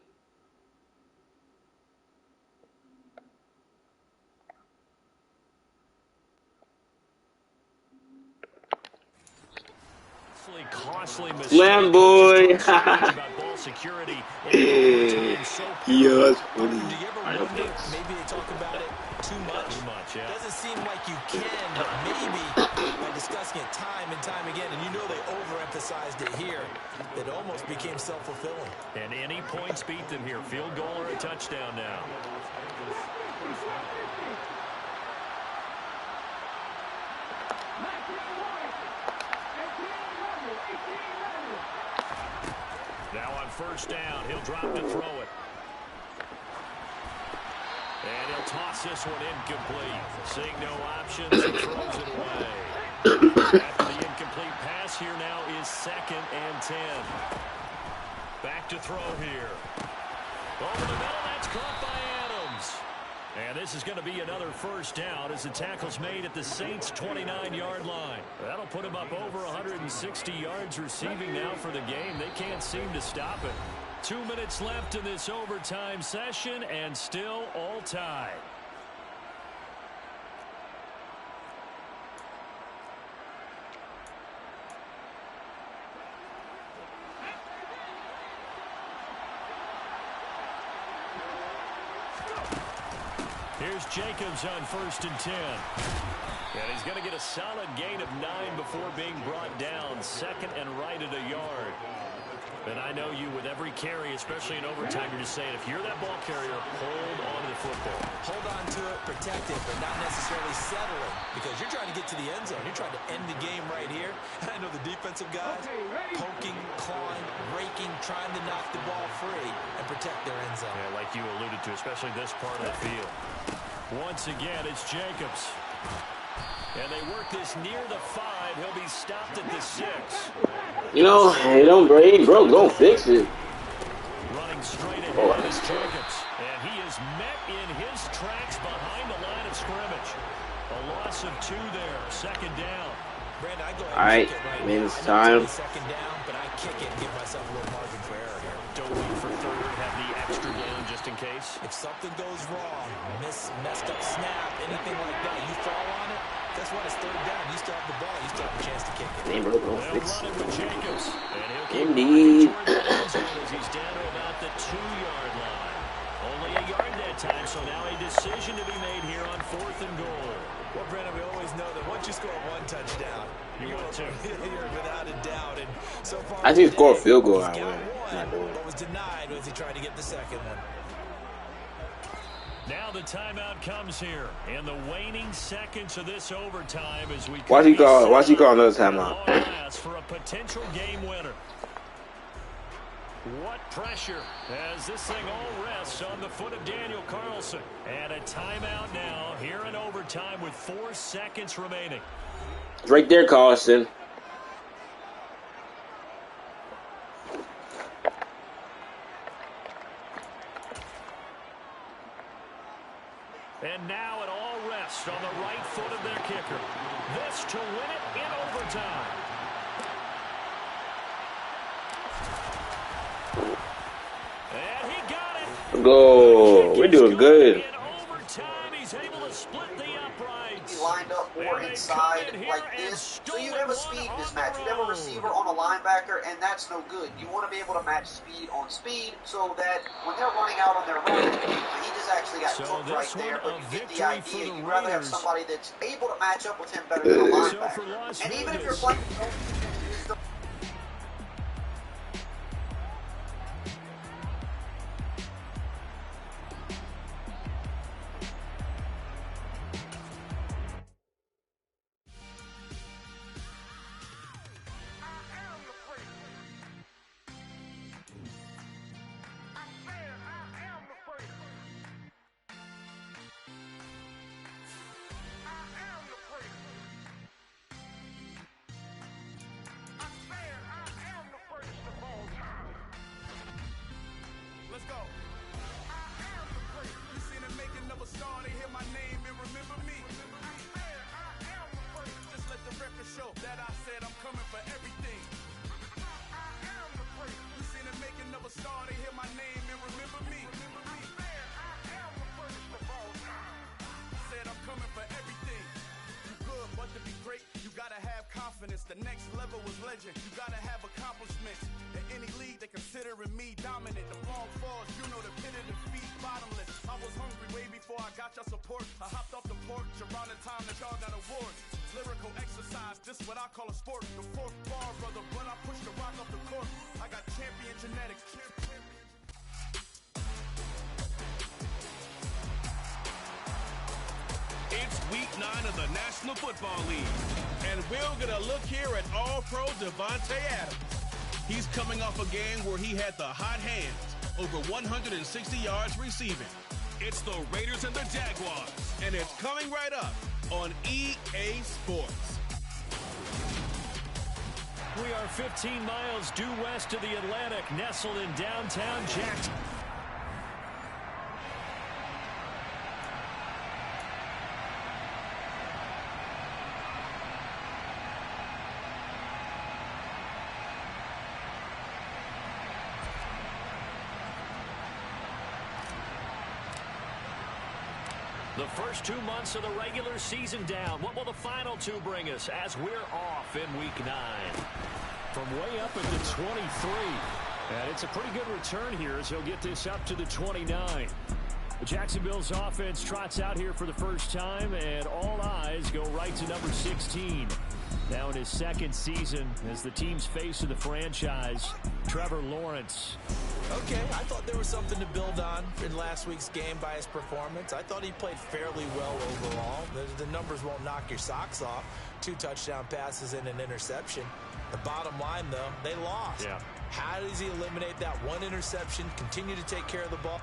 Costly mistake. Slam boy. About ball security. Yeah, that's funny. I don't know. Maybe they talk about it too much. Too much, yeah. Doesn't seem like you can, maybe by discussing it time and time again, and you know they overemphasized it here, it almost became self-fulfilling. And any points beat them here. Field goal or a touchdown now. Now on 1st down, he'll drop to throw it. And he'll toss this one incomplete. Seeing no options, he throws it away. After the incomplete pass, here now is 2nd and 10. Back to throw here. Over the middle, that's caught by Adams. And this is going to be another 1st down as the tackle's made at the Saints' 29-yard line. That'll put him up over 160 yards receiving now for the game. They can't seem to stop it. 2 minutes left in this overtime session, and still all tied. Here's Jacobs on 1st and 10. And he's going to get a solid gain of 9 before being brought down. 2nd and right at a yard. And I know you, with every carry, especially in overtime, you're just saying, if you're that ball carrier, hold on to the football. Hold on to it, protect it, but not necessarily settle it, because you're trying to get to the end zone. You're trying to end the game right here. I know the defensive guys poking, clawing, raking, trying to knock the ball free and protect their end zone. Yeah, like you alluded to, especially this part of the field. Once again, it's Jacobs. And they work this near the 5. He'll be stopped at the 6. You know, hey, don't break, bro. Don't fix it. Running straight ahead is Jacobs. And he is met in his tracks behind the line of scrimmage. A loss of 2 there. 2nd down. Brandon, I go ahead All right, it's time. 2nd down, but I kick it and give myself a little margin for error here. Don't wait for 3rd. Have the extra down just in case. If something goes wrong, messed up snap, anything like that, you fall on it, guess what? It's 3rd down. You still have the ball. You still have a chance to kick it. Damn, bro, don't fix it. With Jacobs. And he'll keep indeed. as he's down to about the 2-yard line. Only a yard that time, so now a decision to be made here on 4th and goal. Well, Brandon, we always know that once you score 1 touchdown, you want 2. You're without a doubt. And so far, I think score a field goal, I win. But was denied as he tried to get the 2nd one. Now the timeout comes here in the waning seconds of this overtime as we Why's he call another timeout? For a potential game winner. What pressure as this thing all rests on the foot of Daniel Carlson. And a timeout now here in overtime with 4 seconds remaining. It's right there, Carlson. And now it all rests on the right foot of their kicker. This to win it in overtime. And he got it. Go. We're doing good. In overtime, he's able to split the uprights. He lined up more inside like this, so you'd have a speed mismatch. You'd have a receiver on a linebacker, and that's no good. You want to be able to match speed on speed so that when they're running out on their run, he just actually got cooked right there, but you get the idea. You'd rather have somebody that's able to match up with him better than a linebacker. And even if you're playing... Let's go. You seen the making of a star, they hear my name and remember me. Just let the record show that I said I'm coming for everything. You seen the making of a star, they hear my name and remember me. Said I'm coming for everything. You good, but to be great, you gotta have confidence. The next level was legend. You gotta have accomplishments. In any league, they considering me dominant. The long falls, you know the pit of defeat, bottomless. I was hungry way before I got your support. I hopped off the porch around the time that y'all got awards. Lyrical exercise, this what I call a sport. The fourth bar, brother, when I push the rock off the court. I got champion genetics. It's week 9 of the National Football League, and we'll get a look here at All-Pro Devontae Adams. He's coming off a game where he had the hot hands, over 160 yards receiving. It's the Raiders and the Jaguars, and it's coming right up on EA Sports. We are 15 miles due west of the Atlantic, nestled in downtown Jackson. The first 2 months of the regular season down. What will the final 2 bring us as we're off in week 9? From way up at the 23. And it's a pretty good return here as he'll get this up to the 29. Jacksonville's offense trots out here for the first time, and all eyes go right to number 16. Now in his second season as the team's face of the franchise, Trevor Lawrence. Okay, I thought there was something to build on in last week's game by his performance. I thought he played fairly well overall. The numbers won't knock your socks off. 2 touchdown passes and an interception. The bottom line, though, they lost. Yeah. How does he eliminate that 1 interception, continue to take care of the ball?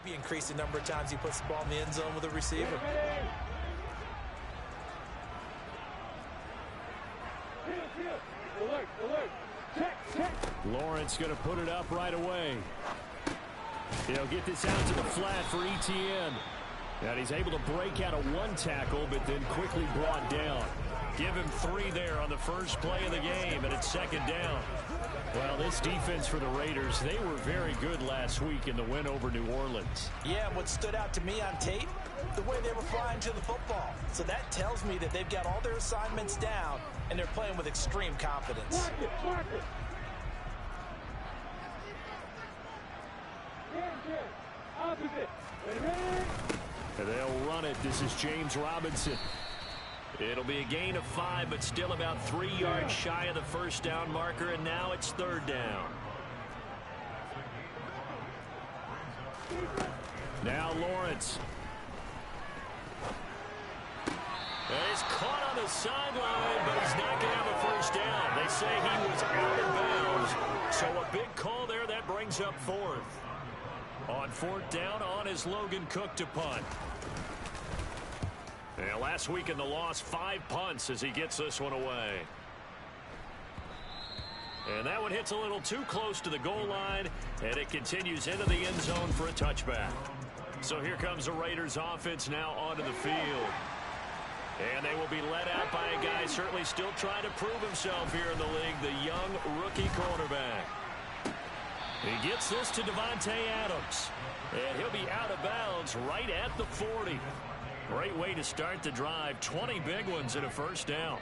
maybe increase the number of times he puts the ball in the end zone with a receiver. Lawrence going to put it up right away. He'll get this out to the flat for Etienne. And he's able to break out of one tackle, but then quickly brought down. Give him 3 there on the first play of the game, and it's second down. Well, this defense for the Raiders, they were very good last week in the win over New Orleans. Yeah, and what stood out to me on tape, the way they were flying to the football. So that tells me that they've got all their assignments down, and they're playing with extreme confidence. And they'll run it. This is James Robinson. It'll be a gain of 5, but still about 3 yards shy of the first down marker, and now it's third down. Now Lawrence. And he's caught on the sideline, but he's not going to have a first down. They say he was out of bounds, so a big call there. That brings up 4th. On 4th down, on is Logan Cook to punt. And last week in the loss, 5 punts as he gets this one away. And that one hits a little too close to the goal line, and it continues into the end zone for a touchback. So here comes the Raiders offense now onto the field. And they will be led out by a guy certainly still trying to prove himself here in the league, the young rookie quarterback. He gets this to Devontae Adams, and he'll be out of bounds right at the 40. Great way to start the drive. 20 big ones and a first down.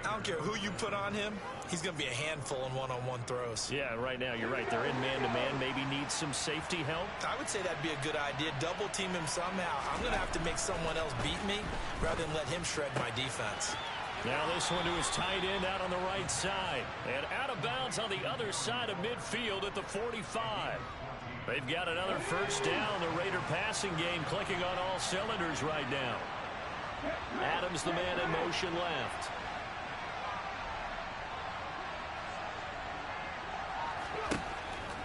I don't care who you put on him. He's going to be a handful in one-on-one throws. Yeah, right now you're right. They're in man-to-man. Maybe needs some safety help. I would say that'd be a good idea. Double team him somehow. I'm going to have to make someone else beat me rather than let him shred my defense. Now this one to his tight end out on the right side. And out of bounds on the other side of midfield at the 45. They've got another first down. The Raider passing game clicking on all cylinders right now. Adams, the man in motion left.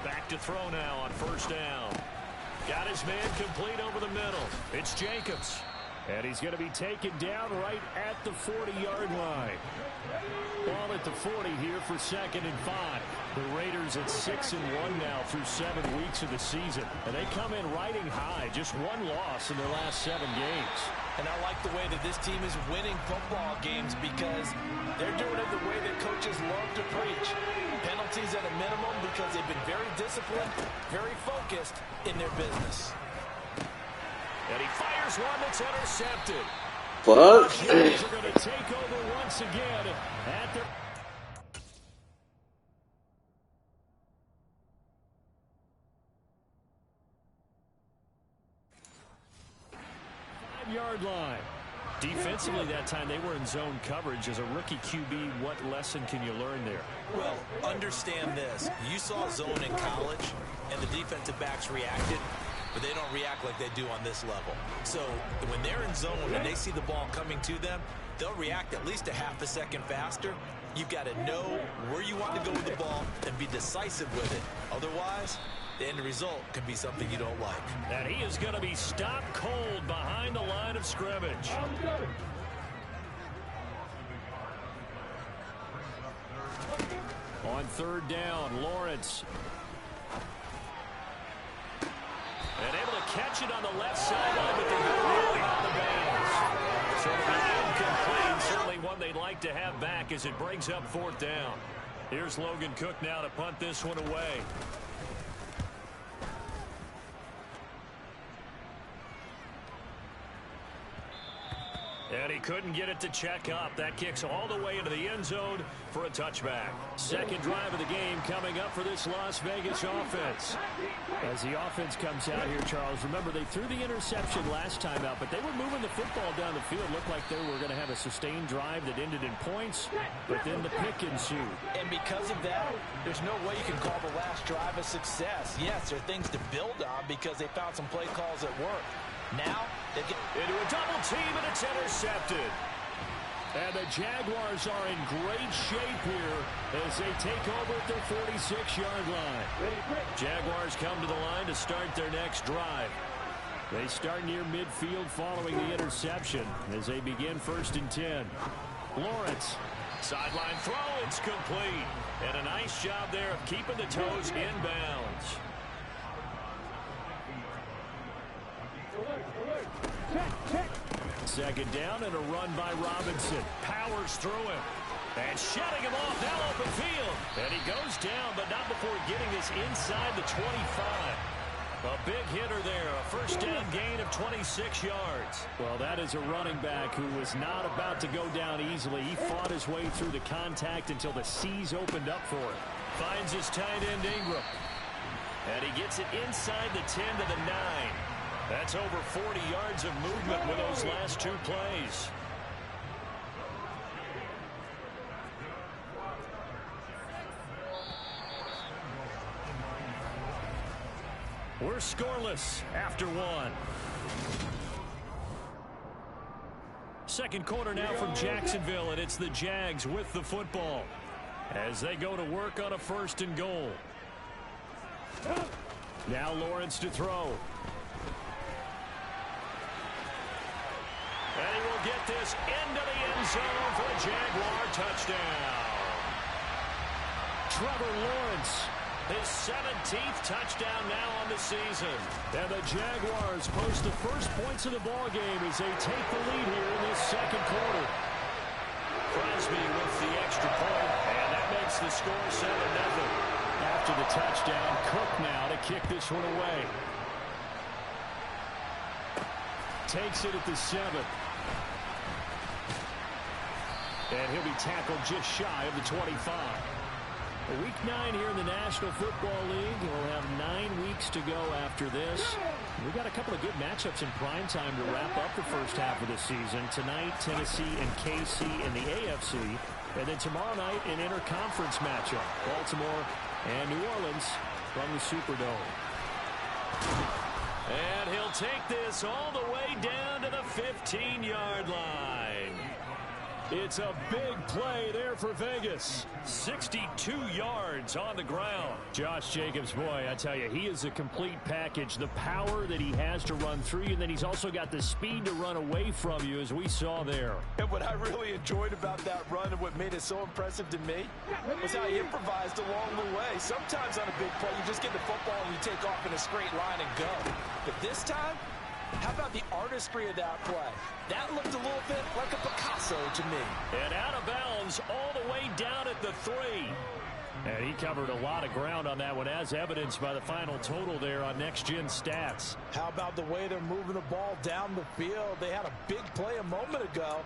Back to throw now on first down. Got his man complete over the middle. It's Jacobs. And he's going to be taken down right at the 40-yard line. Ball at the 40 here for 2nd and 5. The Raiders at 6-1 now through 7 weeks of the season. And they come in riding high. Just 1 loss in their last 7 games. And I like the way that this team is winning football games because they're doing it the way that coaches love to preach. Penalties at a minimum because they've been very disciplined, very focused in their business. And he fires one that's intercepted. What? The Raiders are going to take over once again at their 5-yard line. Defensively that time they were in zone coverage. As a rookie QB, what lesson can you learn there? Well, understand this. You saw zone in college, and the defensive backs reacted, but they don't react like they do on this level. So when they're in zone and they see the ball coming to them, they'll react at least a half a second faster. You've got to know where you want to go with the ball and be decisive with it. Otherwise, the end result can be something you don't like. And he is going to be stopped cold behind the line of scrimmage. On 3rd down, Lawrence. And able to catch it on the left sideline, but they're really out of bounds. So it'll be incomplete. Certainly one they'd like to have back as it brings up 4th down. Here's Logan Cook now to punt this one away. And he couldn't get it to check up. That kicks all the way into the end zone for a touchback. Second drive of the game coming up for this Las Vegas offense. As the offense comes out here, Charles, remember they threw the interception last time out, but they were moving the football down the field. Looked like they were going to have a sustained drive that ended in points, but then the pick ensued. And because of that, there's no way you can call the last drive a success. Yes, there are things to build on because they found some play calls that work. Now, they get into a double team, and it's intercepted. And the Jaguars are in great shape here as they take over at their 46-yard line. Jaguars come to the line to start their next drive. They start near midfield following the interception as they begin 1st and 10. Lawrence. Sideline throw. It's complete. And a nice job there of keeping the toes in bounds. Second down and a run by Robinson. Powers through him. And shutting him off now open field. And he goes down, but not before getting this inside the 25. A big hitter there. A 1st down gain of 26 yards. Well, that is a running back who was not about to go down easily. He fought his way through the contact until the C's opened up for him. Finds his tight end Ingram. And he gets it inside the 10 to the 9. That's over 40 yards of movement with those last 2 plays. We're scoreless after 1. Second quarter now from Jacksonville, and it's the Jags with the football as they go to work on a 1st and goal. Now Lawrence to throw. And he will get this into the end zone for a Jaguar touchdown. Trevor Lawrence, his 17th touchdown now on the season. And the Jaguars post the first points of the ball game as they take the lead here in this second quarter. Crosby with the extra point, and that makes the score 7-0. After the touchdown, Cook now to kick this one away. Takes it at the 7. And he'll be tackled just shy of the 25. Week 9 here in the National Football League. We'll have 9 weeks to go after this. We've got a couple of good matchups in prime time to wrap up the first half of the season. Tonight, Tennessee and KC in the AFC. And then tomorrow night, an interconference matchup. Baltimore and New Orleans from the Superdome. And he'll take this all the way down to the 15-yard line. It's a big play there for Vegas. 62 yards on the ground. Josh Jacobs, boy, I tell you, he is a complete package. The power that he has to run through you, and then he's also got the speed to run away from you, as we saw there. And what I really enjoyed about that run and what made it so impressive to me was how he improvised along the way. Sometimes on a big play, you just get the football and you take off in a straight line and go. But this time, how about the artistry of that play? That looked a little bit like a Picasso to me. And out of bounds all the way down at the 3. And he covered a lot of ground on that one, as evidenced by the final total there on Next Gen Stats. How about the way they're moving the ball down the field? They had a big play a moment ago,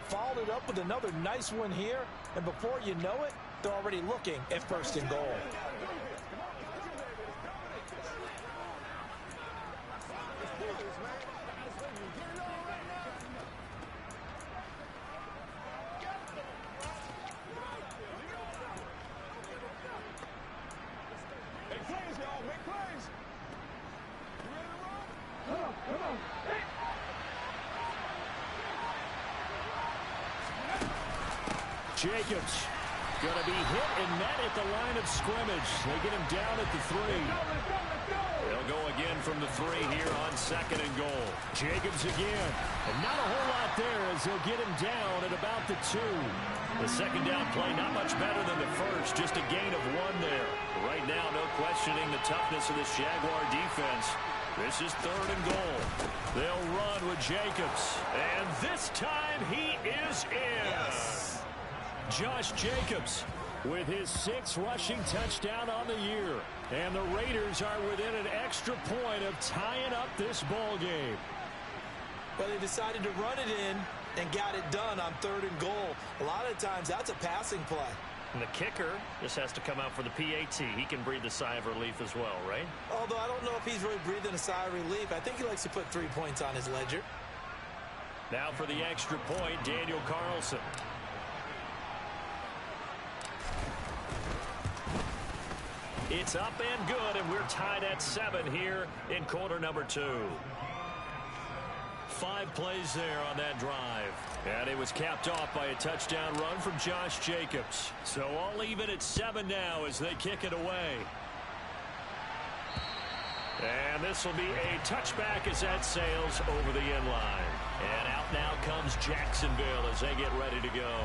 followed it up with another nice one here, and before you know it, they're already looking at 1st and goal. Jacobs going to be hit and met at the line of scrimmage. They get him down at the 3. They'll go again from the 3 here on 2nd and goal. Jacobs again. And not a whole lot there as they'll get him down at about the 2. The second down play not much better than the first. Just a gain of 1 there. Right now, no questioning the toughness of this Jaguar defense. This is 3rd and goal. They'll run with Jacobs. And this time he is in. Yes. Josh Jacobs with his 6th rushing touchdown on the year. And the Raiders are within an extra point of tying up this ball game. Well, they decided to run it in and got it done on 3rd and goal. A lot of times that's a passing play. And the kicker just has to come out for the PAT. He can breathe a sigh of relief as well, right? Although I don't know if he's really breathing a sigh of relief. I think he likes to put 3 points on his ledger. Now for the extra point, Daniel Carlson. It's up and good, and we're tied at 7 here in quarter number 2. 5 plays there on that drive. And it was capped off by a touchdown run from Josh Jacobs. So all even at 7 now as they kick it away. And this will be a touchback as that sails over the end line. And out now comes Jacksonville as they get ready to go.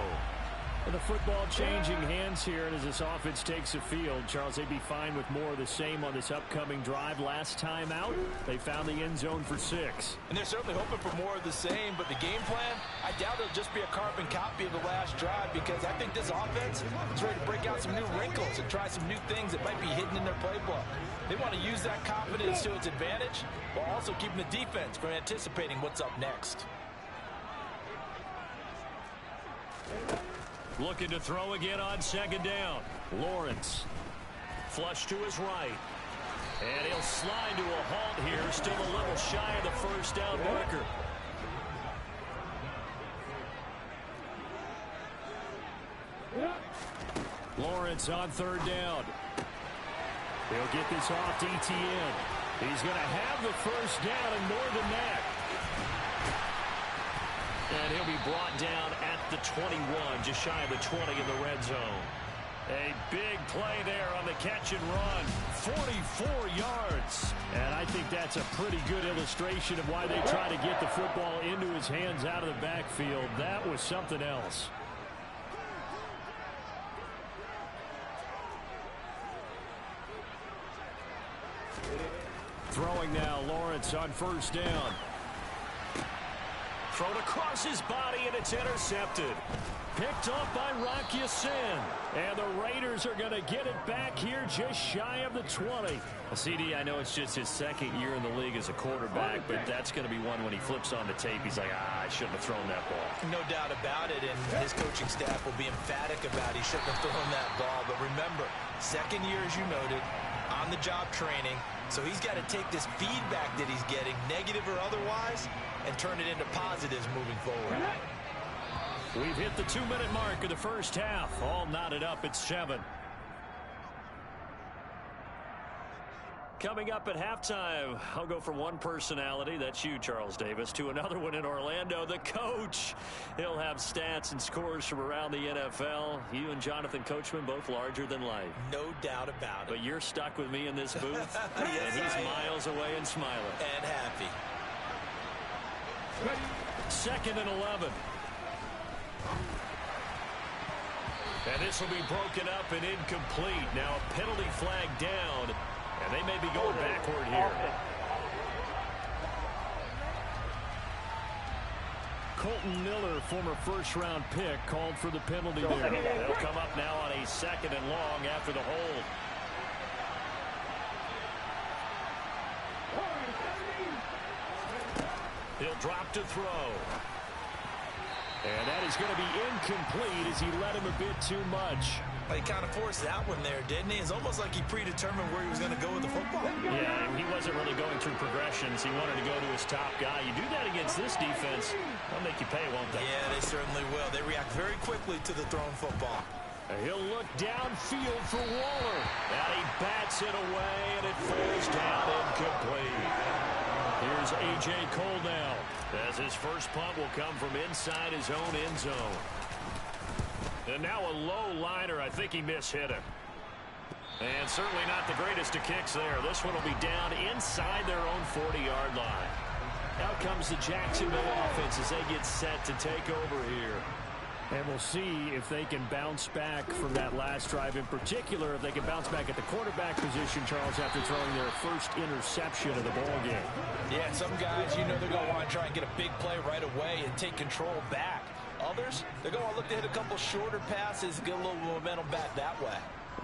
And the football changing hands here, and as this offense takes the field, Charles, they'd be fine with more of the same on this upcoming drive. Last time out, they found the end zone for 6. And they're certainly hoping for more of the same, but the game plan, I doubt it'll just be a carbon copy of the last drive, because I think this offense is ready to break out some new wrinkles and try some new things that might be hidden in their playbook. They want to use that confidence to its advantage, while also keeping the defense from anticipating what's up next. Looking to throw again on 2nd down. Lawrence. Flush to his right. And he'll slide to a halt here. Still a little shy of the 1st down marker. Lawrence on 3rd down. He'll get this off to ETN. He's going to have the 1st down and more than that. And he'll be brought down at the 21, just shy of the 20 in the red zone. A big play there on the catch and run. 44 yards. And I think that's a pretty good illustration of why they try to get the football into his hands out of the backfield. That was something else. Throwing now, Lawrence on 1st down. Thrown across his body, and it's intercepted. Picked off by Rocky Sin. And the Raiders are going to get it back here just shy of the 20. CD, I know it's just his 2nd year in the league as a quarterback, but that's going to be one when he flips on the tape. He's like, I shouldn't have thrown that ball. No doubt about it, and his coaching staff will be emphatic about he shouldn't have thrown that ball. But remember, 2nd year, as you noted, on-the-job training. So he's got to take this feedback that he's getting, negative or otherwise, and turn it into positives moving forward. We've hit the 2-minute mark of the 1st half. All knotted up at 7. Coming up at halftime, I'll go from one personality, that's you, Charles Davis, to another one in Orlando, the coach. He'll have stats and scores from around the NFL. You and Jonathan Coachman both larger than life. No doubt about it. But you're stuck with me in this booth, yes, and he's miles away and smiling. And happy. 2nd and 11. And this will be broken up and incomplete. Now a penalty flag down, and they may be going backward here. Colton Miller, former 1st-round pick, called for the penalty there. They'll come up now on a 2nd and long after the hold. He'll drop to throw. And that is going to be incomplete as he led him a bit too much. He kind of forced that one there, didn't he? It's almost like he predetermined where he was going to go with the football. Yeah, he wasn't really going through progressions. He wanted to go to his top guy. You do that against this defense, they'll make you pay, won't they? Yeah, they certainly will. They react very quickly to the thrown football. And he'll look downfield for Waller. And he bats it away, and it falls down incomplete. Here's A.J. Cole now, as his first punt will come from inside his own end zone. And now a low liner. I think he mishit him. And certainly not the greatest of kicks there. This one will be down inside their own 40-yard line. Out comes the Jacksonville offense as they get set to take over here. And we'll see if they can bounce back from that last drive. In particular, if they can bounce back at the quarterback position, Charles, after throwing their first interception of the ball game. Yeah, some guys, you know, they're going to want to try and get a big play right away and take control back. Others, they're going to look to hit a couple shorter passes, get a little momentum back that way.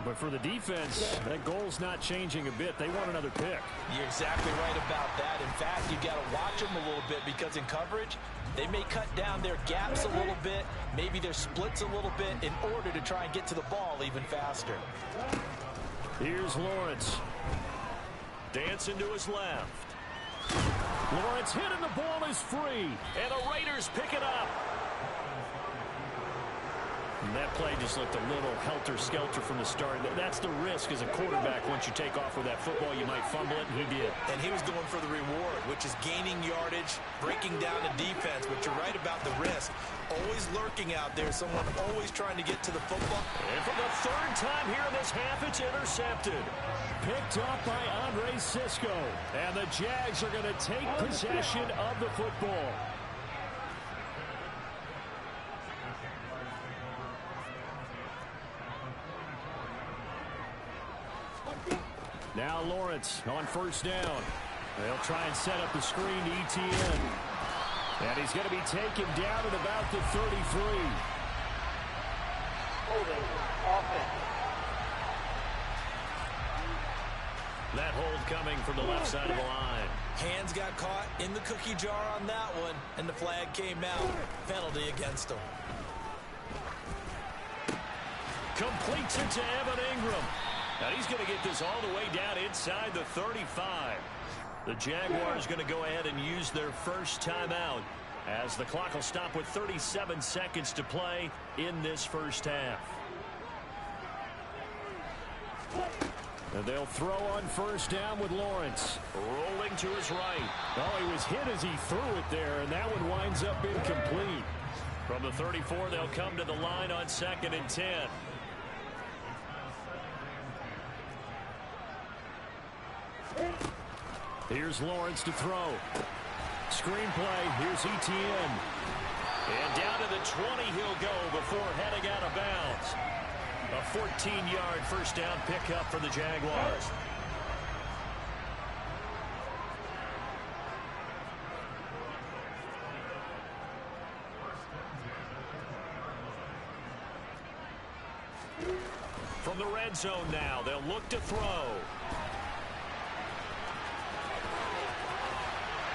But for the defense, that goal's not changing a bit. They want another pick. You're exactly right about that. In fact, you got to watch them a little bit because in coverage, they may cut down their gaps a little bit, maybe their splits a little bit in order to try and get to the ball even faster. Here's Lawrence. Dancing to his left. Lawrence hit and the ball is free. And the Raiders pick it up. And that play just looked a little helter-skelter from the start. That's the risk as a quarterback. Once you take off with that football, you might fumble it, and he did. And he was going for the reward, which is gaining yardage, breaking down the defense. But you're right about the risk. Always lurking out there, someone always trying to get to the football. And for the third time here in this half, it's intercepted. Picked up by Andre Sisco. And the Jags are going to take possession of the football. Now Lawrence on first down. They'll try and set up the screen to ETN. And he's going to be taken down at about the 33. Holding offense. That hold coming from the left side of the line. Hands got caught in the cookie jar on that one, and the flag came out. Penalty against him. Completes it to Evan Ingram. Now he's going to get this all the way down inside the 35. The Jaguars going to go ahead and use their first timeout as the clock will stop with 37 seconds to play in this first half. And they'll throw on first down with Lawrence. Rolling to his right. Oh, he was hit as he threw it there, and that one winds up incomplete. From the 34, they'll come to the line on 2nd and 10. Here's Lawrence to throw. Screen play. Here's ETN. And down to the 20 he'll go before heading out of bounds. A 14-yard first down pickup for the Jaguars. From the red zone now, they'll look to throw.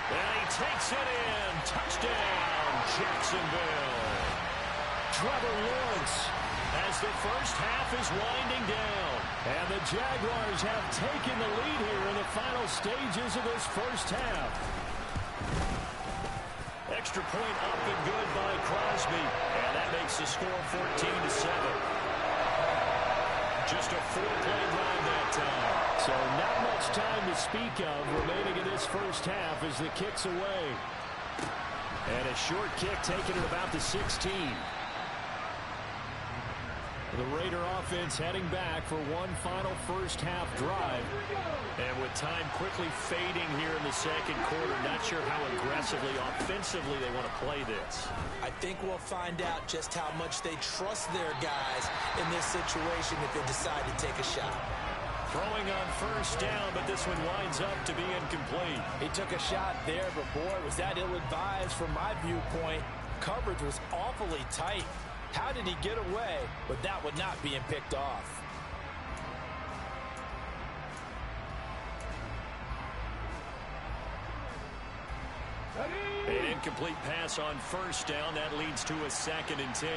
And he takes it in. Touchdown, Jacksonville. Trevor Lawrence as the first half is winding down. And the Jaguars have taken the lead here in the final stages of this first half. Extra point up and good by Crosby. And that makes the score 14-7. Just a 4-play drive that time. So not much time to speak of remaining in this first half as the kick's away. And a short kick taken at about the 16. The Raider offense heading back for one final first half drive. And with time quickly fading here in the second quarter, not sure how aggressively, offensively they want to play this. I think we'll find out just how much they trust their guys in this situation if they decide to take a shot. Throwing on first down, but this one winds up to be incomplete. He took a shot there, but boy, was that ill-advised from my viewpoint. Coverage was awfully tight. How did he get away with that one not being picked off? An incomplete pass on first down. That leads to a 2nd and 10.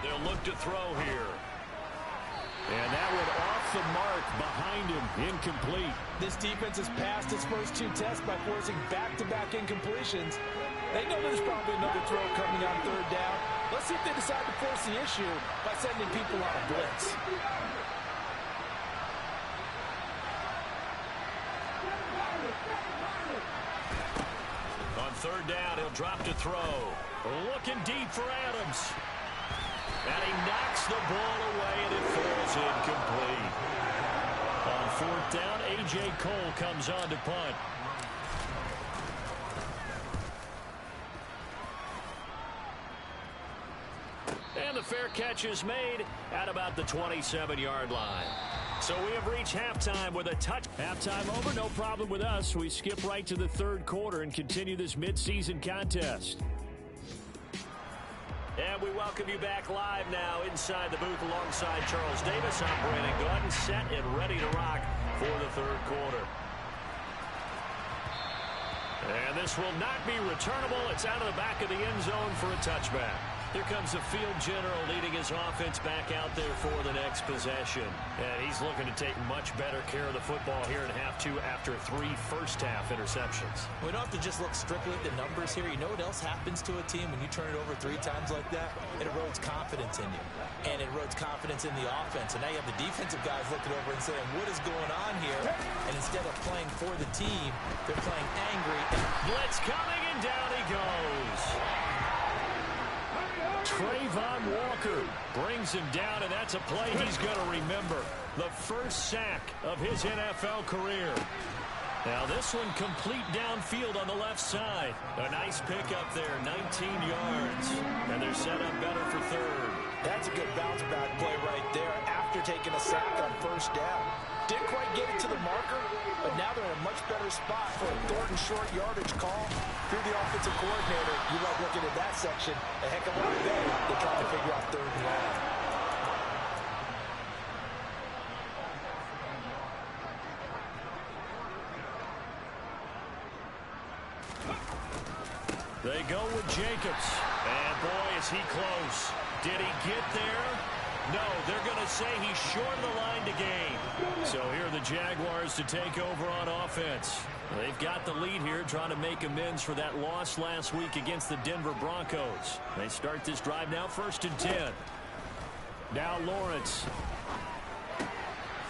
They'll look to throw here. And that one off the mark behind him. Incomplete. This defense has passed its first 2 tests by forcing back-to-back incompletions. They know there's probably another throw coming on 3rd down. Let's see if they decide to force the issue by sending people on a blitz. On 3rd down, he'll drop to throw. Looking deep for Adams. And he knocks the ball away, and it falls incomplete. On 4th down, A.J. Cole comes on to punt. And the fair catch is made at about the 27-yard line. So we have reached halftime with a touch. Halftime over, no problem with us. We skip right to the 3rd quarter and continue this midseason contest. And we welcome you back live now inside the booth alongside Charles Davis. I'm Brandon Gordon, set and ready to rock for the 3rd quarter. And this will not be returnable. It's out of the back of the end zone for a touchback. Here comes the field general leading his offense back out there for the next possession. And he's looking to take much better care of the football here in half two after 3 first-half interceptions. We don't have to just look strictly at the numbers here. You know what else happens to a team when you turn it over 3 times like that? It erodes confidence in you. And it erodes confidence in the offense. And now you have the defensive guys looking over and saying, what is going on here? And instead of playing for the team, they're playing angry. Blitz coming, and down he goes. Trayvon Walker brings him down, and that's a play he's going to remember. The first sack of his NFL career. Now this one complete downfield on the left side. A nice pickup there, 19 yards. And they're set up better for third. That's a good bounce back play right there after taking a sack on first down. Didn't quite get it to the marker, but now they're in a much better spot for a third and short yardage call. If you're the offensive coordinator, you like looking at that section a heck of a lot better. They're trying to figure out third and long. They go with Jacobs. And boy, is he close. Did he get there? No, they're going to say he's short of the line to gain. So here are the Jaguars to take over on offense. They've got the lead here, trying to make amends for that loss last week against the Denver Broncos. They start this drive now, 1st and 10. Now Lawrence.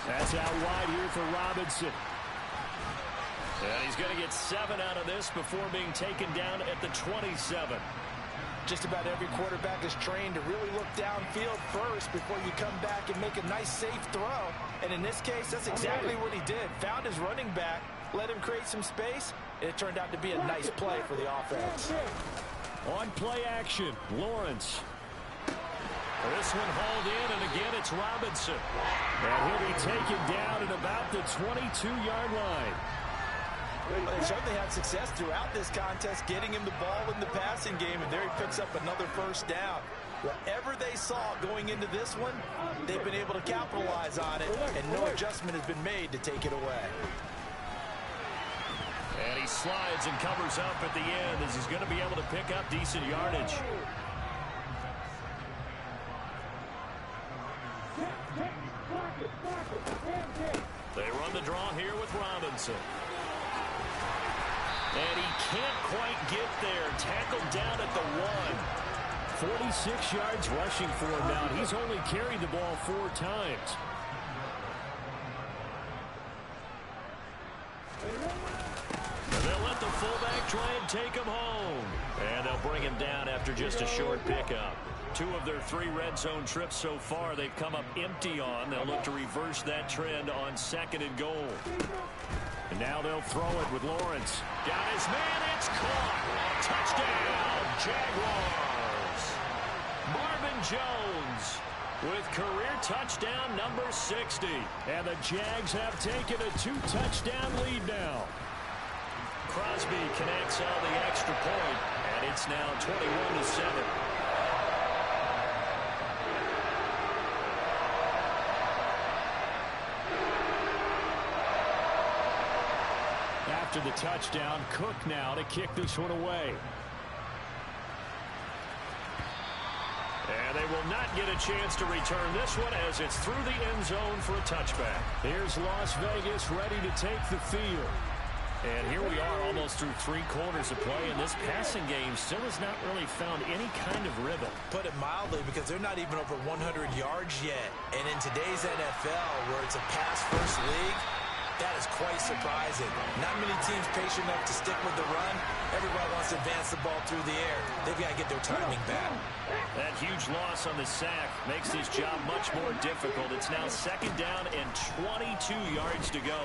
That's out wide here for Robinson. And he's going to get 7 out of this before being taken down at the 27. Just about every quarterback is trained to really look downfield first before you come back and make a nice, safe throw. And in this case, that's exactly what he did. Found his running back, let him create some space, and it turned out to be a nice play for the offense. On play action, Lawrence. This one hauled in, and again it's Robinson. And he'll be taken down at about the 22-yard line. They certainly had success throughout this contest, getting him the ball in the passing game, and there he picks up another first down. Whatever they saw going into this one, they've been able to capitalize on it, and no adjustment has been made to take it away. And he slides and covers up at the end as he's going to be able to pick up decent yardage. They run the draw here with Robinson. And he can't quite get there. Tackled down at the 1. 46 yards rushing for him now. He's only carried the ball 4 times. And they'll let the fullback try and take him home. And they'll bring him down after just a short pickup. 2 of their 3 red zone trips so far they've come up empty on. They'll look to reverse that trend on 2nd and goal. And now they'll throw it with Lawrence. Got his man, it's caught. Touchdown, Jaguars. Marvin Jones with career touchdown number 60. And the Jags have taken a 2-touchdown lead now. Crosby connects on the extra point, and it's now 21-7. After the touchdown, Cook now to kick this one away. And they will not get a chance to return this one as it's through the end zone for a touchback. Here's Las Vegas ready to take the field. And here we are almost through 3 quarters of play, and this passing game still has not really found any kind of rhythm. Put it mildly, because they're not even over 100 yards yet. And in today's NFL, where it's a pass-first league, that is quite surprising. Not many teams patient enough to stick with the run. Everybody wants to advance the ball through the air. They've got to get their timing back. That huge loss on the sack makes this job much more difficult. It's now 2nd down and 22 yards to go.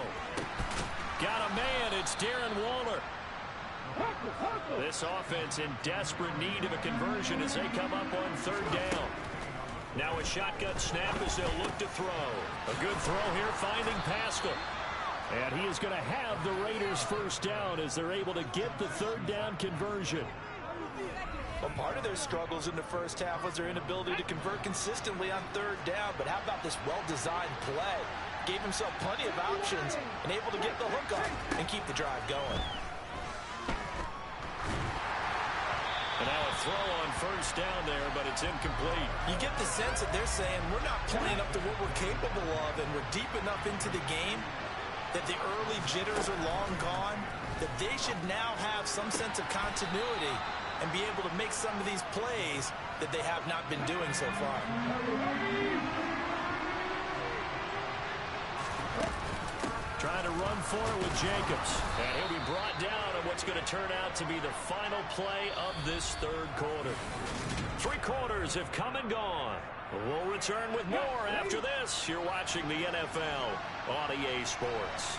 Got a man. It's Darren Waller. This offense in desperate need of a conversion as they come up on 3rd down. Now a shotgun snap as they'll look to throw. A good throw here, finding Pascal. And he is going to have the Raiders 1st down as they're able to get the 3rd down conversion. Well, part of their struggles in the first half was their inability to convert consistently on 3rd down. But how about this well-designed play? Gave himself plenty of options and able to get the hook up and keep the drive going. And now a throw on first down there, but it's incomplete. You get the sense that they're saying we're not playing up to what we're capable of, and we're deep enough into the game that the early jitters are long gone, that they should now have some sense of continuity and be able to make some of these plays that they have not been doing so far. Trying to run for it with Jacobs. And he'll be brought down on what's going to turn out to be the final play of this third quarter. 3 quarters have come and gone. We'll return with more after this. You're watching the NFL on EA Sports.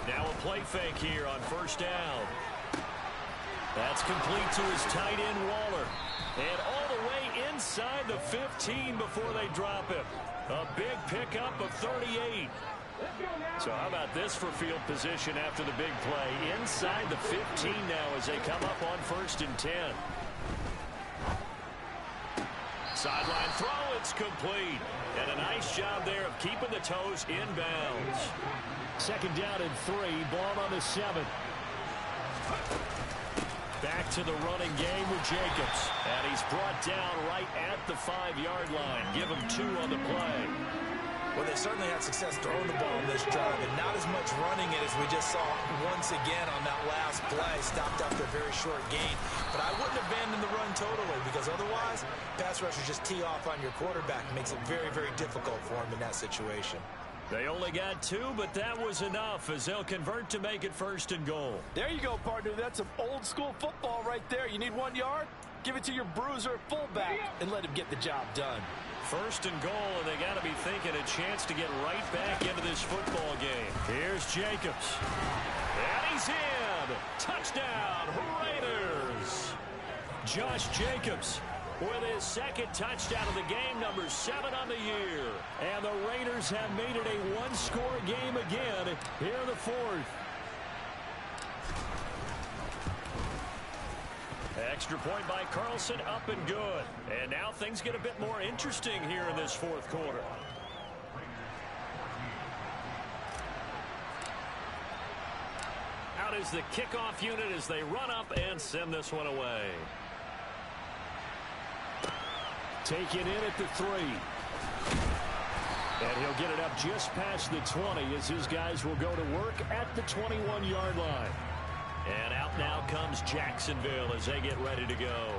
Now a play fake here on first down. That's complete to his tight end, Waller. And all the way inside the 15 before they drop him. A big pickup of 38. So how about this for field position after the big play? Inside the 15 now as they come up on 1st and 10. Sideline throw, it's complete. And a nice job there of keeping the toes inbounds. 2nd down and 3, ball on the 7. Back to the running game with Jacobs. And he's brought down right at the 5-yard line. Give him 2 on the play. Well, they certainly had success throwing the ball in this drive, and not as much running it as we just saw once again on that last play. Stopped after a very short gain. But I wouldn't abandon the run totally, because otherwise, pass rushers just tee off on your quarterback. It makes it very, very difficult for him in that situation. They only got 2, but that was enough as they'll convert to make it 1st and goal. There you go, partner. That's some old-school football right there. You need 1 yard? Give it to your bruiser fullback and let him get the job done. 1st and goal, and they got to be thinking a chance to get right back into this football game. Here's Jacobs. And he's in. Touchdown, Raiders. Josh Jacobs with his 2nd touchdown of the game, number 7 on the year. And the Raiders have made it a 1-score game again here in the 4th. Extra point by Carlson, up and good. And now things get a bit more interesting here in this 4th quarter. Out is the kickoff unit as they run up and send this one away. Taken in at the 3. And he'll get it up just past the 20 as his guys will go to work at the 21-yard line. And out now comes Jacksonville as they get ready to go.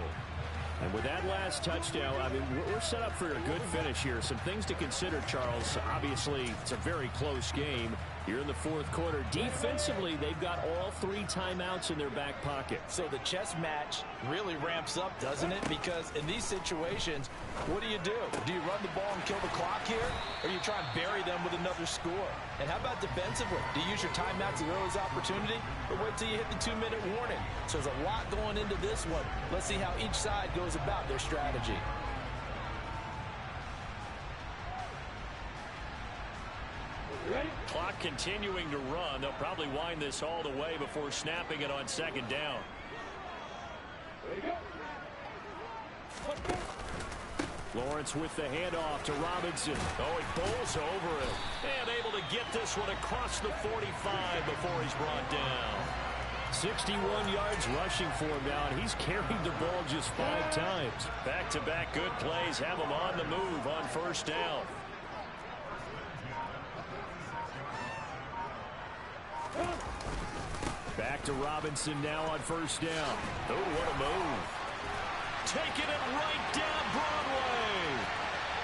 And with that last touchdown, I mean, we're set up for a good finish here. Some things to consider, Charles. Obviously, it's a very close game. Here in the 4th quarter, defensively, they've got all 3 timeouts in their back pocket. So the chess match really ramps up, doesn't it? Because in these situations, what do? Do you run the ball and kill the clock here? Or you try and bury them with another score? And how about defensively? Do you use your timeouts at early opportunity? Or wait till you hit the 2-minute warning? So there's a lot going into this one. Let's see how each side goes about their strategy. Clock continuing to run. They'll probably wind this all the way before snapping it on 2nd down. Lawrence with the handoff to Robinson. Oh, he bowls over it. And able to get this one across the 45 before he's brought down. 61 yards rushing for him now, and he's carried the ball just 5 times. Back-to-back good plays have him on the move on 1st down. Back to Robinson now on 1st down. Oh, what a move. Taking it right down Broadway.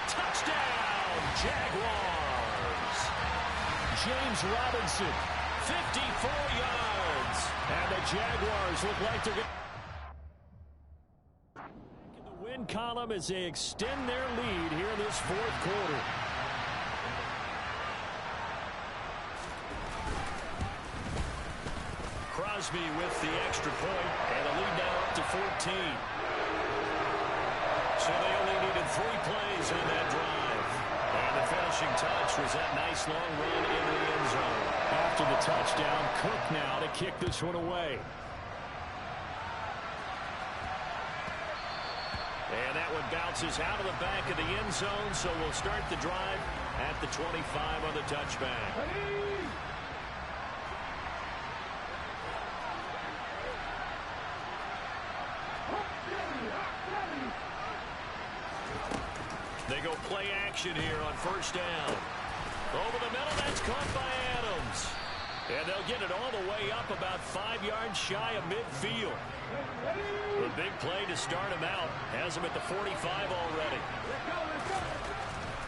Touchdown, Jaguars. James Robinson, 54 yards. And the Jaguars look like they're going in the win column as they extend their lead here in this 4th quarter. Crosby with the extra point, and the lead now up to 14. So they only needed 3 plays on that drive. And the finishing touch was that nice long run into the end zone. After the touchdown, Cook now to kick this one away. And that one bounces out of the back of the end zone, so we'll start the drive at the 25 on the touchback. go play action here on first down. Over the middle, that's caught by Adams. And they'll get it all the way up about 5 yards shy of midfield. The big play to start him out has him at the 45 already.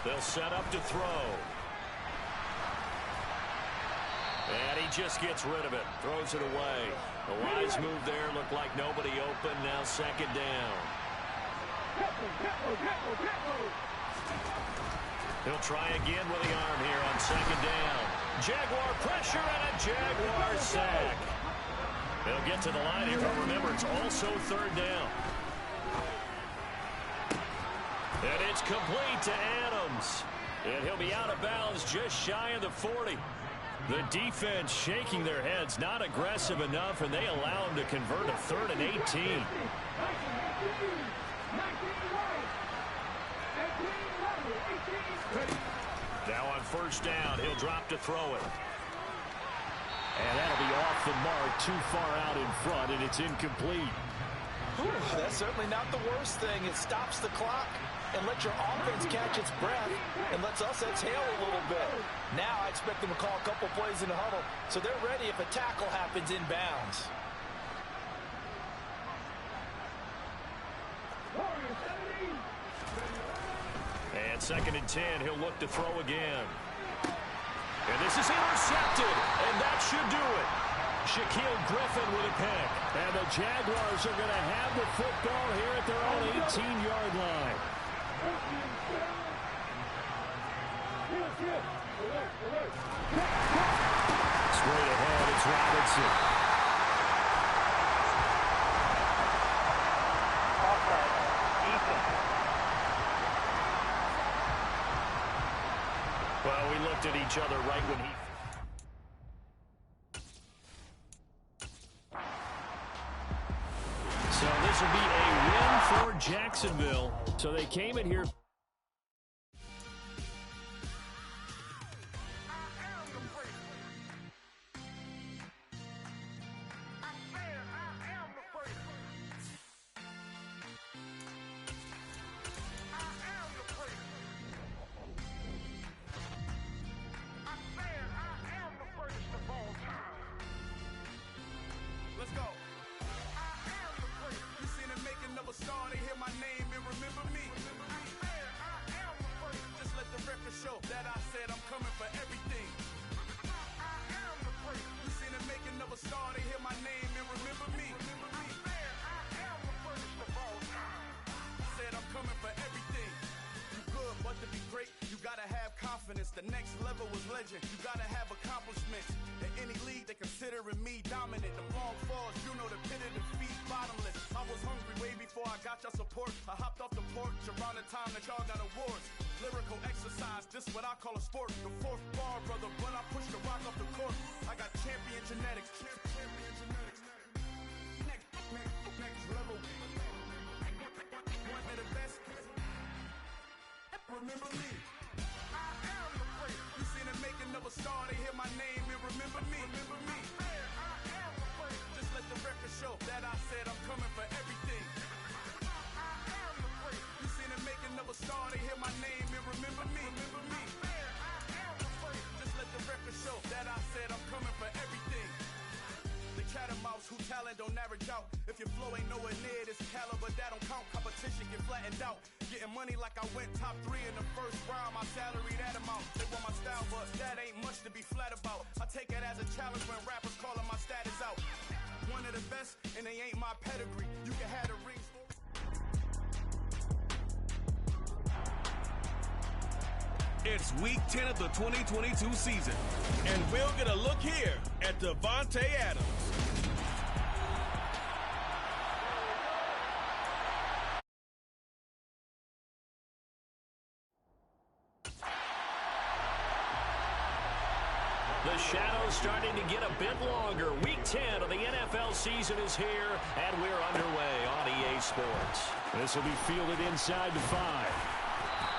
They'll set up to throw. And he just gets rid of it. Throws it away. A wise move there. Looked like nobody open. Now second down. He'll try again with the arm here on second down. Jaguar pressure and a Jaguar sack. They'll get to the line here, but remember, it's also third down. And it's complete to Adams. And he'll be out of bounds just shy of the 40. The defense shaking their heads, not aggressive enough, and they allow him to convert a 3rd and 18. Now on first down, he'll drop to throw it. And that'll be off the mark, too far out in front, and it's incomplete. That's certainly not the worst thing. It stops the clock and lets your offense catch its breath and lets us exhale a little bit. Now I expect them to call a couple plays in the huddle, so they're ready if a tackle happens inbounds. And 2nd and 10, he'll look to throw again. And this is intercepted, and that should do it. Shaquille Griffin with a pick. And the Jaguars are going to have the football here at their own 18-yard line. Straight ahead, it's Robinson. Well, we looked at each other right when he... So this will be a win for Jacksonville. So they came in here... The next level was legend. You gotta have accomplishments. In any league, they considering me dominant. The long falls, you know the pit of defeat, bottomless. I was hungry way before I got your support. I hopped off the porch around the time that y'all got awards. Lyrical exercise, this what I call a sport. The 4th bar, brother, when I push the rock off the court. I got champion genetics. Next level. One of the best. Remember me. You seen the making of a star, they hear my name and remember me. Just let the record show that I said I'm coming for everything. You seen the making of a star, they hear my name and remember me. Just let the record show that I said I'm coming for everything. The chattermouths who talent don't average out. If your flow ain't nowhere near this caliber, that don't count. Competition get flattened out. Getting money like I went top 3 in the first round. My salary that amount. They want my style, but that ain't much to be flat about. I take it as a challenge when rappers calling my status out. One of the best, and they ain't my pedigree. You can have the rings. It's week 10 of the 2022 season, and we'll get a look here at Devontae Adams. The shadow's starting to get a bit longer. Week 10 of the NFL season is here, and we're underway on EA Sports. This will be fielded inside the 5.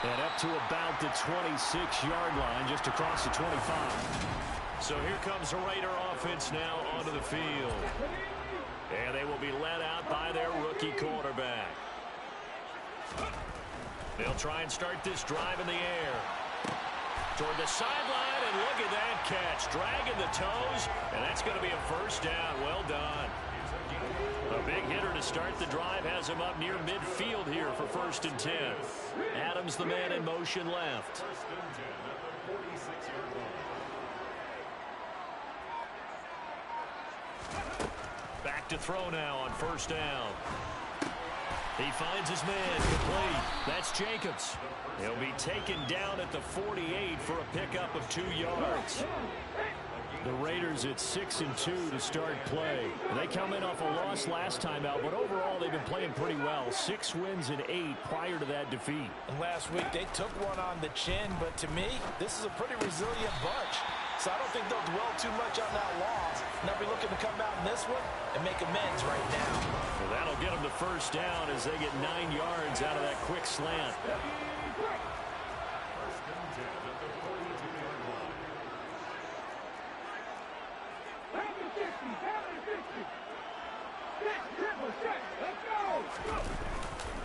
And up to about the 26-yard line, just across the 25. So here comes the Raider offense now onto the field. And they will be led out by their rookie quarterback. They'll try and start this drive in the air. Toward the sideline, and look at that catch. Dragging the toes, and that's going to be a first down. Well done. A big hitter to start the drive has him up near midfield here for 1st and 10. Adams, the man in motion left. Back to throw now on 1st down. He finds his man complete. That's Jacobs. He'll be taken down at the 48 for a pickup of 2 yards. The Raiders at 6-2 to start play. They come in off a loss last time out, but overall they've been playing pretty well. 6 wins and 8 prior to that defeat. And last week they took one on the chin, but to me, this is a pretty resilient bunch. So I don't think they'll dwell too much on that loss. And they'll be looking to come out in this one and make amends right now. Well, that'll get them the first down as they get 9 yards out of that quick slant.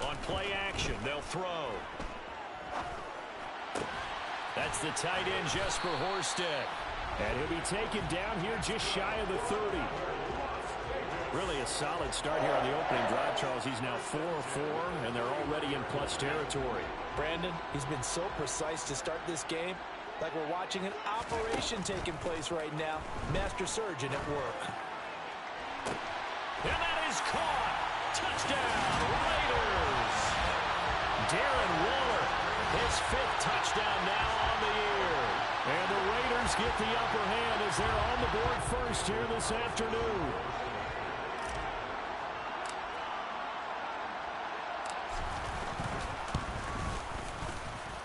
On play action, they'll throw. That's the tight end, Jesper Horsted. And he'll be taken down here just shy of the 30. Really a solid start here on the opening drive, Charles. He's now 4-4, and they're already in plus territory. Brandon, he's been so precise to start this game, like we're watching an operation taking place right now. Master surgeon at work. And that is caught. Touchdown, Raiders. Darren Waller, his 5th touchdown now on the year. And the Raiders get the upper hand as they're on the board first here this afternoon.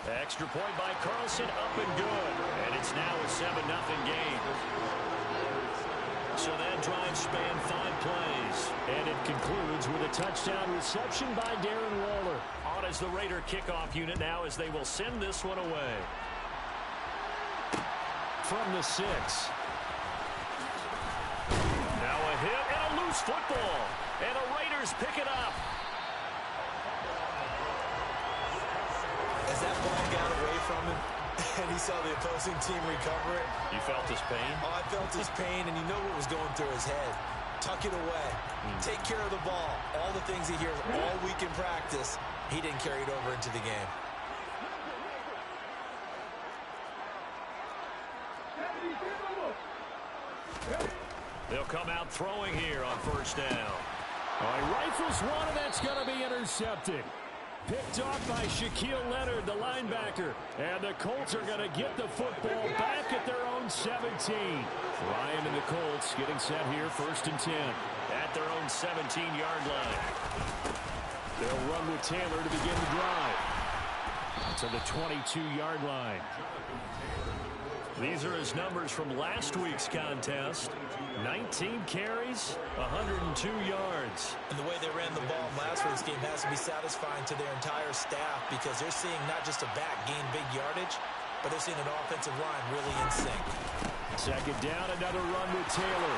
Extra point by Carlson, up and good. And it's now a 7-0 game. So that drive spanned 5 plays. And it concludes with a touchdown reception by Darren Waller. On as the Raider kickoff unit now as they will send this one away. From the 6. Now a hit and a loose football. And the Raiders pick it up. As that ball got away from him, and he saw the opposing team recover it. You felt his pain? Oh, I felt his pain, and you know what was going through his head. Tuck it away. Take care of the ball. All the things he hears all week in practice, he didn't carry it over into the game. They'll come out throwing here on 1st down. All right, rifles one, and that's going to be intercepted. Picked off by Shaquille Leonard, the linebacker. And the Colts are going to get the football back at their own 17. Ryan and the Colts getting set here, 1st and 10. At their own 17-yard line. They'll run with Taylor to begin the drive. To the 22-yard line. These are his numbers from last week's contest. 19 carries, 102 yards. And the way they ran the ball last week's game has to be satisfying to their entire staff because they're seeing not just a back gain big yardage, but they're seeing an offensive line really in sync. 2nd down, another run with Taylor.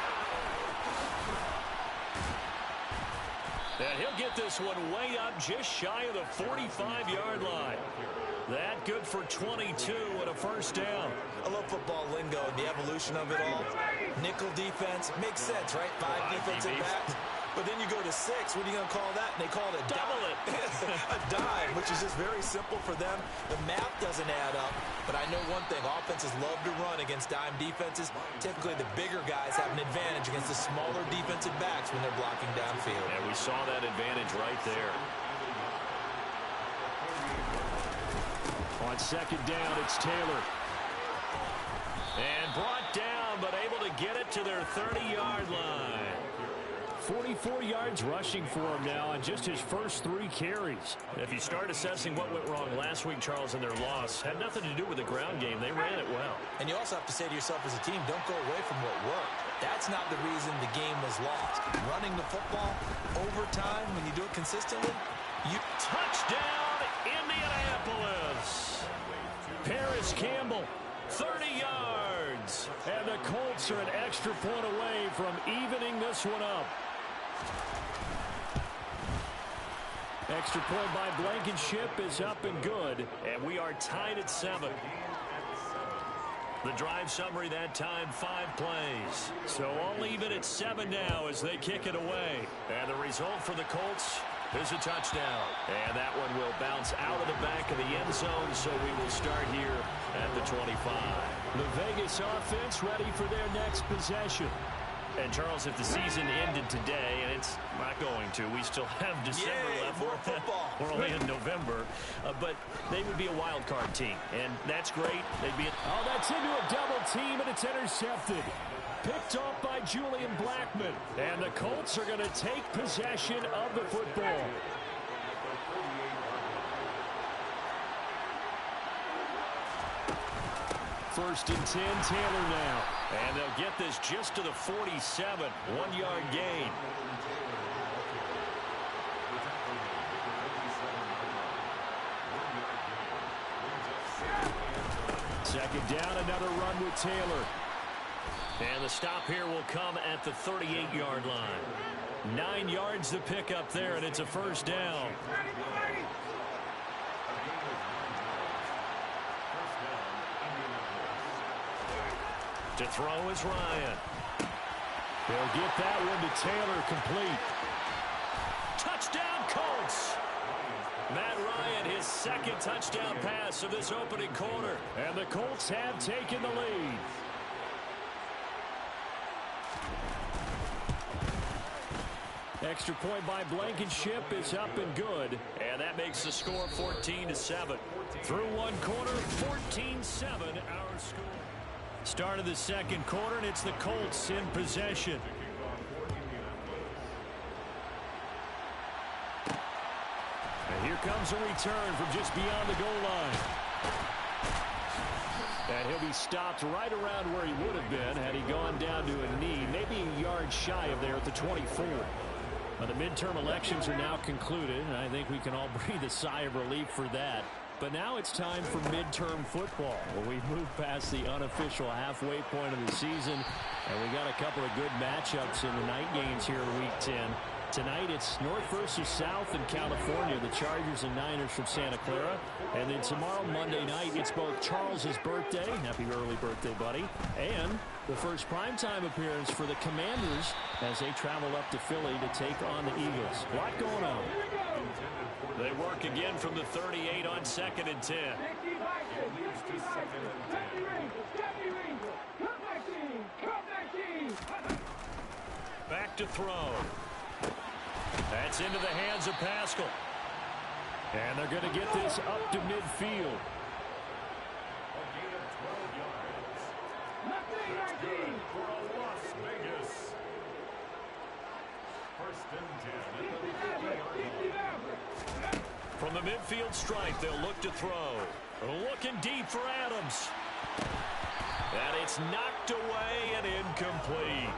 And he'll get this one way up just shy of the 45-yard line. That good for 22 and a 1st down. I love football lingo and the evolution of it all. Nickel defense makes sense, right? 5 defensive backs. But then you go to 6. What are you going to call that? And they call it a double it. A dive, which is just very simple for them. The math doesn't add up. But I know one thing. Offenses love to run against dime defenses. Typically, the bigger guys have an advantage against the smaller defensive backs when they're blocking downfield. And we saw that advantage right there. On 2nd down, it's Taylor. And brought down, but able to get it to their 30-yard line. 44 yards rushing for him now on just his first 3 carries. If you start assessing what went wrong last week, Charles, in their loss, had nothing to do with the ground game. They ran it well. And you also have to say to yourself as a team, don't go away from what worked. That's not the reason the game was lost. Running the football, overtime, when you do it consistently, you... Touchdown, Indianapolis! Paris Campbell, 30 yards. And the Colts are an extra point away from evening this one up. Extra point by Blankenship is up and good, and we are tied at 7. The drive summary that time, 5 plays. So all even at 7 now as they kick it away. And the result for the Colts is a touchdown. And that one will bounce out of the back of the end zone, so we will start here at the 25. The Vegas offense ready for their next possession. And, Charles, if the season ended today, and it's not going to, we still have December left. More football. We're only in November. But they would be a wild card team, and that's great. They'd be oh, that's into a double team, and it's intercepted. Picked off by Julian Blackman. And the Colts are going to take possession of the football. First and 10, Taylor now. And they'll get this just to the 47. 1-yard gain. Second down, another run with Taylor. And the stop here will come at the 38-yard line. 9 yards to pick up there, and it's a first down. To throw is Ryan. They'll get that one to Taylor, complete. Touchdown, Colts. Matt Ryan, his second touchdown pass of this opening quarter. And the Colts have taken the lead. Extra point by Blankenship is up and good. And that makes the score 14-7. Through one quarter, 14-7 our score. Start of the second quarter, and it's the Colts in possession. And here comes a return from just beyond the goal line. And he'll be stopped right around where he would have been had he gone down to a knee, maybe a yard shy of there at the 24. Well, the midterm elections are now concluded, and I think we can all breathe a sigh of relief for that. But now it's time for midterm football, where we've moved past the unofficial halfway point of the season, and we got a couple of good matchups in the night games here in Week 10. Tonight it's North versus South in California, the Chargers and Niners from Santa Clara. And then tomorrow, Monday night, it's both Charles's birthday, happy early birthday, buddy, and the first primetime appearance for the Commanders as they travel up to Philly to take on the Eagles. A lot going on. They work again from the 38 on 2nd and 10. Back to throw. That's into the hands of Pascal. And they're going to get this up to midfield. From the midfield stripe, they'll look to throw. Looking deep for Adams. And it's knocked away and incomplete.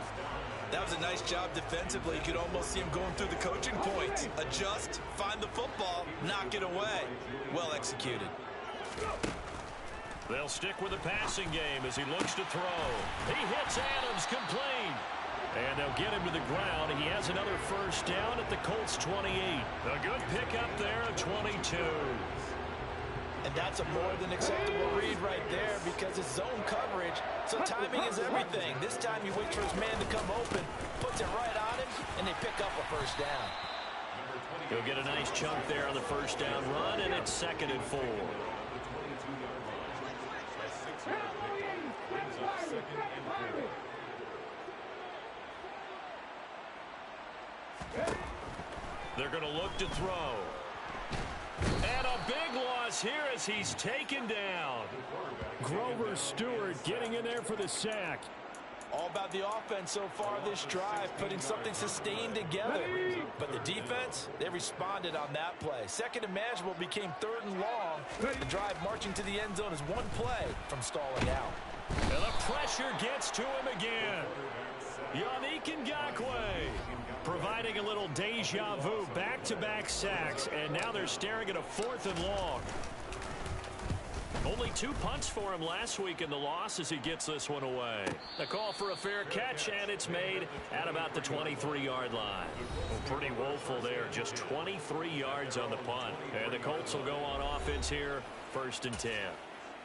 That was a nice job defensively. You could almost see him going through the coaching points. Adjust, find the football, knock it away. Well executed. They'll stick with the passing game as he looks to throw. He hits Adams complete. And they'll get him to the ground. He has another first down at the Colts 28. A good pickup there at 22. And that's a more than acceptable read right there because it's zone coverage, so timing is everything. This time he waits for his man to come open, puts it right on him, and they pick up a first down. He'll get a nice chunk there on the first down run, and it's 2nd and 4. They're going to look to throw. And a big loss here as he's taken down. Grover Stewart getting in there for the sack. All about the offense so far this drive, putting something sustained together. But the defense, they responded on that play. Second and manageable became 3rd and long. The drive marching to the end zone is one play from stalling out. And the pressure gets to him again. Yannick Ngakoue providing a little deja vu, back-to-back sacks, and now they're staring at a 4th and long. Only 2 punts for him last week in the loss as he gets this one away. The call for a fair catch, and it's made at about the 23-yard line. Well, pretty woeful there, just 23 yards on the punt. And the Colts will go on offense here, 1st and 10.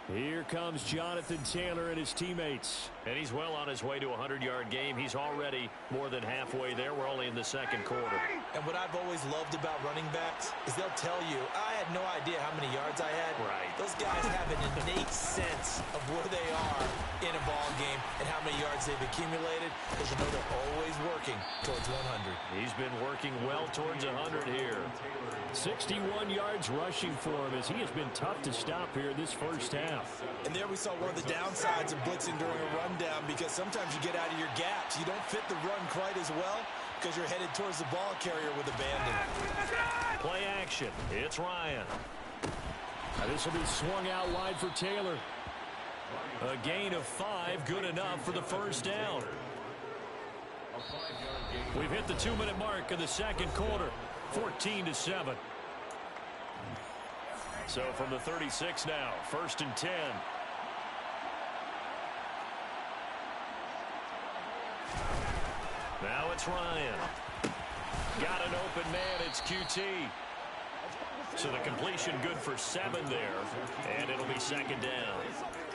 Here comes Jonathan Taylor and his teammates. And he's well on his way to a 100-yard game. He's already more than halfway there. We're only in the 2nd quarter. And what I've always loved about running backs is they'll tell you, I had no idea how many yards I had. Right. Those guys have an innate sense of where they are in a ball game and how many yards they've accumulated, because you know they're always working towards 100. He's been working well towards 100 here. 61 yards rushing for him as he has been tough to stop here this first half. And there we saw one of the downsides of blitzing during a rundown, because sometimes you get out of your gaps. You don't fit the run quite as well because you're headed towards the ball carrier with abandon. Play action. It's Ryan. This will be swung out wide for Taylor. A gain of 5, good enough for the first down. We've hit the 2-minute mark of the 2nd quarter. 14-7. So from the 36 now, 1st and 10. Now it's Ryan. Got an open man, it's QT. So the completion good for 7 there, and it'll be 2nd down.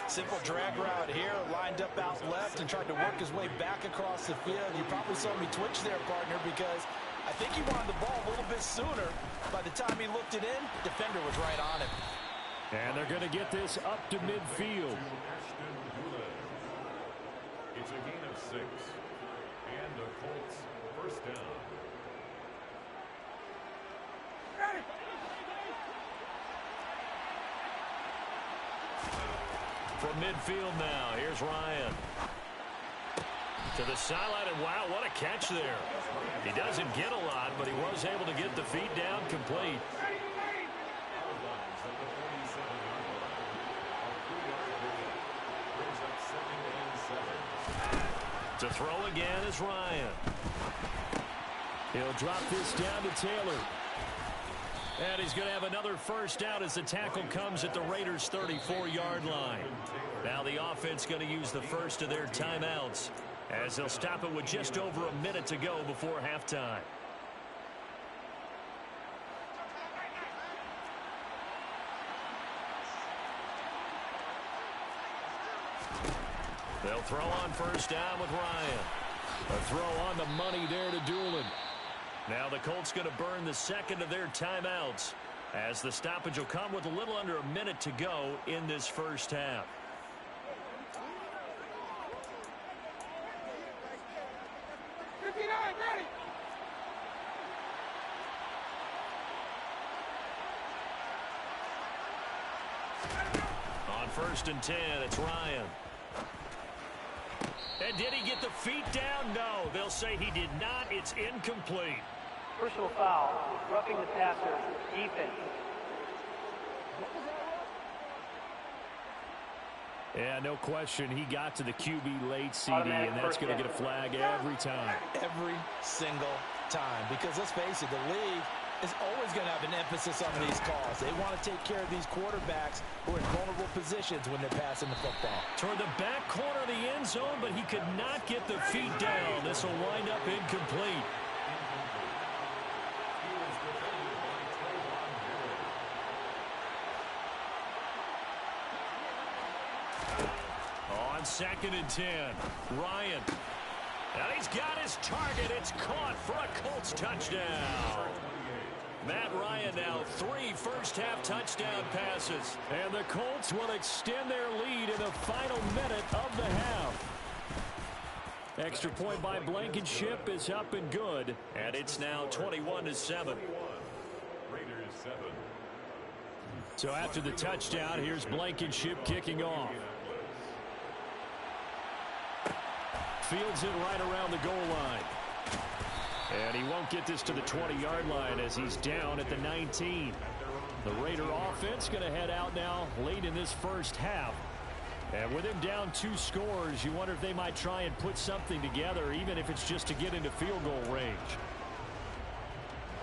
Simple drag route here, lined up out left and tried to work his way back across the field. You probably saw me twitch there, partner, because I think he wanted the ball a little bit sooner. By the time he looked it in, defender was right on him. And they're going to get this up to midfield. It's a gain of 6. And the Colts, 1st down. From midfield now, here's Ryan. To the sideline, and wow, what a catch there. He doesn't get a lot, but he was able to get the feet down complete. To throw again is Ryan. He'll drop this down to Taylor. And he's going to have another first down as the tackle comes at the Raiders' 34-yard line. Now the offense going to use the first of their timeouts, as they'll stop it with just over a minute to go before halftime. They'll throw on first down with Ryan. A throw on the money there to Doolin. Now the Colts going to burn the 2nd of their timeouts, as the stoppage will come with a little under a minute to go in this first half. On 1st and 10, it's Ryan. And did he get the feet down? No, they'll say he did not. It's incomplete. Personal foul, roughing the passer, defense. Yeah, no question. He got to the QB late, CD, and that's going to get a flag every time. Every single time. Because let's face it, the league is always going to have an emphasis on these calls. They want to take care of these quarterbacks who are in vulnerable positions when they're passing the football. Toward the back corner of the end zone, but he could not get the feet down. This will wind up incomplete. On 2nd and 10, Ryan. And he's got his target. It's caught for a Colts touchdown. Matt Ryan now 3 first-half touchdown passes. And the Colts will extend their lead in the final minute of the half. Extra point by Blankenship is up and good. And it's now 21-7. Raiders 7. So after the touchdown, here's Blankenship kicking off. Fields it right around the goal line. And he won't get this to the 20-yard line as he's down at the 19. The Raider offense going to head out now late in this first half. And with him down 2 scores, you wonder if they might try and put something together, even if it's just to get into field goal range.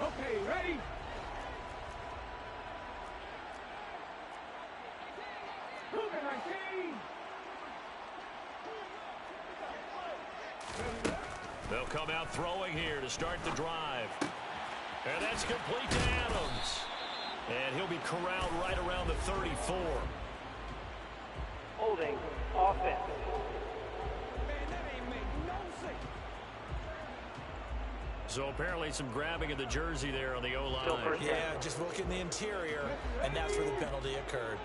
Okay, ready? They'll come out throwing here to start the drive. And that's complete to Adams. And he'll be corralled right around the 34. Holding offense. So apparently some grabbing of the jersey there on the O-line. Yeah, just look in the interior, and that's where the penalty occurred.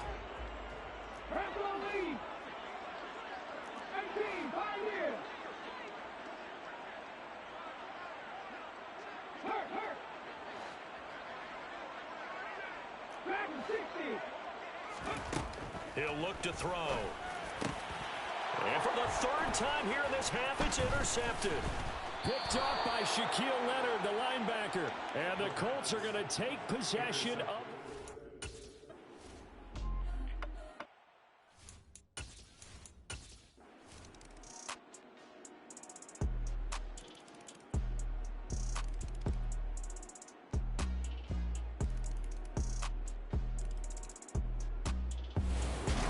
He'll look to throw. And for the third time here in this half, it's intercepted. Picked off by Shaquille Leonard, the linebacker. And the Colts are going to take possession of...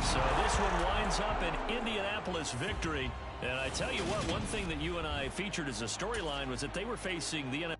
So this one winds up an Indianapolis victory. And I tell you what, one thing that you and I featured as a storyline was that they were facing the NFL.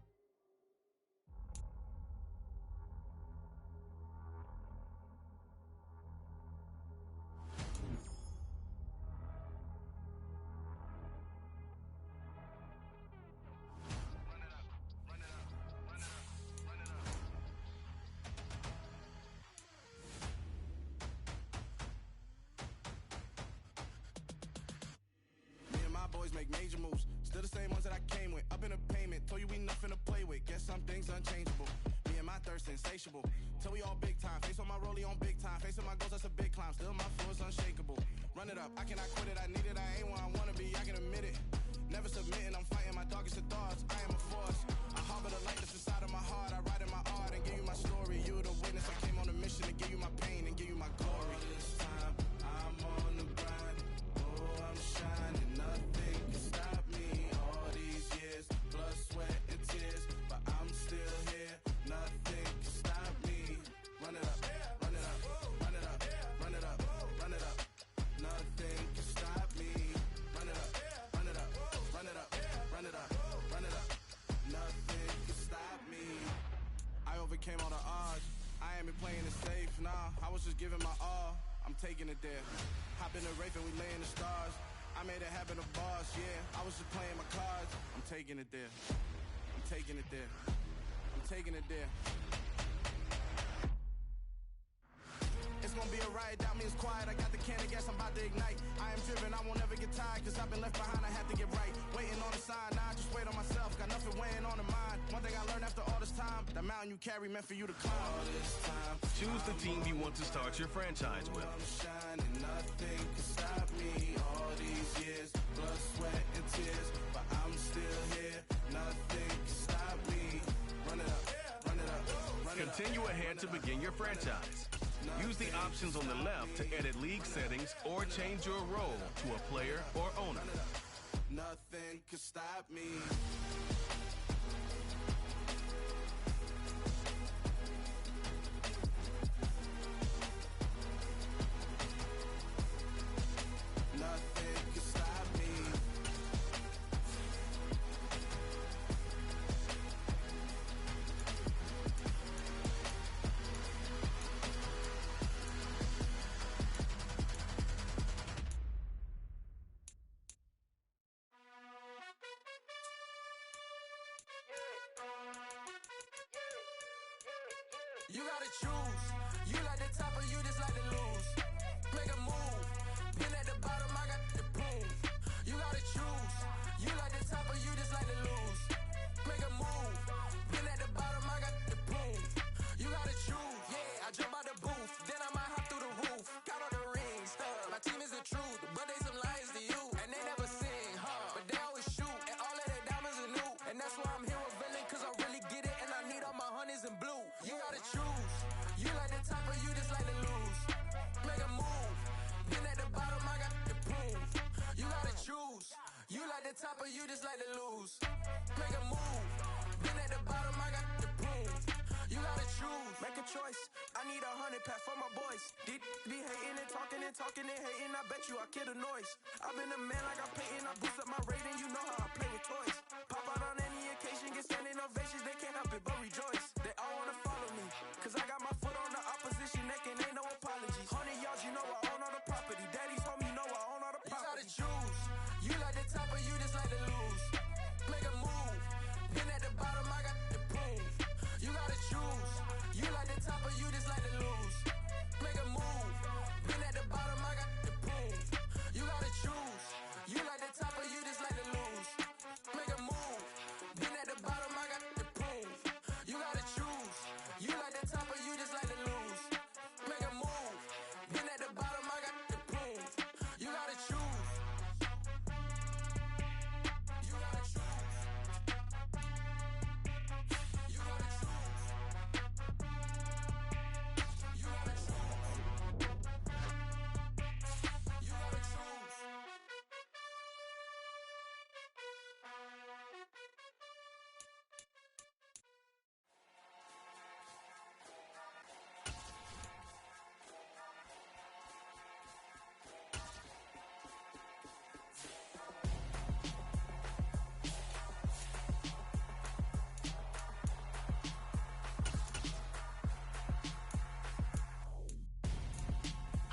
Make major moves, still the same ones that I came with. Up in a payment, told you we nothing to play with. Guess some things unchangeable. Me and my thirst insatiable. Till we all big time. Face on my rollie on big time. Facing my goals, that's a big climb. Still my flow is unshakable. Run it up, I cannot quit it. I need it, I ain't where I wanna be. I can admit it. Never submitting, I'm fighting my darkest of thoughts. I am a force. I harbor the light that's inside of my heart. I write in my art and give you my story. You the witness. I came on a mission to give you my pain and give you my glory. All this time, I'm on the grind. Oh, I'm shining. Nothing can stop me. All these years, blood, sweat, and tears. But I'm still here. Nothing can stop me. Run it up, run it up, run it up, run it up, run it up. Nothing can stop me. Run it up, run it up, run it up, run it up, run it up. Nothing can stop me. I overcame all the odds. I ain't been playing it safe, nah. I was just giving my all. I'm taking it there. Hop in the Wraith and we lay in the stars. I made it happen, a boss, yeah. I was just playing my cards. I'm taking it there. I'm taking it there. I'm taking it there. It's gonna be a riot, doubt me it's quiet. I got the can of gas, I'm about to ignite. I am driven, I won't ever get tired. Cause I've been left behind, I have to get right. Waiting on the sign, now I just wait on myself. Got nothing weighing on the mind. One thing I learned after all this time, the mountain you carry meant for you to climb. All this time, choose the team you want to start your franchise with. I'm shining, nothing can stop me. All these years, blood, sweat, and tears. But I'm still here, nothing can stop me. Run it up, run it up, run it up. Continue ahead to begin your franchise. Use the options on the left to edit league settings or change your role to a player or owner. Nothing can stop me. Nothing can stop me. You gotta choose. You like the top or you just like to lose. Make a move. Been at the bottom, I got the prove. You gotta choose. You like the top or you just like to lose. Make a move. Been at the bottom, I got the prove. You gotta choose. Yeah, I jump out the booth. Then I might hop through the roof. Count on the rings. My team is the truth, but they some liars to you. And they never sing, huh? But they always shoot. And all of their diamonds are new. And that's why I'm here with Villain, cause I really get it. And I need all my honeys in blue. You gotta choose. You like the top or you just like to lose. Make a move. Been at the bottom, I got the proof. You gotta choose. You like the top or you just like to lose. Make a move. Been at the bottom, I got the proof. You gotta choose. Make a choice. I need 100 pack for my boys. Be hating and talking. walking and talking and hating, I bet you I kill the noise. I've been a man like I'm Peyton, I boost up my rating, you know how I play with toys. Pop out on any occasion, get standing ovations, they can't help it but rejoice. They all wanna follow me, cause I got my foot on the opposition neck and ain't no apologies. 100 yards, you know I own all the property. Daddy's home, you know I own all the property. You gotta choose, you like the top or you just like to lose. Make a move, been at the bottom, I got the proof. You gotta choose, you like the top or you just like to lose. Make a move, been at the bottom, I got the proof. You gotta choose, you like the top or you just like to lose. Make a move, been at the bottom, I got the proof. You gotta choose, you like the top or you just like to lose. Make a move, been at the bottom, I got the proof. You gotta choose. You gotta choose. You gotta choose. You gotta choose. You gotta choose.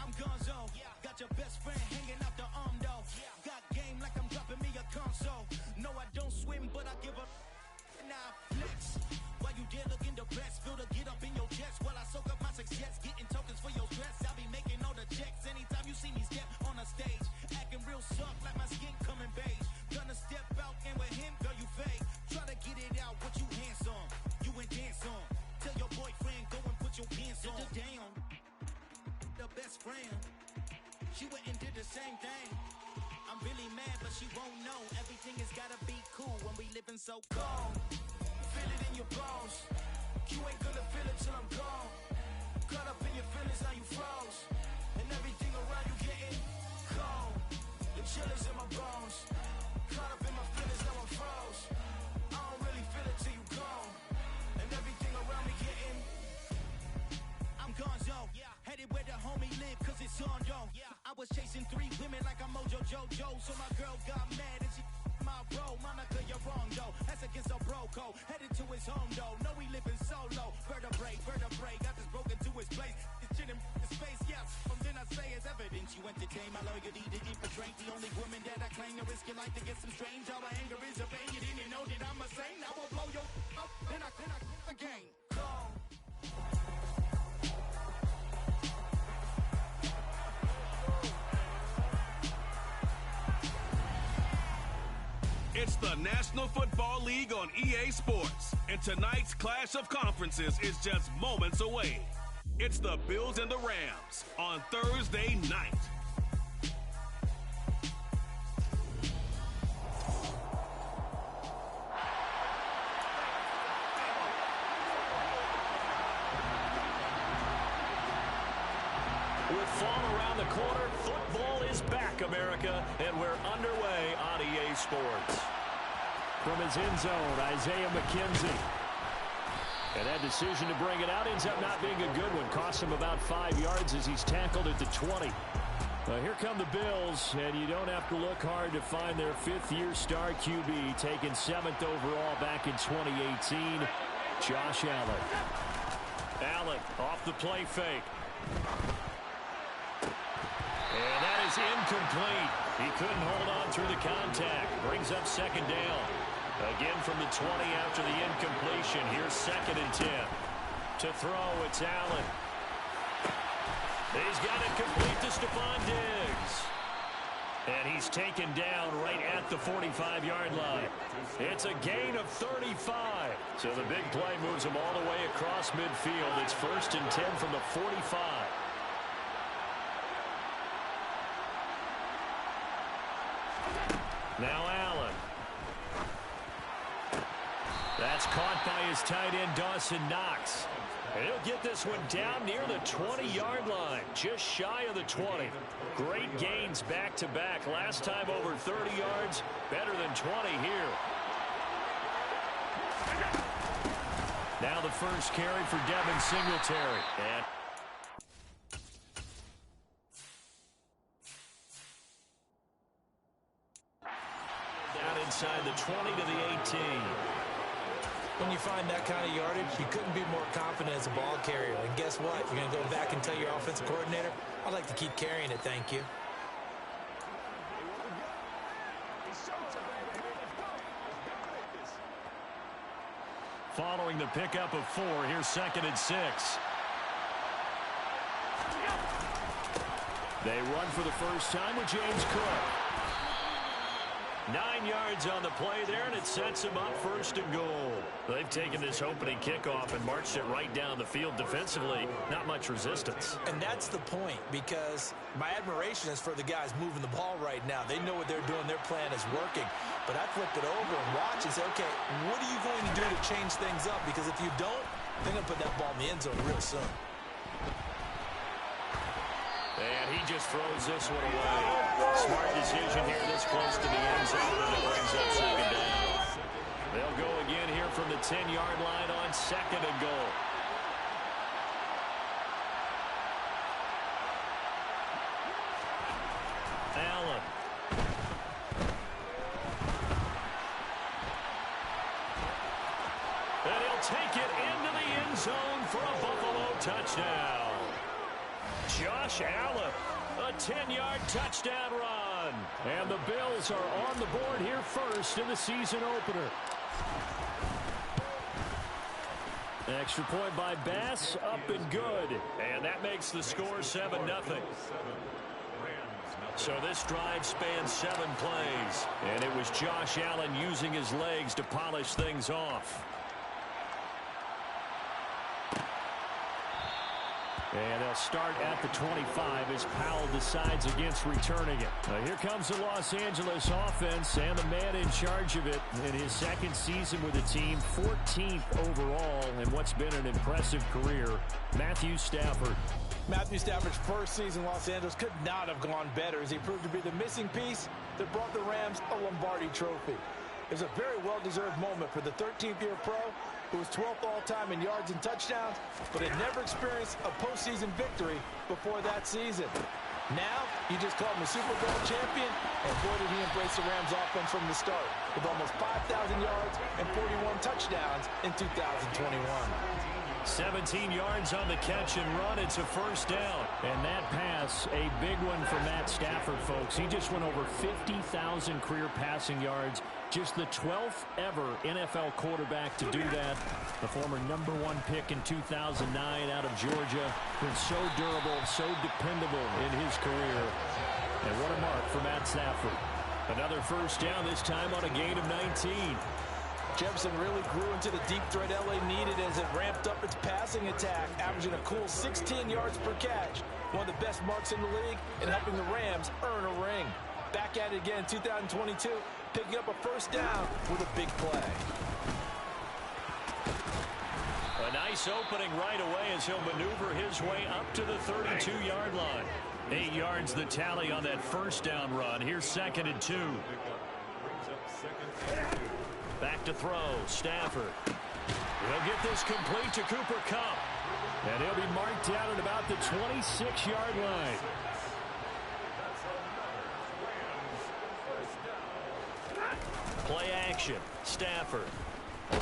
I'm Gonzo, got your best friend hanging out the arm though. Got game like I'm dropping me a console. No, I don't swim, but I give a now flex. While you there looking depressed, feel the get up in your chest while I soak up my success, getting tokens for your stress. I'll be making all the checks anytime you see me step on a stage, acting real soft like my skin coming beige. Gonna step out and with him, girl, you fake. Try to get it out, what you handsome, you ain't dance on. Tell your boyfriend go and put your pants on. Down. The best friend, she went and did the same thing. I'm really mad, but she won't know. Everything has gotta be cool when we living so cold. Feel it in your bones. You ain't gonna feel it till I'm gone. Caught up in your feelings, now you froze. And everything around you getting cold. The chillers in my bones. Caught up in my feelings, now I'm froze. I don't really feel it till you gone. And everything around me getting. I'm Gonzo, headed where the homie live, cause it's on though. I was chasing 3 women like I'm Mojo Jojo, so my girl got mad and she my bro. Monica, you're wrong though, that's against a bro code. Headed to his home though, no we living solo. Vertebrae, got this broken to his place. It's shit in his face, yeah. From then I say it's evidence you entertain my loyalty to infiltrate. The only woman that I claim to risk your life to get some strange. All my anger is a pain, you didn't know that I'm a saint. I will blow your up, then I again. Call. It's the National Football League on EA Sports, and tonight's clash of conferences is just moments away. It's the Bills and the Rams on Thursday night. With fall around the corner, football is back, America, and we're underway on EA Sports. From his end zone, Isaiah McKenzie. And that decision to bring it out ends up not being a good one. Costs him about 5 yards as he's tackled at the 20. Here come the Bills, and you don't have to look hard to find their 5th-year star QB, taken 7th overall back in 2018, Josh Allen. Allen off the play fake. And that is incomplete. He couldn't hold on through the contact. Brings up 2nd down. Again from the 20 after the incompletion. Here's 2nd and 10. To throw, it's Allen. He's got it complete to Stephon Diggs. And he's taken down right at the 45-yard line. It's a gain of 35. So the big play moves him all the way across midfield. It's 1st and 10 from the 45. Now Allen. That's caught by his tight end, Dawson Knox. And he'll get this one down near the 20-yard line, just shy of the 20. Great gains back-to-back. Last time over 30 yards, better than 20 here. Now the first carry for Devin Singletary. And inside the 20 to the 18. When you find that kind of yardage, you couldn't be more confident as a ball carrier. And guess what? You're going to go back and tell your offensive coordinator, I'd like to keep carrying it, thank you. Following the pickup of 4, here's 2nd and 6. They run for the first time with James Cook. 9 yards on the play there, and it sets him up 1st and goal. They've taken this opening kickoff and marched it right down the field defensively. Not much resistance. And that's the point, because my admiration is for the guys moving the ball right now. They know what they're doing. Their plan is working. But I flip it over and watch and say, okay, what are you going to do to change things up? Because if you don't, they're going to put that ball in the end zone real soon. And he just throws this one away. Smart decision here this close to the end zone, and it brings up 2nd down. They'll go again here from the 10-yard line on 2nd and goal. Allen. And he'll take it into the end zone for a Buffalo touchdown. Josh Allen, a 10-yard touchdown run. And the Bills are on the board here first in the season opener. Extra point by Bass, up and good. And that makes the score 7-0. So this drive spans 7 plays. And it was Josh Allen using his legs to polish things off. And they'll start at the 25 as Powell decides against returning it. Now here comes the Los Angeles offense and the man in charge of it in his 2nd season with the team, 14th overall in what's been an impressive career, Matthew Stafford. Matthew Stafford's first season in Los Angeles could not have gone better as he proved to be the missing piece that brought the Rams a Lombardi trophy. It was a very well-deserved moment for the 13th-year pro who was 12th all-time in yards and touchdowns, but had never experienced a postseason victory before that season. Now, you just call him a Super Bowl champion, and boy did he embrace the Rams offense from the start, with almost 5,000 yards and 41 touchdowns in 2021. 17 yards on the catch and run. It's a 1st down. And that pass, a big one for Matt Stafford, folks. He just went over 50,000 career passing yards. Just the 12th ever NFL quarterback to do that. The former #1 pick in 2009 out of Georgia. Been so durable, so dependable in his career. And what a mark for Matt Stafford. Another 1st down, this time on a gain of 19. Jefferson really grew into the deep threat LA needed as it ramped up its passing attack, averaging a cool 16 yards per catch. One of the best marks in the league and helping the Rams earn a ring. Back at it again in 2022, picking up a 1st down with a big play. A nice opening right away as he'll maneuver his way up to the 32-yard line. 8 yards the tally on that 1st down run. Here's 2nd and 2. Back to throw, Stafford. He'll get this complete to Cooper Kupp. And he'll be marked down at about the 26-yard line. Play action, Stafford.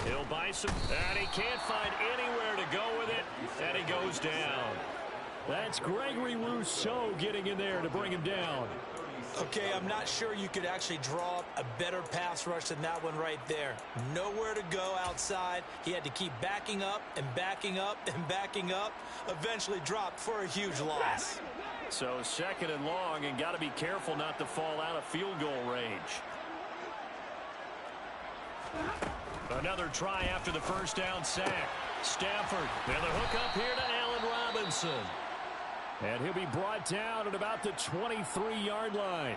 He'll buy some, and he can't find anywhere to go with it, and he goes down. That's Gregory Rousseau getting in there to bring him down. Okay, I'm not sure you could actually draw up a better pass rush than that one right there. Nowhere to go outside. He had to keep backing up and backing up and backing up. Eventually dropped for a huge loss. So 2nd and long, and got to be careful not to fall out of field goal range. Another try after the 1st down sack. Stafford, and the hook up here to Allen Robinson. And he'll be brought down at about the 23-yard line.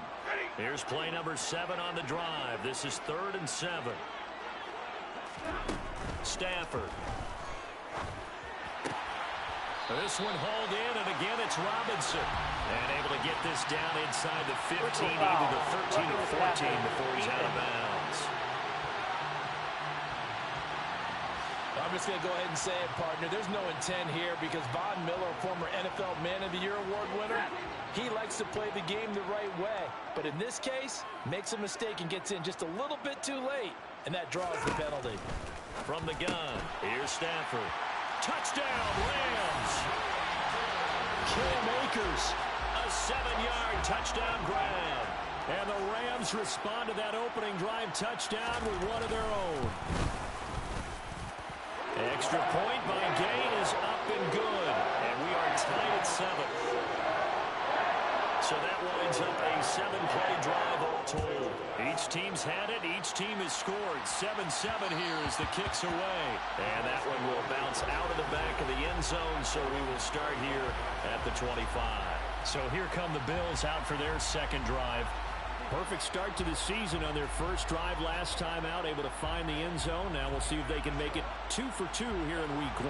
Here's play number 7 on the drive. This is 3rd and 7. Stafford. This one hauled in, and again it's Robinson. And able to get this down inside the 15, either the 13 or 14 before he's out of bounds. I'm just going to go ahead and say it, partner. There's no intent here because Von Miller, former NFL Man of the Year award winner, he likes to play the game the right way. But in this case, makes a mistake and gets in just a little bit too late, and that draws the penalty. From the gun, here's Stafford. Touchdown, Rams! Cam Akers, a 7-yard touchdown grab. And the Rams respond to that opening drive touchdown with one of their own. Extra point by Gay is up and good. And we are tied at 7. So that winds up a 7-play drive all told. Each team's had it. Each team has scored. 7-7 here as the kick's away. And that one will bounce out of the back of the end zone. So we will start here at the 25. So here come the Bills out for their second drive. Perfect start to the season on their first drive last time out, able to find the end zone. Now we'll see if they can make it 2 for 2 here in week 1.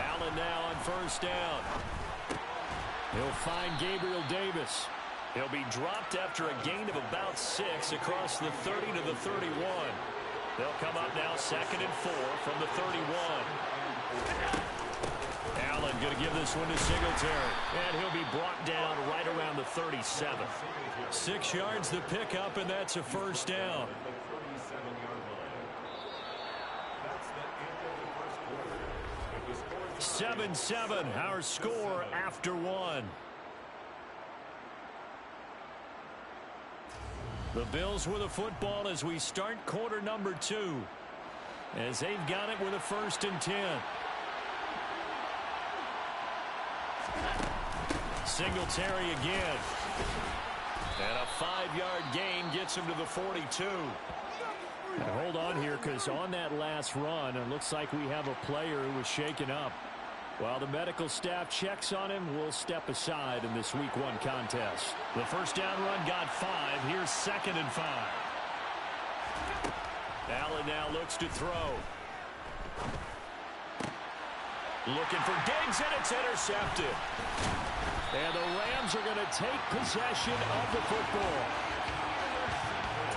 Allen now on first down. He'll find Gabriel Davis. He'll be dropped after a gain of about 6 across the 30 to the 31. They'll come up now 2nd and 4 from the 31. Allen going to give this one to Singletary. And he'll be brought down right around the 37th. 6 yards the pickup, and that's a first down. Seven, our score after 1. The Bills with a football as we start quarter number 2. As they've got it with a 1st and 10. Singletary again. And a 5-yard gain gets him to the 42. And hold on here, because on that last run, it looks like we have a player who was shaken up. While the medical staff checks on him, we'll step aside in this week 1 contest. The first down run got 5. Here's 2nd and 5. Allen now looks to throw. Looking for Diggs, and it's intercepted. And the Rams are going to take possession of the football.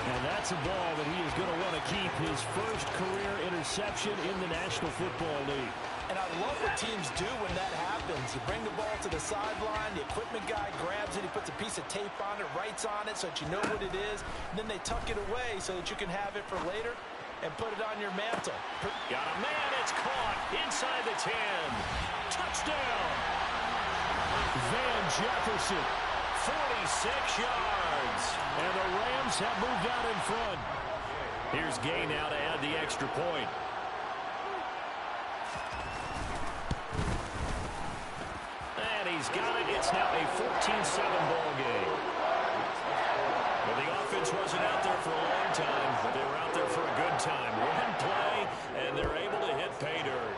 And that's a ball that he is going to want to keep, his first career interception in the National Football League. And I love what teams do when that happens. You bring the ball to the sideline, the equipment guy grabs it, he puts a piece of tape on it, writes on it so that you know what it is, and then they tuck it away so that you can have it for later and put it on your mantle. Got a man, it's caught inside the 10. Touchdown! Van Jefferson, 46 yards. And the Rams have moved out in front. Here's Gay now to add the extra point. And he's got it. It's now a 14-7 ball game. Well, the offense wasn't out there for a long time, but they were out there for a good time. One play, and they're able to hit pay dirt.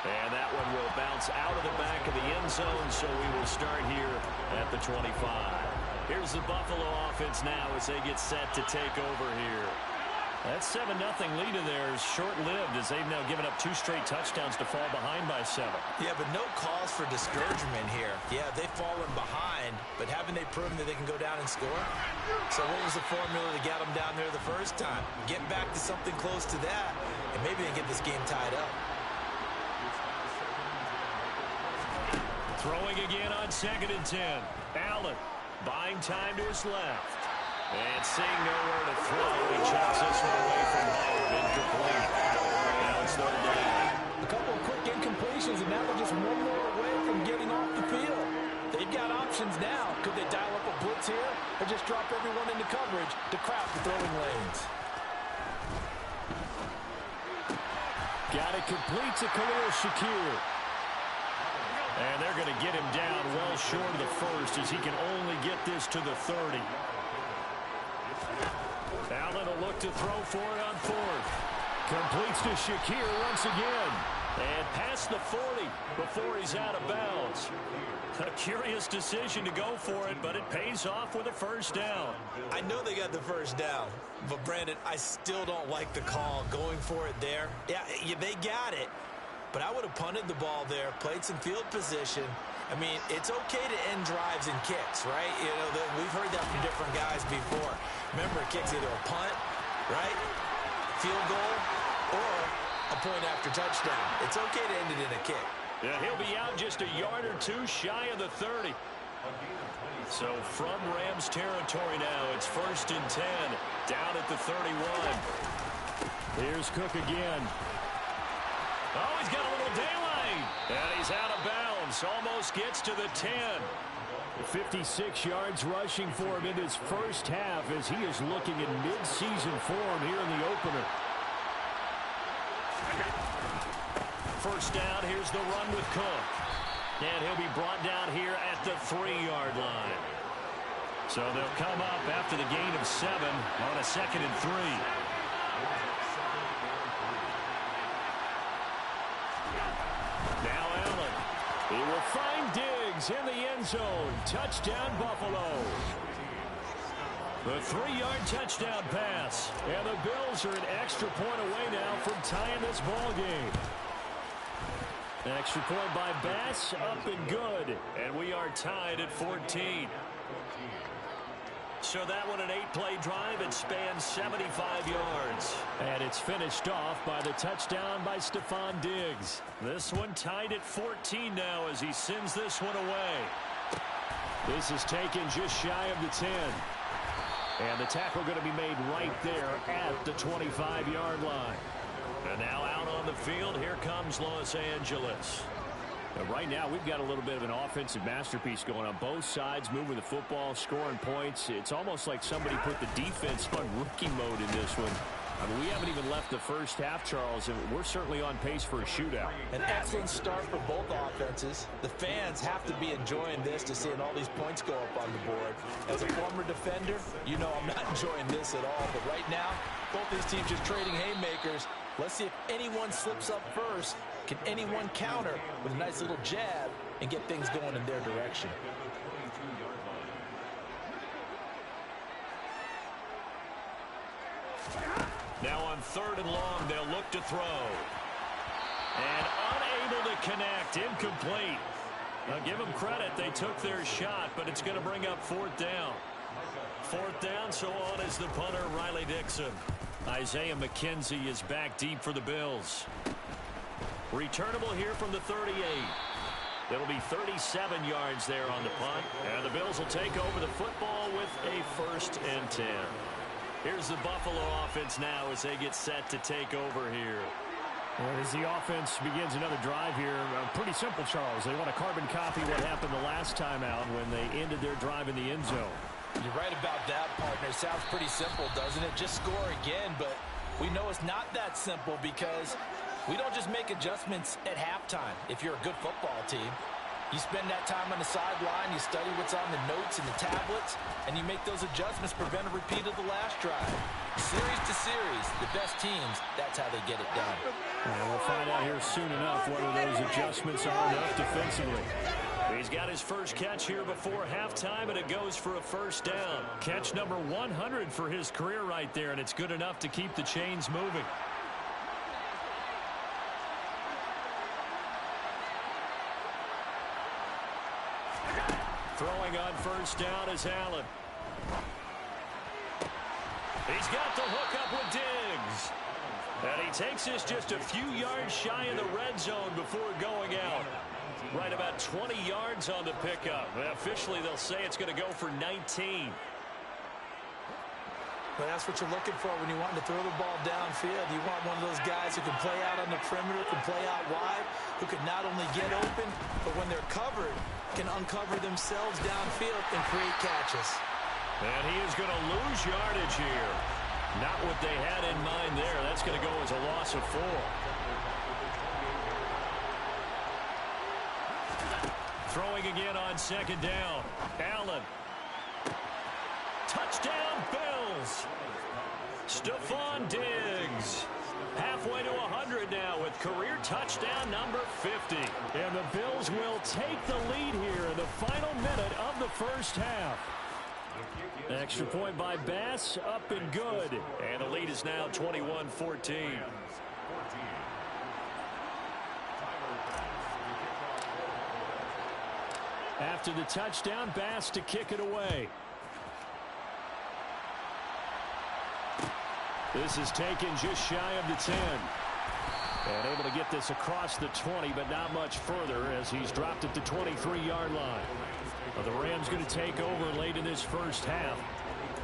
And that one will bounce out of the back of the end zone, so we will start here at the 25. Here's the Buffalo offense now as they get set to take over here. That 7-0 lead in there is short-lived as they've now given up 2 straight touchdowns to fall behind by 7. Yeah, but no cause for discouragement here. Yeah, they've fallen behind, but haven't they proven that they can go down and score? So what was the formula to get them down there the first time? Get back to something close to that, and maybe they get this game tied up. Throwing again on 2nd and 10. Allen buying time to his left. And seeing nowhere to throw, he chucks this one away from home. Incomplete. Now it's 3rd down. A couple of quick incompletions, and now they're just one more away from getting off the field. They've got options now. Could they dial up a blitz here or just drop everyone into coverage to crowd the throwing lanes? Got it complete to Khalil Shakir. And they're going to get him down well short of the first as he can only get this to the 30. Allen will look to throw for it on 4th. Completes to Shakir once again. And past the 40 before he's out of bounds. A curious decision to go for it, but it pays off with a first down. I know they got the first down, but Brandon, I still don't like the call going for it there. Yeah, they got it. But I would have punted the ball there, played some field position, I mean, it's okay to end drives and kicks, right? You know, we've heard that from different guys before. Remember, a kick's either a punt, right, field goal, or a point after touchdown. It's okay to end it in a kick. Yeah, he'll be out just a yard or two shy of the 30. So from Rams territory now, it's 1st and 10, down at the 31. Here's Cook again. Oh, he's got a little daylight. And he's out of bounds. Almost gets to the 10. 56 yards rushing for him in his first half as he is looking in mid-season form here in the opener. First down, here's the run with Cook. And he'll be brought down here at the 3-yard line. So they'll come up after the gain of 7 on a 2nd and 3. Now Allen. He will find Diggs in the end zone. Touchdown, Buffalo. The 3-yard touchdown pass. And the Bills are an extra point away now from tying this ball game. Extra point by Bass, up and good. And we are tied at 14. So that one an 8-play drive. It spans 75 yards. And it's finished off by the touchdown by Stephon Diggs. This one tied at 14 now as he sends this one away. This is taken just shy of the 10. And the tackle going to be made right there at the 25-yard line. And now out on the field, here comes Los Angeles. Right now, we've got a little bit of an offensive masterpiece going on. Both sides moving the football, scoring points. It's almost like somebody put the defense on rookie mode in this one. I mean, we haven't even left the first half, Charles, and we're certainly on pace for a shootout. An excellent start for both offenses. The fans have to be enjoying this to seeing all these points go up on the board. As a former defender, you know I'm not enjoying this at all. But right now, both these teams just trading haymakers. Let's see if anyone slips up first. Can anyone counter with a nice little jab and get things going in their direction? Now on 3rd and long, they'll look to throw. And unable to connect, incomplete. Now give them credit, they took their shot, but it's going to bring up 4th down. 4th down, so on is the punter, Riley Dixon. Isaiah McKenzie is back deep for the Bills. Returnable here from the 38. It'll be 37 yards there on the punt. And the Bills will take over the football with a 1st and 10. Here's the Buffalo offense now as they get set to take over here. And as the offense begins another drive here, pretty simple, Charles. They want to carbon copy what happened the last time out when they ended their drive in the end zone. You're right about that, partner. Sounds pretty simple, doesn't it? Just score again, but we know it's not that simple because we don't just make adjustments at halftime if you're a good football team. You spend that time on the sideline, you study what's on the notes and the tablets, and you make those adjustments, prevent a repeat of the last drive. Series to series, the best teams, that's how they get it done. And we'll find out here soon enough whether those adjustments are enough defensively. He's got his first catch here before halftime, and it goes for a 1st down. Catch number 100 for his career right there, and it's good enough to keep the chains moving. Throwing on 1st down is Allen. He's got the hook up with Diggs. And he takes this just a few yards shy of the red zone before going out. Right about 20 yards on the pickup. Officially, they'll say it's going to go for 19. But that's what you're looking for when you want to throw the ball downfield. You want one of those guys who can play out on the perimeter, can play out wide, who can not only get open, but when they're covered, can uncover themselves downfield and create catches. And he is going to lose yardage here. Not what they had in mind there. That's going to go as a loss of 4. Throwing again on 2nd down. Allen. Touchdown, Bills. Stephon Diggs. Halfway to 100 now with career touchdown number 50. And the Bills will take the lead here in the final minute of the first half. Extra point by Bass, up and good. And the lead is now 21-14. After the touchdown, Bass to kick it away. This is taken just shy of the 10. And able to get this across the 20, but not much further as he's dropped at the 23-yard line. Well, the Rams going to take over late in this first half.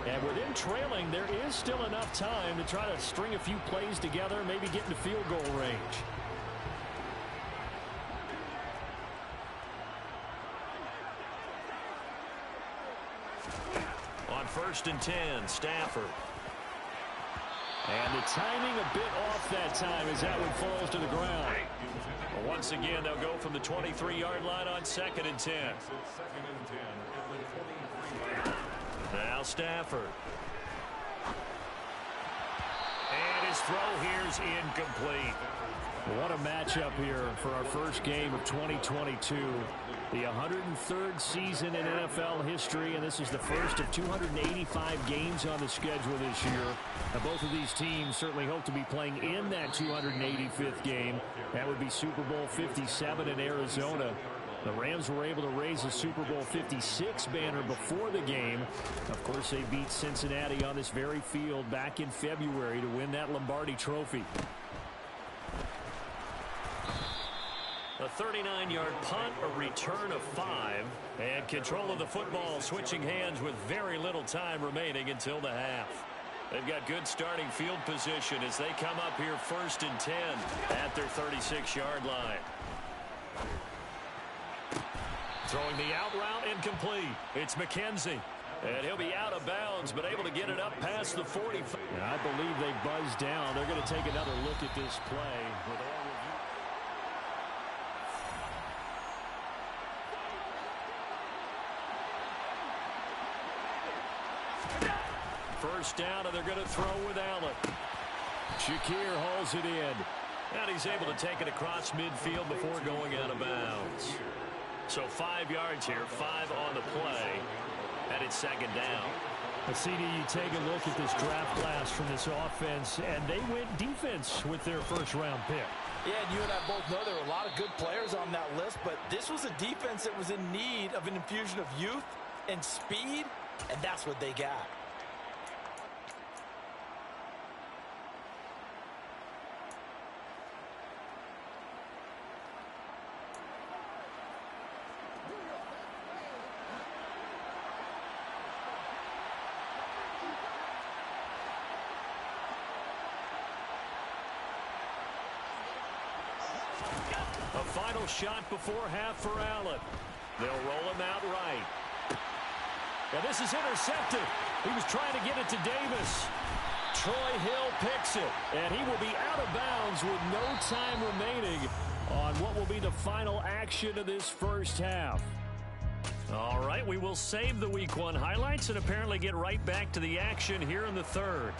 And with them trailing, there is still enough time to try to string a few plays together, maybe get into field goal range. On 1st and 10, Stafford. And the timing a bit off that time as that one falls to the ground. Well, once again, they'll go from the 23-yard line on 2nd and 10. Now Stafford. And his throw here's incomplete. What a matchup here for our first game of 2022. The 103rd season in NFL history, and this is the first of 285 games on the schedule this year. Now, both of these teams certainly hope to be playing in that 285th game. That would be Super Bowl 57 in Arizona. The Rams were able to raise a Super Bowl 56 banner before the game. Of course, they beat Cincinnati on this very field back in February to win that Lombardi Trophy. A 39-yard punt, a return of 5, and control of the football switching hands with very little time remaining until the half. They've got good starting field position as they come up here 1st and 10 at their 36-yard line. Throwing the out route incomplete. It's McKenzie. And he'll be out of bounds, but able to get it up past the 45. I believe they buzzed down. They're going to take another look at this play with all review. First down, and they're going to throw with Allen. Shakir hauls it in. And he's able to take it across midfield before going out of bounds. So 5 yards here, 5 on the play. And it's 2nd down. CD, you take a look at this draft class from this offense, and they went defense with their first-round pick. Yeah, and you and I both know there were a lot of good players on that list, but this was a defense that was in need of an infusion of youth and speed, and that's what they got. A final shot before half for Allen. They'll roll him out right. Now this is intercepted. He was trying to get it to Davis. Troy Hill picks it, and he will be out of bounds with no time remaining on what will be the final action of this first half. All right, we will save the Week 1 highlights and apparently get right back to the action here in the third.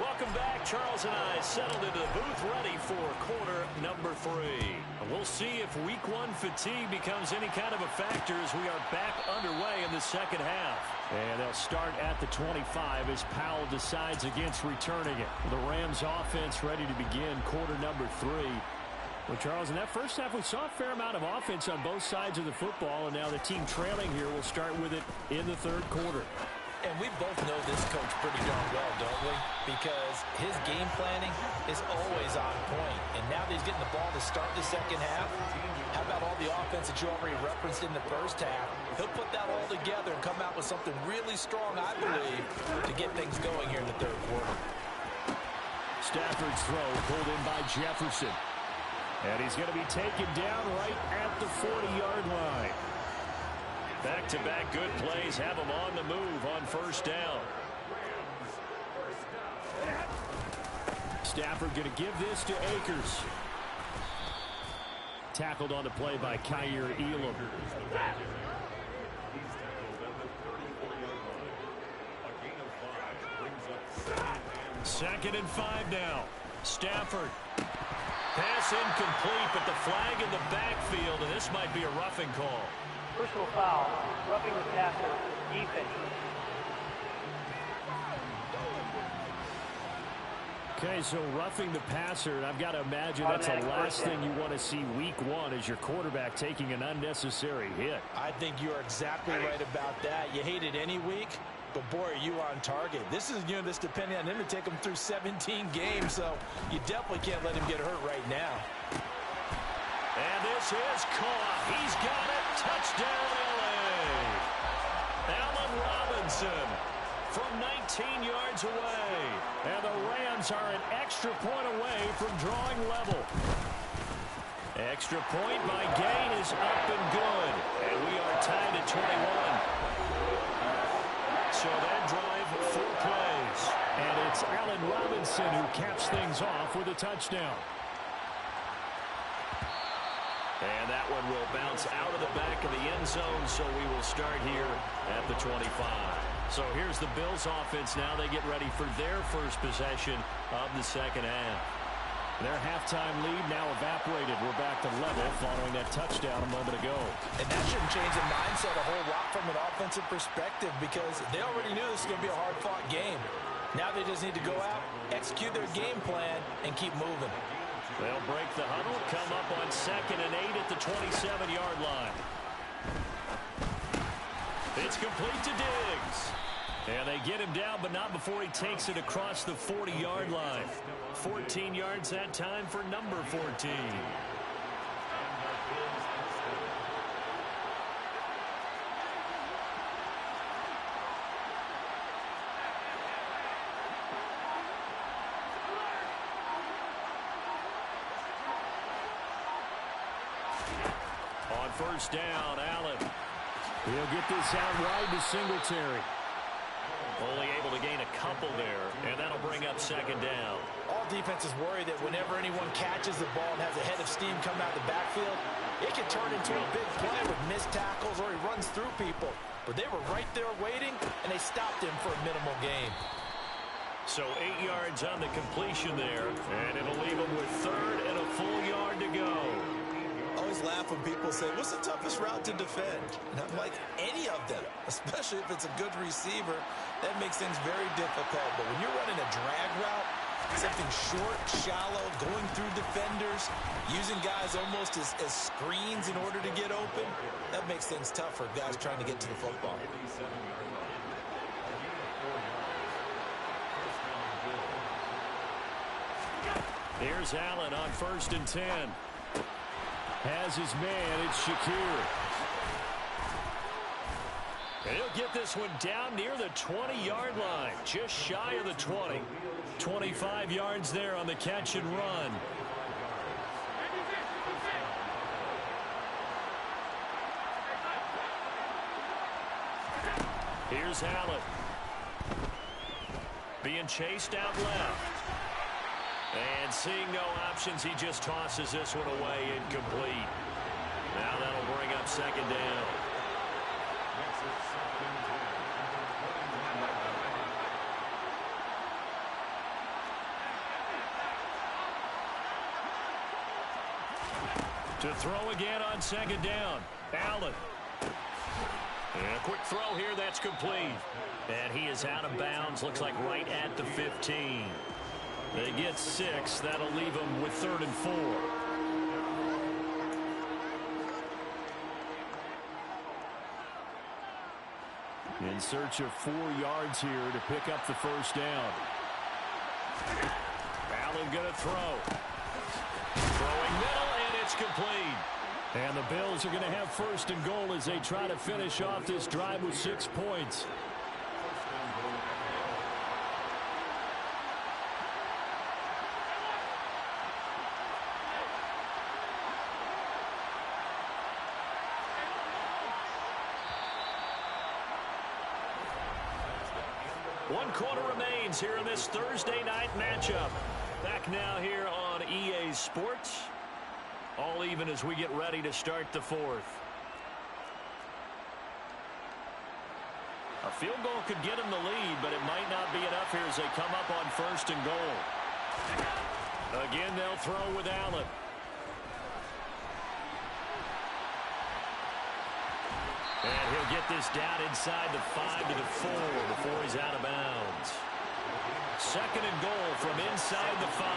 Welcome back. Charles and I settled into the booth ready for quarter number 3. We'll see if Week 1 fatigue becomes any kind of a factor as we are back underway in the second half. And they'll start at the 25 as Powell decides against returning it. The Rams offense ready to begin quarter number 3. Well, Charles, in that first half, we saw a fair amount of offense on both sides of the football, and now the team trailing here will start with it in the third quarter. And we both know this coach pretty darn well, don't we? Because his game planning is always on point. And now that he's getting the ball to start the second half, how about all the offense that you already referenced in the first half? He'll put that all together and come out with something really strong, I believe, to get things going here in the third quarter. Stafford's throw pulled in by Jefferson. And he's going to be taken down right at the 40-yard line. Back-to-back good plays have him on the move on first down. Stafford going to give this to Akers. Tackled on the play by Kyer Elam. Second and 5 now. Stafford. Pass incomplete, but the flag in the backfield, and this might be a roughing call. Personal foul, roughing the passer, defense. Okay, so roughing the passer, and I've got to imagine that's the last thing you want to see week one as your quarterback taking an unnecessary hit. I think you're exactly right about that. You hate it any week, but boy, are you on target. This is, this depending on him to take him through 17 games, so you definitely can't let him get hurt right now. And this is caught. He's got it. Touchdown, LA. Allen Robinson from 19 yards away. And the Rams are an extra point away from drawing level. Extra point by Gain is up and good. And we are tied at 21. So that drive, 4 plays. And it's Allen Robinson who caps things off with a touchdown. And that one will bounce out of the back of the end zone, so we will start here at the 25. So here's the Bills offense now. They get ready for their first possession of the second half. Their halftime lead now evaporated. We're back to level following that touchdown a moment ago. And that shouldn't change the mindset a whole lot from an offensive perspective because they already knew this was going to be a hard-fought game. Now they just need to go out, execute their game plan, and keep moving. They'll break the huddle, come up on 2nd and 8 at the 27-yard line. It's complete to Diggs. And they get him down, but not before he takes it across the 40-yard line. 14 yards that time for number 14. On first down, Allen. He'll get this out wide to Singletary. Only able to gain a couple there, and that'll bring up 2nd down. All defenses worry that whenever anyone catches the ball and has a head of steam coming out of the backfield, it can turn into a big play with missed tackles or he runs through people. But they were right there waiting, and they stopped him for a minimal gain. So 8 yards on the completion there, and it'll leave him with 3rd and a full yard to go. I always laugh when people say, what's the toughest route to defend? And I'm like, any of them, especially if it's a good receiver. That makes things very difficult. But when you're running a drag route, something short, shallow, going through defenders, using guys almost as screens in order to get open, that makes things tough for guys trying to get to the football. Here's Allen on 1st and 10. Has his man, it's Shakir. And he'll get this one down near the 20-yard line, just shy of the 20. 25 yards there on the catch and run. Here's Allen. Being chased out left. And seeing no options, he just tosses this one away incomplete. Now that'll bring up 2nd down. To throw again on 2nd down. Allen. And a quick throw here, that's complete. And he is out of bounds, looks like right at the 15. They get 6. That'll leave them with 3rd and 4. In search of 4 yards here to pick up the first down. Allen gonna throw. Throwing middle, and it's complete. And the Bills are going to have 1st and goal as they try to finish off this drive with 6 points. One quarter remains here in this Thursday night matchup. Back now here on EA Sports. All even as we get ready to start the 4th. A field goal could get them the lead, but it might not be enough here as they come up on 1st and goal. Again, they'll throw with Allen. And he'll get this down inside the 5 to the 4 before he's out of bounds. Second and goal from inside the 5.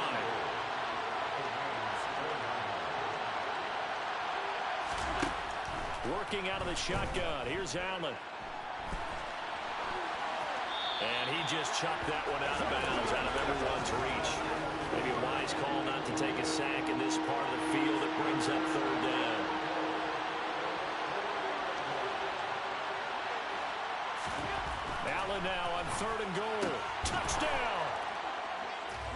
Working out of the shotgun. Here's Allen. And he just chucked that one out of bounds, out of everyone's reach. Maybe a wise call not to take a sack in this part of the field. It brings up third down. Allen now on third and goal. Touchdown!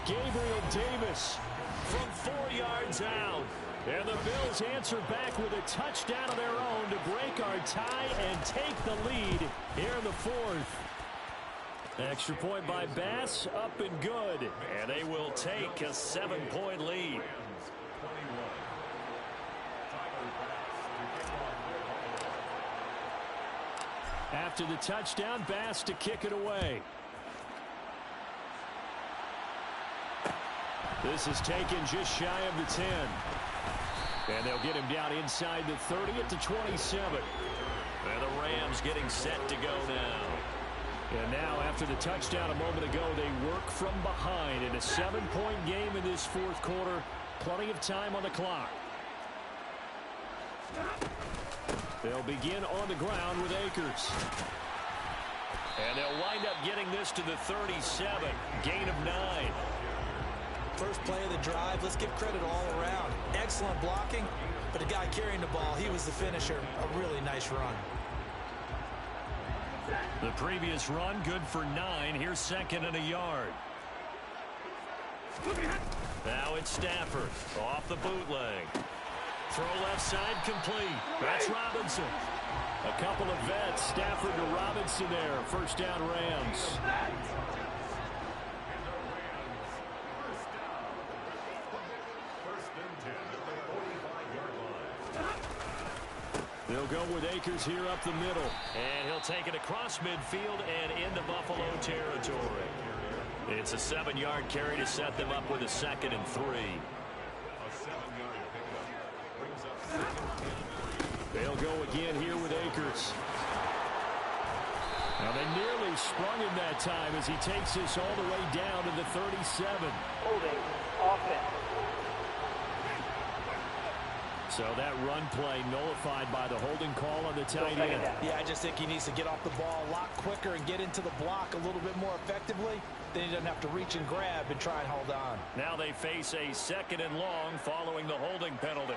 Gabriel Davis from 4 yards out. And the Bills answer back with a touchdown of their own to break our tie and take the lead here in the 4th. Extra point by Bass, up and good. And they will take a 7-point lead. After the touchdown, Bass to kick it away. This is taken just shy of the 10. And they'll get him down inside the 30 at the 27. And the Rams getting set to go now. And now, after the touchdown a moment ago, they work from behind in a 7-point game in this 4th quarter. Plenty of time on the clock. They'll begin on the ground with Akers. And they'll wind up getting this to the 37. Gain of 9. First play of the drive, let's give credit all around. Excellent blocking, but the guy carrying the ball, he was the finisher. A really nice run. The previous run, good for 9. Here's second and a yard. Now it's Stafford off the bootleg. Throw left side complete. That's Robinson. A couple of vets. Stafford to Robinson there. First down Rams. They'll go with Akers here up the middle. And he'll take it across midfield and into Buffalo territory. It's a 7-yard carry to set them up with a 2nd and 3. They'll go again here with Akers. Now they nearly sprung him that time as he takes this all the way down to the 37. Holding offense. So that run play nullified by the holding call on the tight end. Yeah, I just think he needs to get off the ball a lot quicker and get into the block a little bit more effectively. Then he doesn't have to reach and grab and try and hold on. Now they face a 2nd and long following the holding penalty.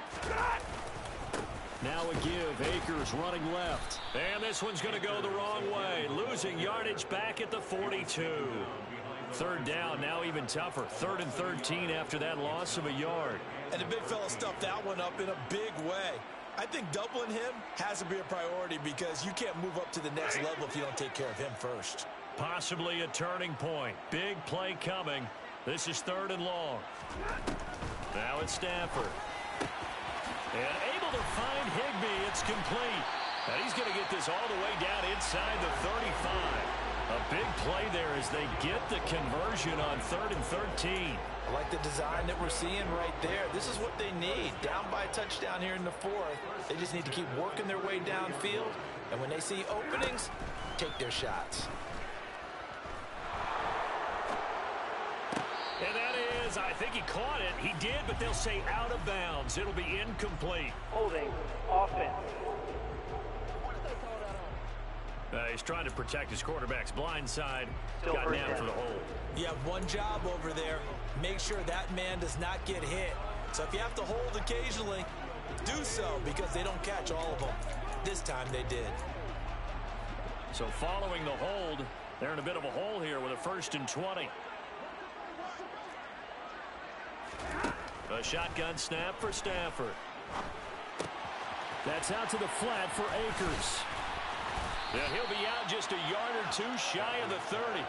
Now a give. Akers running left. And this one's going to go the wrong way. Losing yardage back at the 42. Third down, now even tougher. 3rd and 13 after that loss of a yard. And the big fella stuffed that one up in a big way. I think doubling him has to be a priority because you can't move up to the next level if you don't take care of him first. Possibly a turning point. Big play coming. This is 3rd and long. Now it's Stafford. And able to find Higbee. It's complete. And he's going to get this all the way down inside the 35. A big play there as they get the conversion on 3rd and 13. I like the design that we're seeing right there. This is what they need. Down by a touchdown here in the 4th. They just need to keep working their way downfield. And when they see openings, take their shots. And that is, I think he caught it. He did, but they'll say out of bounds. It'll be incomplete. Holding offense. He's trying to protect his quarterback's blind side. Got nabbed for the hold. You have one job over there. Make sure that man does not get hit. So if you have to hold occasionally, do so because they don't catch all of them. This time they did. So following the hold, they're in a bit of a hole here with a 1st and 20. A shotgun snap for Stafford. That's out to the flat for Akers. And he'll be out just a yard or two shy of the 30.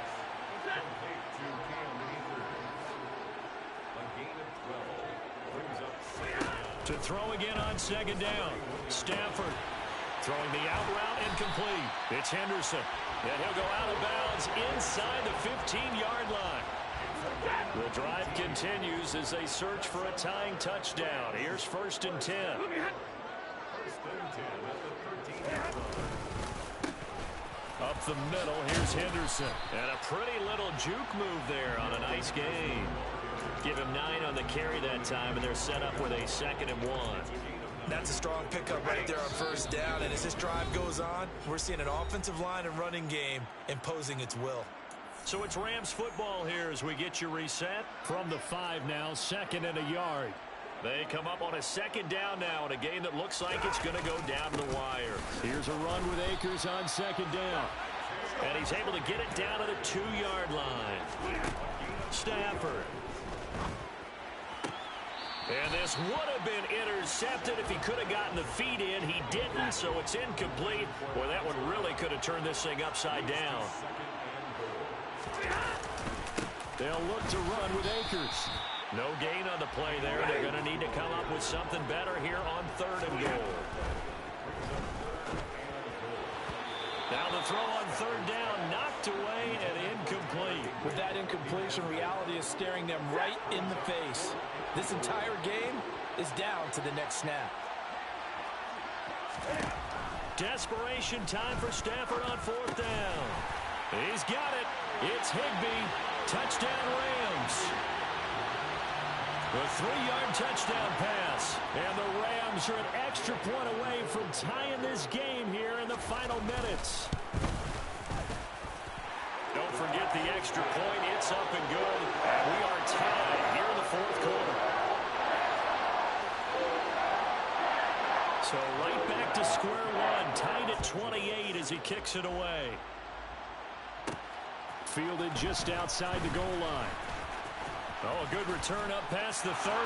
To throw again on 2nd down. Stafford throwing the out route incomplete. It's Henderson. And he'll go out of bounds inside the 15-yard line. The drive continues as they search for a tying touchdown. Here's 1st and 10. Up the middle, here's Henderson. And a pretty little juke move there on a nice game. Give him 9 on the carry that time, and they're set up with a 2nd and 1. That's a strong pickup right there on first down. And as this drive goes on, we're seeing an offensive line and running game imposing its will. So it's Rams football here as we get you reset. From the 5 now, 2nd and a yard. They come up on a 2nd down now in a game that looks like it's going to go down to the wire. Here's a run with Akers on 2nd down. And he's able to get it down to the 2-yard line. Stafford. And this would have been intercepted if he could have gotten the feet in. He didn't, so it's incomplete. Boy, that one really could have turned this thing upside down. They'll look to run with Akers. No gain on the play there. They're going to need to come up with something better here on 3rd and goal. Now the throw on 3rd down, knocked away and incomplete. With that incompletion, reality is staring them right in the face. This entire game is down to the next snap. Desperation time for Stafford on 4th down. He's got it. It's Higbee. Touchdown Rams. The 3-yard touchdown pass. And the Rams are an extra point away from tying this game here in the final minutes. Don't forget the extra point. It's up and good. And we are tied here in the 4th quarter. So right back to square one. Tied at 28 as he kicks it away. Fielded just outside the goal line. Oh, a good return up past the 30.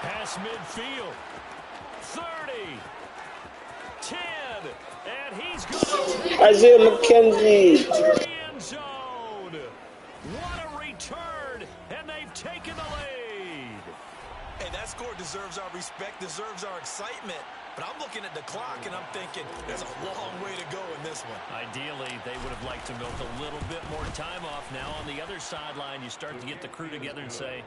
Past midfield. 30. 10. And he's going to... Isaiah McKenzie. End zone. What a return. And they've taken the lead. Hey, that score deserves our respect, deserves our excitement. But I'm looking at the clock, and I'm thinking there's a long way to go in this one. Ideally, they would have liked to milk a little bit more time off. Now, on the other sideline, you start to get the crew together and say,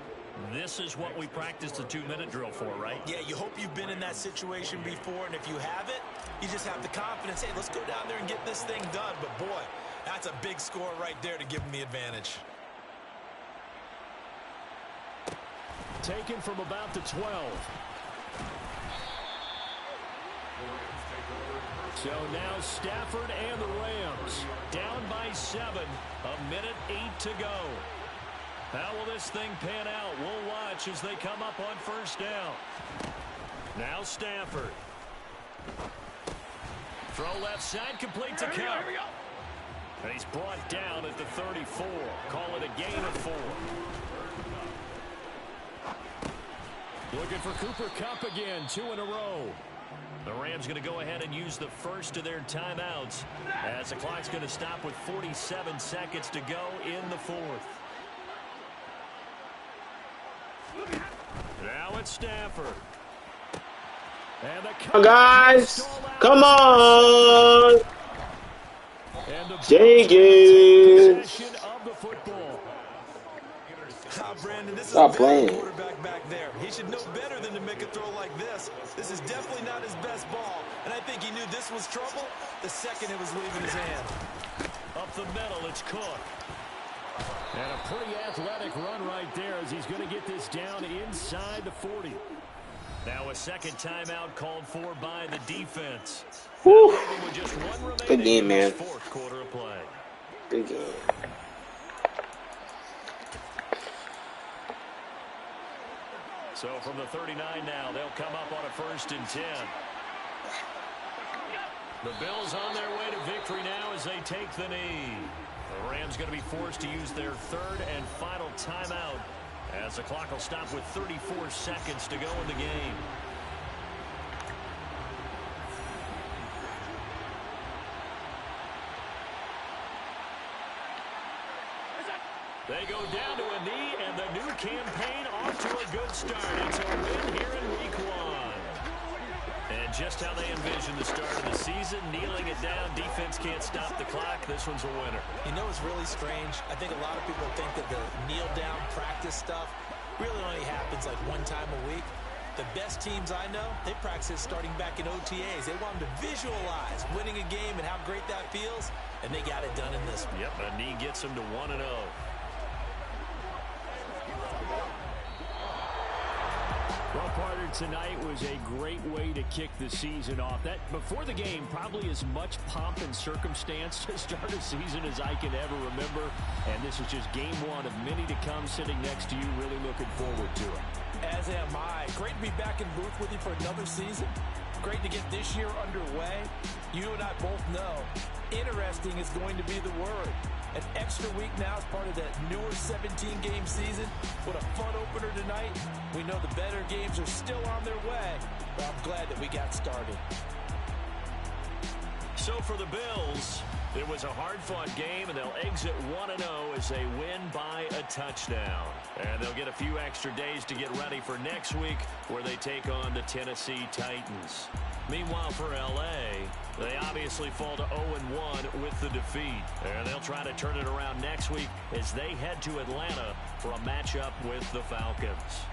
this is what we practiced the 2-minute drill for, right? Yeah, you hope you've been in that situation before, and if you haven't, you just have the confidence, hey, let's go down there and get this thing done. But, boy, that's a big score right there to give them the advantage. Taken from about the 12. So now Stafford and the Rams down by 7. 1:08 to go. How will this thing pan out? We'll watch as they come up on 1st down. Now Stafford. Throw left side, complete to Cup. And he's brought down at the 34. Call it a gain of 4. Looking for Cooper Kupp again, 2 in a row. The Rams going to go ahead and use the first of their timeouts as the clock's going to stop with 47 seconds to go in the 4th. Now it's Stafford. And the guys, come on. Jenkins. Of the football. Brandon, this is Stop a playing. Quarterback back there. He should know better than to make a throw like this. This is definitely not his best ball, and I think he knew this was trouble the second it was leaving his hand. Up the middle, it's Cook. And a pretty athletic run right there as he's going to get this down inside the 40. Now a 2nd timeout called for by the defense. Whew. With just 1 remaining Good game, man. 4th quarter of play. Good game. So from the 39 now, they'll come up on a 1st and 10. The Bills on their way to victory now as they take the knee. The Rams going to be forced to use their 3rd and final timeout as the clock will stop with 34 seconds to go in the game. They go down to a knee, and the new campaign off to a good start. It's a win here in Week 1. And just how they envision the start of the season, kneeling it down, defense can't stop the clock. This one's a winner. You know, it's really strange. I think a lot of people think that the kneel-down practice stuff really only happens like 1 time a week. The best teams I know, they practice starting back in OTAs. They want them to visualize winning a game and how great that feels, and they got it done in this one. Yep, a knee gets them to 1-0. Well, partner, tonight was a great way to kick the season off. That before the game, probably as much pomp and circumstance to start a season as I can ever remember. And this is just game one of many to come. Sitting next to you, really looking forward to it. As am I. Great to be back in booth with you for another season. Great to get this year underway. You and I both know interesting is going to be the word. An extra week now as part of that newer 17-game season. What a fun opener tonight. We know the better games are still on their way, but I'm glad that we got started. So for the Bills, it was a hard-fought game, and they'll exit 1-0 as they win by a touchdown. And they'll get a few extra days to get ready for next week, where they take on the Tennessee Titans. Meanwhile, for L.A., they obviously fall to 0-1 with the defeat. And they'll try to turn it around next week as they head to Atlanta for a matchup with the Falcons.